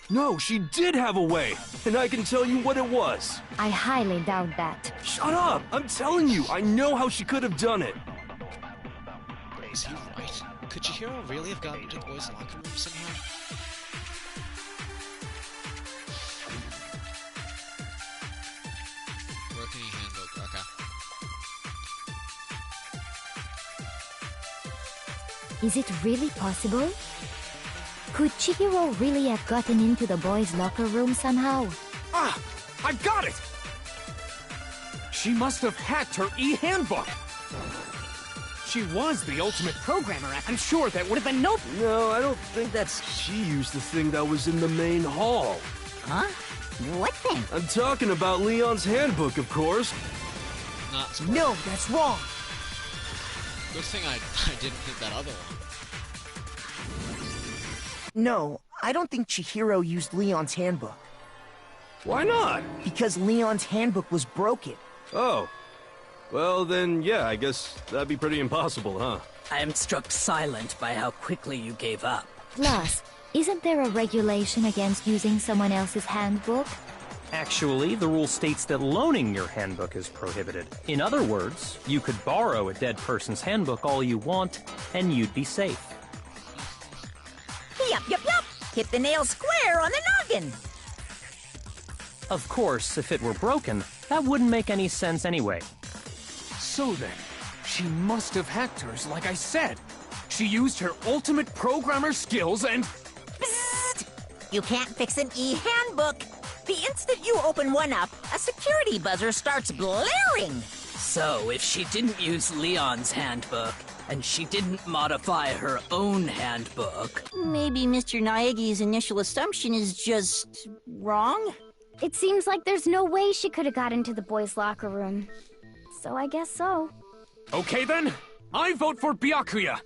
Speaker 11: No, she did have a way, and I can tell you what it was.
Speaker 4: I highly doubt that.
Speaker 11: Shut up! I'm telling you, I know how she could have done it.
Speaker 1: Is he right? Could Chihiro really have gotten into the boys' locker room somehow? Working handbook, okay.
Speaker 4: Is it really possible? Could Chihiro really have gotten into the boys' locker room somehow?
Speaker 10: Ah! I got it! She must have hacked her e-handbook! She was the ultimate programmer. I'm sure that would have been no...
Speaker 11: No, I don't think that's... She used the thing that was in the main hall.
Speaker 2: Huh? What thing?
Speaker 11: I'm talking about Leon's handbook, of course.
Speaker 8: No, that's wrong!
Speaker 1: Good thing I didn't hit that other one.
Speaker 8: No, I don't think Chihiro used Leon's handbook.
Speaker 11: Why not?
Speaker 8: Because Leon's handbook was broken.
Speaker 11: Oh. Well, then, yeah, I guess that'd be pretty impossible, huh?
Speaker 12: I am struck silent by how quickly you gave up.
Speaker 4: Plus, isn't there a regulation against using someone else's handbook?
Speaker 9: Actually, the rule states that loaning your handbook is prohibited. In other words, you could borrow a dead person's handbook all you want, and you'd be safe.
Speaker 2: Yup, yup, yup! Hit the nail square on the noggin!
Speaker 9: Of course, if it were broken, that wouldn't make any sense anyway.
Speaker 10: So then, she must have hacked hers, like I said. She used her ultimate programmer skills and...
Speaker 2: Psst! You can't fix an e-handbook! The instant you open one up, a security buzzer starts blaring!
Speaker 12: So, if she didn't use Leon's handbook, and she didn't modify her own handbook...
Speaker 2: Maybe Mr. Naegi's initial assumption is just... wrong?
Speaker 16: It seems like there's no way she could have got into the boys' locker room. So I guess so.
Speaker 10: Okay then, I vote for Byakuya!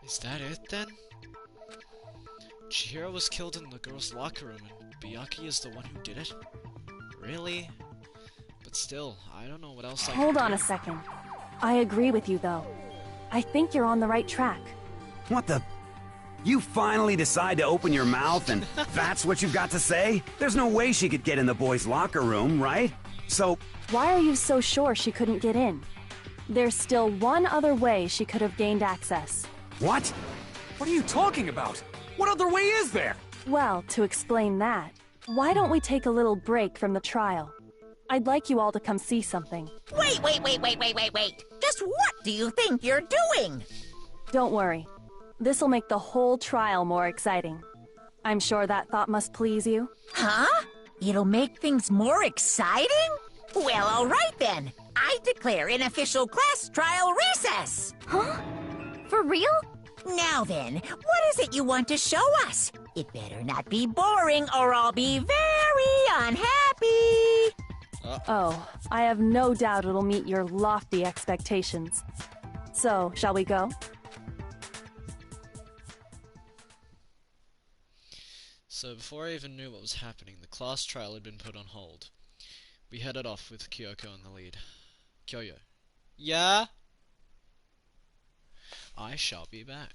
Speaker 1: Is that it then? Chihiro was killed in the girls' locker room and Byakuya is the one who did it? Really? But still, I don't know what else I can
Speaker 14: Hold
Speaker 1: do.
Speaker 14: on a second. I agree with you, though. I think you're on the right track.
Speaker 5: What the... You finally decide to open your mouth and that's what you've got to say? There's no way she could get in the boys' locker room, right? So...
Speaker 14: Why are you so sure she couldn't get in? There's still one other way she could have gained access.
Speaker 5: What?
Speaker 10: What are you talking about? What other way is there?
Speaker 14: Well, to explain that, why don't we take a little break from the trial? I'd like you all to come see something.
Speaker 2: Wait! Just what do you think you're doing?
Speaker 14: Don't worry. This'll make the whole trial more exciting. I'm sure that thought must please you.
Speaker 2: Huh? It'll make things more exciting? Well, alright then. I declare an official class trial recess!
Speaker 16: Huh? For real?
Speaker 2: Now then, what is it you want to show us? It better not be boring or I'll be very unhappy!
Speaker 14: Oh, I have no doubt it'll meet your lofty expectations. So, shall we go?
Speaker 1: So before I even knew what was happening, the class trial had been put on hold. We headed off with Kyoko in the lead. Kyoyo. Yeah? I shall be back.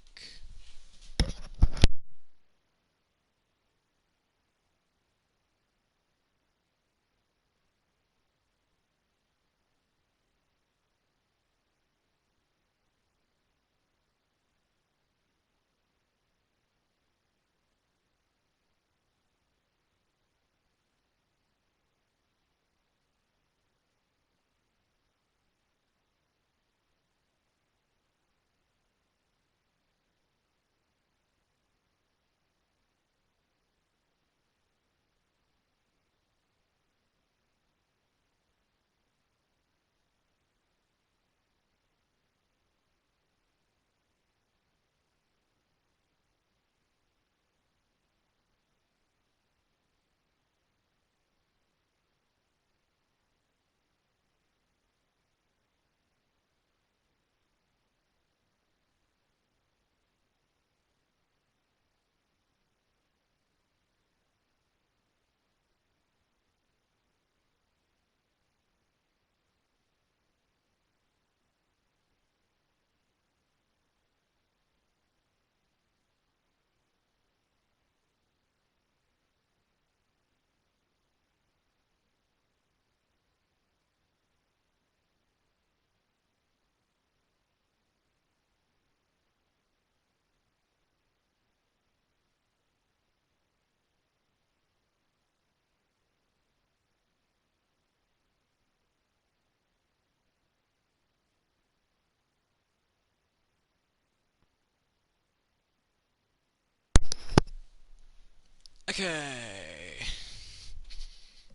Speaker 1: Okay.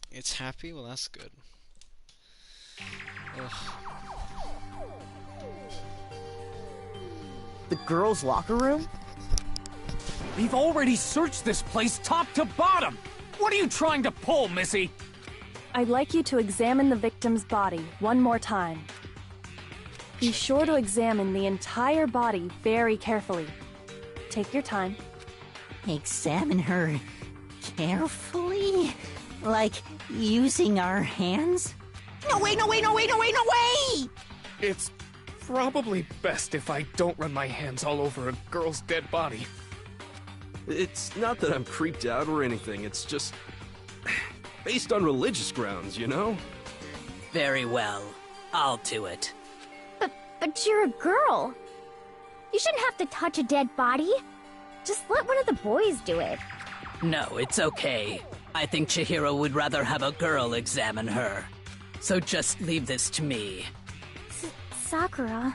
Speaker 1: It's happy? Well, that's good. Ugh.
Speaker 8: The girls' locker room?
Speaker 10: We've already searched this place top to bottom! What are you trying to pull, Missy?
Speaker 14: I'd like you to examine the victim's body one more time. Be sure to examine the entire body very carefully. Take your time.
Speaker 2: Examine her carefully? Like using our hands? No way, no way, no way, no way, no way!
Speaker 10: It's probably best if I don't run my hands all over a girl's dead body.
Speaker 11: It's not that I'm creeped out or anything, it's just... based on religious grounds, you know?
Speaker 12: Very well. I'll do it.
Speaker 16: But you're a girl. You shouldn't have to touch a dead body. Just let one of the boys do it.
Speaker 12: No, it's okay. I think Chihiro would rather have a girl examine her. So just leave this to me.
Speaker 16: Sakura.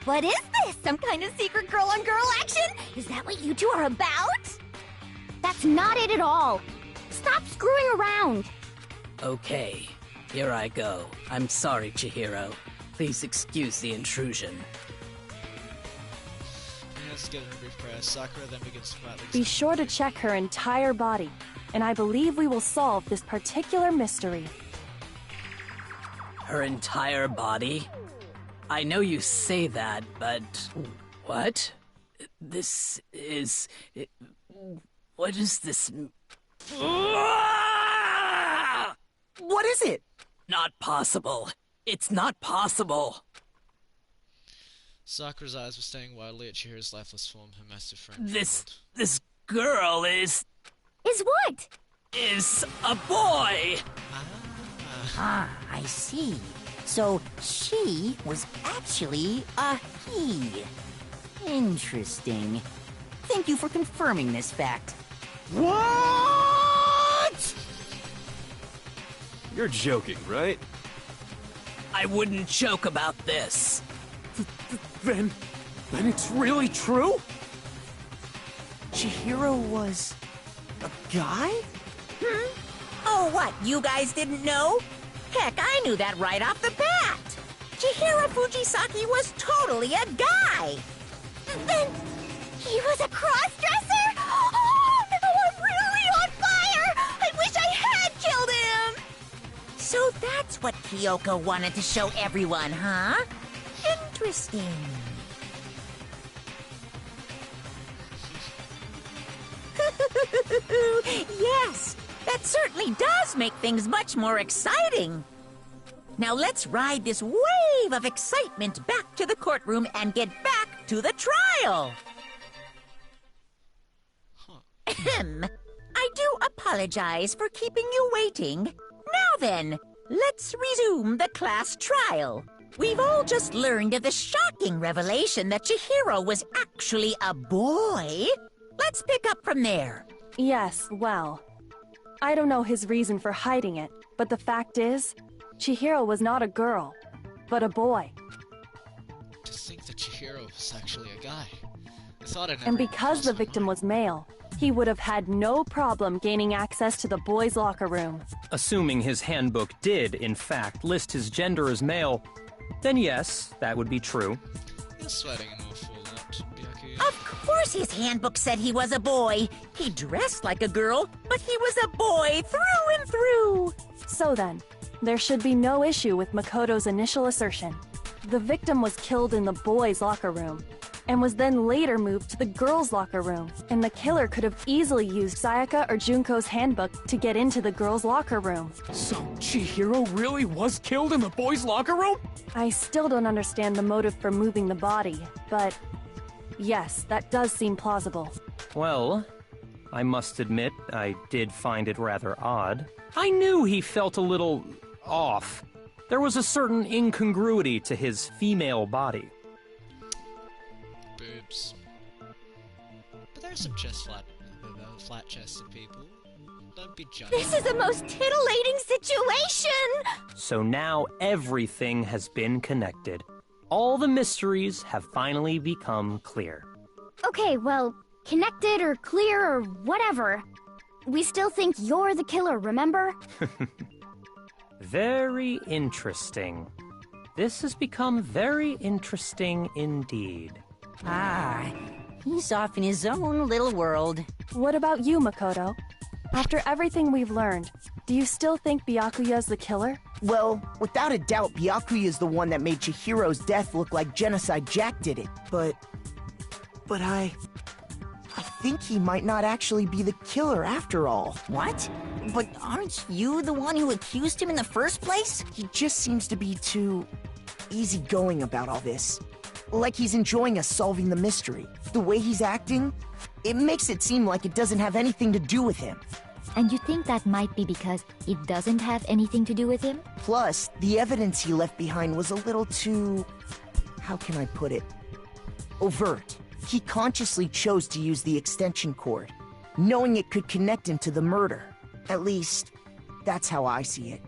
Speaker 13: What is this? Some kind of secret girl-on-girl action? Is that what you two are about?
Speaker 16: That's not it at all. Stop screwing around.
Speaker 12: Okay, here I go. I'm sorry, Chihiro. Please excuse the intrusion.
Speaker 1: Let's get a brief prayer. Sakura then begins to quietly
Speaker 14: Be sure to check her entire body, and I believe we will solve this particular mystery.
Speaker 12: Her entire body? I know you say that, but... What? This is... What is this...
Speaker 8: What is it?
Speaker 12: Not possible. It's not possible.
Speaker 1: Sakura's eyes were staring wildly at Chihiro's lifeless form, her massive frame.
Speaker 12: This girl is...
Speaker 16: Is what?
Speaker 12: Is a boy!
Speaker 2: Ah, I see. So she was actually a he. Interesting. Thank you for confirming this fact.
Speaker 8: What?
Speaker 11: You're joking, right?
Speaker 12: I wouldn't joke about this.
Speaker 10: Then it's really true?
Speaker 8: Chihiro was a guy?
Speaker 2: Oh, what? You guys didn't know? Heck, I knew that right off the bat. Chihiro Fujisaki was totally a guy.
Speaker 13: Then he was a cross-dresser? Oh, no, I'm really on fire! I wish I had killed him!
Speaker 2: So that's what Kyoko wanted to show everyone, huh? Interesting. Yes, that certainly does make things much more exciting. Now let's ride this wave of excitement back to the courtroom and get back to the trial. Ahem. I do apologize for keeping you waiting. Now then, let's resume the class trial. We've all just learned of the shocking revelation that Chihiro was actually a boy. Let's pick up from there.
Speaker 14: Yes, well, I don't know his reason for hiding it, but the fact is, Chihiro was not a girl, but a boy.
Speaker 1: To think that Chihiro was actually a guy. I thought it never
Speaker 14: And because the victim was male, he would have had no problem gaining access to the boys' locker room.
Speaker 9: Assuming his handbook did, in fact, list his gender as male, then yes, that would be true.
Speaker 1: You're sweating an awful lot, Byakuya.
Speaker 2: Of course his handbook said he was a boy. He dressed like a girl, but he was a boy through and through.
Speaker 14: So then, there should be no issue with Makoto's initial assertion. The victim was killed in the boys' locker room, and was then later moved to the girls' locker room, and the killer could have easily used Sayaka or Junko's handbook to get into the girls' locker room.
Speaker 10: So, Chihiro really was killed in the boys' locker room?
Speaker 14: I still don't understand the motive for moving the body, but yes, that does seem plausible.
Speaker 9: Well, I must admit, I did find it rather odd. I knew he felt a little off. There was a certain incongruity to his female body.
Speaker 1: Boobs. But there are some flat-chested people. Don't be judged.
Speaker 13: This is a most titillating situation!
Speaker 9: So now everything has been connected. All the mysteries have finally become clear.
Speaker 16: Okay, well, connected or clear or whatever. We still think you're the killer, remember?
Speaker 9: Very interesting. This has become very interesting indeed.
Speaker 2: Ah, he's off in his own little world.
Speaker 14: What about you, Makoto? After everything we've learned, do you still think Byakuya's the killer?
Speaker 8: Well, without a doubt, Byakuya is the one that made Chihiro's death look like Genocide Jack did it. But I think he might not actually be the killer after all.
Speaker 2: What? But aren't you the one who accused him in the first place?
Speaker 8: He just seems to be too easygoing about all this. Like he's enjoying us solving the mystery. The way he's acting, it makes it seem like it doesn't have anything to do with him.
Speaker 4: And you think that might be because it doesn't have anything to do with him?
Speaker 8: Plus, the evidence he left behind was a little too... how can I put it? Overt. He consciously chose to use the extension cord, knowing it could connect him to the murder. At least, that's how I see it.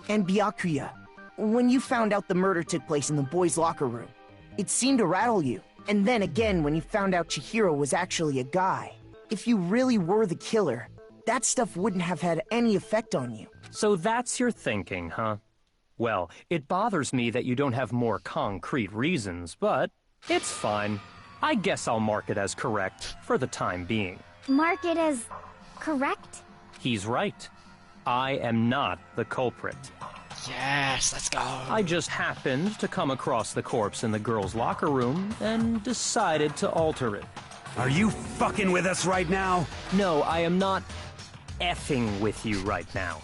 Speaker 8: And Byakuya, when you found out the murder took place in the boys' locker room, it seemed to rattle you. And then again when you found out Chihiro was actually a guy. If you really were the killer, that stuff wouldn't have had any effect on you.
Speaker 9: So that's your thinking, huh? Well, it bothers me that you don't have more concrete reasons, but it's fine. I guess I'll mark it as correct for the time being.
Speaker 16: Mark it as correct?
Speaker 9: He's right. I am not the culprit.
Speaker 1: Yes, let's go.
Speaker 9: I just happened to come across the corpse in the girls' locker room and decided to alter it.
Speaker 5: Are you fucking with us right now?
Speaker 9: No, I am not effing with you right now.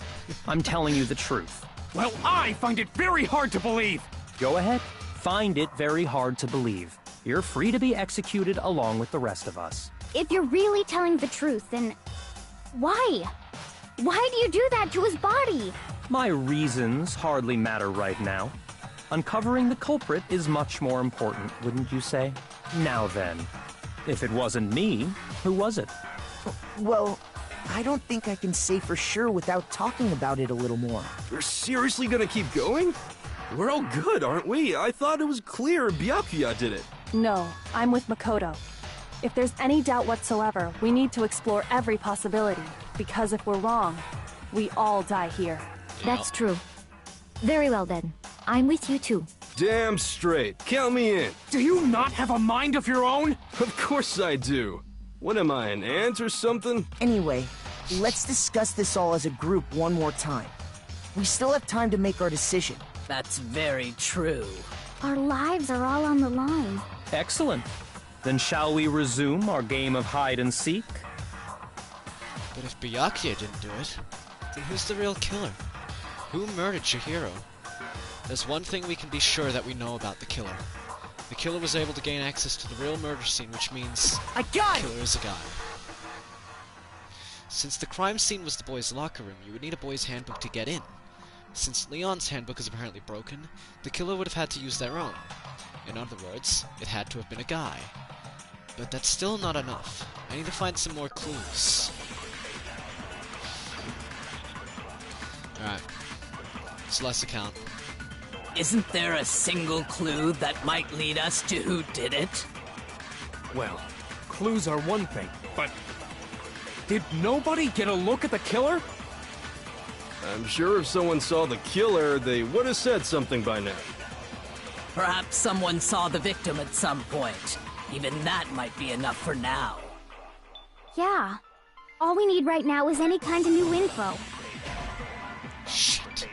Speaker 9: I'm telling you the truth.
Speaker 10: Well, I find it very hard to believe.
Speaker 9: Go ahead. Find it very hard to believe. You're free to be executed along with the rest of us.
Speaker 16: If you're really telling the truth, then why? Why do you do that to his body?
Speaker 9: My reasons hardly matter right now. Uncovering the culprit is much more important, wouldn't you say? Now then, if it wasn't me, who was it?
Speaker 8: Well, I don't think I can say for sure without talking about it a little more.
Speaker 11: You're seriously gonna keep going? We're all good, aren't we? I thought it was clear Byakuya did it.
Speaker 14: No, I'm with Makoto. If there's any doubt whatsoever, we need to explore every possibility, because if we're wrong, we all die here.
Speaker 4: That's true. Very well then. I'm with you too.
Speaker 11: Damn straight. Count me in.
Speaker 10: Do you not have a mind of your own?
Speaker 11: Of course I do. What am I, an ant or something?
Speaker 8: Anyway, let's discuss this all as a group one more time. We still have time to make our decision.
Speaker 12: That's very true.
Speaker 16: Our lives are all on the line.
Speaker 9: Excellent. Then shall we resume our game of hide and seek?
Speaker 1: But if Byakuya didn't do it, then who's the real killer? Who murdered Chihiro? There's one thing we can be sure that we know about the killer. The killer was able to gain access to the real murder scene, which means
Speaker 8: I got
Speaker 1: the killer is a guy. Since the crime scene was the boys' locker room, you would need a boys' handbook to get in. Since Leon's handbook is apparently broken, the killer would have had to use their own. In other words, it had to have been a guy. But that's still not enough. I need to find some more clues. Alright. Celeste's account.
Speaker 12: Isn't there a single clue that might lead us to who did it?
Speaker 10: Well, clues are one thing, but did nobody get a look at the killer?
Speaker 11: I'm sure if someone saw the killer, they would have said something by now.
Speaker 12: Perhaps someone saw the victim at some point. Even that might be enough for now.
Speaker 16: Yeah. All we need right now is any kind of new info.
Speaker 1: Shit.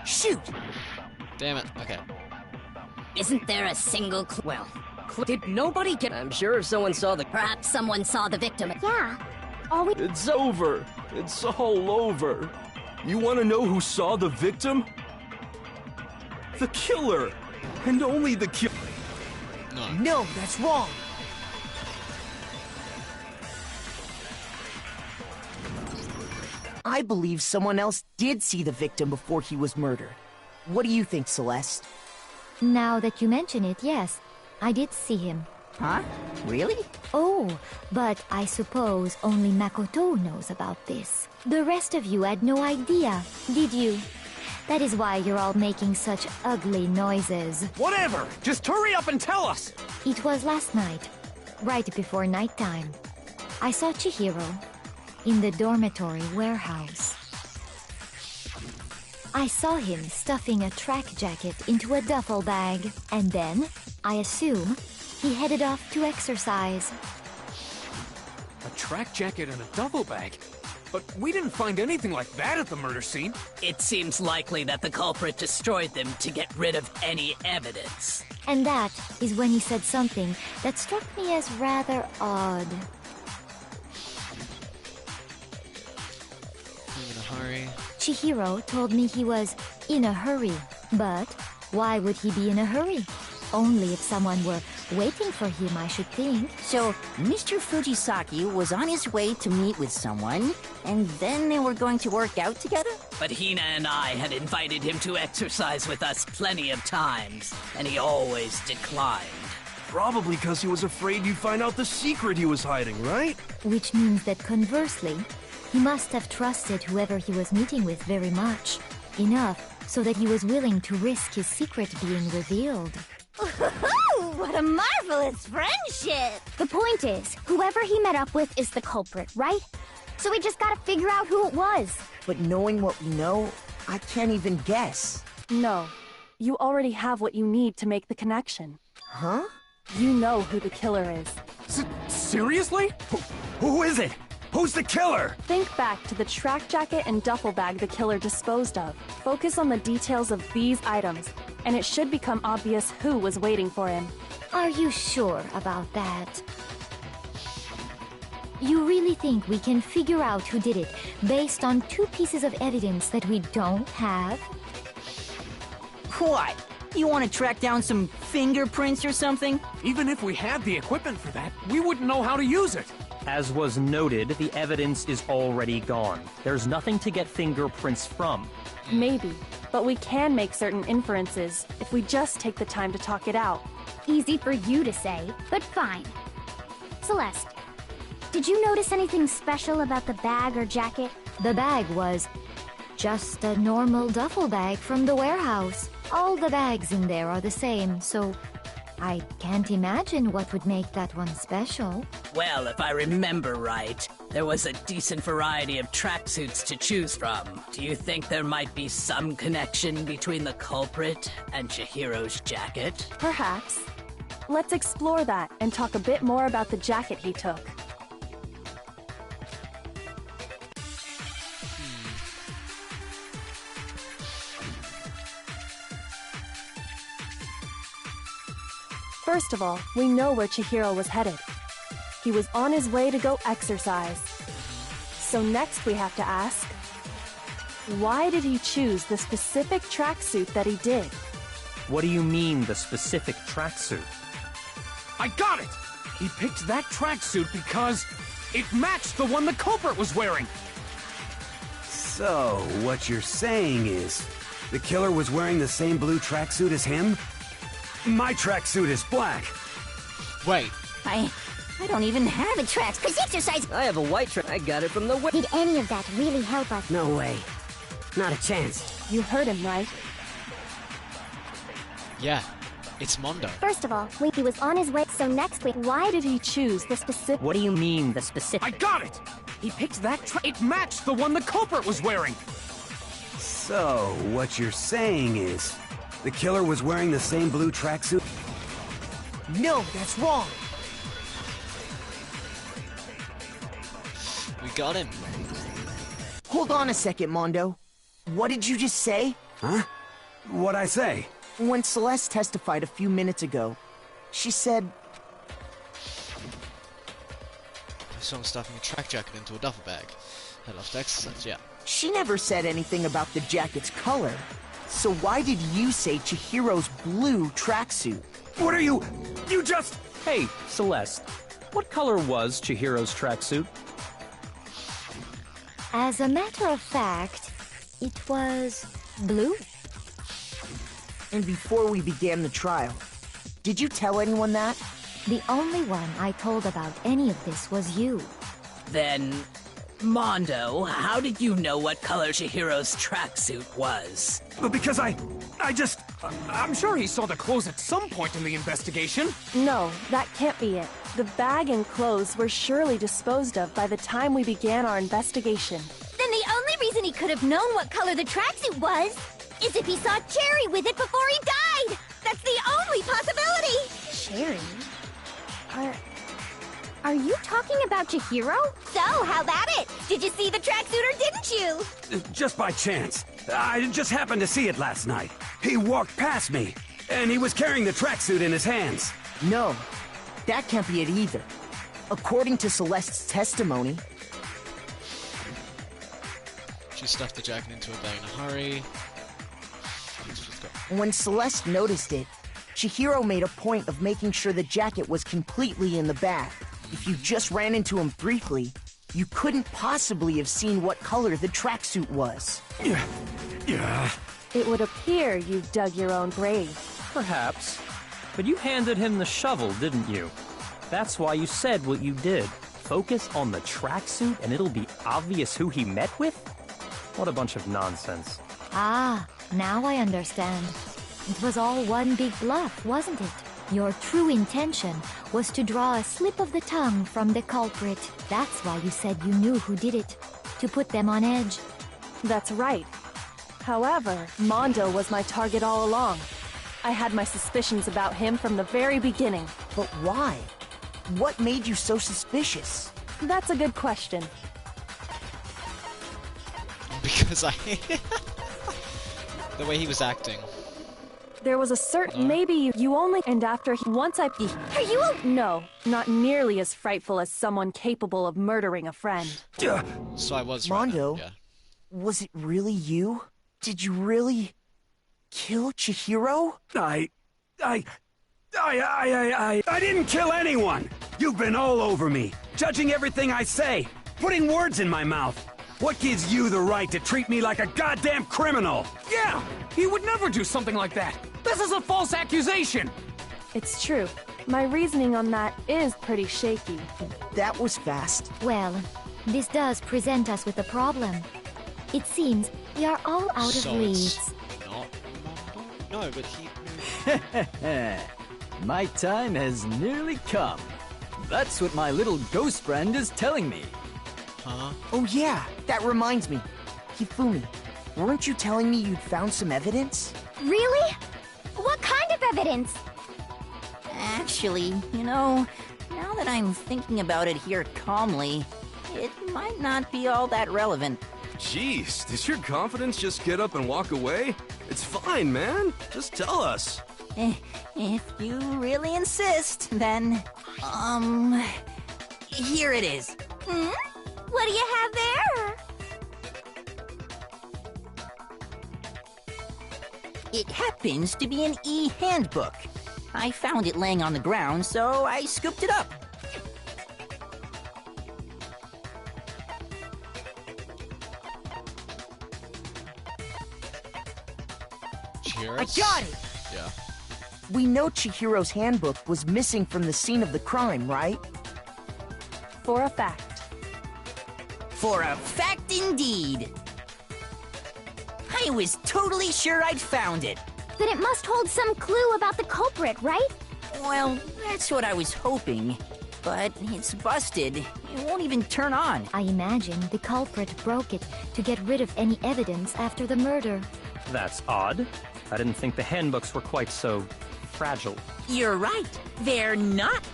Speaker 8: Shoot!
Speaker 1: Damn it. Okay.
Speaker 13: Isn't there a single clue?
Speaker 17: Well, did nobody get... I'm sure if someone saw the...
Speaker 13: Perhaps someone saw the victim.
Speaker 16: Yeah. All we...
Speaker 11: It's over. It's all over. You want to know who saw the victim? The killer. And only the killer.
Speaker 8: No, that's wrong. I believe someone else did see the victim before he was murdered. What do you think, Celeste?
Speaker 4: Now that you mention it, yes, I did see him.
Speaker 2: Huh? Really?
Speaker 4: Oh, but I suppose only Makoto knows about this. The rest of you had no idea, did you? That is why you're all making such ugly noises.
Speaker 10: Whatever! Just hurry up and tell us!
Speaker 4: It was last night, right before nighttime. I saw Chihiro in the dormitory warehouse. I saw him stuffing a track jacket into a duffel bag, and then, I assume, he headed off to exercise.
Speaker 10: A track jacket and a duffel bag? But we didn't find anything like that at the murder scene.
Speaker 12: It seems likely that the culprit destroyed them to get rid of any evidence.
Speaker 4: And that is when he said something that struck me as rather odd.
Speaker 1: I'm in a hurry.
Speaker 4: Chihiro told me he was in a hurry, but why would he be in a hurry? Only if someone were waiting for him, I should think.
Speaker 2: So, Mr. Fujisaki was on his way to meet with someone, and then they were going to work out together?
Speaker 12: But Hina and I had invited him to exercise with us plenty of times, and he always declined.
Speaker 11: Probably because he was afraid you'd find out the secret he was hiding, right?
Speaker 4: Which means that conversely, he must have trusted whoever he was meeting with very much. Enough so that he was willing to risk his secret being revealed.
Speaker 16: What a marvelous friendship!
Speaker 13: The point is, whoever he met up with is the culprit, right? So we just gotta figure out who it was.
Speaker 8: But knowing what we know, I can't even guess.
Speaker 14: No. You already have what you need to make the connection.
Speaker 8: Huh?
Speaker 14: You know who the killer is.
Speaker 10: Seriously?
Speaker 5: Who is it? Who's the killer?
Speaker 14: Think back to the track jacket and duffel bag the killer disposed of. Focus on the details of these items, and it should become obvious who was waiting for him.
Speaker 4: Are you sure about that? You really think we can figure out who did it based on two pieces of evidence that we don't have?
Speaker 2: What? You want to track down some fingerprints or something?
Speaker 10: Even if we had the equipment for that, we wouldn't know how to use it.
Speaker 9: As was noted, the evidence is already gone. There's nothing to get fingerprints from.
Speaker 14: Maybe, but we can make certain inferences if we just take the time to talk it out.
Speaker 13: Easy for you to say, but fine. Celeste, did you notice anything special about the bag or jacket?
Speaker 4: The bag was just a normal duffel bag from the warehouse. All the bags in there are the same, so I can't imagine what would make that one special.
Speaker 12: Well, if I remember right, there was a decent variety of tracksuits to choose from. Do you think there might be some connection between the culprit and Chihiro's jacket?
Speaker 14: Perhaps. Let's explore that and talk a bit more about the jacket he took. First of all, we know where Chihiro was headed. He was on his way to go exercise. So next we have to ask, why did he choose the specific tracksuit that he did?
Speaker 9: What do you mean, the specific tracksuit?
Speaker 10: I got it! He picked that tracksuit because it matched the one the culprit was wearing!
Speaker 5: So, what you're saying is, the killer was wearing the same blue tracksuit as him? My tracksuit is black.
Speaker 1: Wait.
Speaker 2: I don't even have a track. Cause exercise.
Speaker 15: I have a white track. I got it from the...
Speaker 16: Did any of that really help us?
Speaker 15: No way. Not a chance.
Speaker 14: You heard him, right?
Speaker 1: Yeah, it's Mondo.
Speaker 16: First of all, he was on his way, so next week...
Speaker 14: Why did he choose the specific...
Speaker 15: What do you mean, the specific...
Speaker 10: I got it! He picked that it matched the one the culprit was wearing!
Speaker 5: So, what you're saying is, the killer was wearing the same blue tracksuit?
Speaker 8: No, that's wrong.
Speaker 1: We got him.
Speaker 8: Hold on a second, Mondo. What did you just say?
Speaker 5: Huh? What'd I say?
Speaker 8: When Celeste testified a few minutes ago, she said...
Speaker 1: I saw him stuffing a track jacket into a duffel bag. Head off to exercise, yeah.
Speaker 8: She never said anything about the jacket's color. So why did you say Chihiro's blue tracksuit?
Speaker 5: What are you... You just...
Speaker 9: Hey, Celeste. What color was Chihiro's tracksuit?
Speaker 4: As a matter of fact, it was blue.
Speaker 8: And before we began the trial, did you tell anyone that?
Speaker 4: The only one I told about any of this was you.
Speaker 12: Then, Mondo, how did you know what color Chihiro's tracksuit was?
Speaker 5: Because
Speaker 10: I'm sure he saw the clothes at some point in the investigation.
Speaker 14: No, that can't be it. The bag and clothes were surely disposed of by the time we began our investigation.
Speaker 13: Then the only reason he could have known what color the tracksuit was is if he saw Cherry with it before he died! That's the only possibility!
Speaker 16: Cherry? Are you talking about Chihiro?
Speaker 13: So, how about it? Did you see the tracksuit or didn't you?
Speaker 5: Just by chance. I just happened to see it last night. He walked past me, and he was carrying the tracksuit in his hands.
Speaker 8: No, that can't be it either. According to Celeste's testimony...
Speaker 1: She stuffed the jacket into a bag in a hurry. Let's just go.
Speaker 8: When Celeste noticed it, Chihiro made a point of making sure the jacket was completely in the bag. If you just ran into him briefly, you couldn't possibly have seen what color the tracksuit was.
Speaker 5: Yeah.
Speaker 14: It would appear you dug your own grave.
Speaker 9: Perhaps. But you handed him the shovel, didn't you? That's why you said what you did. Focus on the tracksuit and it'll be obvious who he met with? What a bunch of nonsense.
Speaker 4: Ah, now I understand. It was all one big bluff, wasn't it? Your true intention was to draw a slip of the tongue from the culprit. That's why you said you knew who did it. To put them on edge.
Speaker 14: That's right. However, Mondo was my target all along. I had my suspicions about him from the very beginning.
Speaker 8: But why? What made you so suspicious?
Speaker 14: That's a good question.
Speaker 1: Because I hated the way he was acting.
Speaker 14: There was a certain... Maybe you only... And after he... Once I...
Speaker 13: Are you...
Speaker 14: No, not nearly as frightful as someone capable of murdering a friend.
Speaker 1: So I was
Speaker 8: Mondo,
Speaker 1: right now, yeah.
Speaker 8: Was it really you? Did you really... kill Chihiro?
Speaker 5: I didn't kill anyone! You've been all over me, judging everything I say, putting words in my mouth. What gives you the right to treat me like a goddamn criminal?
Speaker 10: Yeah! He would never do something like that! This is a false accusation!
Speaker 14: It's true. My reasoning on that is pretty shaky.
Speaker 8: That was fast.
Speaker 4: Well, this does present us with a problem. It seems we are all out of leads.
Speaker 1: Not Mondo? No, but he...
Speaker 17: My time has nearly come. That's what my little ghost friend is telling me.
Speaker 1: Huh?
Speaker 8: Oh yeah, that reminds me. Hifumi, weren't you telling me you'd found some evidence?
Speaker 13: Really? What kind of evidence?
Speaker 2: Actually, now that I'm thinking about it here calmly, it might not be all that relevant.
Speaker 11: Jeez, does your confidence just get up and walk away? It's fine, man. Just tell us.
Speaker 2: If you really insist, then, here it is.
Speaker 13: What do you have there?
Speaker 2: It happens to be an e-handbook. I found it laying on the ground, so I scooped it up.
Speaker 1: Chihiro's?
Speaker 8: I got it!
Speaker 1: Yeah.
Speaker 8: We know Chihiro's handbook was missing from the scene of the crime, right?
Speaker 14: For a fact.
Speaker 2: For a fact indeed. I was totally sure I'd found it.
Speaker 13: Then it must hold some clue about the culprit, right?
Speaker 2: Well, that's what I was hoping. But it's busted. It won't even turn on.
Speaker 4: I imagine the culprit broke it to get rid of any evidence after the murder.
Speaker 9: That's odd. I didn't think the handbooks were quite so fragile.
Speaker 2: You're right. They're not.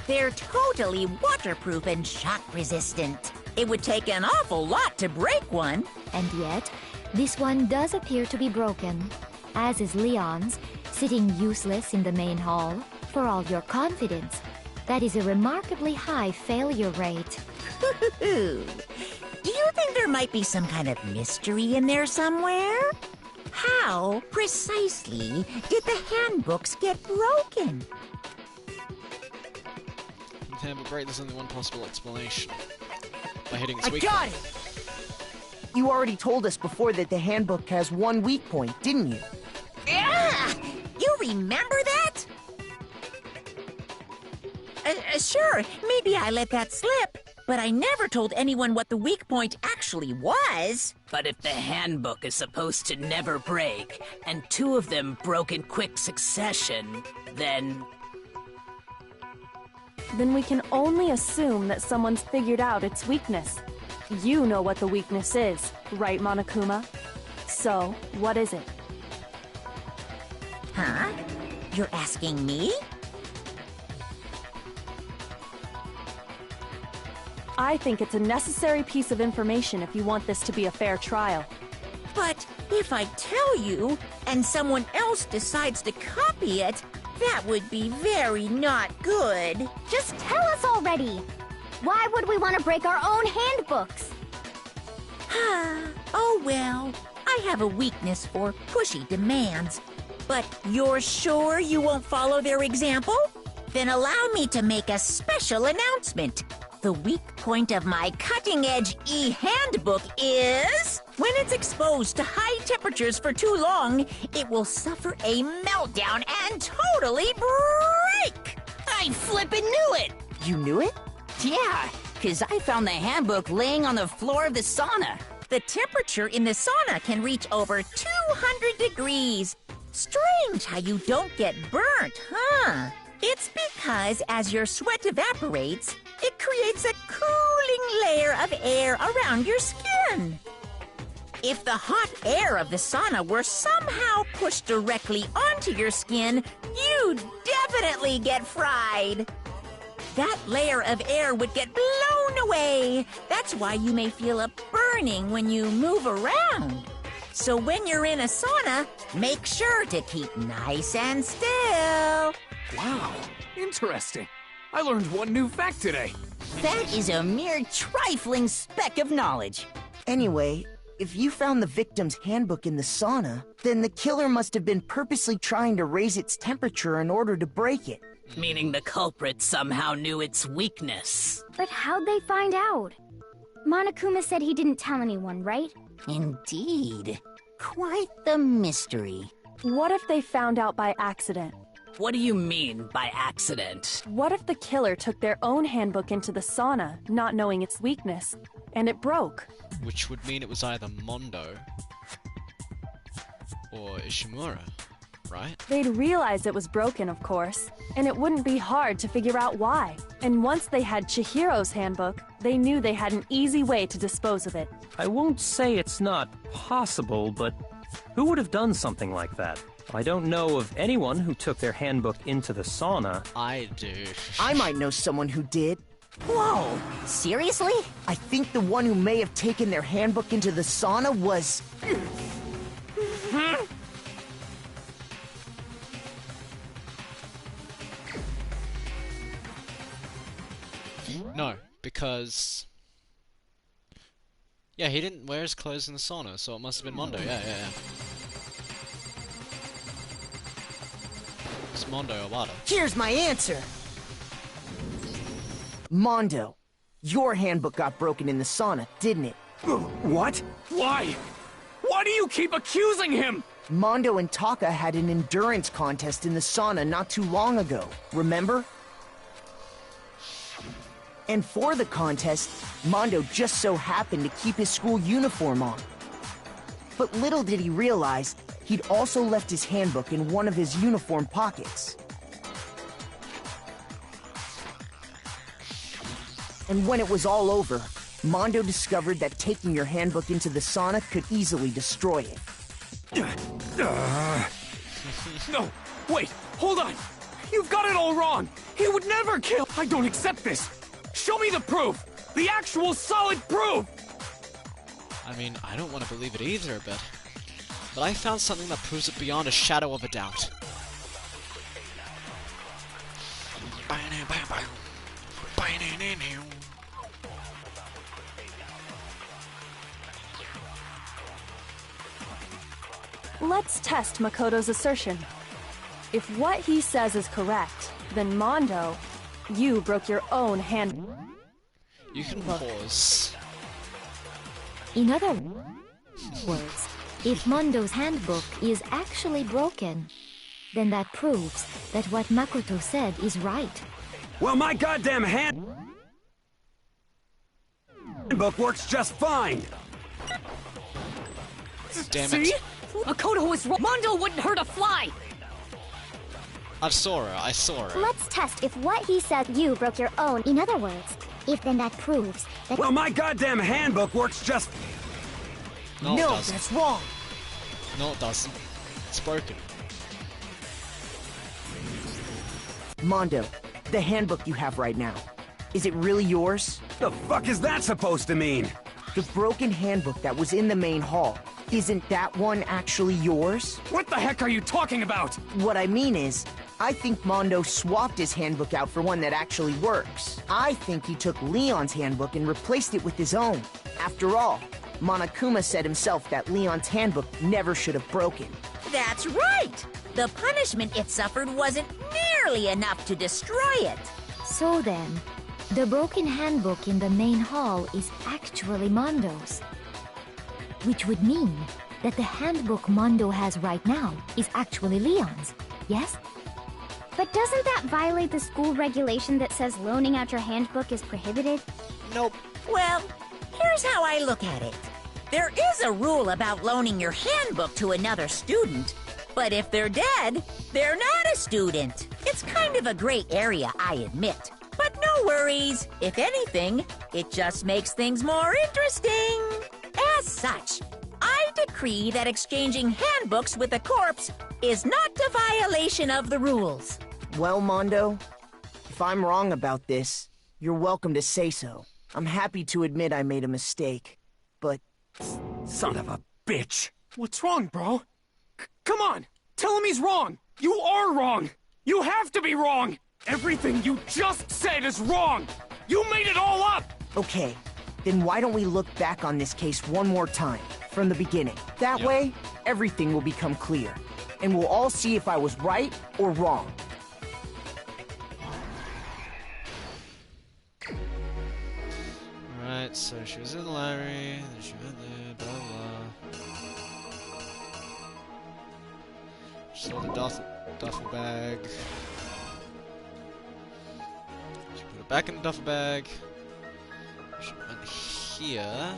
Speaker 2: They're totally waterproof and shock resistant. It would take an awful lot to break one.
Speaker 4: And yet, this one does appear to be broken, as is Leon's, sitting useless in the main hall. For all your confidence, that is a remarkably high failure rate.
Speaker 2: Do you think there might be some kind of mystery in there somewhere? How, precisely, did the handbooks get broken?
Speaker 1: Handbook break, there's only one possible explanation. By hitting its
Speaker 8: I
Speaker 1: weak
Speaker 8: got
Speaker 1: point.
Speaker 8: it! You already told us before that the handbook has one weak point, didn't you?
Speaker 2: Yeah! You remember that? Sure, maybe I let that slip. But I never told anyone what the weak point actually was.
Speaker 12: But if the handbook is supposed to never break, and two of them broke in quick succession, then
Speaker 14: we can only assume that someone's figured out its weakness. You know what the weakness is, right, Monokuma? So, what is it?
Speaker 2: Huh? You're asking me?
Speaker 14: I think it's a necessary piece of information if you want this to be a fair trial.
Speaker 2: But if I tell you, and someone else decides to copy it, that would be very not good.
Speaker 13: Just tell us already. Why would we want to break our own handbooks?
Speaker 2: Oh well, I have a weakness for pushy demands. But you're sure you won't follow their example? Then allow me to make a special announcement. The weak point of my cutting-edge e-handbook is... when it's exposed to high temperatures for too long, it will suffer a meltdown and totally break! I flippin' knew it!
Speaker 8: You knew it?
Speaker 2: Yeah, 'cause I found the handbook laying on the floor of the sauna. The temperature in the sauna can reach over 200 degrees. Strange how you don't get burnt, huh? It's because as your sweat evaporates, it creates a cooling layer of air around your skin. If the hot air of the sauna were somehow pushed directly onto your skin, you'd definitely get fried. That layer of air would get blown away. That's why you may feel a burning when you move around. So when you're in a sauna, make sure to keep nice and still.
Speaker 10: Wow, interesting. I learned one new fact today.
Speaker 2: That is a mere trifling speck of knowledge.
Speaker 8: Anyway, if you found the victim's handbook in the sauna, then the killer must have been purposely trying to raise its temperature in order to break it.
Speaker 12: meaning the culprit somehow knew its weakness.
Speaker 13: But how'd they find out? Monokuma said he didn't tell anyone, right?
Speaker 2: Indeed. Quite the mystery.
Speaker 14: What if they found out by accident?
Speaker 12: What do you mean by accident?
Speaker 14: What if the killer took their own handbook into the sauna, not knowing its weakness, and it broke?
Speaker 1: Which would mean it was either Mondo or Ishimura, right?
Speaker 14: They'd realize it was broken, of course, and it wouldn't be hard to figure out why. And once they had Chihiro's handbook, they knew they had an easy way to dispose of it.
Speaker 9: I won't say it's not possible, but who would have done something like that? I don't know of anyone who took their handbook into the sauna.
Speaker 1: I do.
Speaker 8: I might know someone who did.
Speaker 2: Whoa! Seriously?
Speaker 8: I think the one who may have taken their handbook into the sauna was...
Speaker 1: No, because... yeah, he didn't wear his clothes in the sauna, so it must have been Mondo. Yeah. it's Mondo Iwata.
Speaker 8: Here's my answer. Mondo, your handbook got broken in the sauna, didn't it?
Speaker 10: What? Why? Why do you keep accusing him?
Speaker 8: Mondo and Taka had an endurance contest in the sauna not too long ago, remember? And for the contest, Mondo just so happened to keep his school uniform on. But little did he realize, he'd also left his handbook in one of his uniform pockets. And when it was all over, Mondo discovered that taking your handbook into the sauna could easily destroy it.
Speaker 10: No, wait, hold on. You've got it all wrong. He would never kill. I don't accept this. Show me the proof. The actual solid proof.
Speaker 1: I mean, I don't want to believe it either, but I found something that proves it beyond a shadow of a doubt.
Speaker 14: Let's test Makoto's assertion. If what he says is correct, then Mondo, you broke your own hand.
Speaker 1: You can pause.
Speaker 4: In other words, if Mondo's handbook is actually broken, then that proves that what Makoto said is right.
Speaker 5: Well, my goddamn handbook works just fine.
Speaker 1: Damn
Speaker 12: See?
Speaker 1: it.
Speaker 12: Makoto was wrong. Mondo wouldn't hurt a fly.
Speaker 1: I saw her.
Speaker 16: Let's test if what he said you broke your own. In other words, if then that proves that...
Speaker 5: Well, my goddamn handbook works just...
Speaker 1: No, it doesn't.
Speaker 8: That's wrong.
Speaker 1: No, it doesn't. It's broken.
Speaker 8: Mondo, the handbook you have right now, is it really yours?
Speaker 5: The fuck is that supposed to mean?
Speaker 8: The broken handbook that was in the main hall, isn't that one actually yours?
Speaker 10: What the heck are you talking about?
Speaker 8: What I mean is, I think Mondo swapped his handbook out for one that actually works. I think he took Leon's handbook and replaced it with his own. After all, Monokuma said himself that Leon's handbook never should have broken.
Speaker 2: That's right! The punishment it suffered wasn't nearly enough to destroy it.
Speaker 4: So then, the broken handbook in the main hall is actually Mondo's. Which would mean that the handbook Mondo has right now is actually Leon's, yes?
Speaker 16: But doesn't that violate the school regulation that says loaning out your handbook is prohibited?
Speaker 2: Nope. Well, here's how I look at it. There is a rule about loaning your handbook to another student, but if they're dead, they're not a student. It's kind of a gray area, I admit. But no worries. If anything, it just makes things more interesting. As such, I decree that exchanging handbooks with a corpse is not a violation of the rules.
Speaker 8: Well, Mondo, if I'm wrong about this, you're welcome to say so. I'm happy to admit I made a mistake, but...
Speaker 5: Son of a bitch.
Speaker 10: What's wrong, bro? Come on! Tell him he's wrong! You are wrong! You have to be wrong! Everything you just said is wrong! You made it all up!
Speaker 8: Okay, then why don't we look back on this case one more time, from the beginning? That way, everything will become clear, and we'll all see if I was right or wrong.
Speaker 1: Alright, so she was in the library, then she went there, blah blah. She saw the duffel bag. She put it back in the duffel bag. She went here.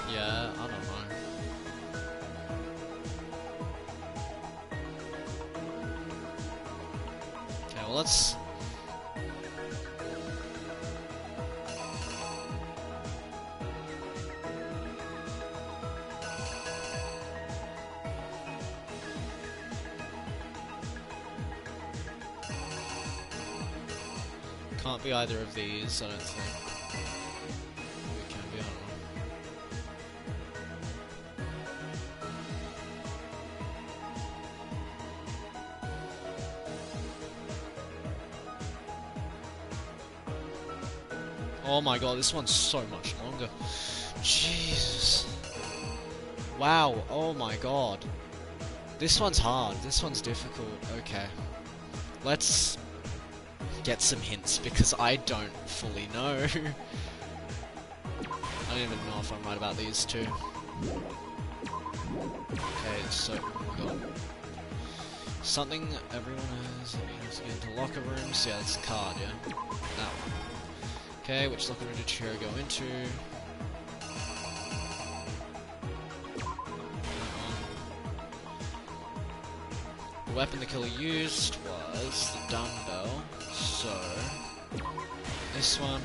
Speaker 1: Yeah, I don't know. Okay, well let's... can't be either of these, I don't think. Maybe it can be, I don't know. Oh my god, this one's so much longer. Jesus. Wow, oh my god. This one's hard, this one's difficult. Okay. Let's get some hints, because I don't fully know. I don't even know if I'm right about these two. Okay, so, oh my god. Something everyone has to get into locker rooms. Yeah, that's a card, yeah? That one. Okay, which locker room did Chihiro go into? The weapon the killer used was the dumbbell, so this one.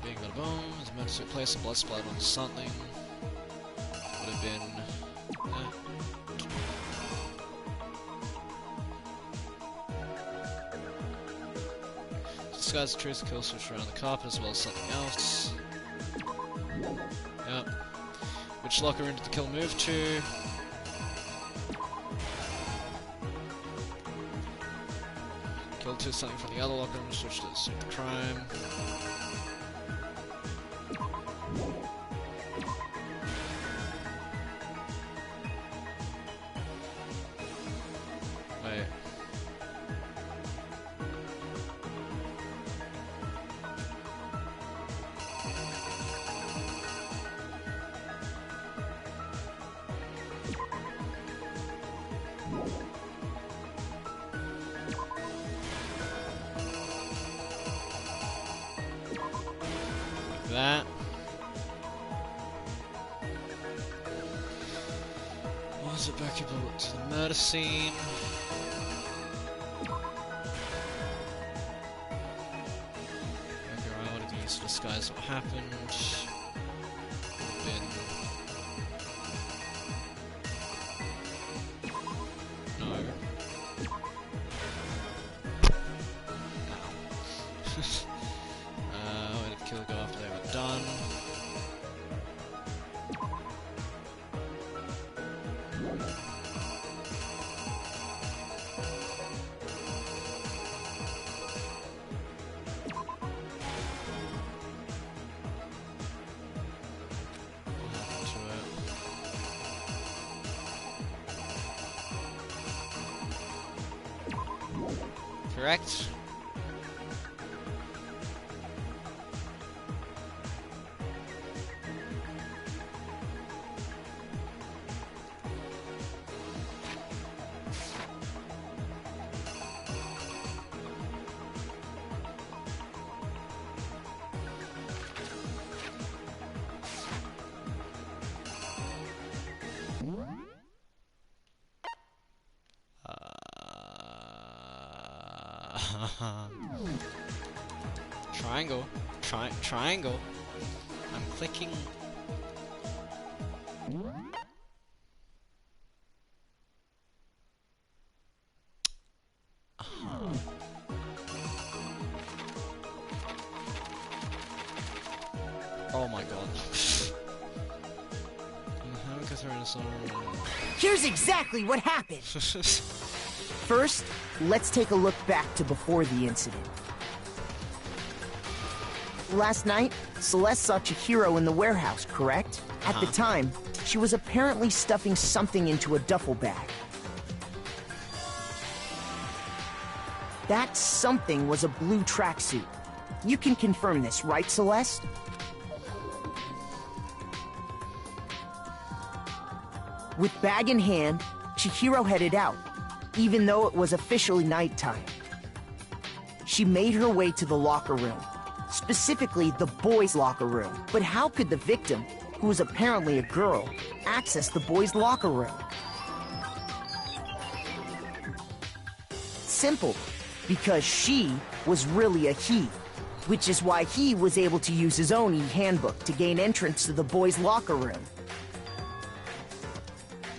Speaker 1: Being bada boom, is meant to place a blood splat on something. Would have been. Disguise the truth, kill switch around the carpet as well as something else. Yep. Which locker room did the kill move to? Kill to something from the other locker room, switch to the super crime. Wait. That. Was it back up to the murder scene? Figure out what it needs to disguise what happened. No. Where did the killer go after they were done? Correct. Triangle. Triangle. I'm clicking. Oh my god.
Speaker 8: Here's exactly what happened. First, let's take a look back to before the incident. Last night, Celeste saw Chihiro in the warehouse, correct? At the time, she was apparently stuffing something into a duffel bag. That something was a blue tracksuit. You can confirm this, right, Celeste? With bag in hand, Chihiro headed out, even though it was officially nighttime. She made her way to the locker room, specifically the boys' locker room. But how could the victim, who was apparently a girl, access the boys' locker room? Simple, because she was really a he, which is why he was able to use his own e-handbook to gain entrance to the boys' locker room.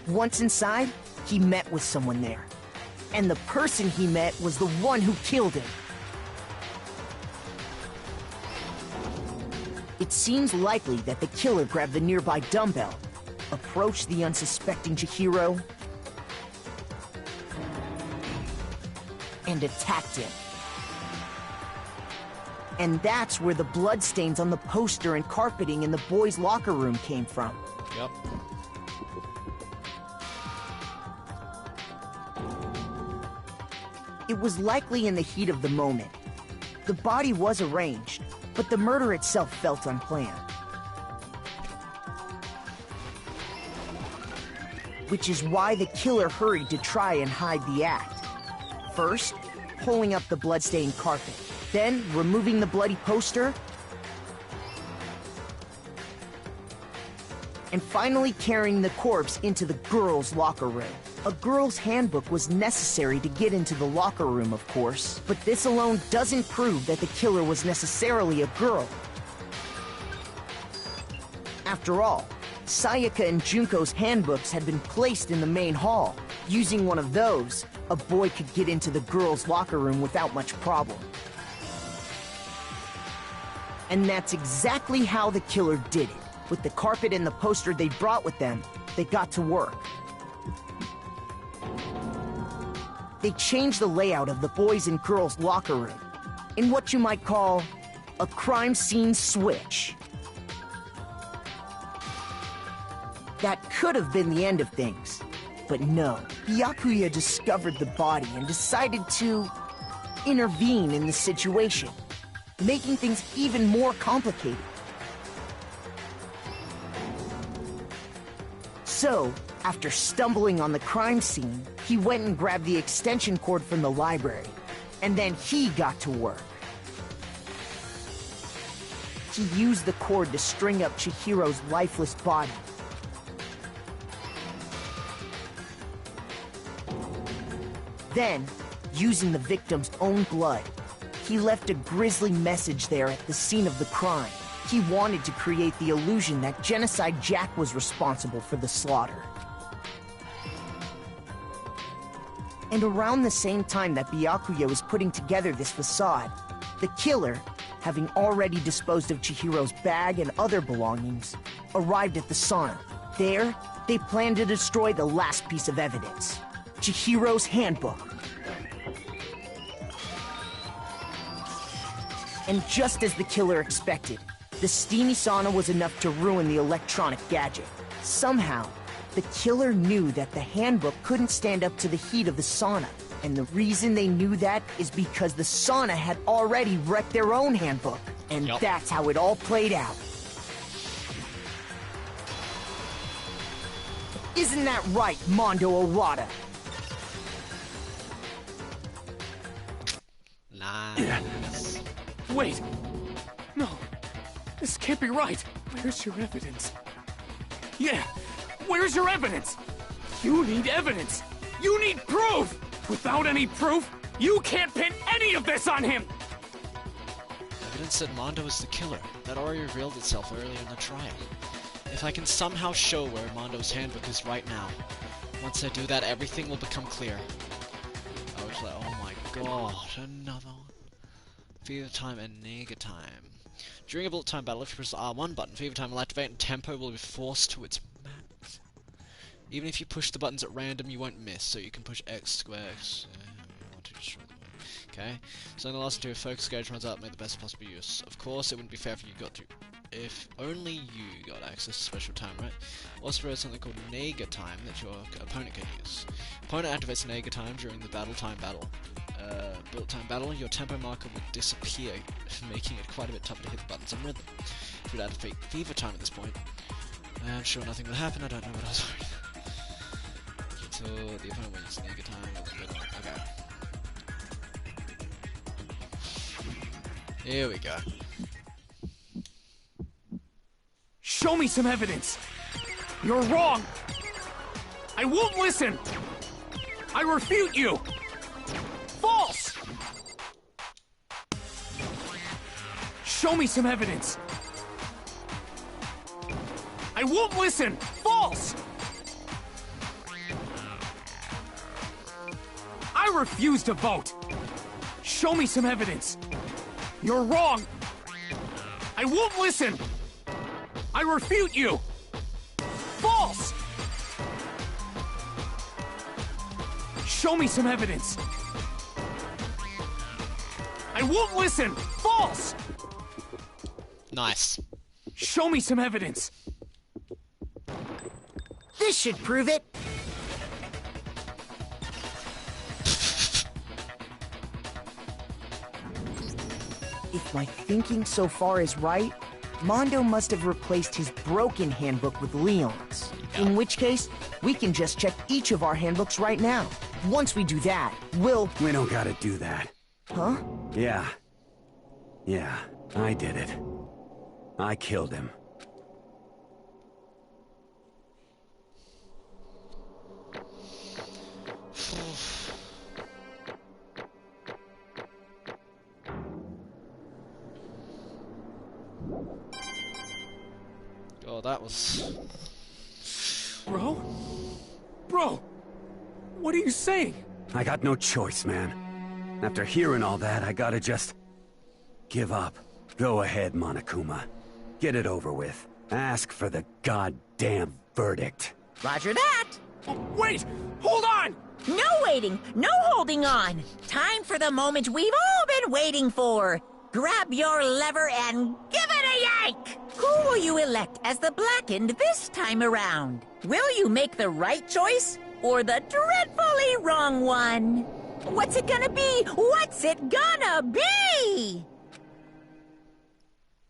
Speaker 8: Once inside, he met with someone there. And the person he met was the one who killed him. It seems likely that the killer grabbed the nearby dumbbell, approached the unsuspecting Chihiro, and attacked him. And that's where the bloodstains on the poster and carpeting in the boys' locker room came from.
Speaker 1: Yep.
Speaker 8: It was likely in the heat of the moment. The body was arranged, but the murder itself felt unplanned. Which is why the killer hurried to try and hide the act. First, pulling up the bloodstained carpet, then removing the bloody poster, and finally carrying the corpse into the girls' locker room. A girl's handbook was necessary to get into the locker room, of course, but this alone doesn't prove that the killer was necessarily a girl. After all, Sayaka and Junko's handbooks had been placed in the main hall. Using one of those, a boy could get into the girls' locker room without much problem. And that's exactly how the killer did it. With the carpet and the poster they brought with them, they got to work. They changed the layout of the boys' and girls' locker room in what you might call a crime scene switch. That could have been the end of things, but no. Byakuya discovered the body and decided to intervene in the situation, making things even more complicated. So, after stumbling on the crime scene, he went and grabbed the extension cord from the library, and then he got to work. He used the cord to string up Chihiro's lifeless body. Then, using the victim's own blood, he left a grisly message there at the scene of the crime. He wanted to create the illusion that Genocide Jack was responsible for the slaughter. And around the same time that Byakuya was putting together this facade, the killer, having already disposed of Chihiro's bag and other belongings, arrived at the sauna. There, they planned to destroy the last piece of evidence, Chihiro's handbook. And just as the killer expected, the steamy sauna was enough to ruin the electronic gadget. Somehow, the killer knew that the handbook couldn't stand up to the heat of the sauna. And the reason they knew that is because the sauna had already wrecked their own handbook. And that's how it all played out. Isn't that right, Mondo Owada?
Speaker 1: Nice.
Speaker 10: Wait! No, this can't be right. Where's your evidence? Yeah, where's your evidence? You need evidence! You need proof! Without any proof, you can't pin any of this on him!
Speaker 1: Evidence that Mondo is the killer. That already revealed itself earlier in the trial. If I can somehow show where Mondo's handbook is right now, once I do that, everything will become clear. I was like, oh my god, another one. Fever time and Nega time. During a bullet time battle, if you press the R1 button, Fever time will activate and tempo will be forced to its max. Even if you push the buttons at random, you won't miss, so you can push X, square, X, want to destroy the world. Okay, so in the last two, if focus gauge runs out, make the best possible use. Of course, it wouldn't be fair if you got to. If only you got access to special time, right? Also, there is something called Nega time that your opponent can use. Opponent activates Nega time during the battle time battle. Built time battle, your tempo marker would disappear, making it quite a bit tougher to hit the buttons on rhythm. If you would activate Fever time at this point, I'm sure nothing would happen. I don't know what I was worried. Until the opponent wins Nega time. Okay. Here we go.
Speaker 10: Show me some evidence! You're wrong! I won't listen! I refute you! False! Show me some evidence! I won't listen! False! I refuse to vote! Show me some evidence! You're wrong! I won't listen! I refute you! False! Show me some evidence! I won't listen! False!
Speaker 1: Nice.
Speaker 10: Show me some evidence!
Speaker 8: This should prove it. If my thinking so far is right, Mondo must have replaced his broken handbook with Leon's. In which case, we can just check each of our handbooks right now. Once we do that, we'll...
Speaker 5: We don't gotta do that.
Speaker 8: Huh?
Speaker 5: Yeah. Yeah, I did it. I killed him.
Speaker 1: Oh, that was...
Speaker 10: Bro? Bro! What are you saying?
Speaker 5: I got no choice, man. After hearing all that, I gotta just... give up. Go ahead, Monokuma. Get it over with. Ask for the goddamn verdict.
Speaker 2: Roger that!
Speaker 10: Wait! Hold on!
Speaker 2: No waiting! No holding on! Time for the moment we've all been waiting for! Grab your lever and give it a yank! Who will you elect as the Blackened this time around? Will you make the right choice or the dreadfully wrong one? What's it gonna be? What's it gonna be?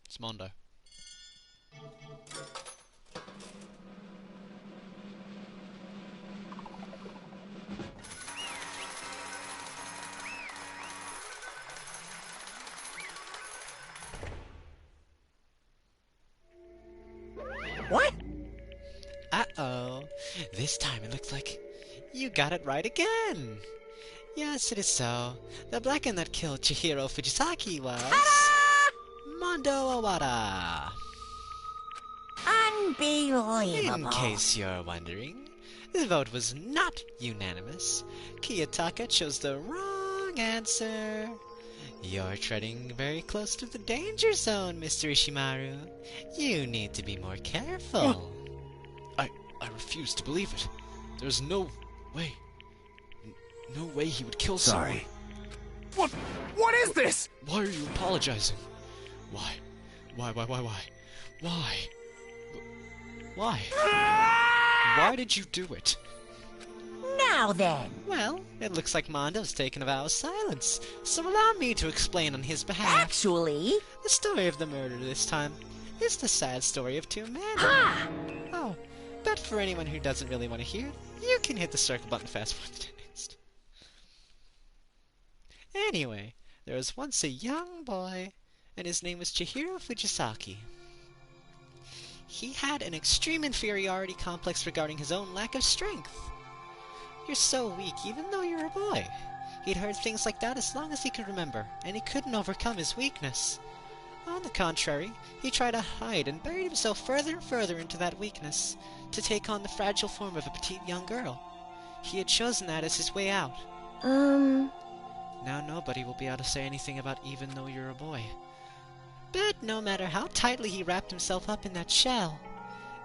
Speaker 1: It's Mondo.
Speaker 2: What?
Speaker 3: Uh-oh. This time it looks like you got it right again. Yes, it is so. The Blackened that killed Chihiro Fujisaki was... Mondo Owada.
Speaker 2: Unbelievable.
Speaker 3: In case you're wondering, the vote was not unanimous. Kiyotaka chose the wrong answer. You're treading very close to the danger zone, Mr. Ishimaru. You need to be more careful.
Speaker 1: I refuse to believe it. There's no way. No way he would kill someone.
Speaker 10: Sorry. What is this?
Speaker 1: Why are you apologizing? Why? Why? Why? Why did you do it?
Speaker 2: Now then.
Speaker 3: Well, it looks like Mondo's taken a vow of silence, so allow me to explain on his behalf.
Speaker 2: Actually...
Speaker 3: The story of the murder this time is the sad story of two men.
Speaker 2: Ha!
Speaker 3: Oh, but for anyone who doesn't really want to hear it, you can hit the circle button fast forward to next. Anyway, there was once a young boy, and his name was Chihiro Fujisaki. He had an extreme inferiority complex regarding his own lack of strength. You're so weak even though you're a boy. He'd heard things like that as long as he could remember, and he couldn't overcome his weakness. On the contrary, he tried to hide and buried himself further and further into that weakness, to take on the fragile form of a petite young girl. He had chosen that as his way out. Now nobody will be able to say anything about even though you're a boy. But no matter how tightly he wrapped himself up in that shell,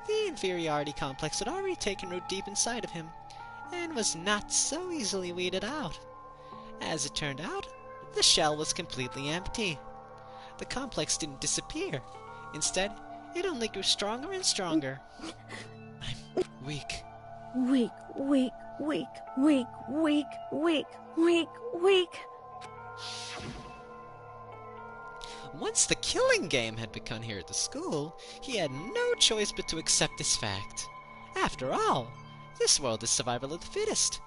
Speaker 3: the inferiority complex had already taken root deep inside of him, and was not so easily weeded out. As it turned out, the shell was completely empty. The complex didn't disappear. Instead, it only grew stronger and stronger. I'm weak.
Speaker 14: Weak.
Speaker 3: Once the killing game had begun here at the school, he had no choice but to accept this fact. After all, this world is survival of the fittest.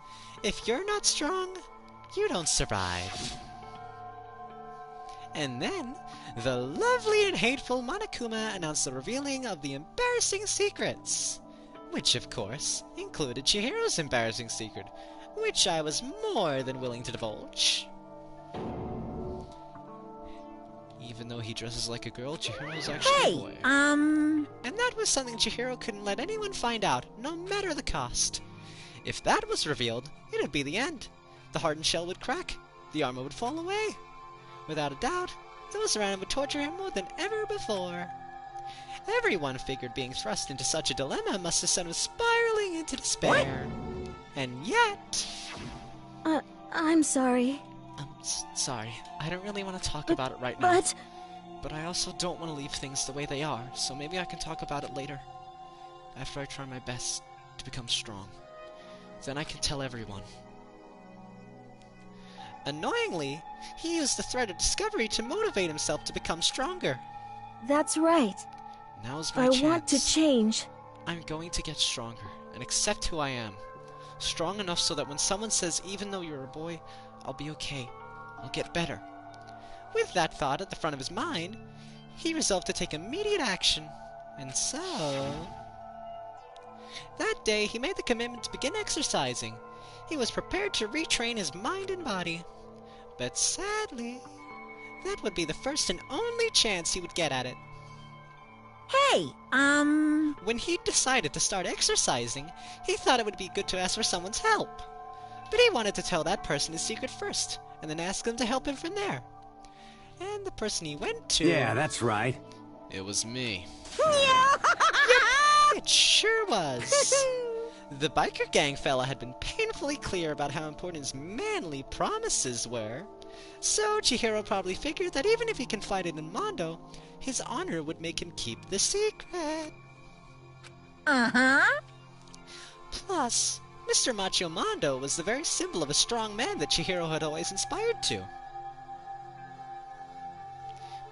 Speaker 3: If you're not strong, you don't survive. And then, the lovely and hateful Monokuma announced the revealing of the embarrassing secrets. Which, of course, included Chihiro's embarrassing secret, which I was more than willing to divulge.
Speaker 1: Even though he dresses like a girl, Chihiro's actually a boy.
Speaker 3: And that was something Chihiro couldn't let anyone find out, no matter the cost. If that was revealed, it would be the end. The hardened shell would crack. The armor would fall away. Without a doubt, those around him would torture him more than ever before. Everyone figured being thrust into such a dilemma must have sent him spiraling into despair. What? And yet...
Speaker 14: I'm sorry.
Speaker 1: Sorry. I don't really want to talk about it right now. But I also don't want to leave things the way they are, so maybe I can talk about it later. After I try my best to become strong. Then I can tell everyone.
Speaker 3: Annoyingly, he used the threat of discovery to motivate himself to become stronger.
Speaker 14: That's right.
Speaker 1: Now's my chance.
Speaker 14: I want to change.
Speaker 1: I'm going to get stronger and accept who I am. Strong enough so that when someone says, even though you're a boy, I'll be okay. I'll get better.
Speaker 3: With that thought at the front of his mind, he resolved to take immediate action. And so... that day, he made the commitment to begin exercising. He was prepared to retrain his mind and body. But sadly, that would be the first and only chance he would get at it.
Speaker 2: Hey,
Speaker 3: When he decided to start exercising, he thought it would be good to ask for someone's help. But he wanted to tell that person his secret first, and then ask them to help him from there. And the person he went to...
Speaker 5: Yeah, that's right.
Speaker 1: It was me.
Speaker 3: It sure was. The biker gang fella had been painfully clear about how important his manly promises were. So Chihiro probably figured that even if he confided in Mondo, his honor would make him keep the secret.
Speaker 2: Uh-huh.
Speaker 3: Plus, Mr. Macho Mondo was the very symbol of a strong man that Chihiro had always inspired to.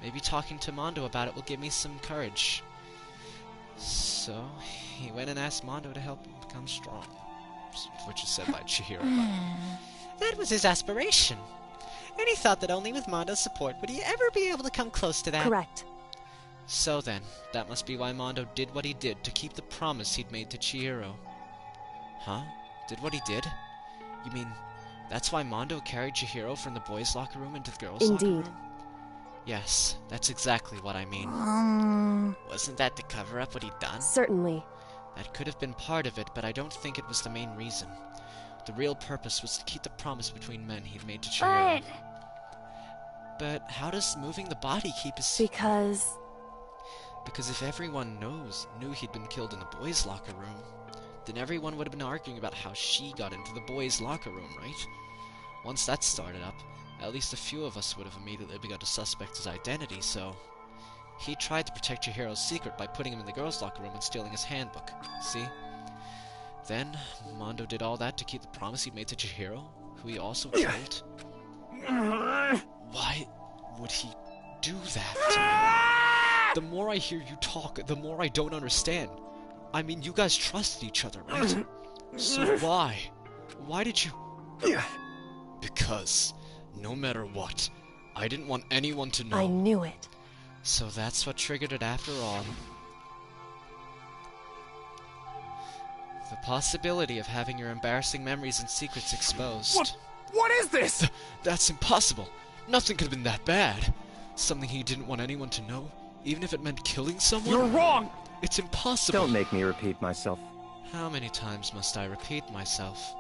Speaker 1: Maybe talking to Mondo about it will give me some courage. So, he went and asked Mondo to help him become strong. Which is said by Chihiro.
Speaker 3: That was his aspiration. And he thought that only with Mondo's support would he ever be able to come close to that.
Speaker 14: Correct.
Speaker 1: So then, that must be why Mondo did what he did to keep the promise he'd made to Chihiro. Huh? Did what he did? You mean, that's why Mondo carried Chihiro from the boys' locker room into the girls' locker room?
Speaker 14: Indeed.
Speaker 1: Yes, that's exactly what I mean. Wasn't that to cover up what he'd done?
Speaker 14: Certainly.
Speaker 1: That could have been part of it, but I don't think it was the main reason. The real purpose was to keep the promise between men he'd made to Chihiro. But how does moving the body keep his... Because if everyone knew he'd been killed in the boys' locker room, then everyone would have been arguing about how she got into the boys' locker room, right? Once that started up, at least a few of us would have immediately begun to suspect his identity, so... He tried to protect Chihiro's secret by putting him in the girls' locker room and stealing his handbook, see? Then, Mondo did all that to keep the promise he made to Chihiro, who he also killed. Why would he do that? The more I hear you talk, the more I don't understand. I mean, you guys trusted each other, right? So why? Why did you... Because, no matter what, I didn't want anyone to know.
Speaker 14: I knew it.
Speaker 1: So that's what triggered it after all. The possibility of having your embarrassing memories and secrets exposed.
Speaker 10: What is this?
Speaker 1: That's impossible. Nothing could have been that bad. Something he didn't want anyone to know, even if it meant killing someone?
Speaker 10: You're wrong!
Speaker 1: It's impossible.
Speaker 9: Don't make me repeat myself.
Speaker 1: How many times must I repeat myself?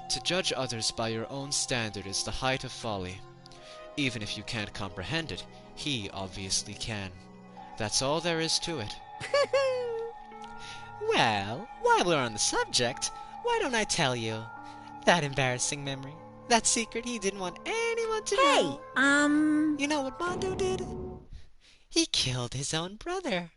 Speaker 1: To judge others by your own standard is the height of folly. Even if you can't comprehend it, he obviously can. That's all there is to it.
Speaker 3: Well, while we're on the subject, why don't I tell you? That embarrassing memory. That secret he didn't want anyone to know. You know what Mondo did? He killed his own brother.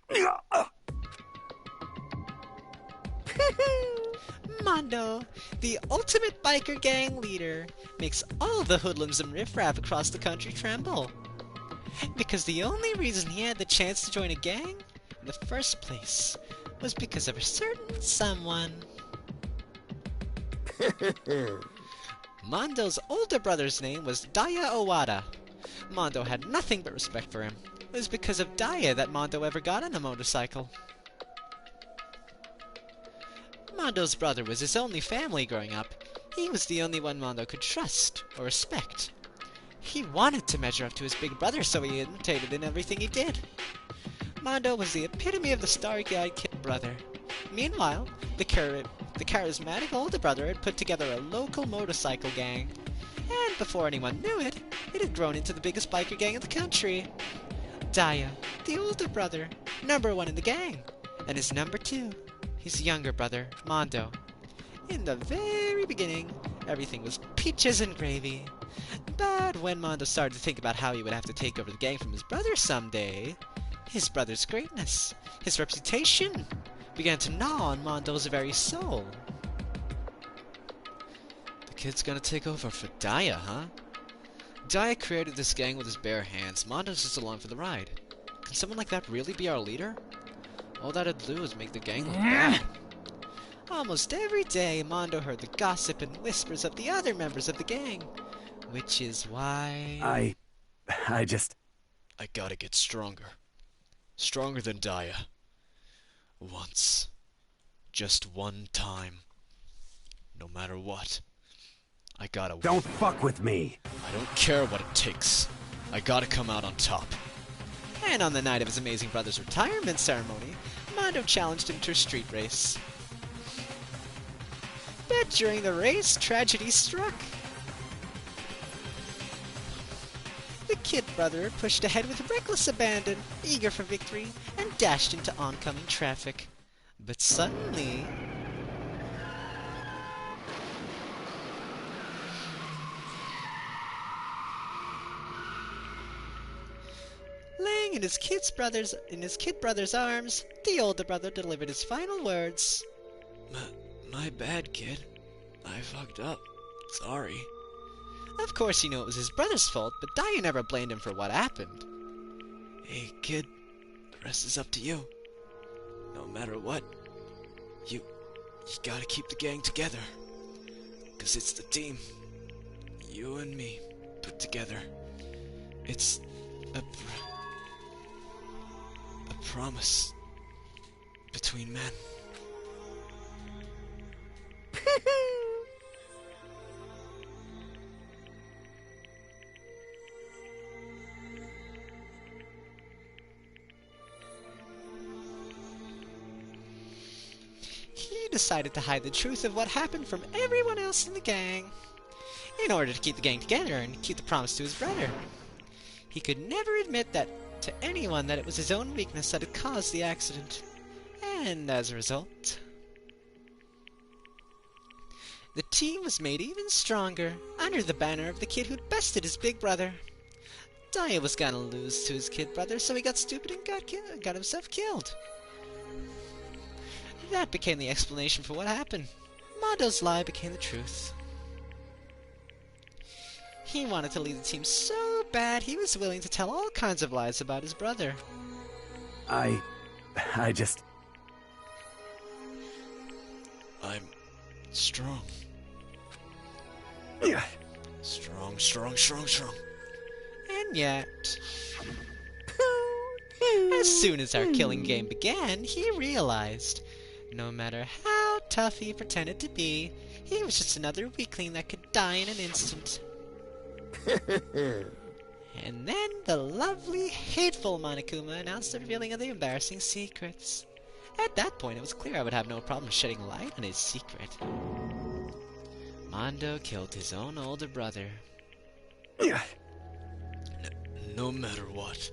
Speaker 3: Mondo, the ultimate biker gang leader, makes all the hoodlums and riffraff across the country tremble. Because the only reason he had the chance to join a gang, in the first place, was because of a certain someone. Mondo's older brother's name was Daya Owada. Mondo had nothing but respect for him. It was because of Daya that Mondo ever got on a motorcycle. Mondo's brother was his only family growing up. He was the only one Mondo could trust or respect. He wanted to measure up to his big brother, so he imitated in everything he did. Mondo was the epitome of the starry-eyed kid brother. Meanwhile, the charismatic older brother had put together a local motorcycle gang. And before anyone knew it, It had grown into the biggest biker gang in the country. Daya, the older brother, #1 in the gang, and his #2, his younger brother, Mondo. In the very beginning, everything was peaches and gravy. But when Mondo started to think about how he would have to take over the gang from his brother someday, his brother's greatness, his reputation, began to gnaw on Mondo's very soul.
Speaker 1: The kid's gonna take over for Daya, huh? Daya created this gang with his bare hands. Mondo's just along for the ride. Can someone like that really be our leader? All that'd do is make the gang look bad.
Speaker 3: Almost every day, Mondo heard the gossip and whispers of the other members of the gang, which is why...
Speaker 5: I just...
Speaker 1: I gotta get stronger. Stronger than Daya. Once. Just one time. No matter what. I gotta win.
Speaker 5: Don't fuck with me!
Speaker 1: I don't care what it takes. I gotta come out on top.
Speaker 3: And on the night of his amazing brother's retirement ceremony, Mondo challenged him to a street race. But during the race, tragedy struck. The kid brother pushed ahead with reckless abandon, eager for victory, and dashed into oncoming traffic. But suddenly... laying in his kid brother's arms, the older brother delivered his final words.
Speaker 1: My bad, kid. I fucked up. Sorry.
Speaker 3: Of course he knew it was his brother's fault, but Daya never blamed him for what happened.
Speaker 1: Hey, kid. The rest is up to you. No matter what, you gotta keep the gang together. 'Cause it's the team. You and me put together. It's a promise between men.
Speaker 3: He decided to hide the truth of what happened from everyone else in the gang, in order to keep the gang together and keep the promise to his brother. He could never admit that to anyone that it was his own weakness that had caused the accident, and as a result, the team was made even stronger under the banner of the kid who'd bested his big brother. Daya was gonna lose to his kid brother, so he got stupid and got himself killed. That became the explanation for what happened. Mondo's lie became the truth. He wanted to lead the team so bad he was willing to tell all kinds of lies about his brother.
Speaker 5: I just...
Speaker 1: I'm strong.
Speaker 5: Yeah.
Speaker 1: Strong, strong, strong, strong.
Speaker 3: And yet... as soon as our killing game began, he realized, no matter how tough he pretended to be, he was just another weakling that could die in an instant. And then the lovely, hateful Monokuma announced the revealing of the embarrassing secrets. At that point, it was clear I would have no problem shedding light on his secret. Mondo killed his own older brother.
Speaker 1: No matter what,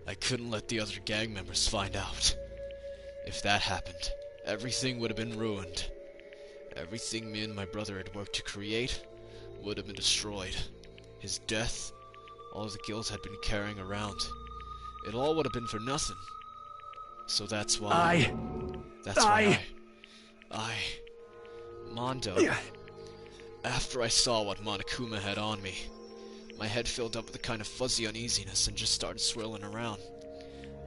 Speaker 1: I couldn't let the other gang members find out. If that happened, everything would have been ruined. Everything me and my brother had worked to create would have been destroyed. His death, all the guilt I'd been carrying around, it all would have been for nothing. So that's why... Mondo... After I saw what Monokuma had on me, my head filled up with a kind of fuzzy uneasiness and just started swirling around.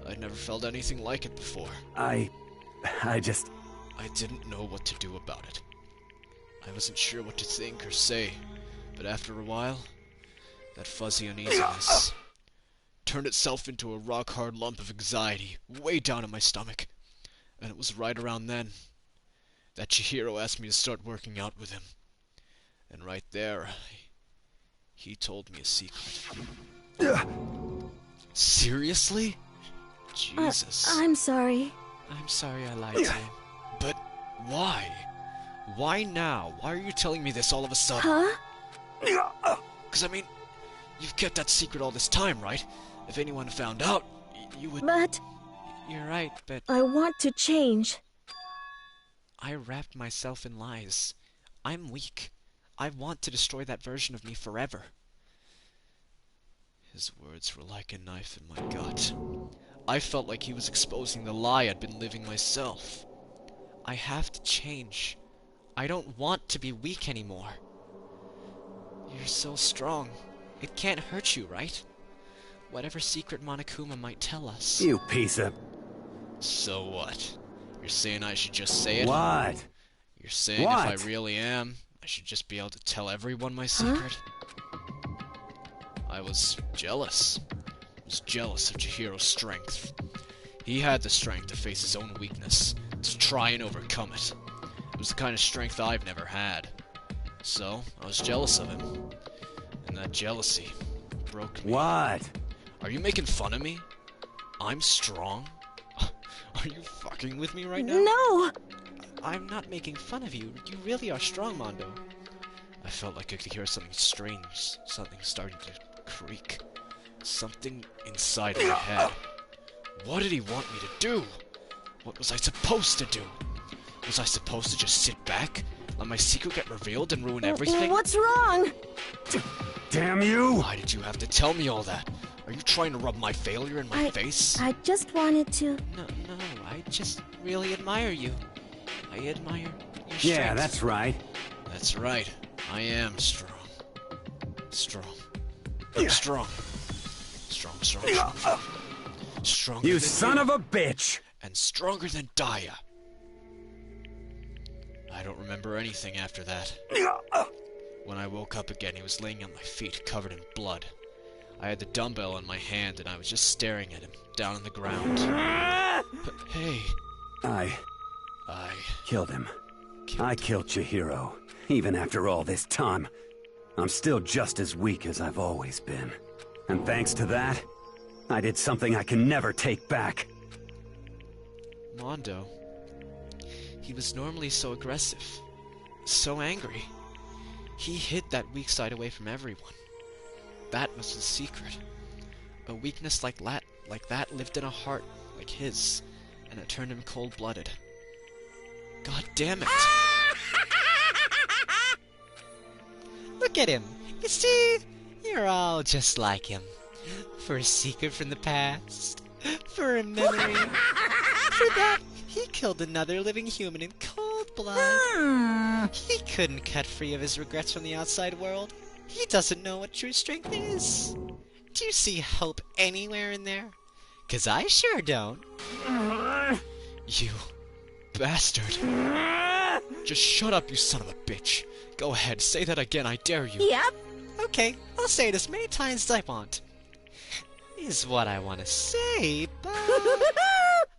Speaker 1: I'd never felt anything like it before.
Speaker 5: I
Speaker 1: didn't know what to do about it. I wasn't sure what to think or say, but after a while, that fuzzy uneasiness turned itself into a rock-hard lump of anxiety way down in my stomach. And it was right around then that Chihiro asked me to start working out with him. And right there, he told me a secret. Seriously? Jesus.
Speaker 14: I'm sorry.
Speaker 3: I'm sorry I lied to you.
Speaker 1: But why? Why now? Why are you telling me this all of a sudden?
Speaker 14: Huh?
Speaker 1: 'Cause I mean, You've kept that secret all this time, right? If anyone found out, you would...
Speaker 18: But...
Speaker 1: You're right, but...
Speaker 18: I want to change.
Speaker 1: I wrapped myself in lies. I'm weak. I want to destroy that version of me forever. His words were like a knife in my gut. I felt like he was exposing the lie I'd been living myself. I have to change. I don't want to be weak anymore. You're so strong. It can't hurt you, right? Whatever secret Monokuma might tell us.
Speaker 5: You piece of...
Speaker 1: So what? You're saying I should just say it?
Speaker 5: What?
Speaker 1: You're saying
Speaker 5: What?
Speaker 1: if I really am, I should just be able to tell everyone my secret? I was jealous. I was jealous of Chihiro's strength. He had the strength to face his own weakness, to try and overcome it. It was the kind of strength I've never had. So, I was jealous of him. And that jealousy broke me.
Speaker 5: What?
Speaker 1: Are you making fun of me? I'm strong? Are you fucking with me right now?
Speaker 18: No!
Speaker 1: I'm not making fun of you. You really are strong, Mondo. I felt like I could hear something strange. Something starting to creak. Something inside my head. What did he want me to do? What was I supposed to do? Was I supposed to just sit back, let my secret get revealed and ruin everything?
Speaker 18: What's wrong?
Speaker 5: Damn you!
Speaker 1: Why did you have to tell me all that? Are you trying to rub my failure in my face?
Speaker 18: I just wanted to...
Speaker 1: No, I just really admire you. I admire your strength.
Speaker 5: Yeah, that's right.
Speaker 1: That's right. I am strong. Strong. I'm strong. Strong. Stronger
Speaker 5: You
Speaker 1: than
Speaker 5: son of a bitch!
Speaker 1: And stronger than Daya. I don't remember anything after that. When I woke up again, he was laying at my feet, covered in blood. I had the dumbbell in my hand, and I was just staring at him, down on the ground. But hey...
Speaker 5: I killed him. I killed Chihiro. Even after all this time, I'm still just as weak as I've always been. And thanks to that, I did something I can never take back.
Speaker 1: Mondo... He was normally so aggressive, so angry. He hid that weak side away from everyone. That was his secret. A weakness like that lived in a heart like his, and it turned him cold-blooded. God damn it!
Speaker 3: Look at him. You see, you're all just like him. For a secret from the past, for a memory, for that, he killed another living human in cold blood. He couldn't cut free of his regrets from the outside world. He doesn't know what true strength is. Do you see hope anywhere in there? 'Cause I sure don't.
Speaker 1: You bastard. Just shut up, you son of a bitch. Go ahead, say that again, I dare you.
Speaker 3: Yep. Okay, I'll say it as many times as I want. Is what I want to say, but...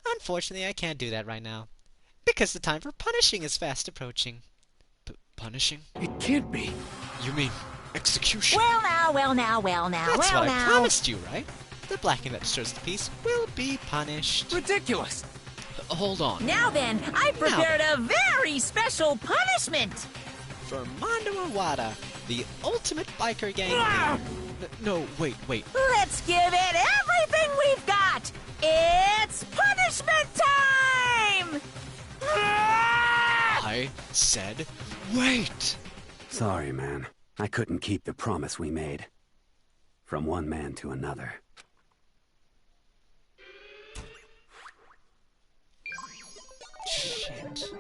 Speaker 3: Unfortunately, I can't do that right now. Because the time for punishing is fast approaching.
Speaker 1: Punishing?
Speaker 10: It can't be.
Speaker 1: You mean execution?
Speaker 2: Well now.
Speaker 3: That's what I promised you, right? The blacking that disturbs the peace will be punished.
Speaker 10: Ridiculous!
Speaker 1: Hold on.
Speaker 2: Now then, I prepared a very special punishment!
Speaker 3: For Mondo Iwata, the ultimate biker gang.
Speaker 1: No, wait.
Speaker 2: Let's give it everything we've got! It's punishment time!
Speaker 1: I said, wait!
Speaker 5: Sorry, man. I couldn't keep the promise we made. From one man to another.
Speaker 1: Shit.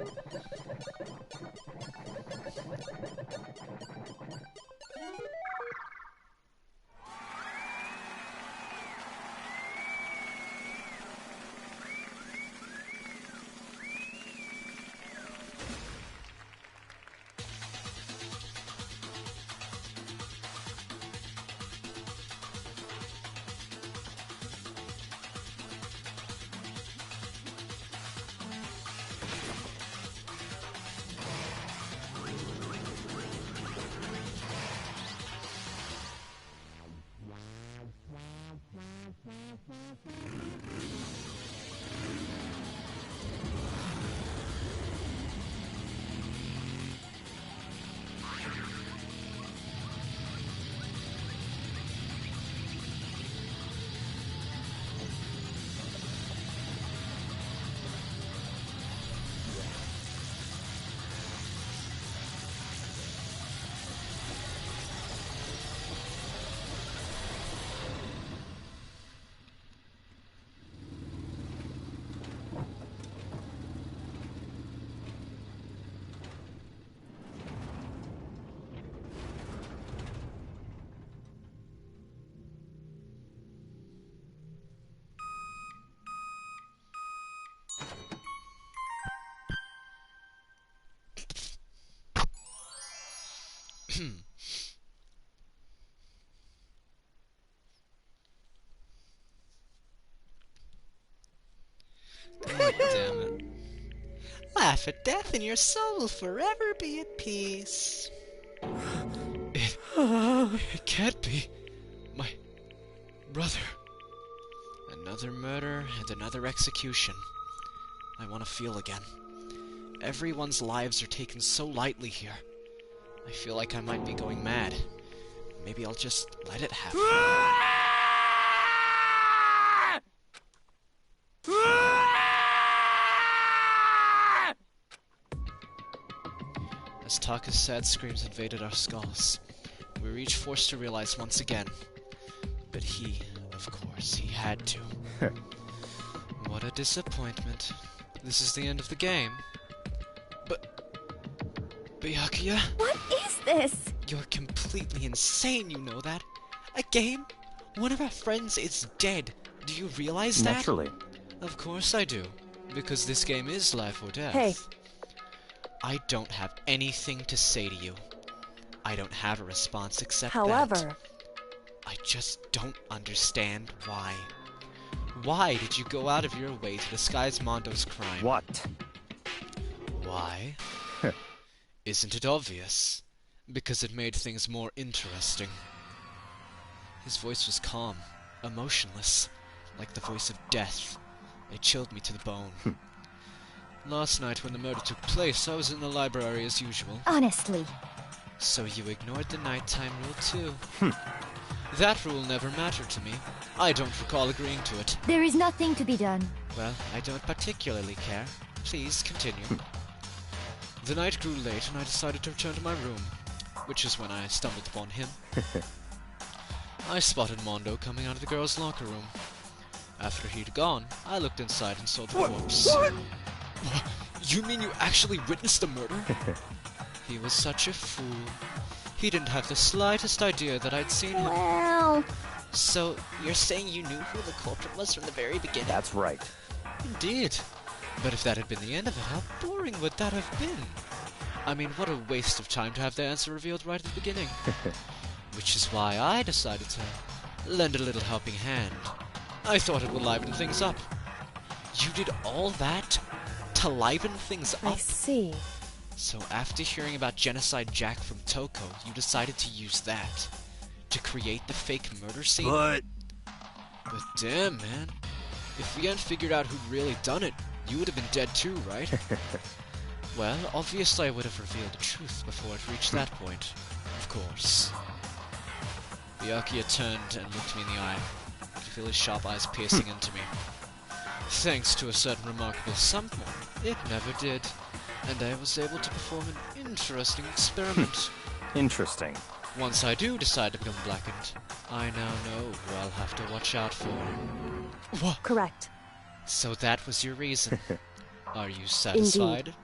Speaker 1: God damn it.
Speaker 3: Laugh at death and your soul will forever be at peace.
Speaker 1: It can't be. My brother. Another murder and another execution. I want to feel again. Everyone's lives are taken so lightly here. I feel like I might be going mad. Maybe I'll just let it happen. As Taka's sad screams invaded our skulls, we were each forced to realize once again. But he, of course, he had to. What a disappointment. This is the end of the game. But Byakuya?
Speaker 13: What is this?
Speaker 3: You're completely insane, you know that? A game? One of our friends is dead. Do you realize that?
Speaker 9: Naturally.
Speaker 1: Of course I do. Because this game is life or death.
Speaker 14: Hey.
Speaker 1: I don't have anything to say to you. I don't have a response except
Speaker 14: However,
Speaker 1: that. I just don't understand why. Why did you go out of your way to disguise Mondo's crime?
Speaker 9: What?
Speaker 1: Why? Isn't it obvious? Because it made things more interesting. His voice was calm, emotionless, like the voice of death. It chilled me to the bone. Last night when the murder took place, I was in the library as usual.
Speaker 13: Honestly.
Speaker 1: So you ignored the nighttime rule too. That rule never mattered to me. I don't recall agreeing to it.
Speaker 13: There is nothing to be done.
Speaker 1: Well, I don't particularly care. Please continue. The night grew late and I decided to return to my room, which is when I stumbled upon him. I spotted Mondo coming out of the girls' locker room. After he'd gone, I looked inside and saw the corpse. What? You mean you actually witnessed the murder? He was such a fool. He didn't have the slightest idea that I'd seen him.
Speaker 13: Well...
Speaker 3: So, you're saying you knew who the culprit was from the very beginning?
Speaker 9: That's right.
Speaker 1: Indeed. But if that had been the end of it, how boring would that have been? I mean, what a waste of time to have the answer revealed right at the beginning. Which is why I decided to lend a little helping hand. I thought it would liven things up. You did all that to liven things up?
Speaker 14: I see.
Speaker 1: So after hearing about Genocide Jack from Toko, you decided to use that to create the fake murder scene? But damn, man. If we hadn't figured out who'd really done it, you would have been dead too, right? Well, obviously I would have revealed the truth before it reached that point. Of course. Byakuya turned and looked me in the eye. I could feel his sharp eyes piercing into me. Thanks to a certain remarkable someone, it never did. And I was able to perform an interesting experiment.
Speaker 9: Interesting.
Speaker 1: Once I do decide to become blackened, I now know who I'll have to watch out for. What?
Speaker 14: Correct.
Speaker 1: So that was your reason. Are you satisfied?
Speaker 14: Indeed.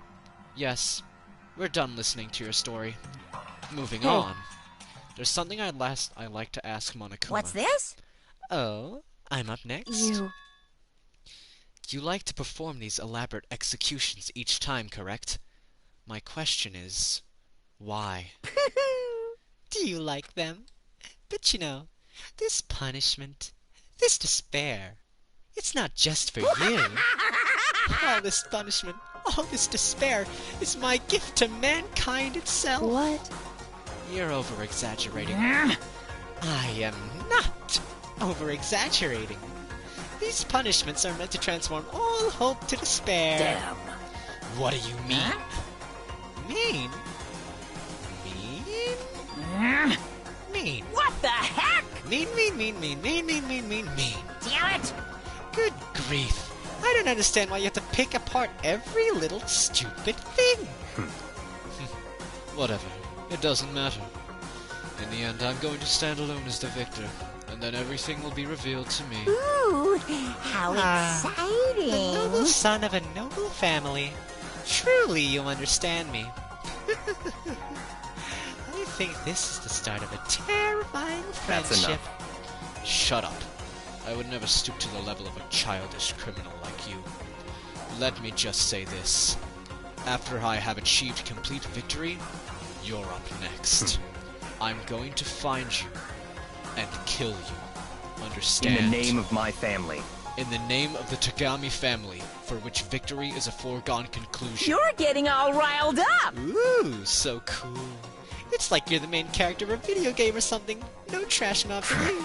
Speaker 1: Yes. We're done listening to your story. Moving
Speaker 14: Hey.
Speaker 1: on. There's something I'd like to ask Monokuma.
Speaker 2: What's this?
Speaker 3: Oh, I'm up next.
Speaker 1: You like to perform these elaborate executions each time, correct? My question is, why?
Speaker 3: Do you like them? But you know, this punishment, this despair, it's not just for you. All this punishment, all this despair is my gift to mankind itself.
Speaker 14: What?
Speaker 3: You're over-exaggerating. I am not over-exaggerating. These punishments are meant to transform all hope to despair.
Speaker 12: Damn.
Speaker 3: What do you mean? Mean? Mean?
Speaker 2: What the heck?
Speaker 3: Mean.
Speaker 2: Damn it!
Speaker 3: Good grief. I don't understand why you have to pick apart every little stupid thing.
Speaker 1: Whatever. It doesn't matter. In the end, I'm going to stand alone as the victor, and then everything will be revealed to me.
Speaker 2: Ooh, how exciting!
Speaker 3: The noble son of a noble family. Truly, you understand me. I think this is the start of a terrifying friendship.
Speaker 9: That's enough.
Speaker 1: Shut up. I would never stoop to the level of a childish criminal like you. Let me just say this. After I have achieved complete victory, you're up next. I'm going to find you and kill you. Understand?
Speaker 9: In the name of my family.
Speaker 1: In the name of the Tagami family, for which victory is a foregone conclusion.
Speaker 2: You're getting all riled up!
Speaker 3: Ooh, so cool. It's like you're the main character of a video game or something. No trashing off for you.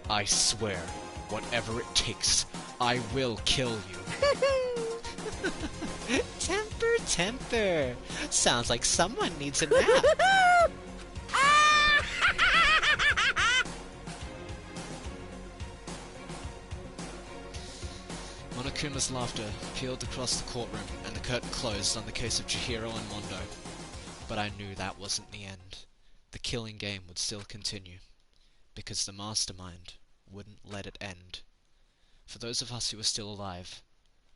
Speaker 1: I swear, whatever it takes, I will kill you.
Speaker 3: Temper, temper. Sounds like someone needs a nap.
Speaker 1: Monokuma's laughter peeled across the courtroom, and the curtain closed on the case of Chihiro and Mondo. But I knew that wasn't the end. The killing game would still continue, because the mastermind wouldn't let it end. For those of us who were still alive,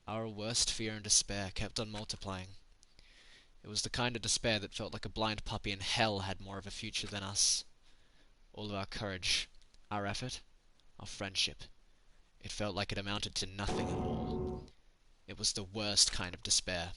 Speaker 1: our worst fear and despair kept on multiplying. It was the kind of despair that felt like a blind puppy in hell had more of a future than us. All of our courage, our effort, our friendship, it felt like it amounted to nothing at all. It was the worst kind of despair.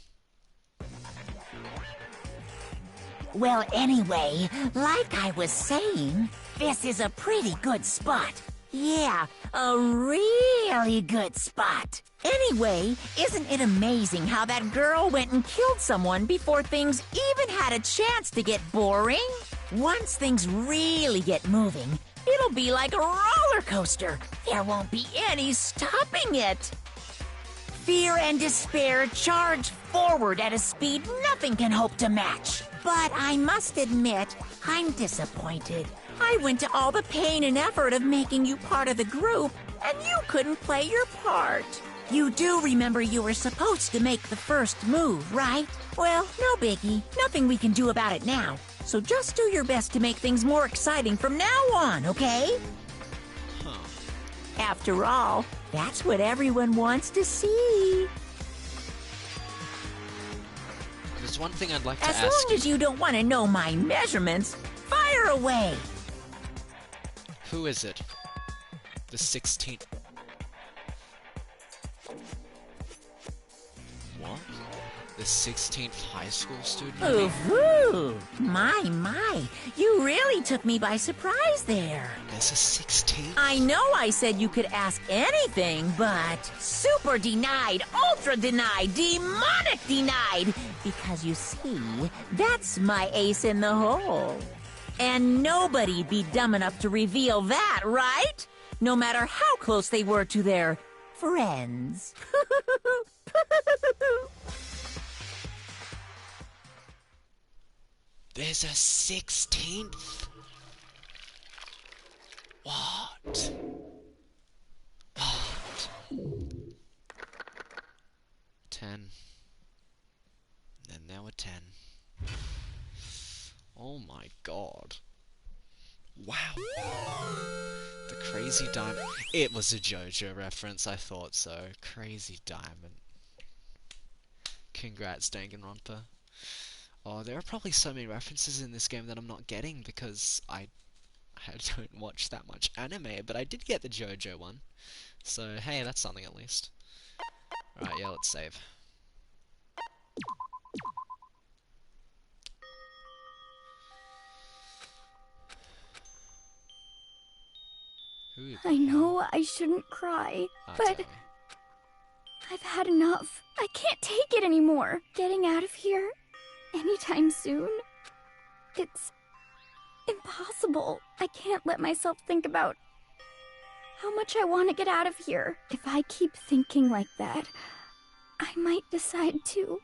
Speaker 2: Well, anyway, like I was saying, this is a pretty good spot. Yeah, a really good spot. Anyway, isn't it amazing how that girl went and killed someone before things even had a chance to get boring? Once things really get moving, it'll be like a roller coaster. There won't be any stopping it. Fear and despair charge forward at a speed nothing can hope to match. But I must admit, I'm disappointed. I went to all the pain and effort of making you part of the group, and you couldn't play your part. You do remember you were supposed to make the first move, right? Well, no biggie. Nothing we can do about it now. So just do your best to make things more exciting from now on, okay?
Speaker 1: Huh.
Speaker 2: After all, that's what everyone wants to see.
Speaker 1: There's one thing I'd like to
Speaker 2: As
Speaker 1: ask
Speaker 2: long as you don't want to know my measurements, fire away.
Speaker 1: Who is it? The 16th... What? The 16th high school student?
Speaker 2: Ooh, my. You really took me by surprise there.
Speaker 1: There's a 16th?
Speaker 2: I know I said you could ask anything, but super denied, ultra denied, demonic denied. Because you see, that's my ace in the hole. And nobody'd be dumb enough to reveal that, right? No matter how close they were to their friends.
Speaker 3: There's a 16th? What? What?
Speaker 1: 10. And now a 10. Oh my god. Wow. The Crazy Diamond. It was a JoJo reference, I thought so. Crazy Diamond. Congrats, Danganronpa. Oh, there are probably so many references in this game that I'm not getting because I don't watch that much anime, but I did get the JoJo one. So, hey, that's something at least. Alright, yeah, let's save.
Speaker 16: I know I shouldn't cry, but I've had enough. I can't take it anymore. Getting out of here anytime soon, it's impossible. I can't let myself think about how much I want to get out of here. If I keep thinking like that, I might decide to.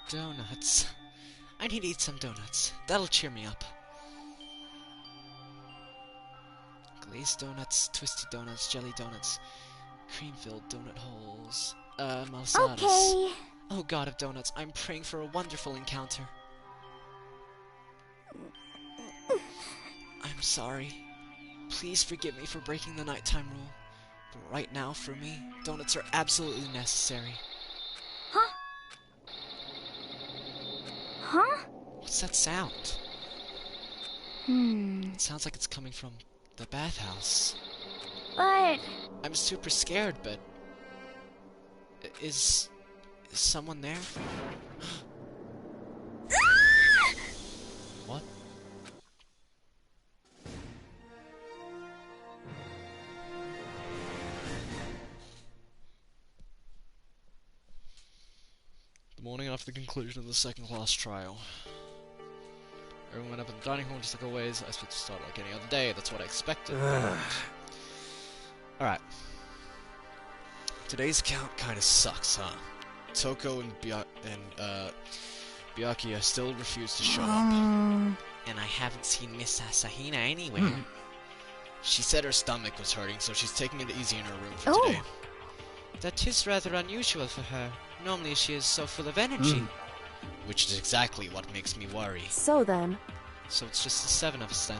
Speaker 1: Donuts. I need to eat some donuts. That'll cheer me up. Glazed donuts, twisty donuts, jelly donuts, cream-filled donut holes, malsadas.
Speaker 16: Okay.
Speaker 1: Oh god of donuts, I'm praying for a wonderful encounter. I'm sorry. Please forgive me for breaking the nighttime rule. But right now, for me, donuts are absolutely necessary.
Speaker 16: Huh? Huh?
Speaker 1: What's that sound? It sounds like it's coming from the bathhouse.
Speaker 16: But...
Speaker 1: I'm super scared, but... Is Is someone there? What? The morning after the conclusion of the second class trial. Everyone went up in the dining hall just like always. I expect to start like any other day, that's what I expected. Alright. Today's count kinda sucks, huh? Toko and Byakuya still refuse to show up. And I haven't seen Miss Asahina anywhere. She said her stomach was hurting, so she's taking it easy in her room for today.
Speaker 3: That is rather unusual for her. Normally she is so full of energy.
Speaker 1: Which is exactly what makes me worry.
Speaker 14: So then...
Speaker 1: So it's just the 7 of us then.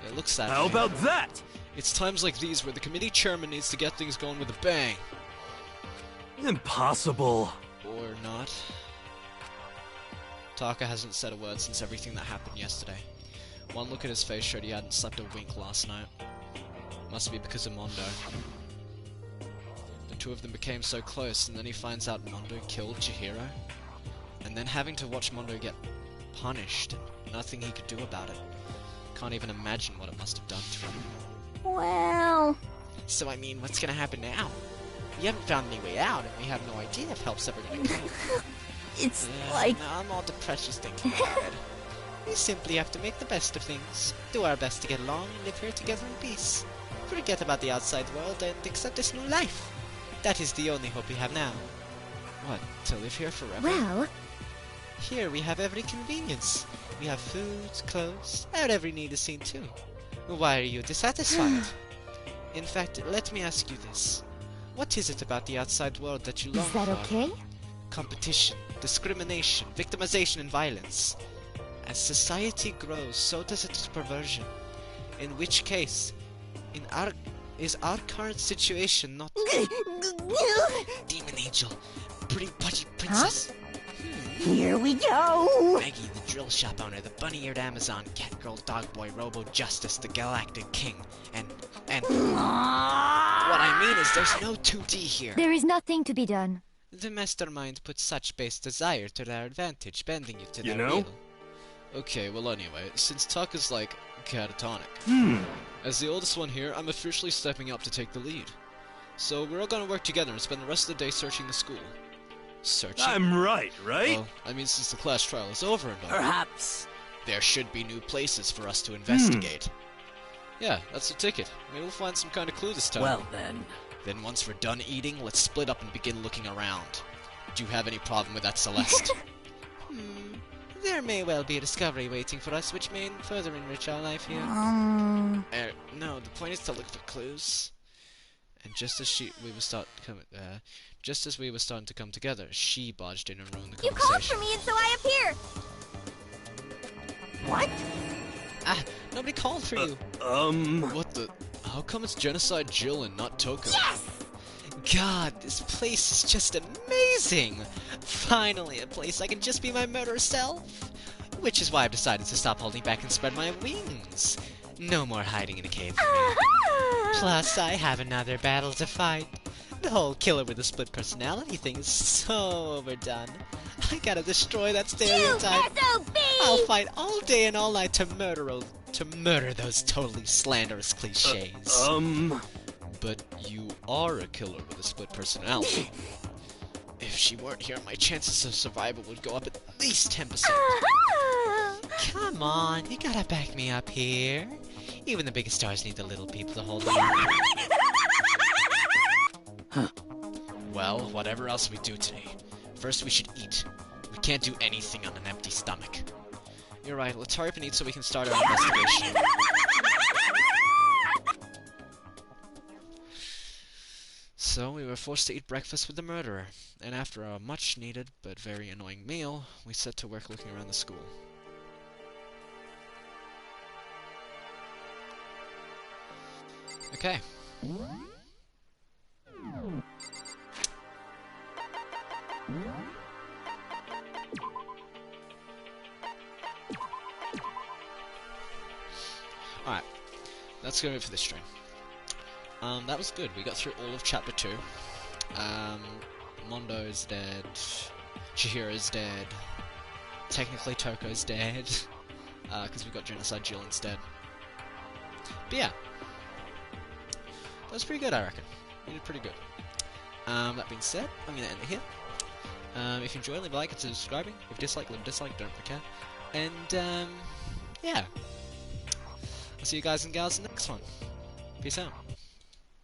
Speaker 1: It looks that
Speaker 11: How
Speaker 1: way.
Speaker 11: about that?
Speaker 1: It's times like these where the committee chairman needs to get things going with a bang.
Speaker 11: Impossible.
Speaker 1: Or not. Taka hasn't said a word since everything that happened yesterday. One look at his face showed he hadn't slept a wink last night. Must be because of Mondo. The two of them became so close, and then he finds out Mondo killed Chihiro. And then having to watch Mondo get punished, and nothing he could do about it. Can't even imagine what it must have done to him.
Speaker 13: Well...
Speaker 3: So I mean, what's gonna happen now? We haven't found any way out, and we have no idea if help's ever gonna come.
Speaker 13: It's like...
Speaker 3: Now I'm all depressed just thinking about it. We simply have to make the best of things, do our best to get along, and live here together in peace. Forget about the outside world and accept this new life. That is the only hope we have now.
Speaker 1: What, to live here forever?
Speaker 13: Well...
Speaker 3: Here we have every convenience. We have food, clothes, and every need is seen too. Why are you dissatisfied? In fact, let me ask you this. What is it about the outside world that you long for?
Speaker 13: Is that okay?
Speaker 3: Competition, discrimination, victimization, and violence. As society grows, so does its perversion. In which case, is our current situation not... Demon Angel, pretty pudgy princess.
Speaker 2: Here we go!
Speaker 3: Maggie, the drill shop owner, the bunny-eared Amazon, Catgirl, Dogboy, Robo Justice, the Galactic King, and... What I mean is there's no 2D here.
Speaker 4: There is nothing to be done.
Speaker 3: The mastermind puts such base desire to their advantage, bending you to their
Speaker 11: know?
Speaker 3: will.
Speaker 1: Okay, well anyway, since Taka's like catatonic. As the oldest one here, I'm officially stepping up to take the lead. So we're all gonna work together and spend the rest of the day searching the school. Searching?
Speaker 11: I'm right?
Speaker 1: Well, I mean, since the class trial is over and all,
Speaker 12: Perhaps.
Speaker 1: there should be new places for us to investigate. Yeah, that's the ticket. Maybe we'll find some kind of clue this time.
Speaker 12: Well then.
Speaker 1: Then once we're done eating, let's split up and begin looking around. Do you have any problem with that, Celeste?
Speaker 3: There may well be a discovery waiting for us, which may further enrich our life here.
Speaker 1: No, the point is to look for clues. And just as we were starting to come together, she barged in and ruined the
Speaker 13: You called
Speaker 1: conversation.
Speaker 13: for me and so I appeared!
Speaker 2: What?
Speaker 3: Ah, nobody called for you.
Speaker 1: What the? How come it's Genocide Jill and not Toko?
Speaker 13: Yes!
Speaker 3: God, this place is just amazing! Finally, a place I can just be my murderous self. Which is why I've decided to stop holding back and spread my wings. No more hiding in a cave for me. Plus, I have another battle to fight. The whole killer with a split personality thing is so overdone. I gotta destroy that stereotype.
Speaker 13: SOB!
Speaker 3: I'll fight all day and all night to murder those totally slanderous cliches.
Speaker 1: But you are a killer with a split personality. If she weren't here, my chances of survival would go up at least 10%.
Speaker 3: Come on, you gotta back me up here. Even the biggest stars need the little people to hold them.
Speaker 1: Well, whatever else we do today, first we should eat. We can't do anything on an empty stomach. You're right, let's hurry up and eat so we can start our investigation. So we were forced to eat breakfast with the murderer, and after a much-needed but very annoying meal, we set to work looking around the school. Okay. Alright, that's gonna be it for this stream. That was good. We got through all of chapter 2. Mondo's dead. Chihiro's dead. Technically Toko's dead. Because we've got Genocide Jill instead. But yeah. That was pretty good, I reckon. We did pretty good. That being said, I'm going to end it here. If you enjoy, leave a like, consider subscribing. If you dislike, leave a dislike, don't forget. And, yeah. I'll see you guys and gals in the next one. Peace out.